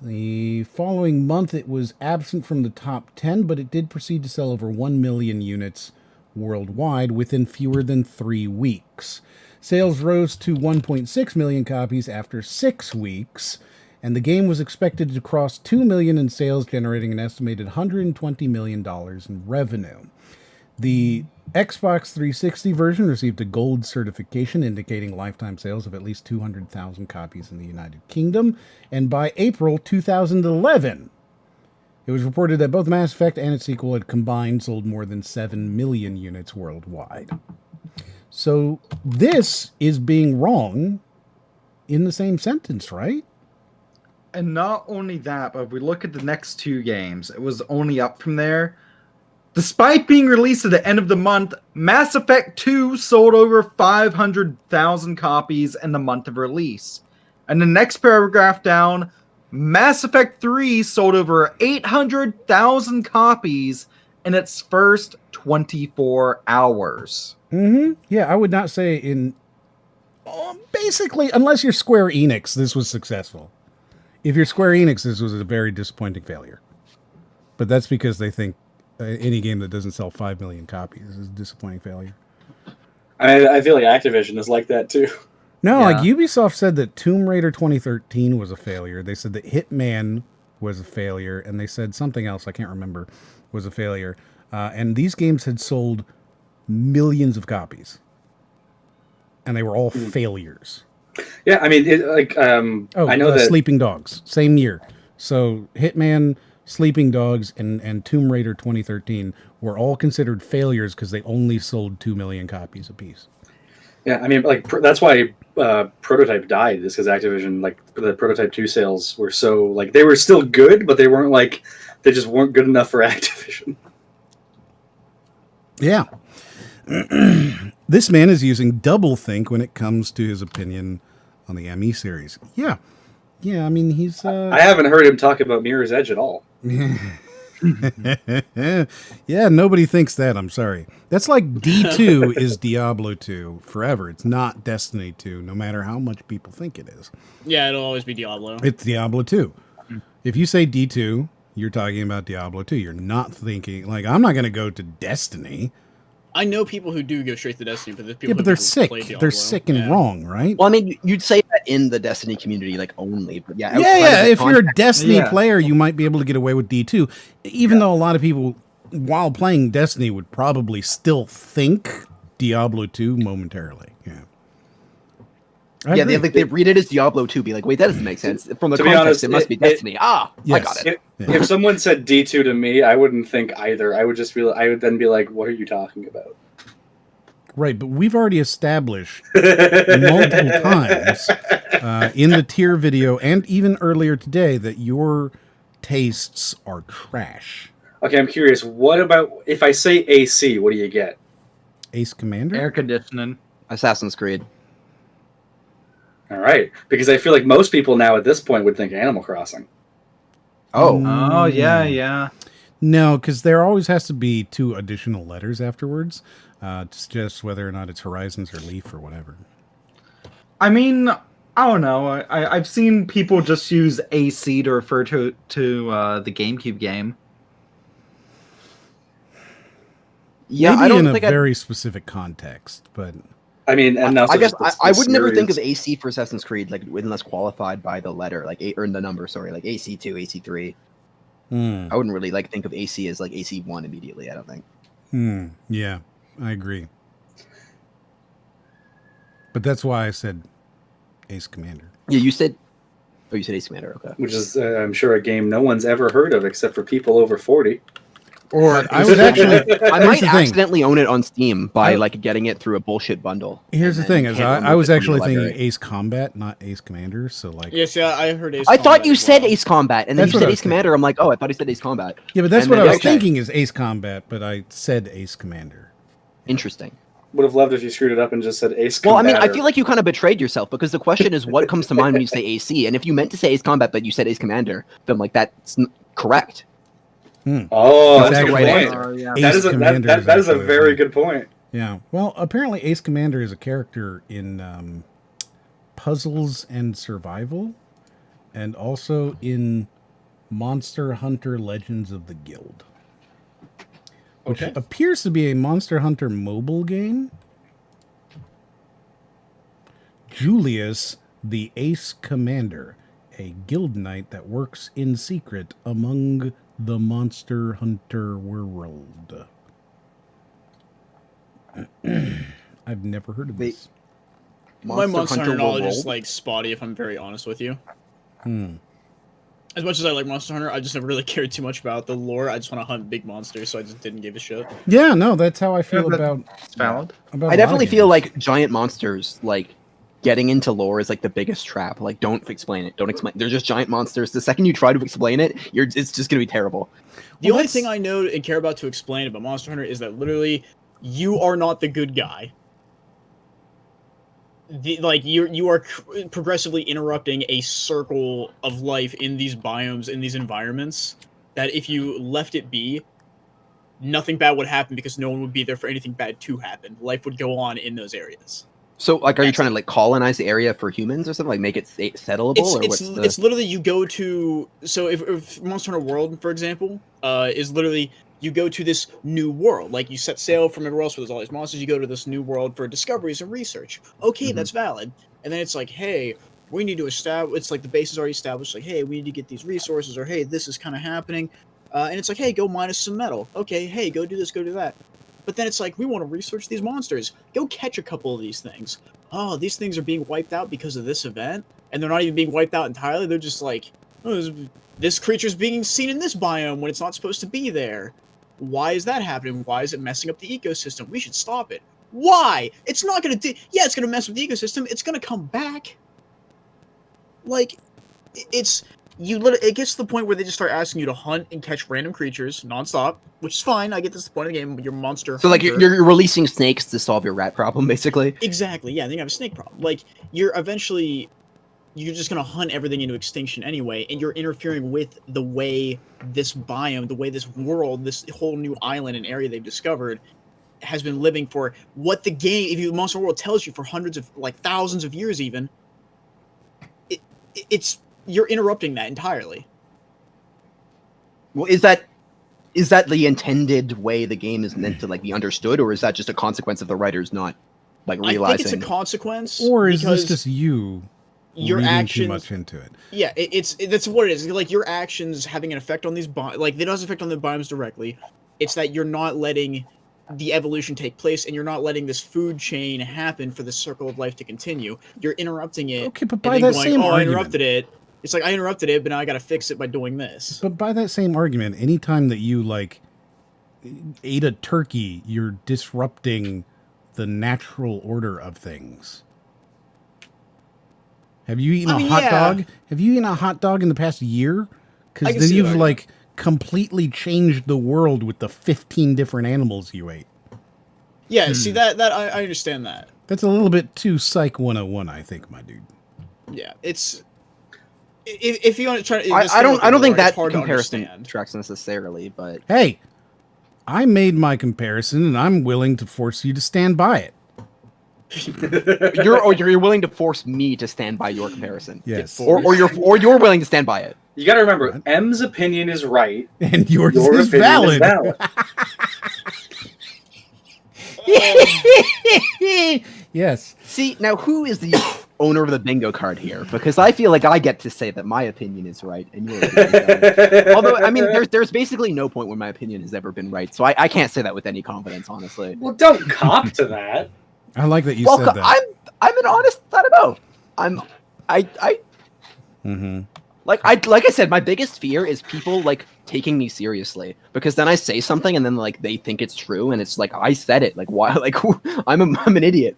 The following month, it was absent from the top 10, but it did proceed to sell over 1 million units worldwide within fewer than 3 weeks. Sales rose to 1.6 million copies after 6 weeks, and the game was expected to cross 2 million in sales, generating an estimated $120 million in revenue. The Xbox 360 version received a gold certification indicating lifetime sales of at least 200,000 copies in the United Kingdom, and by April 2011, it was reported that both Mass Effect and its sequel had combined sold more than 7 million units worldwide. So this is being wrong in the same sentence, right? And not only that, but if we look at the next 2 games, it was only up from there. Despite being released at the end of the month, Mass Effect 2 sold over 500,000 copies in the month of release. And the next paragraph down, Mass Effect 3 sold over 800,000 copies in its first 24 hours. Yeah, I would not say basically, unless you're Square Enix, this was successful. If you're Square Enix, this was a very disappointing failure. But that's because they think any game that doesn't sell 5 million copies is a disappointing failure. I feel like Activision is like that too. No, like Ubisoft said that Tomb Raider 2013 was a failure. They said that Hitman was a failure, and they said something else, I can't remember, was a failure. And these games had sold millions of copies. And they were all failures. Yeah, I mean, I know that Sleeping Dogs, same year. So Hitman, Sleeping Dogs, and Tomb Raider 2013 were all considered failures because they only sold 2 million copies apiece. Yeah, I mean, like that's why Prototype died, is because Activision, like the Prototype 2 sales were so like they were still good, but they just weren't good enough for Activision. Yeah. This man is using doublethink when it comes to his opinion on the ME series. Yeah. Yeah, I mean, he's... I haven't heard him talk about Mirror's Edge at all. Yeah, nobody thinks that. I'm sorry. That's like D2 is Diablo 2 forever. It's not Destiny 2, no matter how much people think it is. Yeah, it'll always be Diablo. It's Diablo 2. If you say D2, you're talking about Diablo 2. You're not thinking, like, I'm not going to go to Destiny. I know people who do go straight to Destiny, but there's people but they're sick. They're sick and wrong, right? Well, I mean, you'd say that in the Destiny community, like, only. But yeah, If you're a Destiny player, you might be able to get away with D2. Even though a lot of people, while playing Destiny, would probably still think Diablo 2 momentarily. Yeah. They read it as Diablo 2, be like, wait, that doesn't make sense. From the To context, be honest, it must be Destiny. I got it. If someone said D2 to me, I wouldn't think either. I would then be like, what are you talking about? Right, but we've already established multiple times in the tier video and even earlier today that your tastes are trash. Okay, I'm curious. What about if I say AC? What do you get? Ace Commander? Air conditioning. Assassin's Creed. All right, because I feel like most people now at this point would think Animal Crossing. Oh, yeah. No, because there always has to be 2 additional letters afterwards to suggest whether or not it's Horizons or Leaf or whatever. I mean, I don't know. I've seen people just use AC to refer to the GameCube game. Yeah, maybe I don't in think a very specific context, but I mean, and I guess I would never think of AC for Assassin's Creed like unless qualified by the letter, like or the number. Sorry, like AC2, AC3. I wouldn't really like think of AC as like AC1 immediately. I don't think. Yeah, I agree. But that's why I said Ace Commander. Yeah, you said. Oh, you said Ace Commander. Okay. Which is, I'm sure, a game no one's ever heard of except for people over 40. Or I would actually, I might accidentally own it on Steam by like getting it through a bullshit bundle. Here's the thing: is I was actually thinking Ace Combat, not Ace Commander. So like, yes, yeah, I heard Ace. I thought you said Ace Combat, and then you said Ace Commander. I'm like, oh, I thought he said Ace Combat. Yeah, but that's what I was thinking is Ace Combat, but I said Ace Commander. Interesting. Would have loved if you screwed it up and just said Ace Combat. Well, I mean, I feel like you kind of betrayed yourself because the question is what comes to mind when you say AC, and if you meant to say Ace Combat but you said Ace Commander, then like that's correct. Oh, that's a right point. Yeah. That is a very good point. Yeah. Well, apparently Ace Commander is a character in Puzzles and Survival, and also in Monster Hunter Legends of the Guild, which appears to be a Monster Hunter mobile game. Julius, the Ace Commander, a guild knight that works in secret among the Monster Hunter world. I've never heard of this. My Monster Hunter knowledge is like spotty, if I'm very honest with you. As much as I like Monster Hunter, I just never really cared too much about the lore. I just want to hunt big monsters, so I just didn't give a shit. Yeah, no, that's how I feel about. I definitely feel like giant monsters, like getting into lore is like the biggest trap. Like, don't explain it. Don't explain. They're just giant monsters. The second you try to explain it, it's just gonna be terrible. The only thing I know and care about to explain about Monster Hunter is that literally, you are not the good guy. You are progressively interrupting a circle of life in these biomes, in these environments, that if you left it be, nothing bad would happen because no one would be there for anything bad to happen. Life would go on in those areas. So, like, are you trying to like colonize the area for humans or something? Like, make it settleable? It's literally you go to. So, if Monster Hunter World, for example, is literally you go to this new world. Like, you set sail from everywhere else where there's all these monsters. You go to this new world for discoveries and research. Okay, that's valid. And then it's like, hey, we need to establish. It's like the base is already established. Like, hey, we need to get these resources, or hey, this is kind of happening. And it's like, hey, go mine us some metal. Okay, hey, go do this, go do that. But then it's like, we want to research these monsters. Go catch a couple of these things. oh, these things are being wiped out because of this event, and they're not even being wiped out entirely. They're just like, oh, this creature's being seen in this biome when it's not supposed to be there. Why is that happening? Why is it messing up the ecosystem? We should stop it. Why? It's not gonna yeah, it's gonna mess with the ecosystem. It's gonna come back. Like, it gets to the point where they just start asking you to hunt and catch random creatures nonstop, which is fine. I get this the point of the game. You're monster. So like hunter. you're releasing snakes to solve your rat problem, basically. Exactly. Yeah, then you have a snake problem. Like, you're just gonna hunt everything into extinction anyway, and you're interfering with the way this biome, the way this world, this whole new island and area they've discovered has been living for what the game, if you Monster World tells you for hundreds of, like, thousands of years even. You're interrupting that entirely. Well, is that the intended way the game is meant to like be understood, or is that just a consequence of the writers not like realizing? I think it's a consequence. Or is this just you your reading actions, too much into it? Yeah, that's what it is. Like, your actions having an effect on these like, it does affect on the biomes directly. It's that you're not letting the evolution take place, and you're not letting this food chain happen for the circle of life to continue. You're interrupting it. Okay, but by that same argument, I interrupted it. It's like, I interrupted it, but now I got to fix it by doing this. But by that same argument, anytime that you like ate a turkey, you're disrupting the natural order of things. Have you eaten a hot dog? Have you eaten a hot dog in the past year? Because then you've like completely changed the world with the 15 different animals you ate. Yeah, see, that I understand that. That's a little bit too Psych 101, I think, my dude. Yeah, it's if you want to try. I don't think that comparison tracks necessarily, but hey, I made my comparison, and I'm willing to force you to stand by it. you're willing to force me to stand by your comparison. Yes, or you're willing to stand by it. You got to remember, M's opinion is right, and yours is valid. Yes. See, now who is the owner of the bingo card here? Because I feel like I get to say that my opinion is right and your opinion is right. Although, I mean, there's basically no point where my opinion has ever been right, so I can't say that with any confidence, honestly. Well, don't cop to that. I like that you said that. I'm an honest. I don't know. Mm-hmm. Like I said, my biggest fear is people like taking me seriously, because then I say something and then like they think it's true, and it's like I said it. Like, why? Like, I'm an idiot.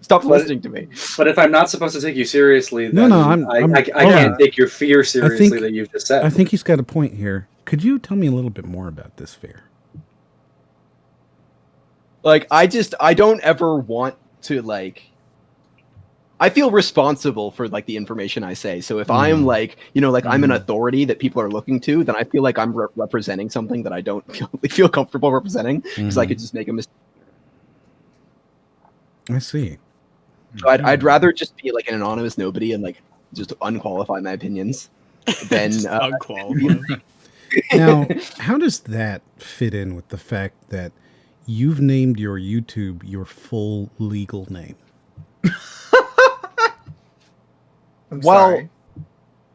Stop listening to me. But if I'm not supposed to take you seriously, then no, I can't take your fear seriously that you've just said. I think he's got a point here. Could you tell me a little bit more about this fear? Like, I don't ever want to like. I feel responsible for like the information I say. So if I'm like, I'm an authority that people are looking to, then I feel like I'm representing something that I don't feel comfortable representing, because I could just make a mistake. I see. So I'd rather just be like an anonymous nobody and like just unqualify my opinions than unqualify. Now, how does that fit in with the fact that you've named your YouTube your full legal name?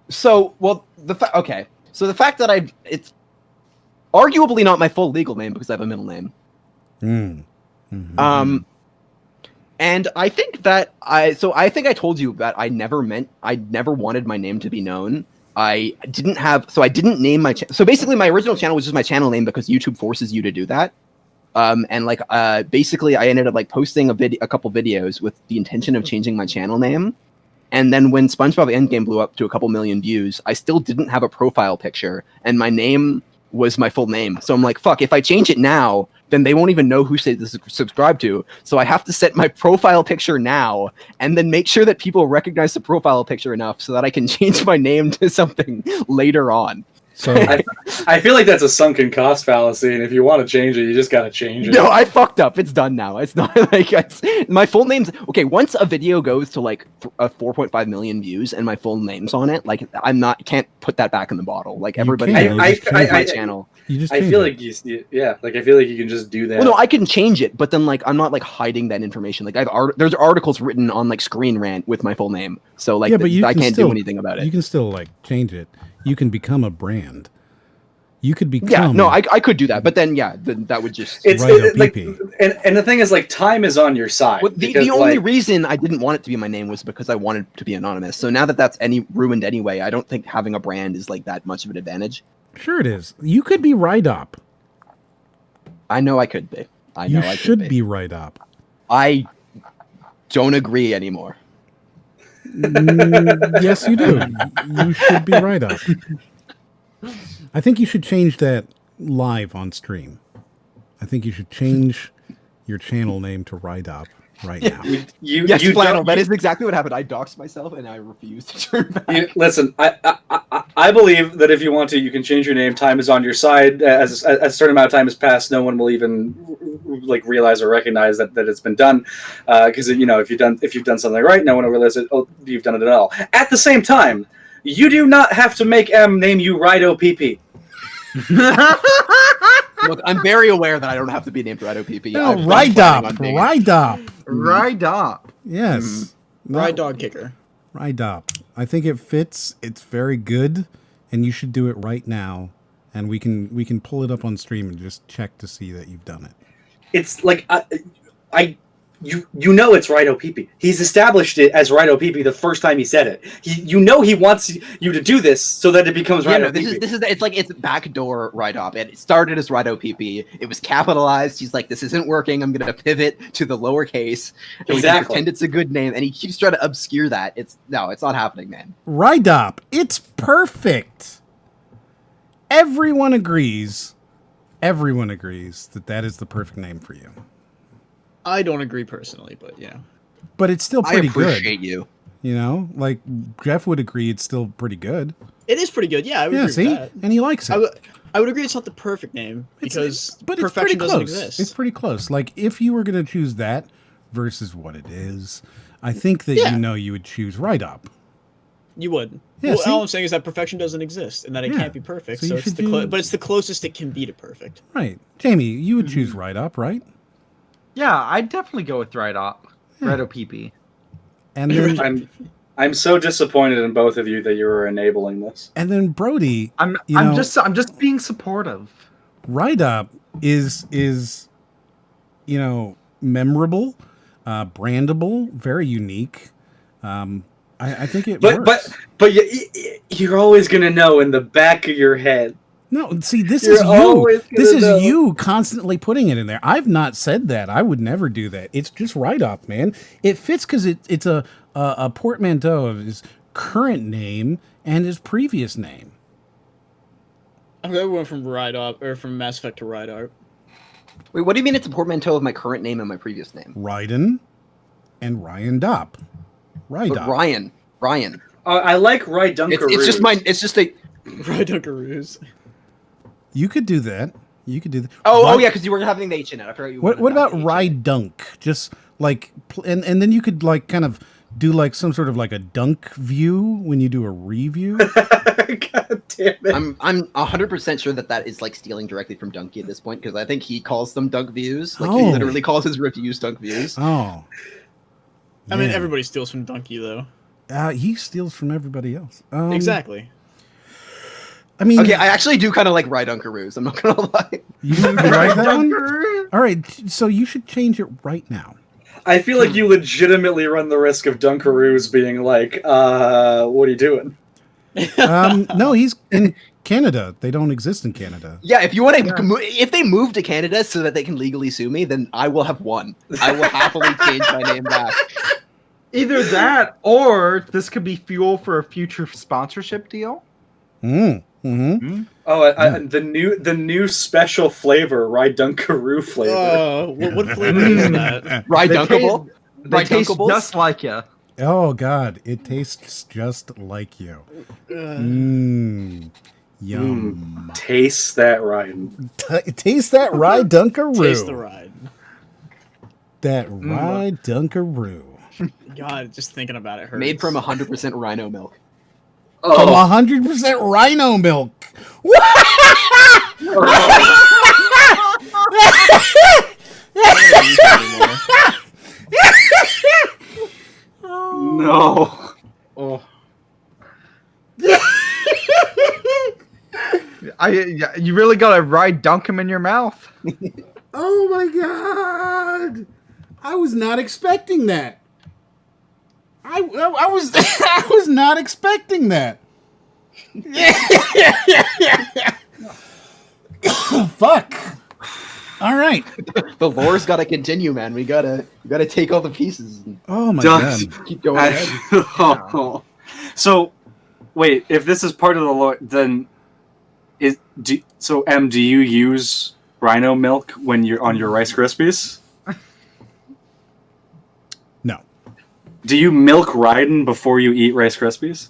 So the fact that it's arguably not my full legal name because I have a middle name. Mm-hmm. And I think that I told you that I never wanted my name to be known. I didn't name my so basically my original channel was just my channel name because YouTube forces you to do that. Basically I ended up like posting a couple videos with the intention of changing my channel name. And then when SpongeBob Endgame blew up to a couple million views, I still didn't have a profile picture, and my name was my full name. So I'm like, fuck, if I change it now, then they won't even know who they subscribe to. So I have to set my profile picture now, and then make sure that people recognize the profile picture enough so that I can change my name to something later on. So I feel like that's a sunken cost fallacy, and if you want to change it, you just got to change it. No, I fucked up. It's done now. It's not like my full name's okay. Once a video goes to like 4.5 million views and my full name's on it, like can't put that back in the bottle. Like everybody knows my channel. I feel like I feel like you can just do that. Well, no, I can change it, but then like I'm not like hiding that information. Like there's articles written on like Screen Rant with my full name, so like I can't do anything about it. You can still like change it. You can become a brand. You could become. Yeah, no, I could do that, but then that would just. It's Rhino like, PP. and the thing is, like, time is on your side. Well, the only reason I didn't want it to be my name was because I wanted to be anonymous. So now that that's ruined anyway, I don't think having a brand is like that much of an advantage. Sure, it is. You could be Rydop. I know I could be. I know You I should could be. be Rydop. I don't agree anymore. Yes, you do. You should be Rydop. I think you should change that live on stream. I think you should change your channel name to Rydop right now. Yes, Flannel, that is exactly what happened. I doxed myself and I refuse to turn back. Listen, I believe that if you want to, you can change your name. Time is on your side. As a certain amount of time has passed, no one will even like realize or recognize that it's been done. Because if you've done something right, no one will realize that you've done it at all. At the same time, you do not have to make M name you Rido PP. Look, I'm very aware that I don't have to be named Rido PP. No, Rydop. Yes. Ride dog kicker. Rydop. I think it fits. It's very good, and you should do it right now. And we can pull it up on stream and just check to see that you've done it. It's like you know it's Rido PP. He's established it as Rido PP the first time he said it. He wants you to do this so that it becomes Rido PP. This is it's like it's backdoor Rydop. It started as Rido PP. It was capitalized. He's like, this isn't working. I'm gonna pivot to the lowercase. Exactly. Pretend it's a good name, and he keeps trying to obscure that. It's not happening, man. Rydop. It's perfect. Everyone agrees that is the perfect name for you. I don't agree personally, but yeah. But it's still pretty good. I appreciate you. You know, like Jeff would agree it's still pretty good. It is pretty good. Yeah, I would agree with that. And he likes it. I would agree it's not the perfect name because but perfection doesn't close. exist. It's pretty close. Like if you were going to choose that versus what it is, I think that you would choose Rydop. You would. Yeah, well, all I'm saying is that perfection doesn't exist and that it can't be perfect. So it's but it's the closest it can be to perfect. Right. Jamie, you would choose Rydop, right? Yeah, I'd definitely go with Rido PP. And then I'm so disappointed in both of you that you were enabling this. And then Brody, I'm just being supportive. Rydop is memorable, brandable, very unique. I think it works. But you're always gonna know in the back of your head. No, see, this is you. This is you constantly putting it in there. I've not said that. I would never do that. It's just Rydop, man. It fits because it's a portmanteau of his current name and his previous name. I'm going to go from Rydop or from Mass Effect to Rydop. Wait, what do you mean it's a portmanteau of my current name and my previous name? Ryden and Ryan Dop. But Ryan. I like Rydunkaroos. It's just a Rydunkaroos. You could do that. Oh yeah, because you were having the H in it. I forgot you. What about Rydunk? Just like, and then you could like kind of do like some sort of like a dunk view when you do a review. God damn it! I'm 100% sure that is like stealing directly from Dunky at this point because I think he calls them dunk views. Like he literally calls his reviews dunk views. Oh. I mean, everybody steals from Dunky though. He steals from everybody else. Exactly. I mean, okay, I actually do kind of like Rydunkaroos. I'm not gonna lie. You like that one? All right, so you should change it right now. I feel like you legitimately run the risk of Dunkaroos being like, what are you doing? No, he's in Canada. They don't exist in Canada. Yeah, if you want to, if they move to Canada so that they can legally sue me, then I will have won. I will happily change my name back. Either that, or this could be fuel for a future sponsorship deal. Oh, the new special flavor, Rydunkaroo flavor. Oh, what flavor is that? Rydunkable. They taste just like you. Oh God, it tastes just like you. Yum. Taste that ride. Taste that Rydunkaroo. Taste the ride. That Rydunkaroo. God, just thinking about it hurts. Made from 100% rhino milk. From 100% rhino milk. No. Oh. You really gotta dunk him in your mouth. Oh my god! I was not expecting that. I was I was not expecting that. Fuck. All right. The lore's got to continue, man. We gotta take all the pieces. Oh my god. Keep going ahead. So, wait. If this is part of the lore, then do you use rhino milk when you're on your Rice Krispies? No. Do you milk Raiden before you eat Rice Krispies?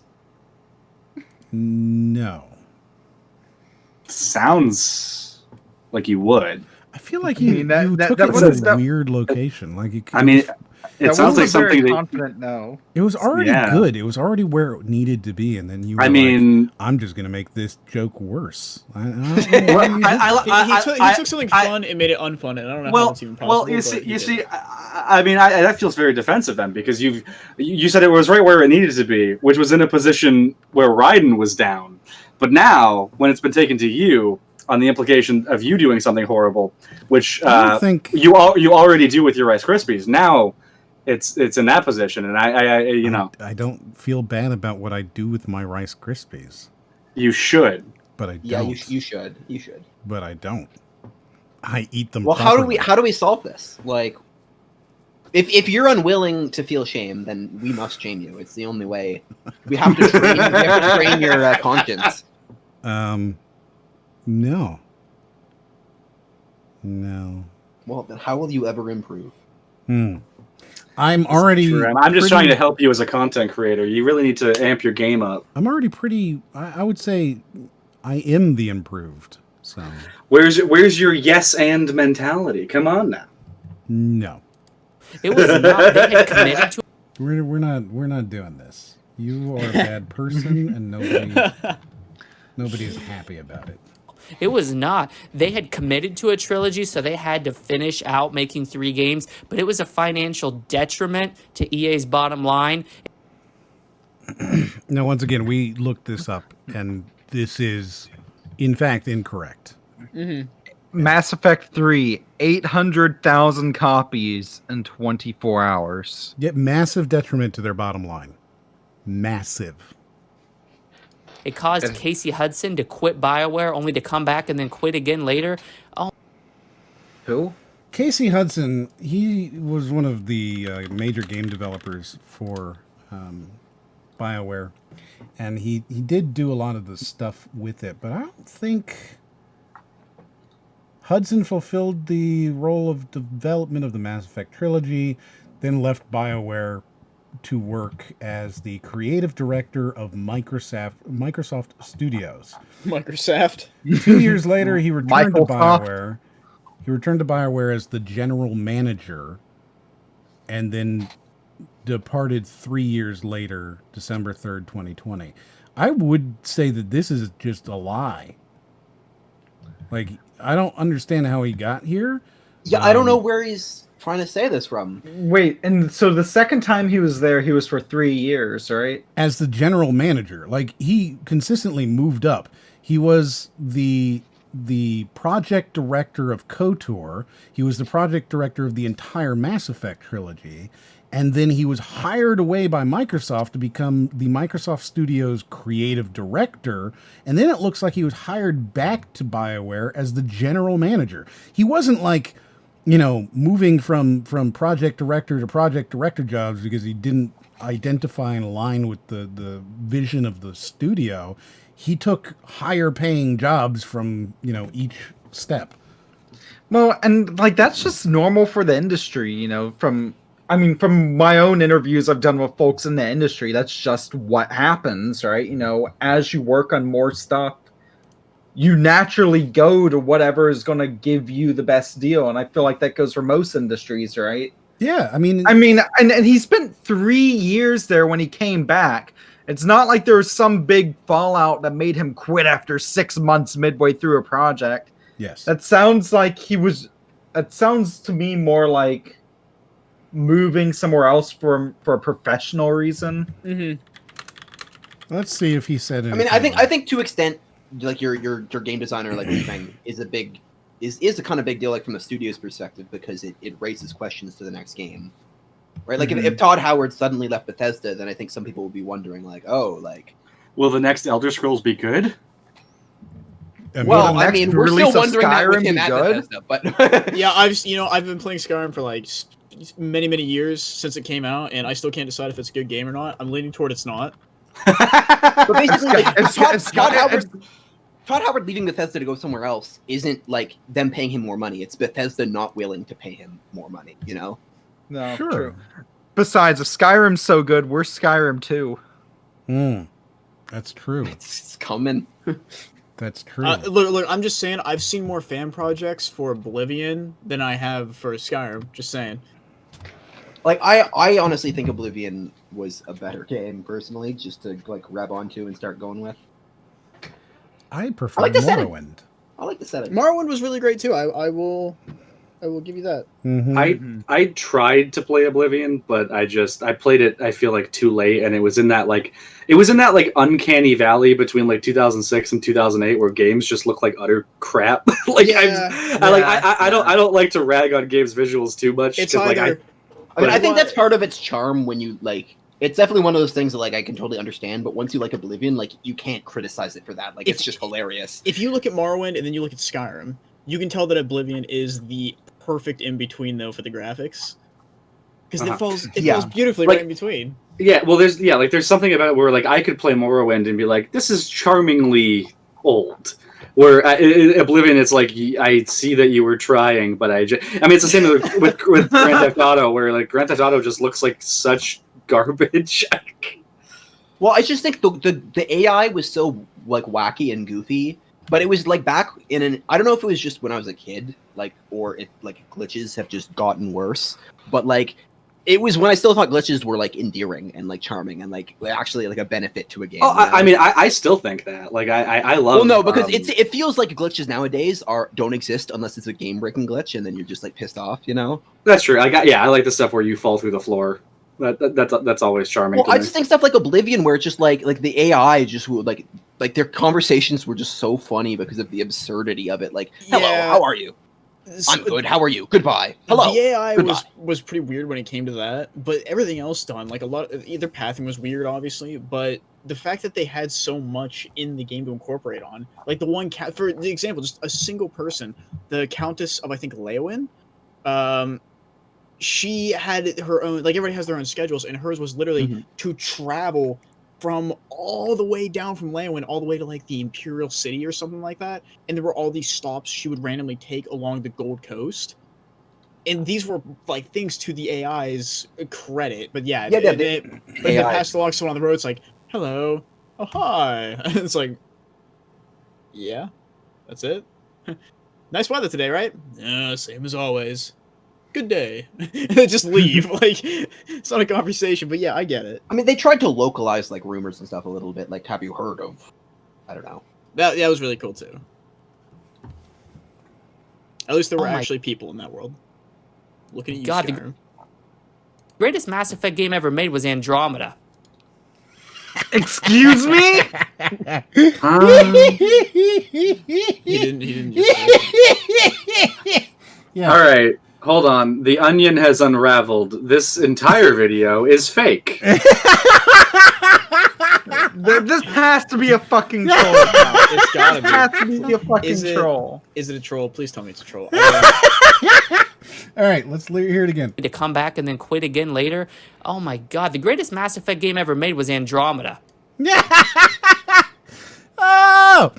No. Sounds like you would. I feel like you took it to a weird location. Like it sounds like something that confident. No, it was already good. It was already where it needed to be, and then you. Were I'm just gonna make this joke worse. He took something fun and made it unfun, and I don't know how that's even possible. Well, you see, that feels very defensive then, because you said it was right where it needed to be, which was in a position where Raiden was down. But now, when it's been taken to you, on the implication of you doing something horrible, which you already do with your Rice Krispies, now it's in that position, and I don't feel bad about what I do with my Rice Krispies. You should, but I don't. Yeah, you should. You should. But I don't. I eat them. Well, properly. how do we solve this? Like, if you're unwilling to feel shame, then we must shame you. It's the only way. We have to train your conscience. No. Well, then how will you ever improve? I'm just trying to help you as a content creator. You really need to amp your game up. I'm already pretty. I would say I am the improved. So where's your yes and mentality? Come on now. No. It was not. They had committed to. We're not doing this. You are a bad person, and nobody's happy about it. It was not. They had committed to a trilogy, so they had to finish out making 3 games, but it was a financial detriment to EA's bottom line. Now, once again, we looked this up, and this is, in fact, incorrect. Mm-hmm. Mass Effect 3, 800,000 copies in 24 hours. Yet massive detriment to their bottom line. Massive. It caused Casey Hudson to quit BioWare, only to come back and then quit again later. Oh, who? Casey Hudson. He was one of the major game developers for BioWare, and he did do a lot of the stuff with it. But I don't think Hudson fulfilled the role of development of the Mass Effect trilogy, then left BioWare to work as the creative director of Microsoft Studios. Microsoft. 2 years later, he returned to BioWare. He returned to BioWare as the general manager, and then departed 3 years later, December 3rd, 2020. I would say that this is just a lie. Like, I don't understand how he got here. Yeah, I don't know where he's trying to say this from. Wait, and so the second time he was there, he was for 3 years, right? As the general manager. Like, he consistently moved up. He was the project director of KOTOR. He was the project director of the entire Mass Effect trilogy. And then he was hired away by Microsoft to become the Microsoft Studios creative director. And then it looks like he was hired back to BioWare as the general manager. He wasn't like, moving from project director to project director jobs because he didn't identify and align with the vision of the studio. He took higher paying jobs from, each step. Well, and like that's just normal for the industry, from my own interviews I've done with folks in the industry, that's just what happens, right? As you work on more stuff, you naturally go to whatever is going to give you the best deal. And I feel like that goes for most industries, right? Yeah. And he spent 3 years there when he came back. It's not like there was some big fallout that made him quit after 6 months midway through a project. Yes. That sounds like it sounds to me more like moving somewhere else for a professional reason. Mm-hmm. Let's see if he said anything. I think to like your game designer like leaving is a kind of big deal, like from the studio's perspective, because it raises questions to the next game, right? Like if Todd Howard suddenly left Bethesda, then I think some people would be wondering like, oh, like, will the next Elder Scrolls be good? Well, I mean, we're still wondering that with him at Bethesda, but yeah, I've been playing Skyrim for like many years since it came out, and I still can't decide if it's a good game or not. I'm leaning toward it's not. But basically, like, Todd Howard leaving Bethesda to go somewhere else isn't like them paying him more money. It's Bethesda not willing to pay him more money, you know? No, true. Besides, if Skyrim's so good, we're Skyrim too. That's true. It's coming. That's true. Look, I'm just saying, I've seen more fan projects for Oblivion than I have for Skyrim. Just saying. Like, I honestly think Oblivion was a better game, personally, just to, like, grab onto and start going with. I prefer Morrowind. I like the setting. Morrowind was really great, too. I will give you that. I tried to play Oblivion, but I played it, I feel like, too late, and it was in that uncanny valley between like 2006 and 2008 where games just look like utter crap. I don't like to rag on games visuals too much. It's I think that's part of its charm when you like. It's definitely one of those things that like I can totally understand, but once you like Oblivion, like you can't criticize it for that. Like it's just hilarious. If you look at Morrowind and then you look at Skyrim, you can tell that Oblivion is the perfect in between though for the graphics, because it falls beautifully right in between. Yeah, well, there's something about it where like I could play Morrowind and be like, this is charmingly old. Where Oblivion, it's like I see that you were trying, but I mean, it's the same with Grand Theft Auto, where like Grand Theft Auto just looks like such garbage. Well, I just think the AI was so like wacky and goofy, but it was like back in I don't know if it was just when I was a kid, like, or if like glitches have just gotten worse, but like it was when I still thought glitches were like endearing and like charming and like actually like a benefit to a game. Oh, I mean, I still think that. Like I love. Well, no, because it feels like glitches nowadays don't exist unless it's a game breaking glitch, and then you're just like pissed off, you know. That's true. I like the stuff where you fall through the floor. That's always charming. Well, I just think stuff like Oblivion, where it's just like the AI just would like their conversations were just so funny because of the absurdity of it. Like, hello, how are you? I'm good. How are you? Goodbye. Hello. The AI Goodbye. was pretty weird when it came to that, but everything else done, like a lot of their pathing was weird, obviously, but the fact that they had so much in the game to incorporate on, like the one for the example, just a single person, the Countess of I think Leowin, she had her own, like everybody has their own schedules, and hers was literally to travel from all the way down from Leowin all the way to like the Imperial City or something like that, and there were all these stops she would randomly take along the Gold Coast, and these were like things to the AI's credit. But if they passed along someone on the road, it's like, hello, oh hi, it's like, yeah, that's it. Nice weather today, right? Yeah, same as always. Good day. And they just leave. Like, it's not a conversation, but yeah, I get it. I mean, they tried to localize like rumors and stuff a little bit. Like, have you heard of? I don't know. That was really cool too. At least there were actually people in that world. Looking at you, God, Skyrim. the greatest Mass Effect game ever made was Andromeda. Excuse me? He didn't just Yeah. All right. Hold on. The onion has unraveled. This entire video is fake. This has to be a fucking troll. It's gotta be. It has to be a fucking troll. Is it a troll? Please tell me it's a troll. All right, let's hear it again. To come back and then quit again later. Oh my God, the greatest Mass Effect game ever made was Andromeda. Oh!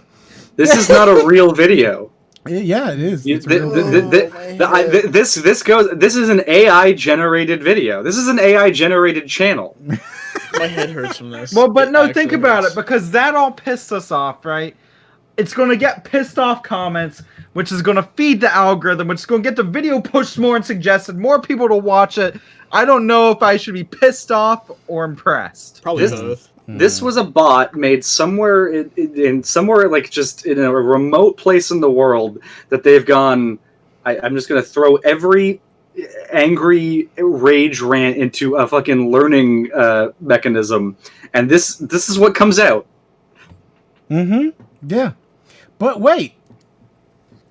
This is not a real video. Yeah, it is. This is an AI generated video. This is an AI generated channel. My head hurts from this. Well, but no, think about it, because that all pissed us off, right? It's going to get pissed off comments, which is going to feed the algorithm, which is going to get the video pushed more and suggested more people to watch it. I don't know if I should be pissed off or impressed. Probably both. This was a bot made somewhere in somewhere like just in a remote place in the world that they've gone. I'm just gonna throw every angry rage rant into a fucking learning mechanism, and this is what comes out. Yeah. But wait.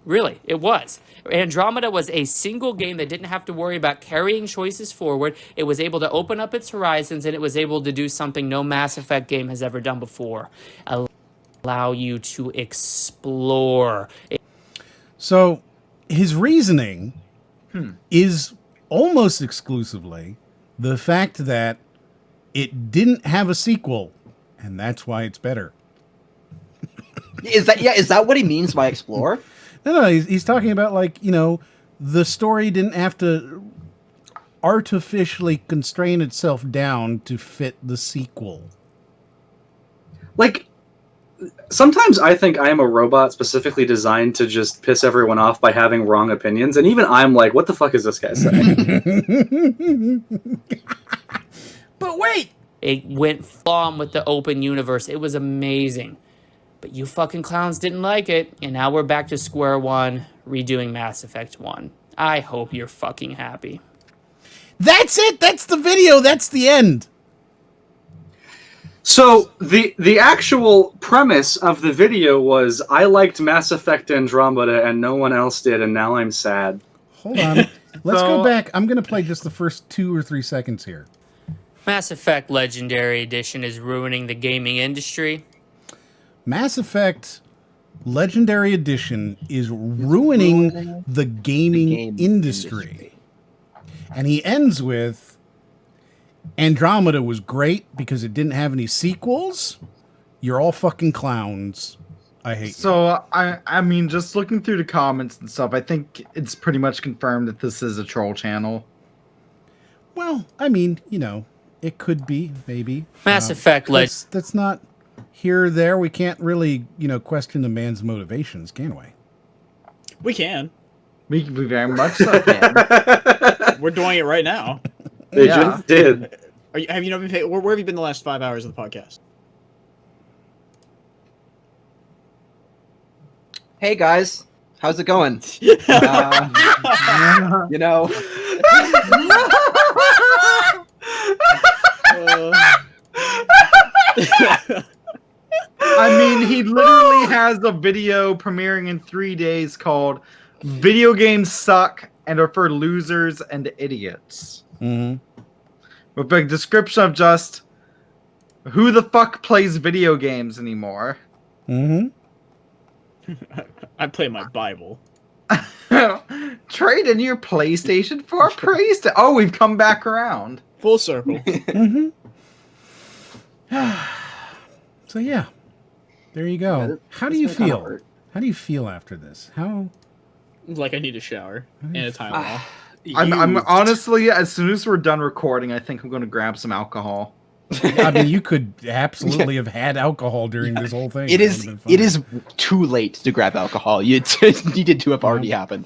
Really, it was. Andromeda was a single game that didn't have to worry about carrying choices forward. It was able to open up its horizons, and it was able to do something no Mass Effect game has ever done before. Allow you to explore. So his reasoning is almost exclusively the fact that it didn't have a sequel, and that's why it's better. Is that what he means by explore? No, he's talking about, like, you know, the story didn't have to artificially constrain itself down to fit the sequel. Like, sometimes I think I am a robot specifically designed to just piss everyone off by having wrong opinions, and even I'm like, what the fuck is this guy saying? But wait! It went flom with the open universe. It was amazing. But you fucking clowns didn't like it, and now we're back to square one, redoing Mass Effect 1. I hope you're fucking happy. That's it! That's the video! That's the end! So, the actual premise of the video was, I liked Mass Effect Andromeda and no one else did, and now I'm sad. Hold on. Let's go back. I'm going to play just the first 2 or 3 seconds here. Mass Effect Legendary Edition is ruining the gaming industry. Mass Effect Legendary Edition is ruining the gaming industry. And he ends with, Andromeda was great because it didn't have any sequels. You're all fucking clowns. I hate you. So, I mean, just looking through the comments and stuff, I think it's pretty much confirmed that this is a troll channel. Well, I mean, you know, it could be, maybe. Mass Effect that's not here or there. We can't really, you know, question the man's motivations, can we? We can. We very much so can. We're doing it right now. They just did. Have you not been paid? Where have you been the last 5 hours of the podcast? Hey guys, how's it going? You know. I mean, he literally has a video premiering in 3 days called "Video Games Suck and Are for Losers and Idiots." Mm-hmm. With a description of just, who the fuck plays video games anymore? Mm-hmm. I play my Bible. Trade in your PlayStation for a PlayStation. Oh, we've come back around. Full circle. Mm-hmm. So yeah, there you go. Yeah, How do you feel? How do you feel after this? How? Like I need a shower and a time off. I'm honestly, as soon as we're done recording, I think I'm going to grab some alcohol. I mean, you could absolutely have had alcohol during this whole thing. It is too late to grab alcohol. You needed to have already happened.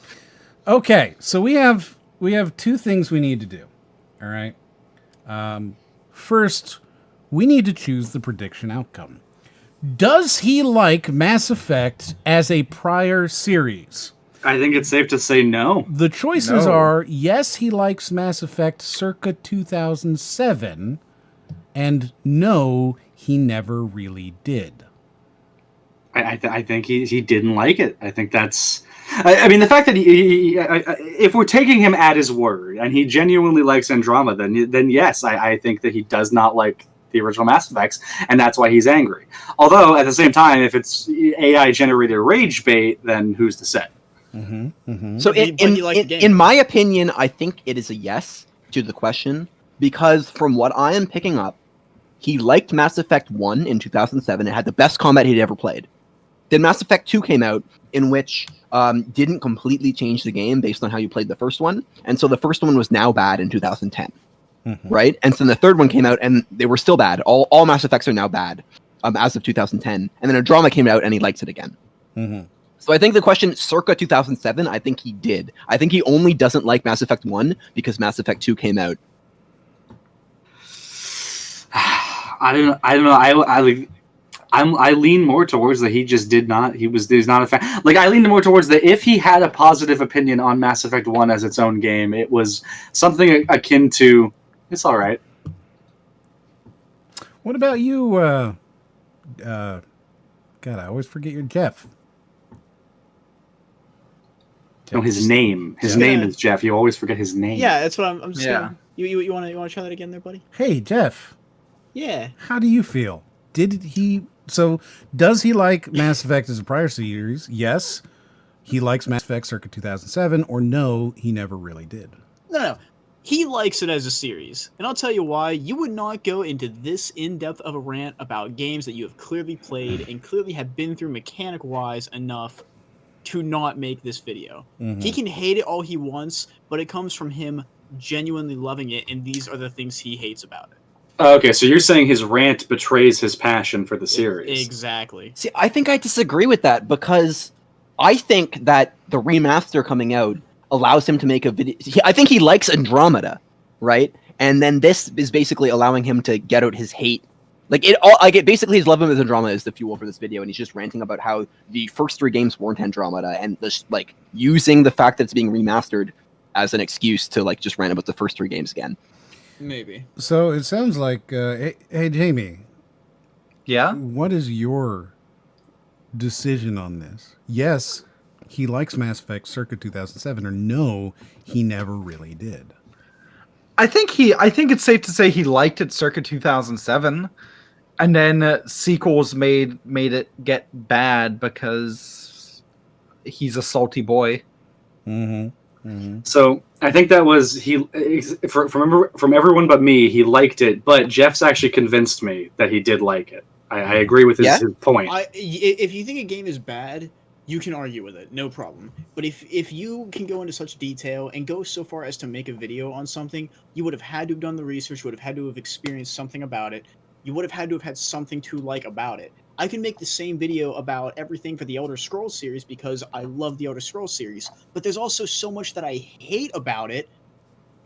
Okay, so we have 2 things we need to do. All right. First, we need to choose the prediction outcome. Does he like Mass Effect as a prior series? I think it's safe to say no. The choices are, yes, he likes Mass Effect circa 2007, and no, he never really did. I think he didn't like it. I think that's... I mean, the fact that if we're taking him at his word, and he genuinely likes Andromeda, then yes, I think that he does not like the original Mass Effects, and that's why he's angry. Although, at the same time, if it's AI-generated rage bait, then who's to say? Mm-hmm, mm-hmm. So in my opinion, I think it is a yes to the question, because from what I am picking up, he liked Mass Effect 1 in 2007. It had the best combat he'd ever played. Then Mass Effect 2 came out, in which didn't completely change the game based on how you played the first one. And so the first one was now bad in 2010. Mm-hmm. Right? And so the third one came out, and they were still bad. All Mass Effects are now bad as of 2010. And then Andromeda came out, and he likes it again. Mm-hmm. So I think the question, circa 2007, I think he did. I think he only doesn't like Mass Effect 1 because Mass Effect 2 came out. I don't know. I lean more towards that he just did not. He's not a fan. Like, I lean more towards that if he had a positive opinion on Mass Effect 1 as its own game, it was something akin to, it's all right. What about you, God, I always forget your Jeff. No, his name. His name is Jeff. You always forget his name. Yeah, that's what I'm just gonna, you want to try that again there, buddy? Hey, Jeff. Yeah. How do you feel? Does he like Mass Effect as a prior series? Yes. He likes Mass Effect circa 2007, or no, he never really did. No. He likes it as a series. And I'll tell you why. You would not go into this in-depth of a rant about games that you have clearly played and clearly have been through mechanic-wise enough to not make this video. Mhm. He can hate it all he wants, but it comes from him genuinely loving it, and these are the things he hates about it. Okay, so you're saying his rant betrays his passion for the series. Exactly. See, I think I disagree with that because I think that the remaster coming out allows him to make a video. I think he likes Andromeda, right? And then this is basically allowing him to get out his hate. Basically his love of Andromeda is the fuel for this video, and he's just ranting about how the first 3 games weren't Andromeda, and just using the fact that it's being remastered as an excuse to just rant about the first 3 games again. Maybe. So it sounds like, hey, Jamie. Yeah? What is your decision on this? Yes, he likes Mass Effect circa 2007, or no, he never really did. I think it's safe to say he liked it circa 2007, and then sequels made it get bad because he's a salty boy. Mm-hmm. Mm-hmm. So I think that was from everyone but me. He liked it, but Jeff's actually convinced me that he did like it. I agree with his point. If you think a game is bad, you can argue with it, no problem. But if you can go into such detail and go so far as to make a video on something, you would have had to have done the research, you would have had to have experienced something about it, you would have had to have had something to like about it. I can make the same video about everything for the Elder Scrolls series because I love the Elder Scrolls series, but there's also so much that I hate about it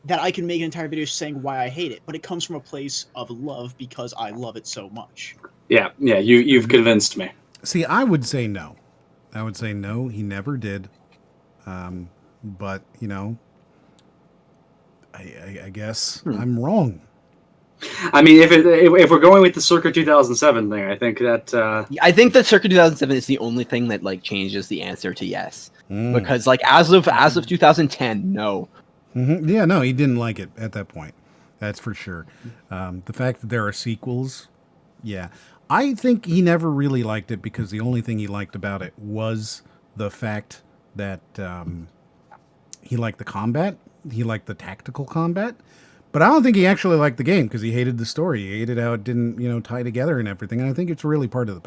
that I can make an entire video saying why I hate it, but it comes from a place of love because I love it so much. Yeah, you've convinced me. See, I would say no. I would say no, he never did. But, I guess I'm wrong. I mean, if we're going with the circa 2007 thing, I think that... I think that circa 2007 is the only thing that changes the answer to yes. Because as of 2010, no. Mm-hmm. Yeah, no, he didn't like it at that point. That's for sure. The fact that there are sequels, yeah. I think he never really liked it because the only thing he liked about it was the fact that he liked the combat. He liked the tactical combat. But I don't think he actually liked the game because he hated the story. He hated how it didn't, tie together and everything. And I think it's really part of the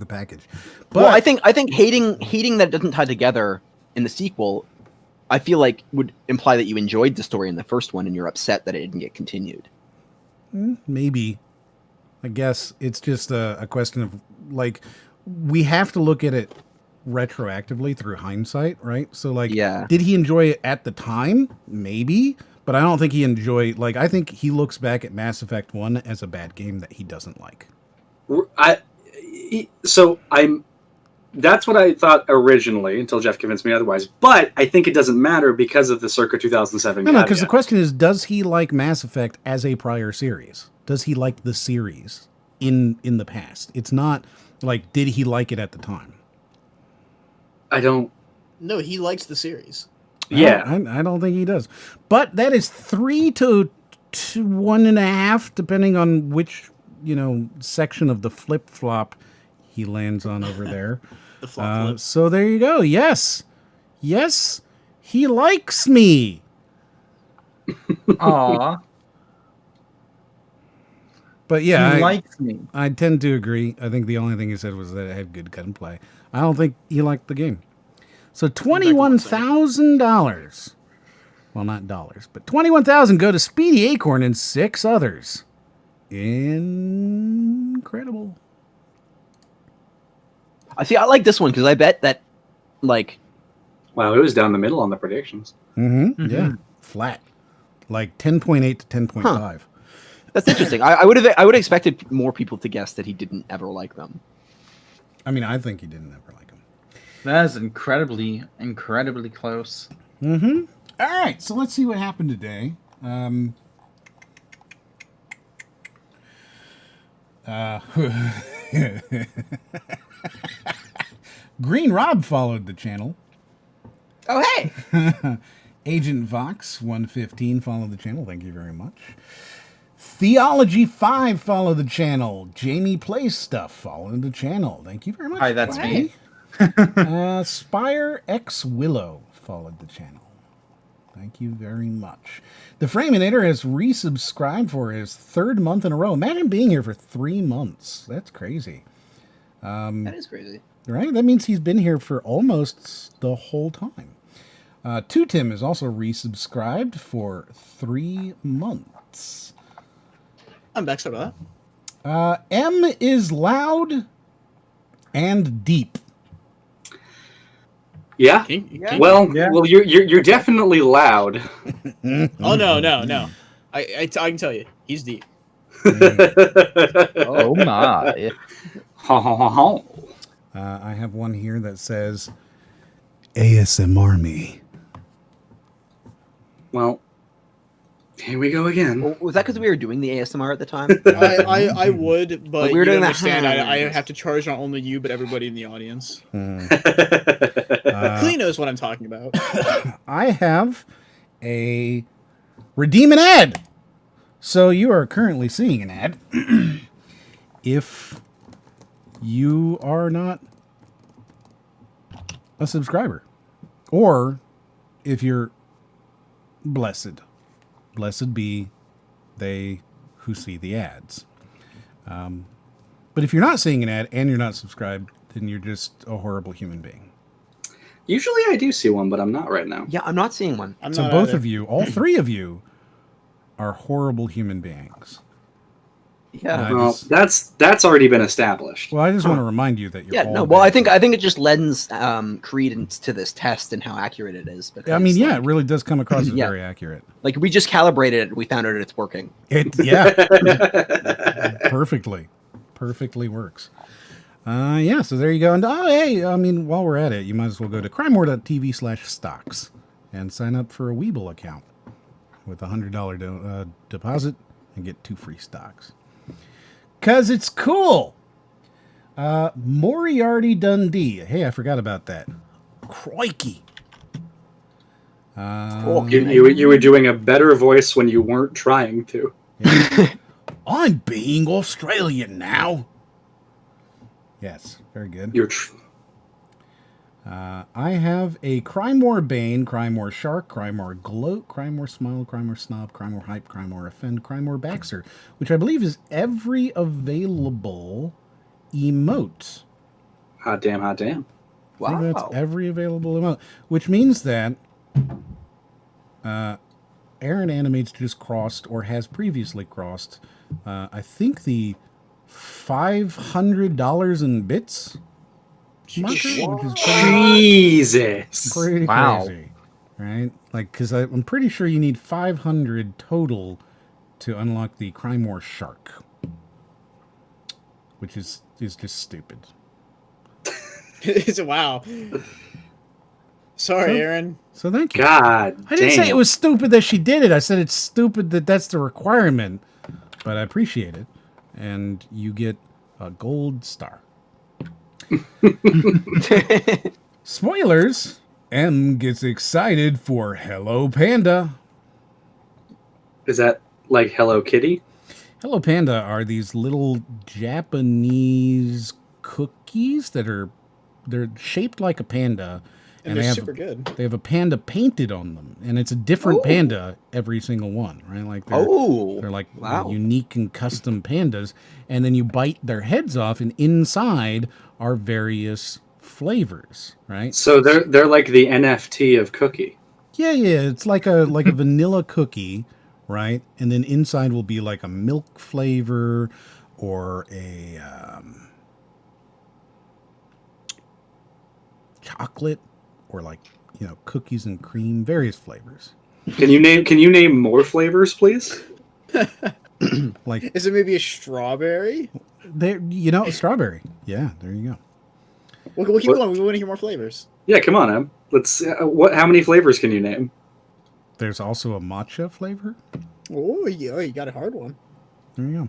package. But I think hating that it doesn't tie together in the sequel, I feel like would imply that you enjoyed the story in the first one and you're upset that it didn't get continued. Maybe. I guess it's just a question of we have to look at it retroactively through hindsight, right? So did he enjoy it at the time? Maybe. But I don't think he enjoyed, I think he looks back at Mass Effect 1 as a bad game that he doesn't like. That's what I thought originally, until Jeff convinced me otherwise. But I think it doesn't matter because of the circa 2007 No, because the question is, does he like Mass Effect as a prior series? Does he like the series in the past? It's not did he like it at the time? I don't... No, he likes the series. Yeah. I don't think he does. But that is 3 to 1.5, depending on which, section of the flip-flop he lands on over there. The flop. So there you go. Yes. Yes, he likes me. Aw. But yeah, He likes me. I tend to agree. I think the only thing he said was that it had good gunplay. I don't think he liked the game. So $21,000. Well, not dollars, but $21,000 go to Speedy Acorn and 6 others. Incredible. I like this one because I bet that, wow, it was down the middle on the predictions. Mm-hmm. Yeah, flat, 10.8 to 10.5. Huh. That's interesting. I would have expected more people to guess that he didn't ever like them. I mean, I think he didn't ever like them. That is incredibly close. Mm-hmm. All right, so let's see what happened today. Green Rob followed the channel. Oh, hey! Agent Vox 115 followed the channel. Thank you very much. Theology 5 followed the channel. Jamie Plays Stuff followed the channel. Thank you very much. Hi, that's me. Spire X Willow followed the channel. Thank you very much. The Framinator has resubscribed for his 3rd month in a row. Imagine being here for 3 months. That's crazy. That is crazy. Right? That means he's been here for almost the whole time. Tim is also resubscribed for 3 months. I'm back to that. M is loud and deep. Yeah. Well, you're definitely loud. Oh no. I can tell you, he's deep. Oh my. I have one here that says ASMR me. Well, here we go again. Well, was that because we were doing the ASMR at the time? I would, but we were you doing don't the understand. I hands. have to charge not only you, but everybody in the audience. Mm. Clee knows what I'm talking about. I have a redeem an ad. So you are currently seeing an ad. If you are not a subscriber, or if you're blessed be they who see the ads. But if you're not seeing an ad and you're not subscribed, then you're just a horrible human being. Usually I do see one, but I'm not right now. Yeah, I'm not seeing one. So both of you, all 3 of you, are horrible human beings. Yeah. Well, that's already been established. Well, I just want to remind you that you're Yeah, all no. Well, bad. I think it just lends credence to this test and how accurate it is. Because, I mean, yeah, it really does come across as Yeah. very accurate. Like we just calibrated it, we found out it's working. Perfectly works. So there you go. And hey, I mean, while we're at it, you might as well go to crimemore.tv/stocks and sign up for a Weeble account with a $100 deposit and get 2 free stocks. 'Cause it's cool. Moriarty Dundee. Hey, I forgot about that. Crikey. You were doing a better voice when you weren't trying to. Yeah. I'm being Australian now. Yes, very good. I have a Crymore Bane, Crymore Shark, Crymore Gloat, Crymore Smile, Crymore Snob, Crymore Hype, Crymore Offend, Crymore Baxter, which I believe is every available emote. Hot damn. I think that's every available emote, which means that Aaron Animates just crossed, or has previously crossed, I think the $500 in bits marker, which is Jesus. pretty crazy, right? Like, because I'm pretty sure you need 500 total to unlock the Crymore Shark, which is just stupid. Wow. Sorry, Aaron. So thank you. God, I didn't say it was stupid that she did it. I said it's stupid that that's the requirement, but I appreciate it. And you get a gold star. Spoilers. M gets excited for Hello Panda. Is that like Hello Kitty? Hello Panda are these little Japanese cookies they're shaped like a panda. And they're super good. They have a panda painted on them, and it's a different panda every single one, right? Like they're like unique and custom pandas, and then you bite their heads off, and inside are various flavors, right? So they're like the NFT of cookie. Yeah, it's like a vanilla cookie, right? And then inside will be like a milk flavor or a chocolate. Or like, cookies and cream, various flavors. Can you name more flavors, please? Like, is it maybe a strawberry? Strawberry. Yeah, there you go. We'll keep going. We want to hear more flavors. Yeah, come on, Em. Let's. How many flavors can you name? There's also a matcha flavor. Oh, you got a hard one. There you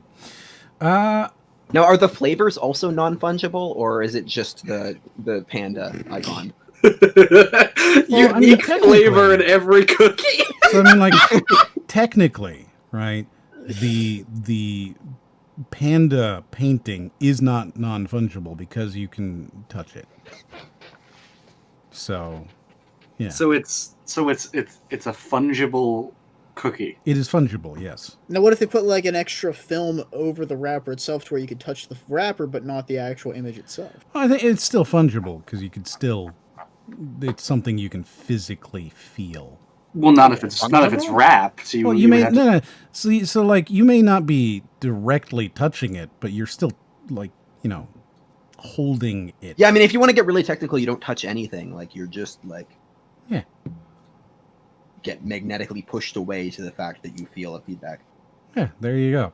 go. Now, are the flavors also non-fungible, or is it just the panda icon? Unique flavor in every cookie. So I mean, like, technically, right? The panda painting is not non-fungible because you can touch it. So, yeah. So it's a fungible cookie. It is fungible, yes. Now, what if they put like an extra film over the wrapper itself to where you could touch the wrapper but not the actual image itself? Well, I think it's still fungible because you could still. It's something you can physically feel. Well, not if it's wrapped. So you may no. So like you may not be directly touching it, but you're still like holding it. Yeah, I mean, if you want to get really technical, you don't touch anything. Like you're just like get magnetically pushed away to the fact that you feel a feedback. Yeah, there you go.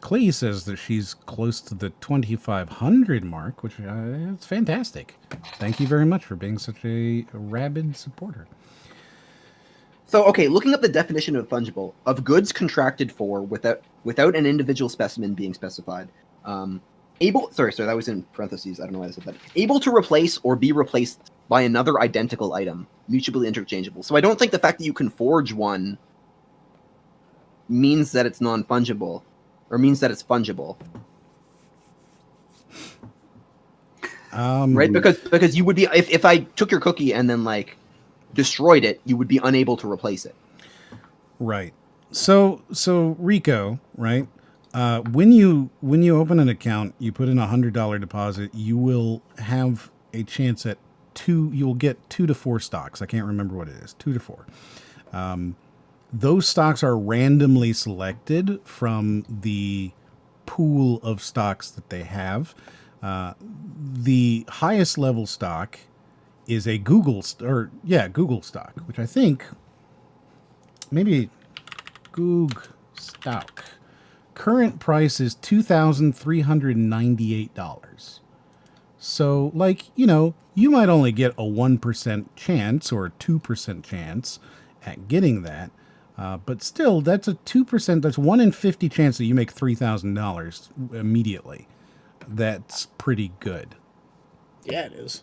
Clee says that she's close to the 2,500 mark, which is fantastic. Thank you very much for being such a rabid supporter. So, okay, looking up the definition of fungible, of goods contracted for without an individual specimen being specified. Sorry, that was in parentheses. I don't know why I said that. Able to replace or be replaced by another identical item, mutually interchangeable. So I don't think the fact that you can forge one means that it's non-fungible, or means that it's fungible. Right? Because you would be, if I took your cookie and then like destroyed it, you would be unable to replace it. Right. So Rico, right? When you open an account, you put in $100 deposit, you will have a chance at you'll get 2 to 4 stocks. I can't remember what it is. 2 to 4. Those stocks are randomly selected from the pool of stocks that they have. The highest level stock is a Google stock, which I think maybe Goog stock. Current price is $2,398. So, like, you might only get a 1% chance or a 2% chance at getting that. But still, that's a 2%, that's 1 in 50 chance that you make $3,000 immediately. That's pretty good. Yeah, it is.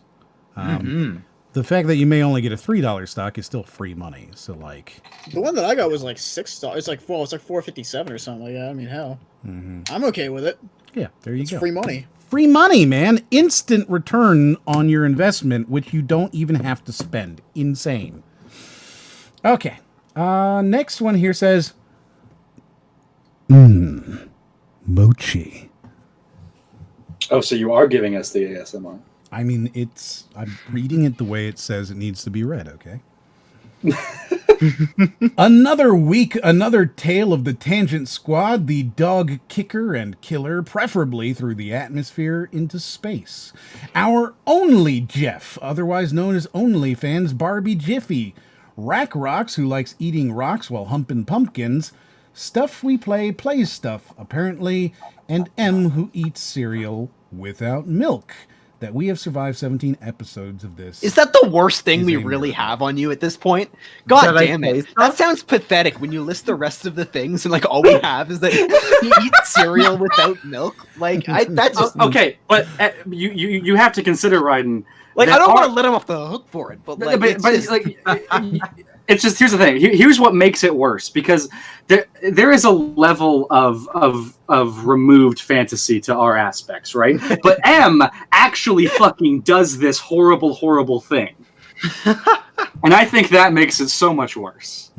The fact that you may only get a $3 stock is still free money. So, like, the one that I got was like $6. It's like $4.57 or something like that. I mean, hell, I'm okay with it. Yeah, there you go. Free money. Free money, man. Instant return on your investment, which you don't even have to spend. Insane. Okay. Next one here says, mochi. Oh, so you are giving us the ASMR. I mean, I'm reading it the way it says it needs to be read, okay? Another week, another tale of the Tangent Squad, the dog kicker and killer, preferably through the atmosphere into space. Our only Jeff, otherwise known as OnlyFans Barbie Jiffy. RACROX, who likes eating rocks while humping pumpkins. Stuff we play plays stuff, apparently. And M, who eats cereal without milk. That we have survived 17 episodes of this. Is that the worst thing we really have on you at this point? God damn it. That sounds pathetic when you list the rest of the things and like all we have is that he eats cereal without milk. Like that's just okay, but you have to consider, Ryden. Like I don't want to let him off the hook for it, but like it's just here's the thing. Here's what makes it worse, because there is a level of removed fantasy to our aspects, right? But M actually fucking does this horrible thing, and I think that makes it so much worse.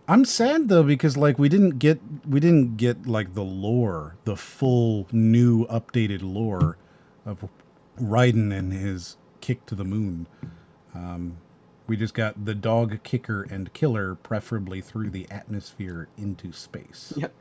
I'm sad though, because like we didn't get like the lore, the full new updated lore of Raiden and his kick to the moon. We just got the dog kicker and killer, preferably through the atmosphere into space. Yep.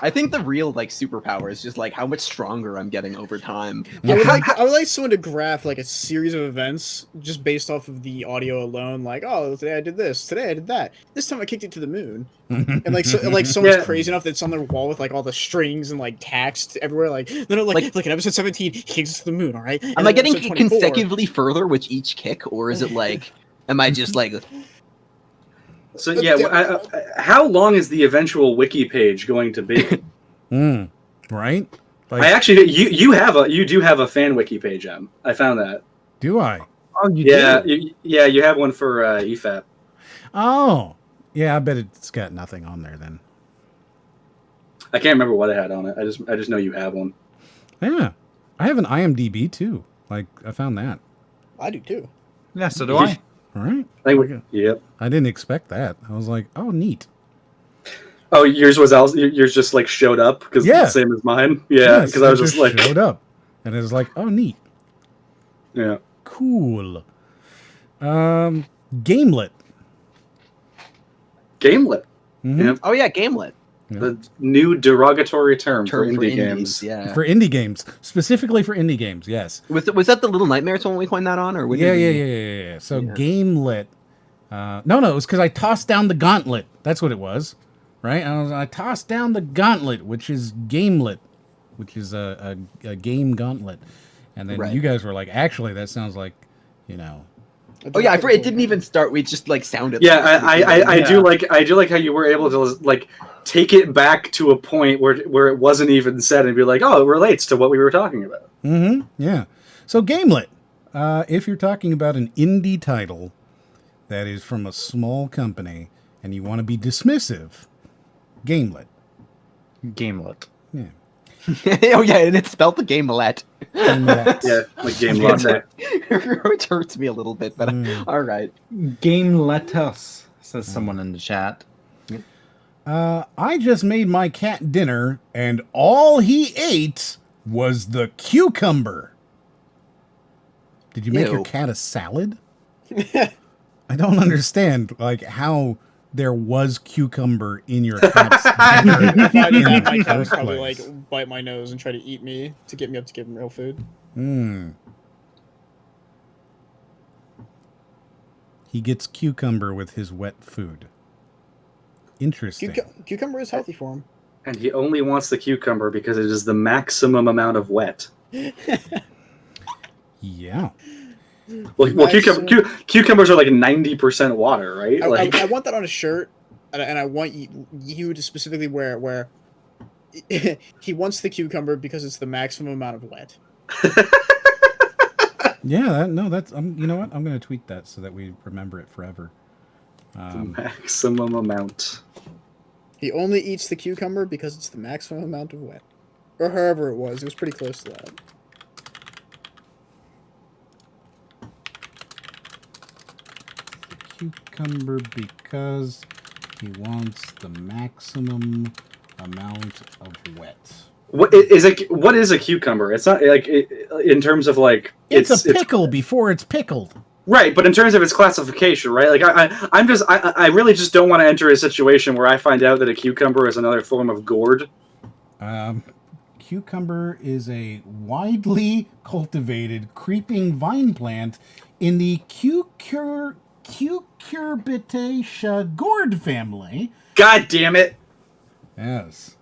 I think the real like superpower is just like how much stronger I'm getting over time. I would like someone to graph like a series of events just based off of the audio alone. Like, oh, today I did this, today I did that. This time I kicked it to the moon, and like someone's crazy enough that's on their wall with like all the strings and like text everywhere. Like, no, like in episode 17, he kicks it to the moon. All right. And am I getting consecutively further with each kick, or is it like, am I just like? So yeah, how long is the eventual wiki page going to be? Right? Like, I actually, you do have a fan wiki page, Em. I found that. Do I? Oh, you do? You have one for EFAP. Oh, yeah. I bet it's got nothing on there then. I can't remember what it had on it. I just know you have one. Yeah, I have an IMDb too. Like I found that. I do too. Yeah, so do I. All right. Yep. I didn't expect that. I was like, oh, neat. Oh, yours was else. Yours just like showed up because the same as mine. Yeah, because I was just like showed up, and it was like, oh, neat. Yeah. Cool. Gamelet. Gamelet. Mm-hmm. Yep. Oh yeah, Gamelet. The new derogatory term for indie indies, games. Yeah. For indie games, specifically for indie games, yes. Was that the Little Nightmares one we coined that on, or Yeah. So Gamelet. No, it was because I tossed down the gauntlet. That's what it was, right? I tossed down the gauntlet, which is Gamelet, which is a game gauntlet, and then you guys were like, actually, that sounds like, Oh yeah, it didn't even start. We just like sounded. Yeah, I do like how you were able to like take it back to a point where it wasn't even said and be like, oh, it relates to what we were talking about. Mm-hmm. Yeah. So Gamelet, if you're talking about an indie title that is from a small company and you want to be dismissive, Gamelet. Gamelet. Yeah. Oh yeah, and it's spelled the Gamelet. Yeah, like game latte. Which hurts me a little bit, but all right. Game lettuce, says someone in the chat. I just made my cat dinner, and all he ate was the cucumber. Did you make your cat a salad? I don't understand, like, how there was cucumber in your cat's dinner. If I did that, my cat would probably like bite my nose and try to eat me to get me up to give him real food. He gets cucumber with his wet food. Interesting. Cucumber is healthy for him. And he only wants the cucumber because it is the maximum amount of wet. Yeah. Well, cucumbers are like 90% water, right? I want that on a shirt, and I want you to specifically wear it where he wants the cucumber because it's the maximum amount of wet. Yeah, that's you know what? I'm going to tweet that so that we remember it forever. The maximum amount. He only eats the cucumber because it's the maximum amount of wet. Or however it was. It was pretty close to that. Cucumber because he wants the maximum amount of wet. What is a cucumber? It's not like in terms of like it's a pickle before it's pickled. Right, but in terms of its classification, right? Like I really just don't want to enter a situation where I find out that a cucumber is another form of gourd. Cucumber is a widely cultivated creeping vine plant in the Cucurbitaceae gourd family. God damn it! Yes.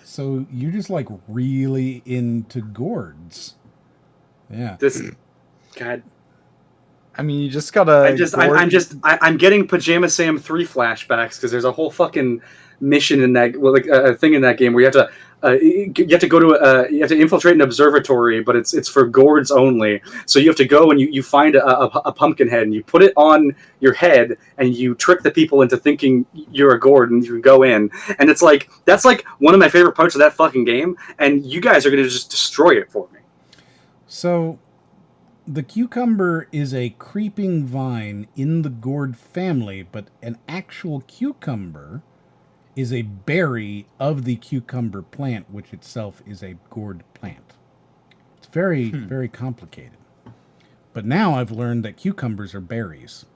So you're just like really into gourds. Yeah. God. I mean, you just gotta. I'm getting Pajama Sam 3 flashbacks because there's a whole fucking mission in that, well, like a thing in that game where you have to infiltrate an observatory, but it's for gourds only. So you have to go and you find a pumpkin head and you put it on your head and you trick the people into thinking you're a gourd and you can go in. And it's like that's like one of my favorite parts of that fucking game. And you guys are gonna just destroy it for me. So. The cucumber is a creeping vine in the gourd family, but an actual cucumber is a berry of the cucumber plant, which itself is a gourd plant. It's very, very complicated. But now I've learned that cucumbers are berries.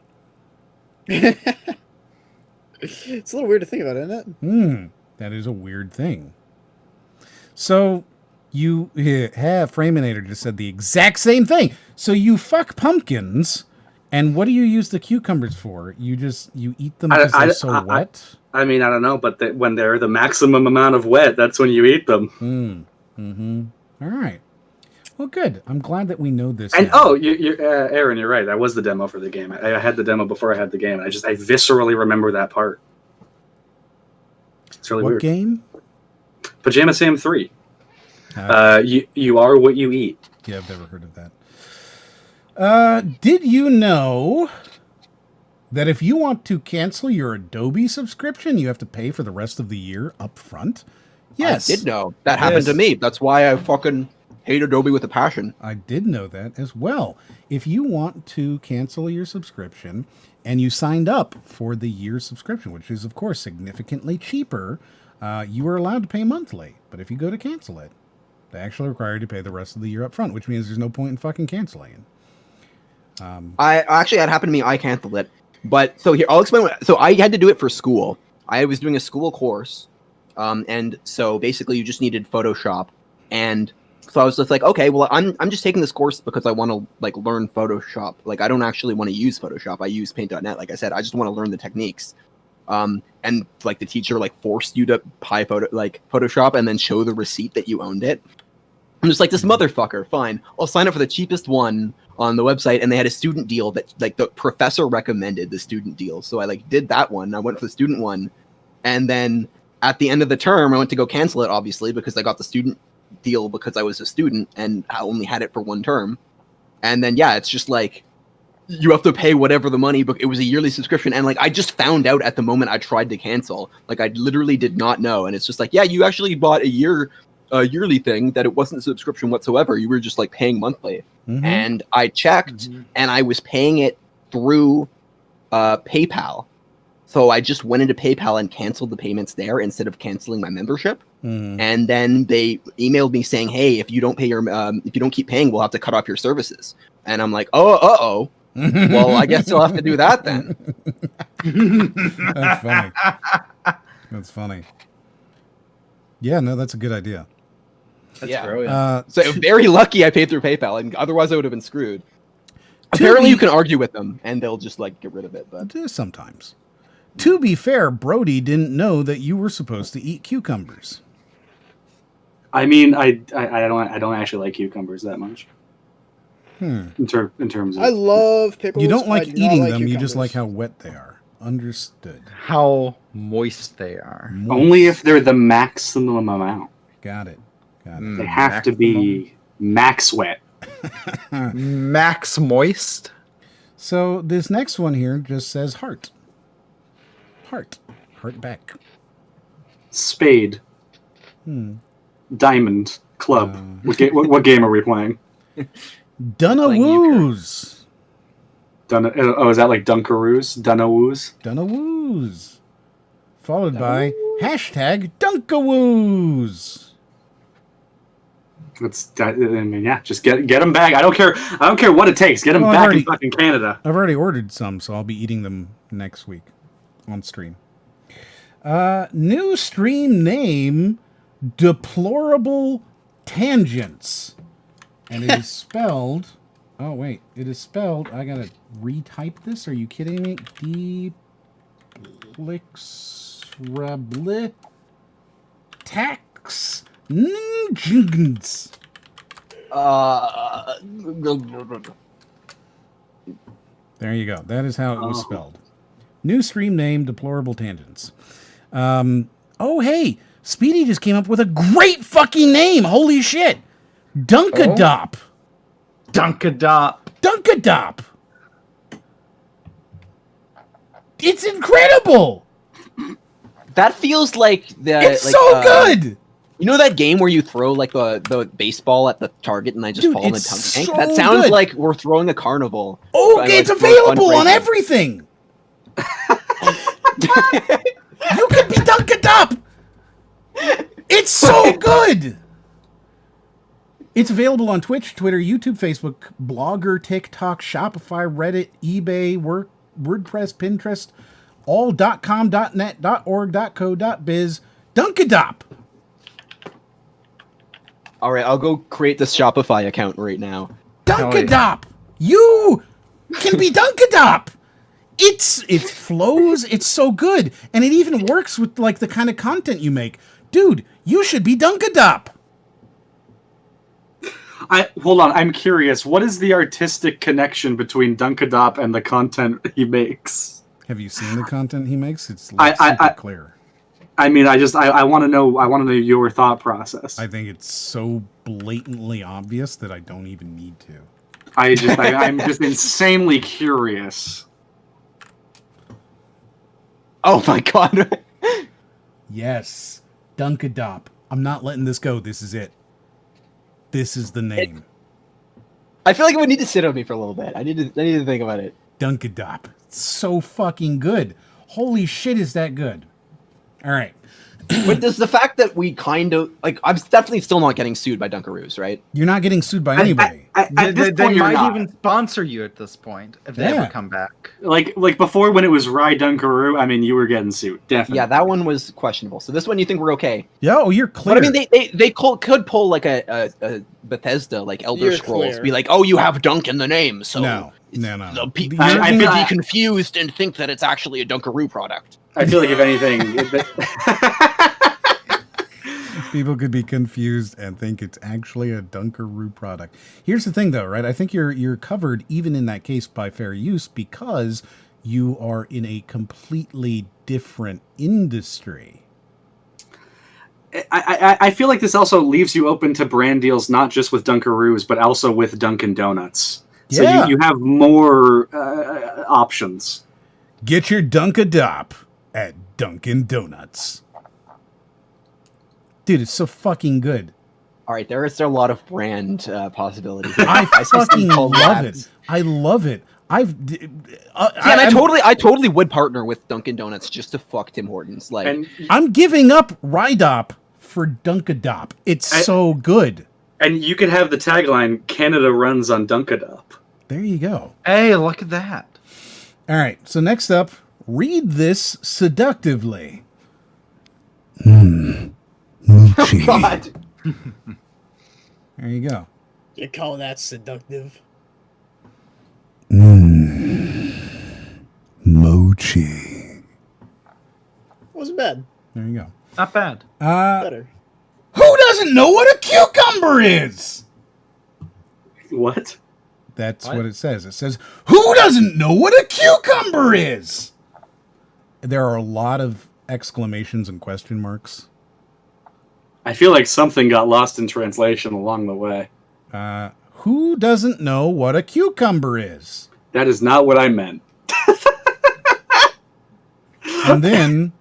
It's a little weird to think about, isn't it? That is a weird thing. So... You Framinator just said the exact same thing. So you fuck pumpkins, and what do you use the cucumbers for? You eat them because they're so wet? I mean, I don't know, but when they're the maximum amount of wet, that's when you eat them. All right. Well, good. I'm glad that we know this. And now. Aaron, you're right. That was the demo for the game. I had the demo before I had the game. I viscerally remember that part. It's really what weird. Game? Pajama Sam 3. You are what you eat. Yeah, I've never heard of that. Did you know that if you want to cancel your Adobe subscription, you have to pay for the rest of the year up front? Yes. I did know. That happened to me. That's why I fucking hate Adobe with a passion. I did know that as well. If you want to cancel your subscription and you signed up for the year subscription, which is, of course, significantly cheaper, you are allowed to pay monthly. But if you go to cancel it, they actually require you to pay the rest of the year up front, which means there's no point in fucking canceling it. I actually, that happened to me. I canceled it. But so here, I'll explain. So I had to do it for school. I was doing a school course. And so basically you just needed Photoshop. And so I was just like, okay, well, I'm just taking this course because I want to like learn Photoshop. Like, I don't actually want to use Photoshop. I use Paint.net. Like I said, I just want to learn the techniques. And like the teacher like forced you to buy Photoshop and then show the receipt that you owned it. I'm just like, this motherfucker. Fine, I'll sign up for the cheapest one on the website, and they had a student deal that like the professor recommended the student deal. So I like did that one. I went for the student one, and then at the end of the term, I went to go cancel it, obviously, because I got the student deal because I was a student and I only had it for one term. And then yeah, it's just like you have to pay whatever the money, but it was a yearly subscription, and like I just found out at the moment I tried to cancel. Like I literally did not know, and it's just like, yeah, you actually bought a yearly thing that it wasn't a subscription whatsoever. You were just like paying monthly. And I checked, and I was paying it through PayPal. So I just went into PayPal and canceled the payments there instead of canceling my membership. And then they emailed me saying, "Hey, if you don't pay if you don't keep paying, we'll have to cut off your services." And I'm like, "Oh, well, I guess you'll have to do that then." That's funny. That's funny. Yeah, no, that's a good idea. That's brilliant. So very lucky I paid through PayPal, and otherwise I would have been screwed. Apparently, you can argue with them, and they'll just like get rid of it. But sometimes, to be fair, Brody didn't know that you were supposed to eat cucumbers. I mean, I don't actually like cucumbers that much. In terms of, I love pickles. You don't like I do eating not like them. You cucumbers. just like how wet they are. Understood. How moist they are. Only if they're the maximum amount. Got it. They have to be max wet. Max moist. So this next one here just says heart. Heart back. Spade. Diamond. Club. What game are we playing? Dunawoos. Is that like Dunkaroos? Dunawoos? Dunawoos. Followed by hashtag Dunkawoos. Just get them back. I don't care what it takes. Get them back in fucking Canada. I've already ordered some, so I'll be eating them next week on stream. New stream name, Deplorable Tangents. And it is spelled... Oh, wait. It is spelled... I gotta retype this. Are you kidding me? Tax... Ninjins. There you go. That is how it was spelled. New stream name, Deplorable Tangents. Oh, hey. Speedy just came up with a great fucking name. Holy shit. Dunkadop. Dunkadop. It's incredible. that feels like it's like, so good. You know that game where you throw like the baseball at the target and I just fall in the tank? That sounds good. like we're throwing a carnival. Okay, it's available on everything. You can be Dunkadop. It's so good. It's available on Twitch, Twitter, YouTube, Facebook, Blogger, TikTok, Shopify, Reddit, eBay, WordPress, Pinterest, all .com, .net, .org, .co, .biz. Dunkadop. All right, I'll go create this Shopify account right now. Dunkadop. You can be Dunkadop. It flows. It's so good, and it even works with like the kind of content you make, dude. You should be Dunkadop. Hold on. I'm curious. What is the artistic connection between Dunkadop and the content he makes? Have you seen the content he makes? It's like super clear. I mean, I want to know. I want to know your thought process. I think it's so blatantly obvious that I don't even need to. I'm just insanely curious. Oh my god. Yes, Dunkadop. I'm not letting this go. This is it. This is the name. I feel like it would need to sit on me for a little bit. I need to think about it. Dunkadop. It's so fucking good. Holy shit, is that good? All right. But does the fact that we kind of like, I'm definitely still not getting sued by Dunkaroos, right? You're not getting sued by anybody. They might even sponsor you at this point if they ever come back. Like before when it was Rye Dunkaroo, I mean, you were getting sued, definitely. Yeah, that one was questionable. So this one, you think we're okay? Yeah, oh, you're clear. But I mean, they could pull like a Bethesda, like Elder Scrolls, clear. Be like, oh, you have Dunk in the name, so No. The people I could feel be confused and think that it's actually a Dunkaroo product. I feel like if anything, people could be confused and think it's actually a Dunkaroo product. Here's the thing, though, right? I think you're covered even in that case by fair use because you are in a completely different industry. I feel like this also leaves you open to brand deals, not just with Dunkaroos, but also with Dunkin' Donuts. So you have more options. Get your Dunkadop at Dunkin' Donuts. Dude, it's so fucking good. All right, there is a lot of brand possibilities. I fucking love it. I love it. I totally would partner with Dunkin' Donuts just to fuck Tim Hortons. Like, I'm giving up Rydop for Dunkadop. It's so good. And you could have the tagline, Canada runs on Dunkadop. There you go. Hey, look at that. All right, so next up, read this seductively. Oh, God. There you go. You call that seductive? Mochi. Wasn't bad. There you go. Not bad. Better. Who doesn't know what a cucumber is? What? That's what it says. It says, who doesn't know what a cucumber is? There are a lot of exclamations and question marks. I feel like something got lost in translation along the way. Who doesn't know what a cucumber is? That is not what I meant. And then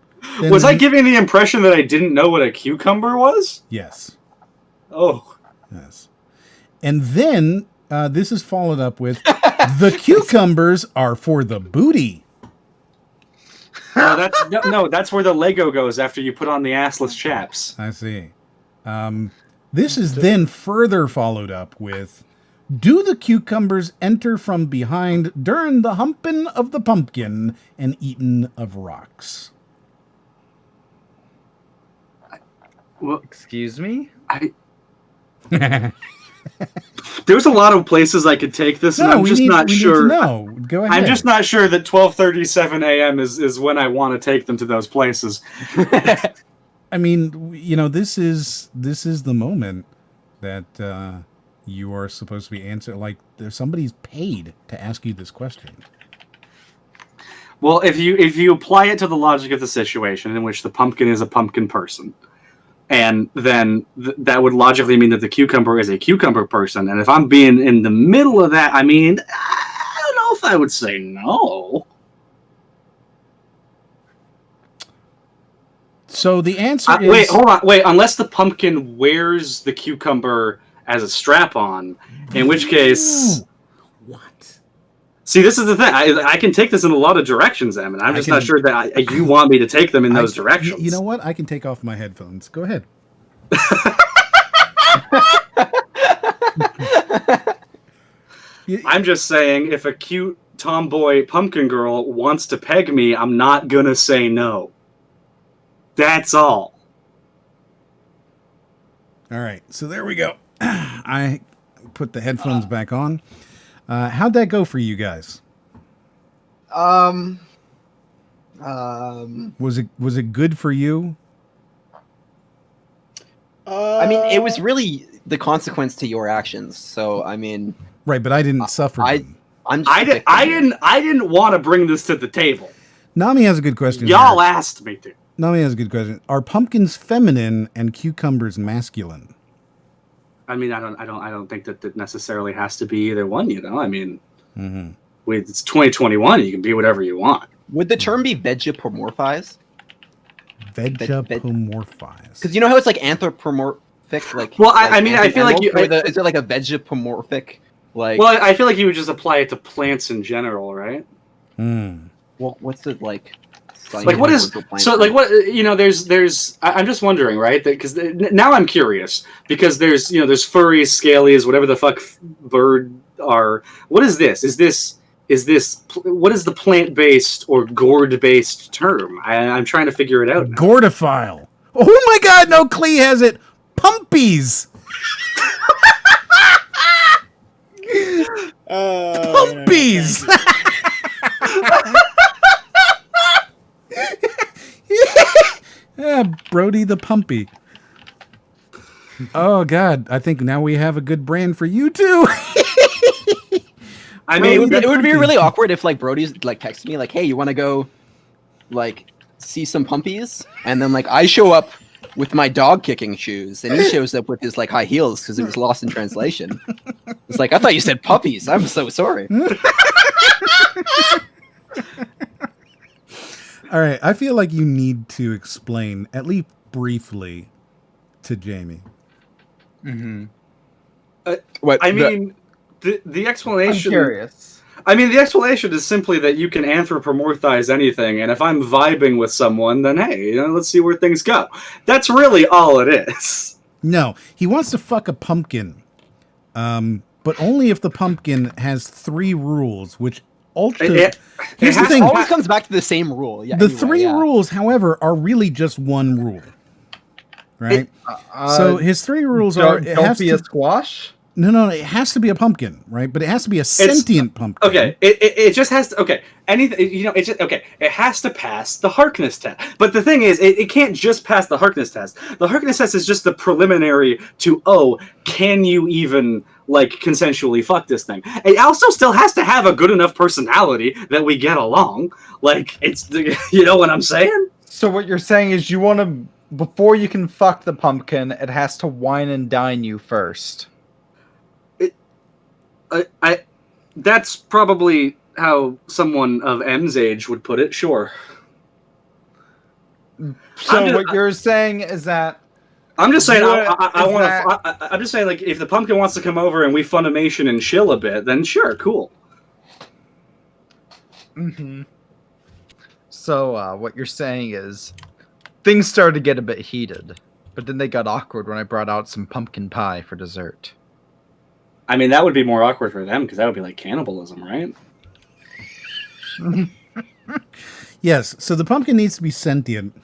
was I giving the impression that I didn't know what a cucumber was? Yes. Oh. Yes. And then this is followed up with, the cucumbers are for the booty. No, that's where the Lego goes after you put on the assless chaps. I see. This is then further followed up with, do the cucumbers enter from behind during the humping of the pumpkin and eating of rocks? Well, excuse me? There's a lot of places I could take this, and I'm just not sure. No, go ahead. I'm just not sure that 12:37 a.m. is when I want to take them to those places. I mean, you know, this is the moment that you are supposed to be answering. Like, there's somebody's paid to ask you this question. Well, if you apply it to the logic of the situation in which the pumpkin is a pumpkin person, and then that would logically mean that the cucumber is a cucumber person, and if I'm being in the middle of that, I mean, I don't know if I would say no. So the answer is... Wait, hold on. Wait, unless the pumpkin wears the cucumber as a strap-on, in which case... What? See, this is the thing. I can take this in a lot of directions, Em, and I'm just not sure that you want me to take them in those directions. You know what? I can take off my headphones. Go ahead. I'm just saying, if a cute tomboy pumpkin girl wants to peg me, I'm not gonna say no. That's all. All right, so there we go. I put the headphones back on. How'd that go for you guys? Was it good for you? I mean, it was really the consequence to your actions. So I mean, right, but I didn't suffer. I didn't want to bring this to the table. Nami has a good question. Y'all asked me to. Nami has a good question. Are pumpkins feminine and cucumbers masculine? I mean, I don't think that necessarily has to be either one. You know, I mean, it's 2021. You can be whatever you want. Would the term be vegapomorphize? Vegapomorphize. Because you know how it's like anthropomorphic, like. Well, like I mean, I feel like you. Is it like a vegapomorphic? Like. Well, I feel like you would just apply it to plants in general, right? Well, what's it like? Like what is so like what you know? There's I'm just wondering, right? Because now I'm curious because there's furries, scalies, whatever the fuck bird are. What is this? Is this what is the plant-based or gourd-based term? I'm trying to figure it out now. Gourdophile. Oh my God! No, Klee has it. Pumpies. Pumpies. Yeah, Brody the Pumpy. Oh God, I think now we have a good brand for you too. I mean, it would be really awkward if like Brody's like texts me like, "Hey, you want to go, like, see some pumpies?" And then like I show up with my dog kicking shoes, and he shows up with his like high heels because it was lost in translation. It's like, I thought you said puppies. I'm so sorry. All right, I feel like you need to explain, at least briefly, to Jamie. I mean, the explanation. I'm curious. I mean, the explanation is simply that you can anthropomorphize anything, and if I'm vibing with someone, then hey, let's see where things go. That's really all it is. No, he wants to fuck a pumpkin, but only if the pumpkin has 3 rules, which here's the thing. It always comes back to the same rule. Yeah, the 3 rules, however, are really just one rule, right? So his 3 rules are: it don't has be to a squash. No, it has to be a pumpkin, right? But it has to be a sentient pumpkin. Okay, it just has to. Okay, anything it's just okay. It has to pass the Harkness test. But the thing is, it can't just pass the Harkness test. The Harkness test is just the preliminary to can you even like consensually fuck this thing? It also still has to have a good enough personality that we get along. Like you know what I'm saying? So what you're saying is you want to before you can fuck the pumpkin, it has to wine and dine you first. That's probably how someone of M's age would put it. Sure. So what you're saying is that I'm just saying I want to. I'm just saying like if the pumpkin wants to come over and we Funimation and chill a bit, then sure, cool. So what you're saying is things started to get a bit heated, but then they got awkward when I brought out some pumpkin pie for dessert. I mean, that would be more awkward for them because that would be like cannibalism, right? Yes. So the pumpkin needs to be sentient.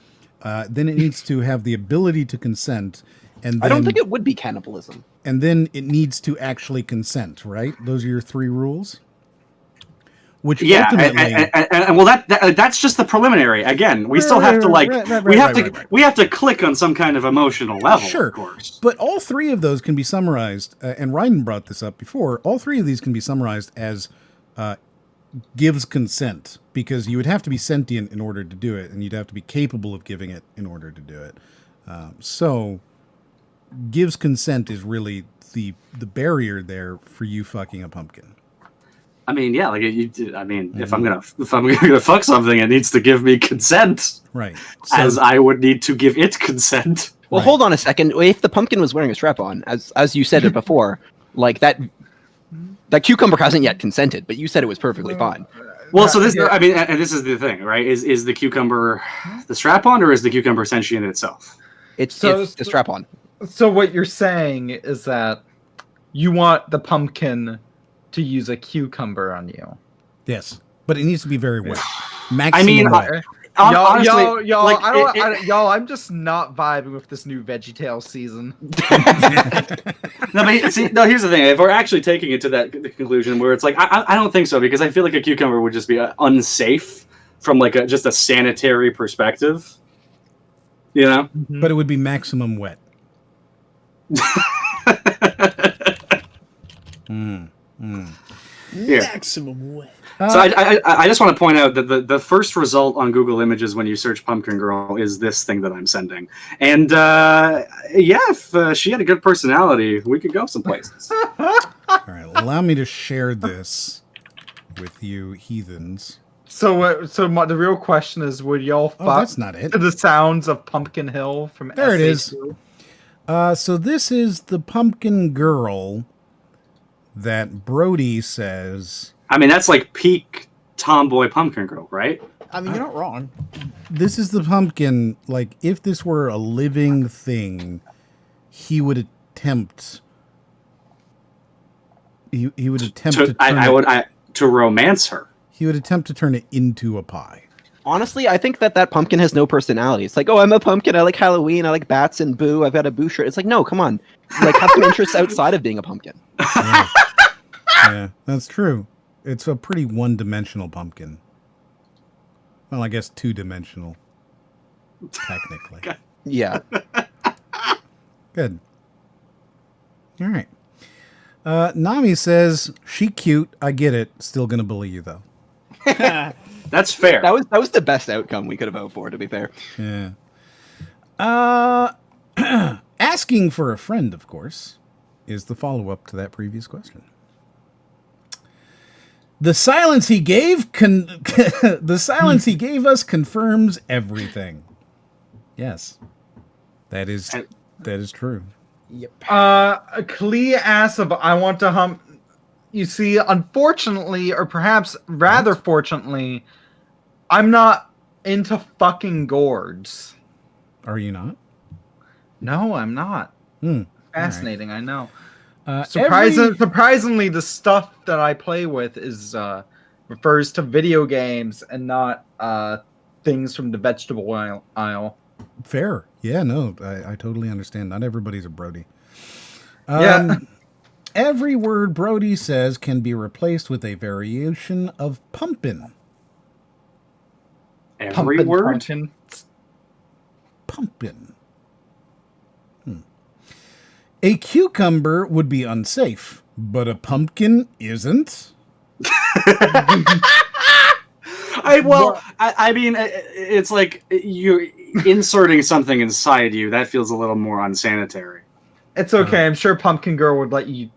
Then it needs to have the ability to consent. And then, I don't think it would be cannibalism. And then it needs to actually consent, right? Those are your 3 rules. Which ultimately, and well, that's just the preliminary. Again, we still have to we have to click on some kind of emotional level. Sure, of course. But all 3 of those can be summarized, and Ryden brought this up before. All 3 of these can be summarized as gives consent, because you would have to be sentient in order to do it, and you'd have to be capable of giving it in order to do it. So, gives consent is really the barrier there for you fucking a pumpkin. I mean, yeah, like if I'm gonna fuck something, it needs to give me consent, right? As I would need to give it consent. Well, hold on a second. If the pumpkin was wearing a strap-on, as you said it before, like that cucumber hasn't yet consented, but you said it was perfectly fine. Well, so this, I mean, and this is the thing, right? Is the cucumber the strap-on, or is the cucumber sentient itself? It's the strap-on. So what you're saying is that you want the pumpkin to use a cucumber on you. Yes, but it needs to be very wet. Maximum wet. Y'all, I'm just not vibing with this new VeggieTales season. No, but see, here's the thing. If we're actually taking it to the conclusion where it's like, I don't think so, because I feel like a cucumber would just be unsafe from like just a sanitary perspective. You know? But it would be maximum wet. Here. Maximum wet. So I just want to point out that the first result on Google Images when you search Pumpkin Girl is this thing that I'm sending. And if she had a good personality, we could go some places. All right, allow me to share this with you heathens. So the real question is, would y'all fuck that's not it. to the sounds of Pumpkin Hill from There it is. SA2? So this is the Pumpkin Girl that Brody says. I mean, that's like peak tomboy Pumpkin Girl, right? I mean, you're not wrong. This is the pumpkin. Like, if this were a living thing, he would attempt. He would attempt to romance her. He would attempt to turn it into a pie. Honestly, I think that pumpkin has no personality. It's like, oh, I'm a pumpkin. I like Halloween. I like bats and boo. I've got a boo shirt. It's like, no, come on. Like, have some interests outside of being a pumpkin. Yeah, that's true. It's a pretty one-dimensional pumpkin. Well, I guess two-dimensional, technically. Yeah. Good. All right. Nami says, she cute. I get it. Still gonna bully you, though. That's fair. That was the best outcome we could have hoped for, to be fair. Yeah. Asking for a friend, of course, is the follow-up to that previous question. The silence he gave the silence he gave us confirms everything. Yes. That is true. Yep. Klee asks if I want to hump. You see, unfortunately, or perhaps rather fortunately, I'm not into fucking gourds. Are you not? No, I'm not. Fascinating, right. I know. Surprisingly, the stuff that I play with is refers to video games and not things from the vegetable aisle. Fair. Yeah, no, I totally understand. Not everybody's a Brody. Yeah. Every word Brody says can be replaced with a variation of pumpin'. Every word? Pumpin'. A cucumber would be unsafe, but a pumpkin isn't. I mean, it's like you're inserting something inside you. That feels a little more unsanitary. It's okay. I'm sure Pumpkin Girl would let you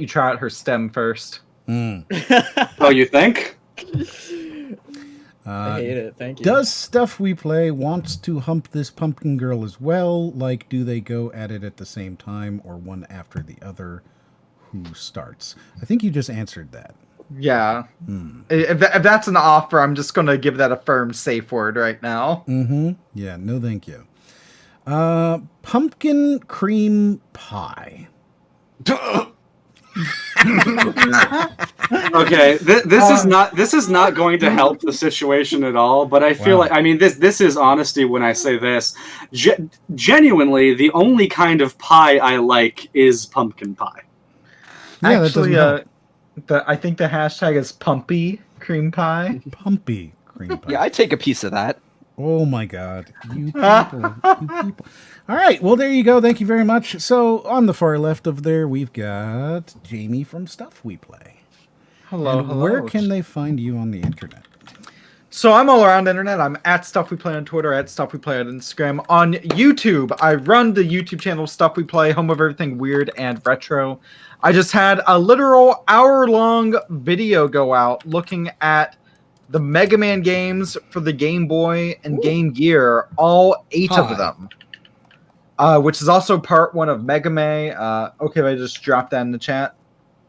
try out her stem first. Oh, you think? I hate it. Thank you. Does Stuff We Play wants to hump this Pumpkin Girl as well? Like, do they go at it at the same time or one after the other? Who starts? I think you just answered that. Yeah. If that's an offer, I'm just going to give that a firm safe word right now. Yeah, no thank you. Pumpkin cream pie. Okay, this is not going to help the situation at all. But I feel like, I mean, this is honesty when I say this. Genuinely, the only kind of pie I like is pumpkin pie. Yeah, actually, I think the hashtag is pumpy cream pie. Pumpy cream pie. Yeah, I'd take a piece of that. Oh my God, you people. All right, well, there you go. Thank you very much. So on the far left of there, we've got Jamie from Stuff We Play. Hello, and hello. Where can they find you on the internet? So I'm all around the internet. I'm at Stuff We Play on Twitter, at Stuff We Play on Instagram. On YouTube, I run the YouTube channel Stuff We Play, home of everything weird and retro. I just had a literal hour-long video go out looking at the Mega Man games for the Game Boy and Game Gear, all 8 of them. Which is also part 1 of Mega Man. Okay, if I just drop that in the chat.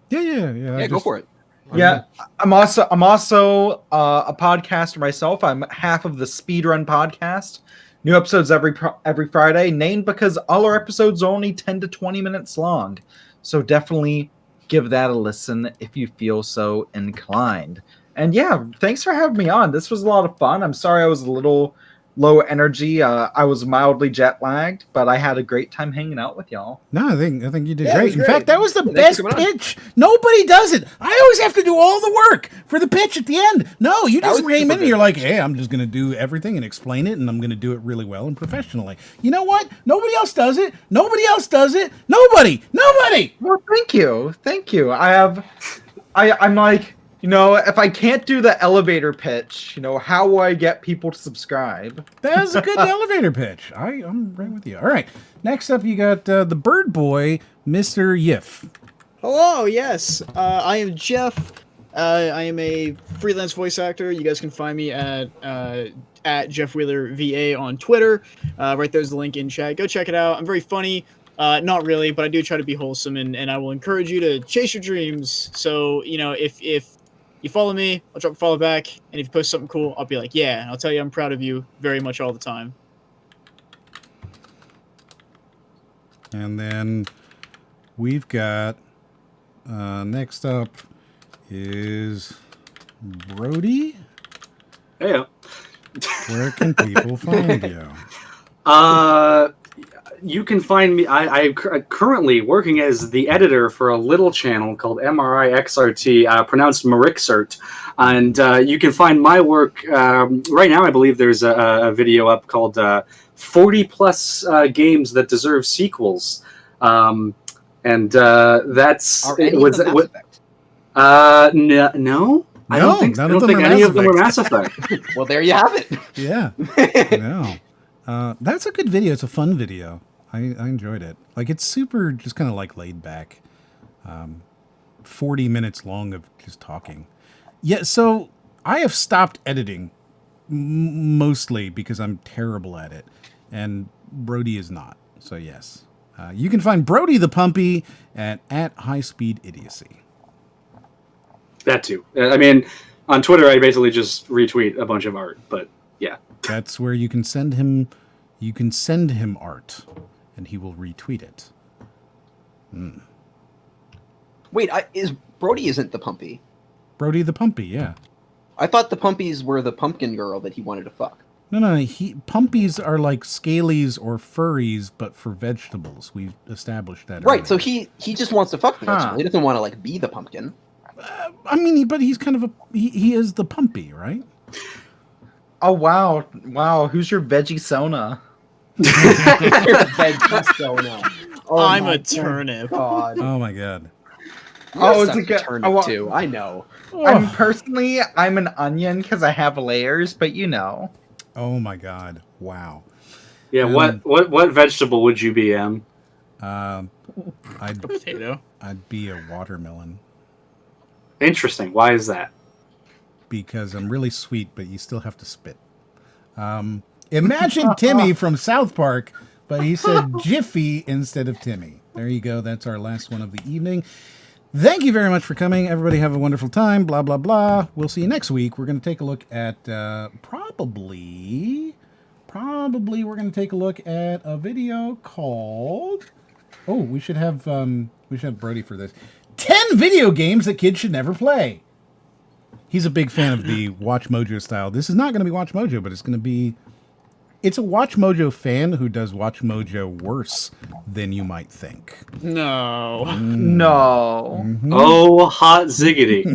Yeah. Go for it. Yeah, I'm also a podcaster myself. I'm half of the Speedrun podcast. New episodes every Friday, named because all our episodes are only 10 to 20 minutes long. So definitely give that a listen if you feel so inclined. And yeah, thanks for having me on. This was a lot of fun. I'm sorry I was a little low energy. I was mildly jet lagged, but I had a great time hanging out with y'all. No, I think you did Yeah, it great. was In great. fact, that was the Yeah, thanks best for coming on. pitch. Nobody does it. I always have to do all the work for the pitch at the end. No, you That just was came super in and you're good. like, hey, I'm just going to do everything and explain it, and I'm going to do it really well and professionally. You know what? Nobody else does it. Nobody else does it. Nobody. Well, thank you. I'm like, if I can't do the elevator pitch, how will I get people to subscribe? That was a good elevator pitch. I'm right with you. All right. Next up, you got the bird boy, Mr. Yif. Hello, yes. I am Jeff. I am a freelance voice actor. You guys can find me at Jeff Wheeler VA on Twitter. Right there's the link in chat. Go check it out. I'm very funny. Not really, but I do try to be wholesome, and I will encourage you to chase your dreams. So, if you follow me, I'll drop a follow back, and if you post something cool, I'll be like, yeah, and I'll tell you I'm proud of you very much all the time. And then we've got, next up is Brody. Yeah. Where can people find you? You can find me. I'm currently working as the editor for a little channel called MRIXRT, pronounced Marixert, and you can find my work right now. I believe there's a video up called 40 plus games that deserve sequels, and that's Are any of them Mass Effect? No. I don't think any of them are Mass Effect. Well, there you have it. Yeah. No. That's a good video. It's a fun video. I enjoyed it. Like, it's super just kind of like laid back. 40 minutes long of just talking. Yeah, so I have stopped editing mostly because I'm terrible at it. And Brody is not. So yes. You can find Brody the Pumpy at High Speed Idiocy. That too. I mean, on Twitter, I basically just retweet a bunch of art, but yeah. That's where you can send him. You can send him art, and he will retweet it. Wait, Brody isn't the Pumpy? Brody the Pumpy, yeah. I thought the Pumpies were the pumpkin girl that he wanted to fuck. No, Pumpies are like scalies or furries, but for vegetables. We've established that. Right, earlier. so he just wants to fuck the vegetable. He doesn't want to be the pumpkin. I mean, but he's kind of he is the Pumpy, right? Oh wow! Who's your veggie Sona? Veggie Sona. Oh, I'm a turnip. God. Oh my god. It's a turnip too. I know. I'm an onion because I have layers, but Oh my god! Wow. Yeah. What vegetable would you be, Em? Potato. I'd be a watermelon. Interesting. Why is that? Because I'm really sweet, but you still have to spit. Imagine Timmy from South Park, but he said Jiffy instead of Timmy. There you go. That's our last one of the evening. Thank you very much for coming. Everybody have a wonderful time. Blah, blah, blah. We'll see you next week. We're going to take a look at probably we're going to take a look at a video called... Oh, we should have Brody for this. 10 video games that kids should never play. He's a big fan of the Watch Mojo style. This is not going to be Watch Mojo, but it's a Watch Mojo fan who does Watch Mojo worse than you might think. No. No. Mm-hmm. Oh, hot ziggity.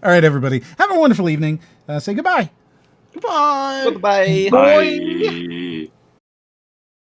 All right, everybody. Have a wonderful evening. Say goodbye. Goodbye. Goodbye. Bye.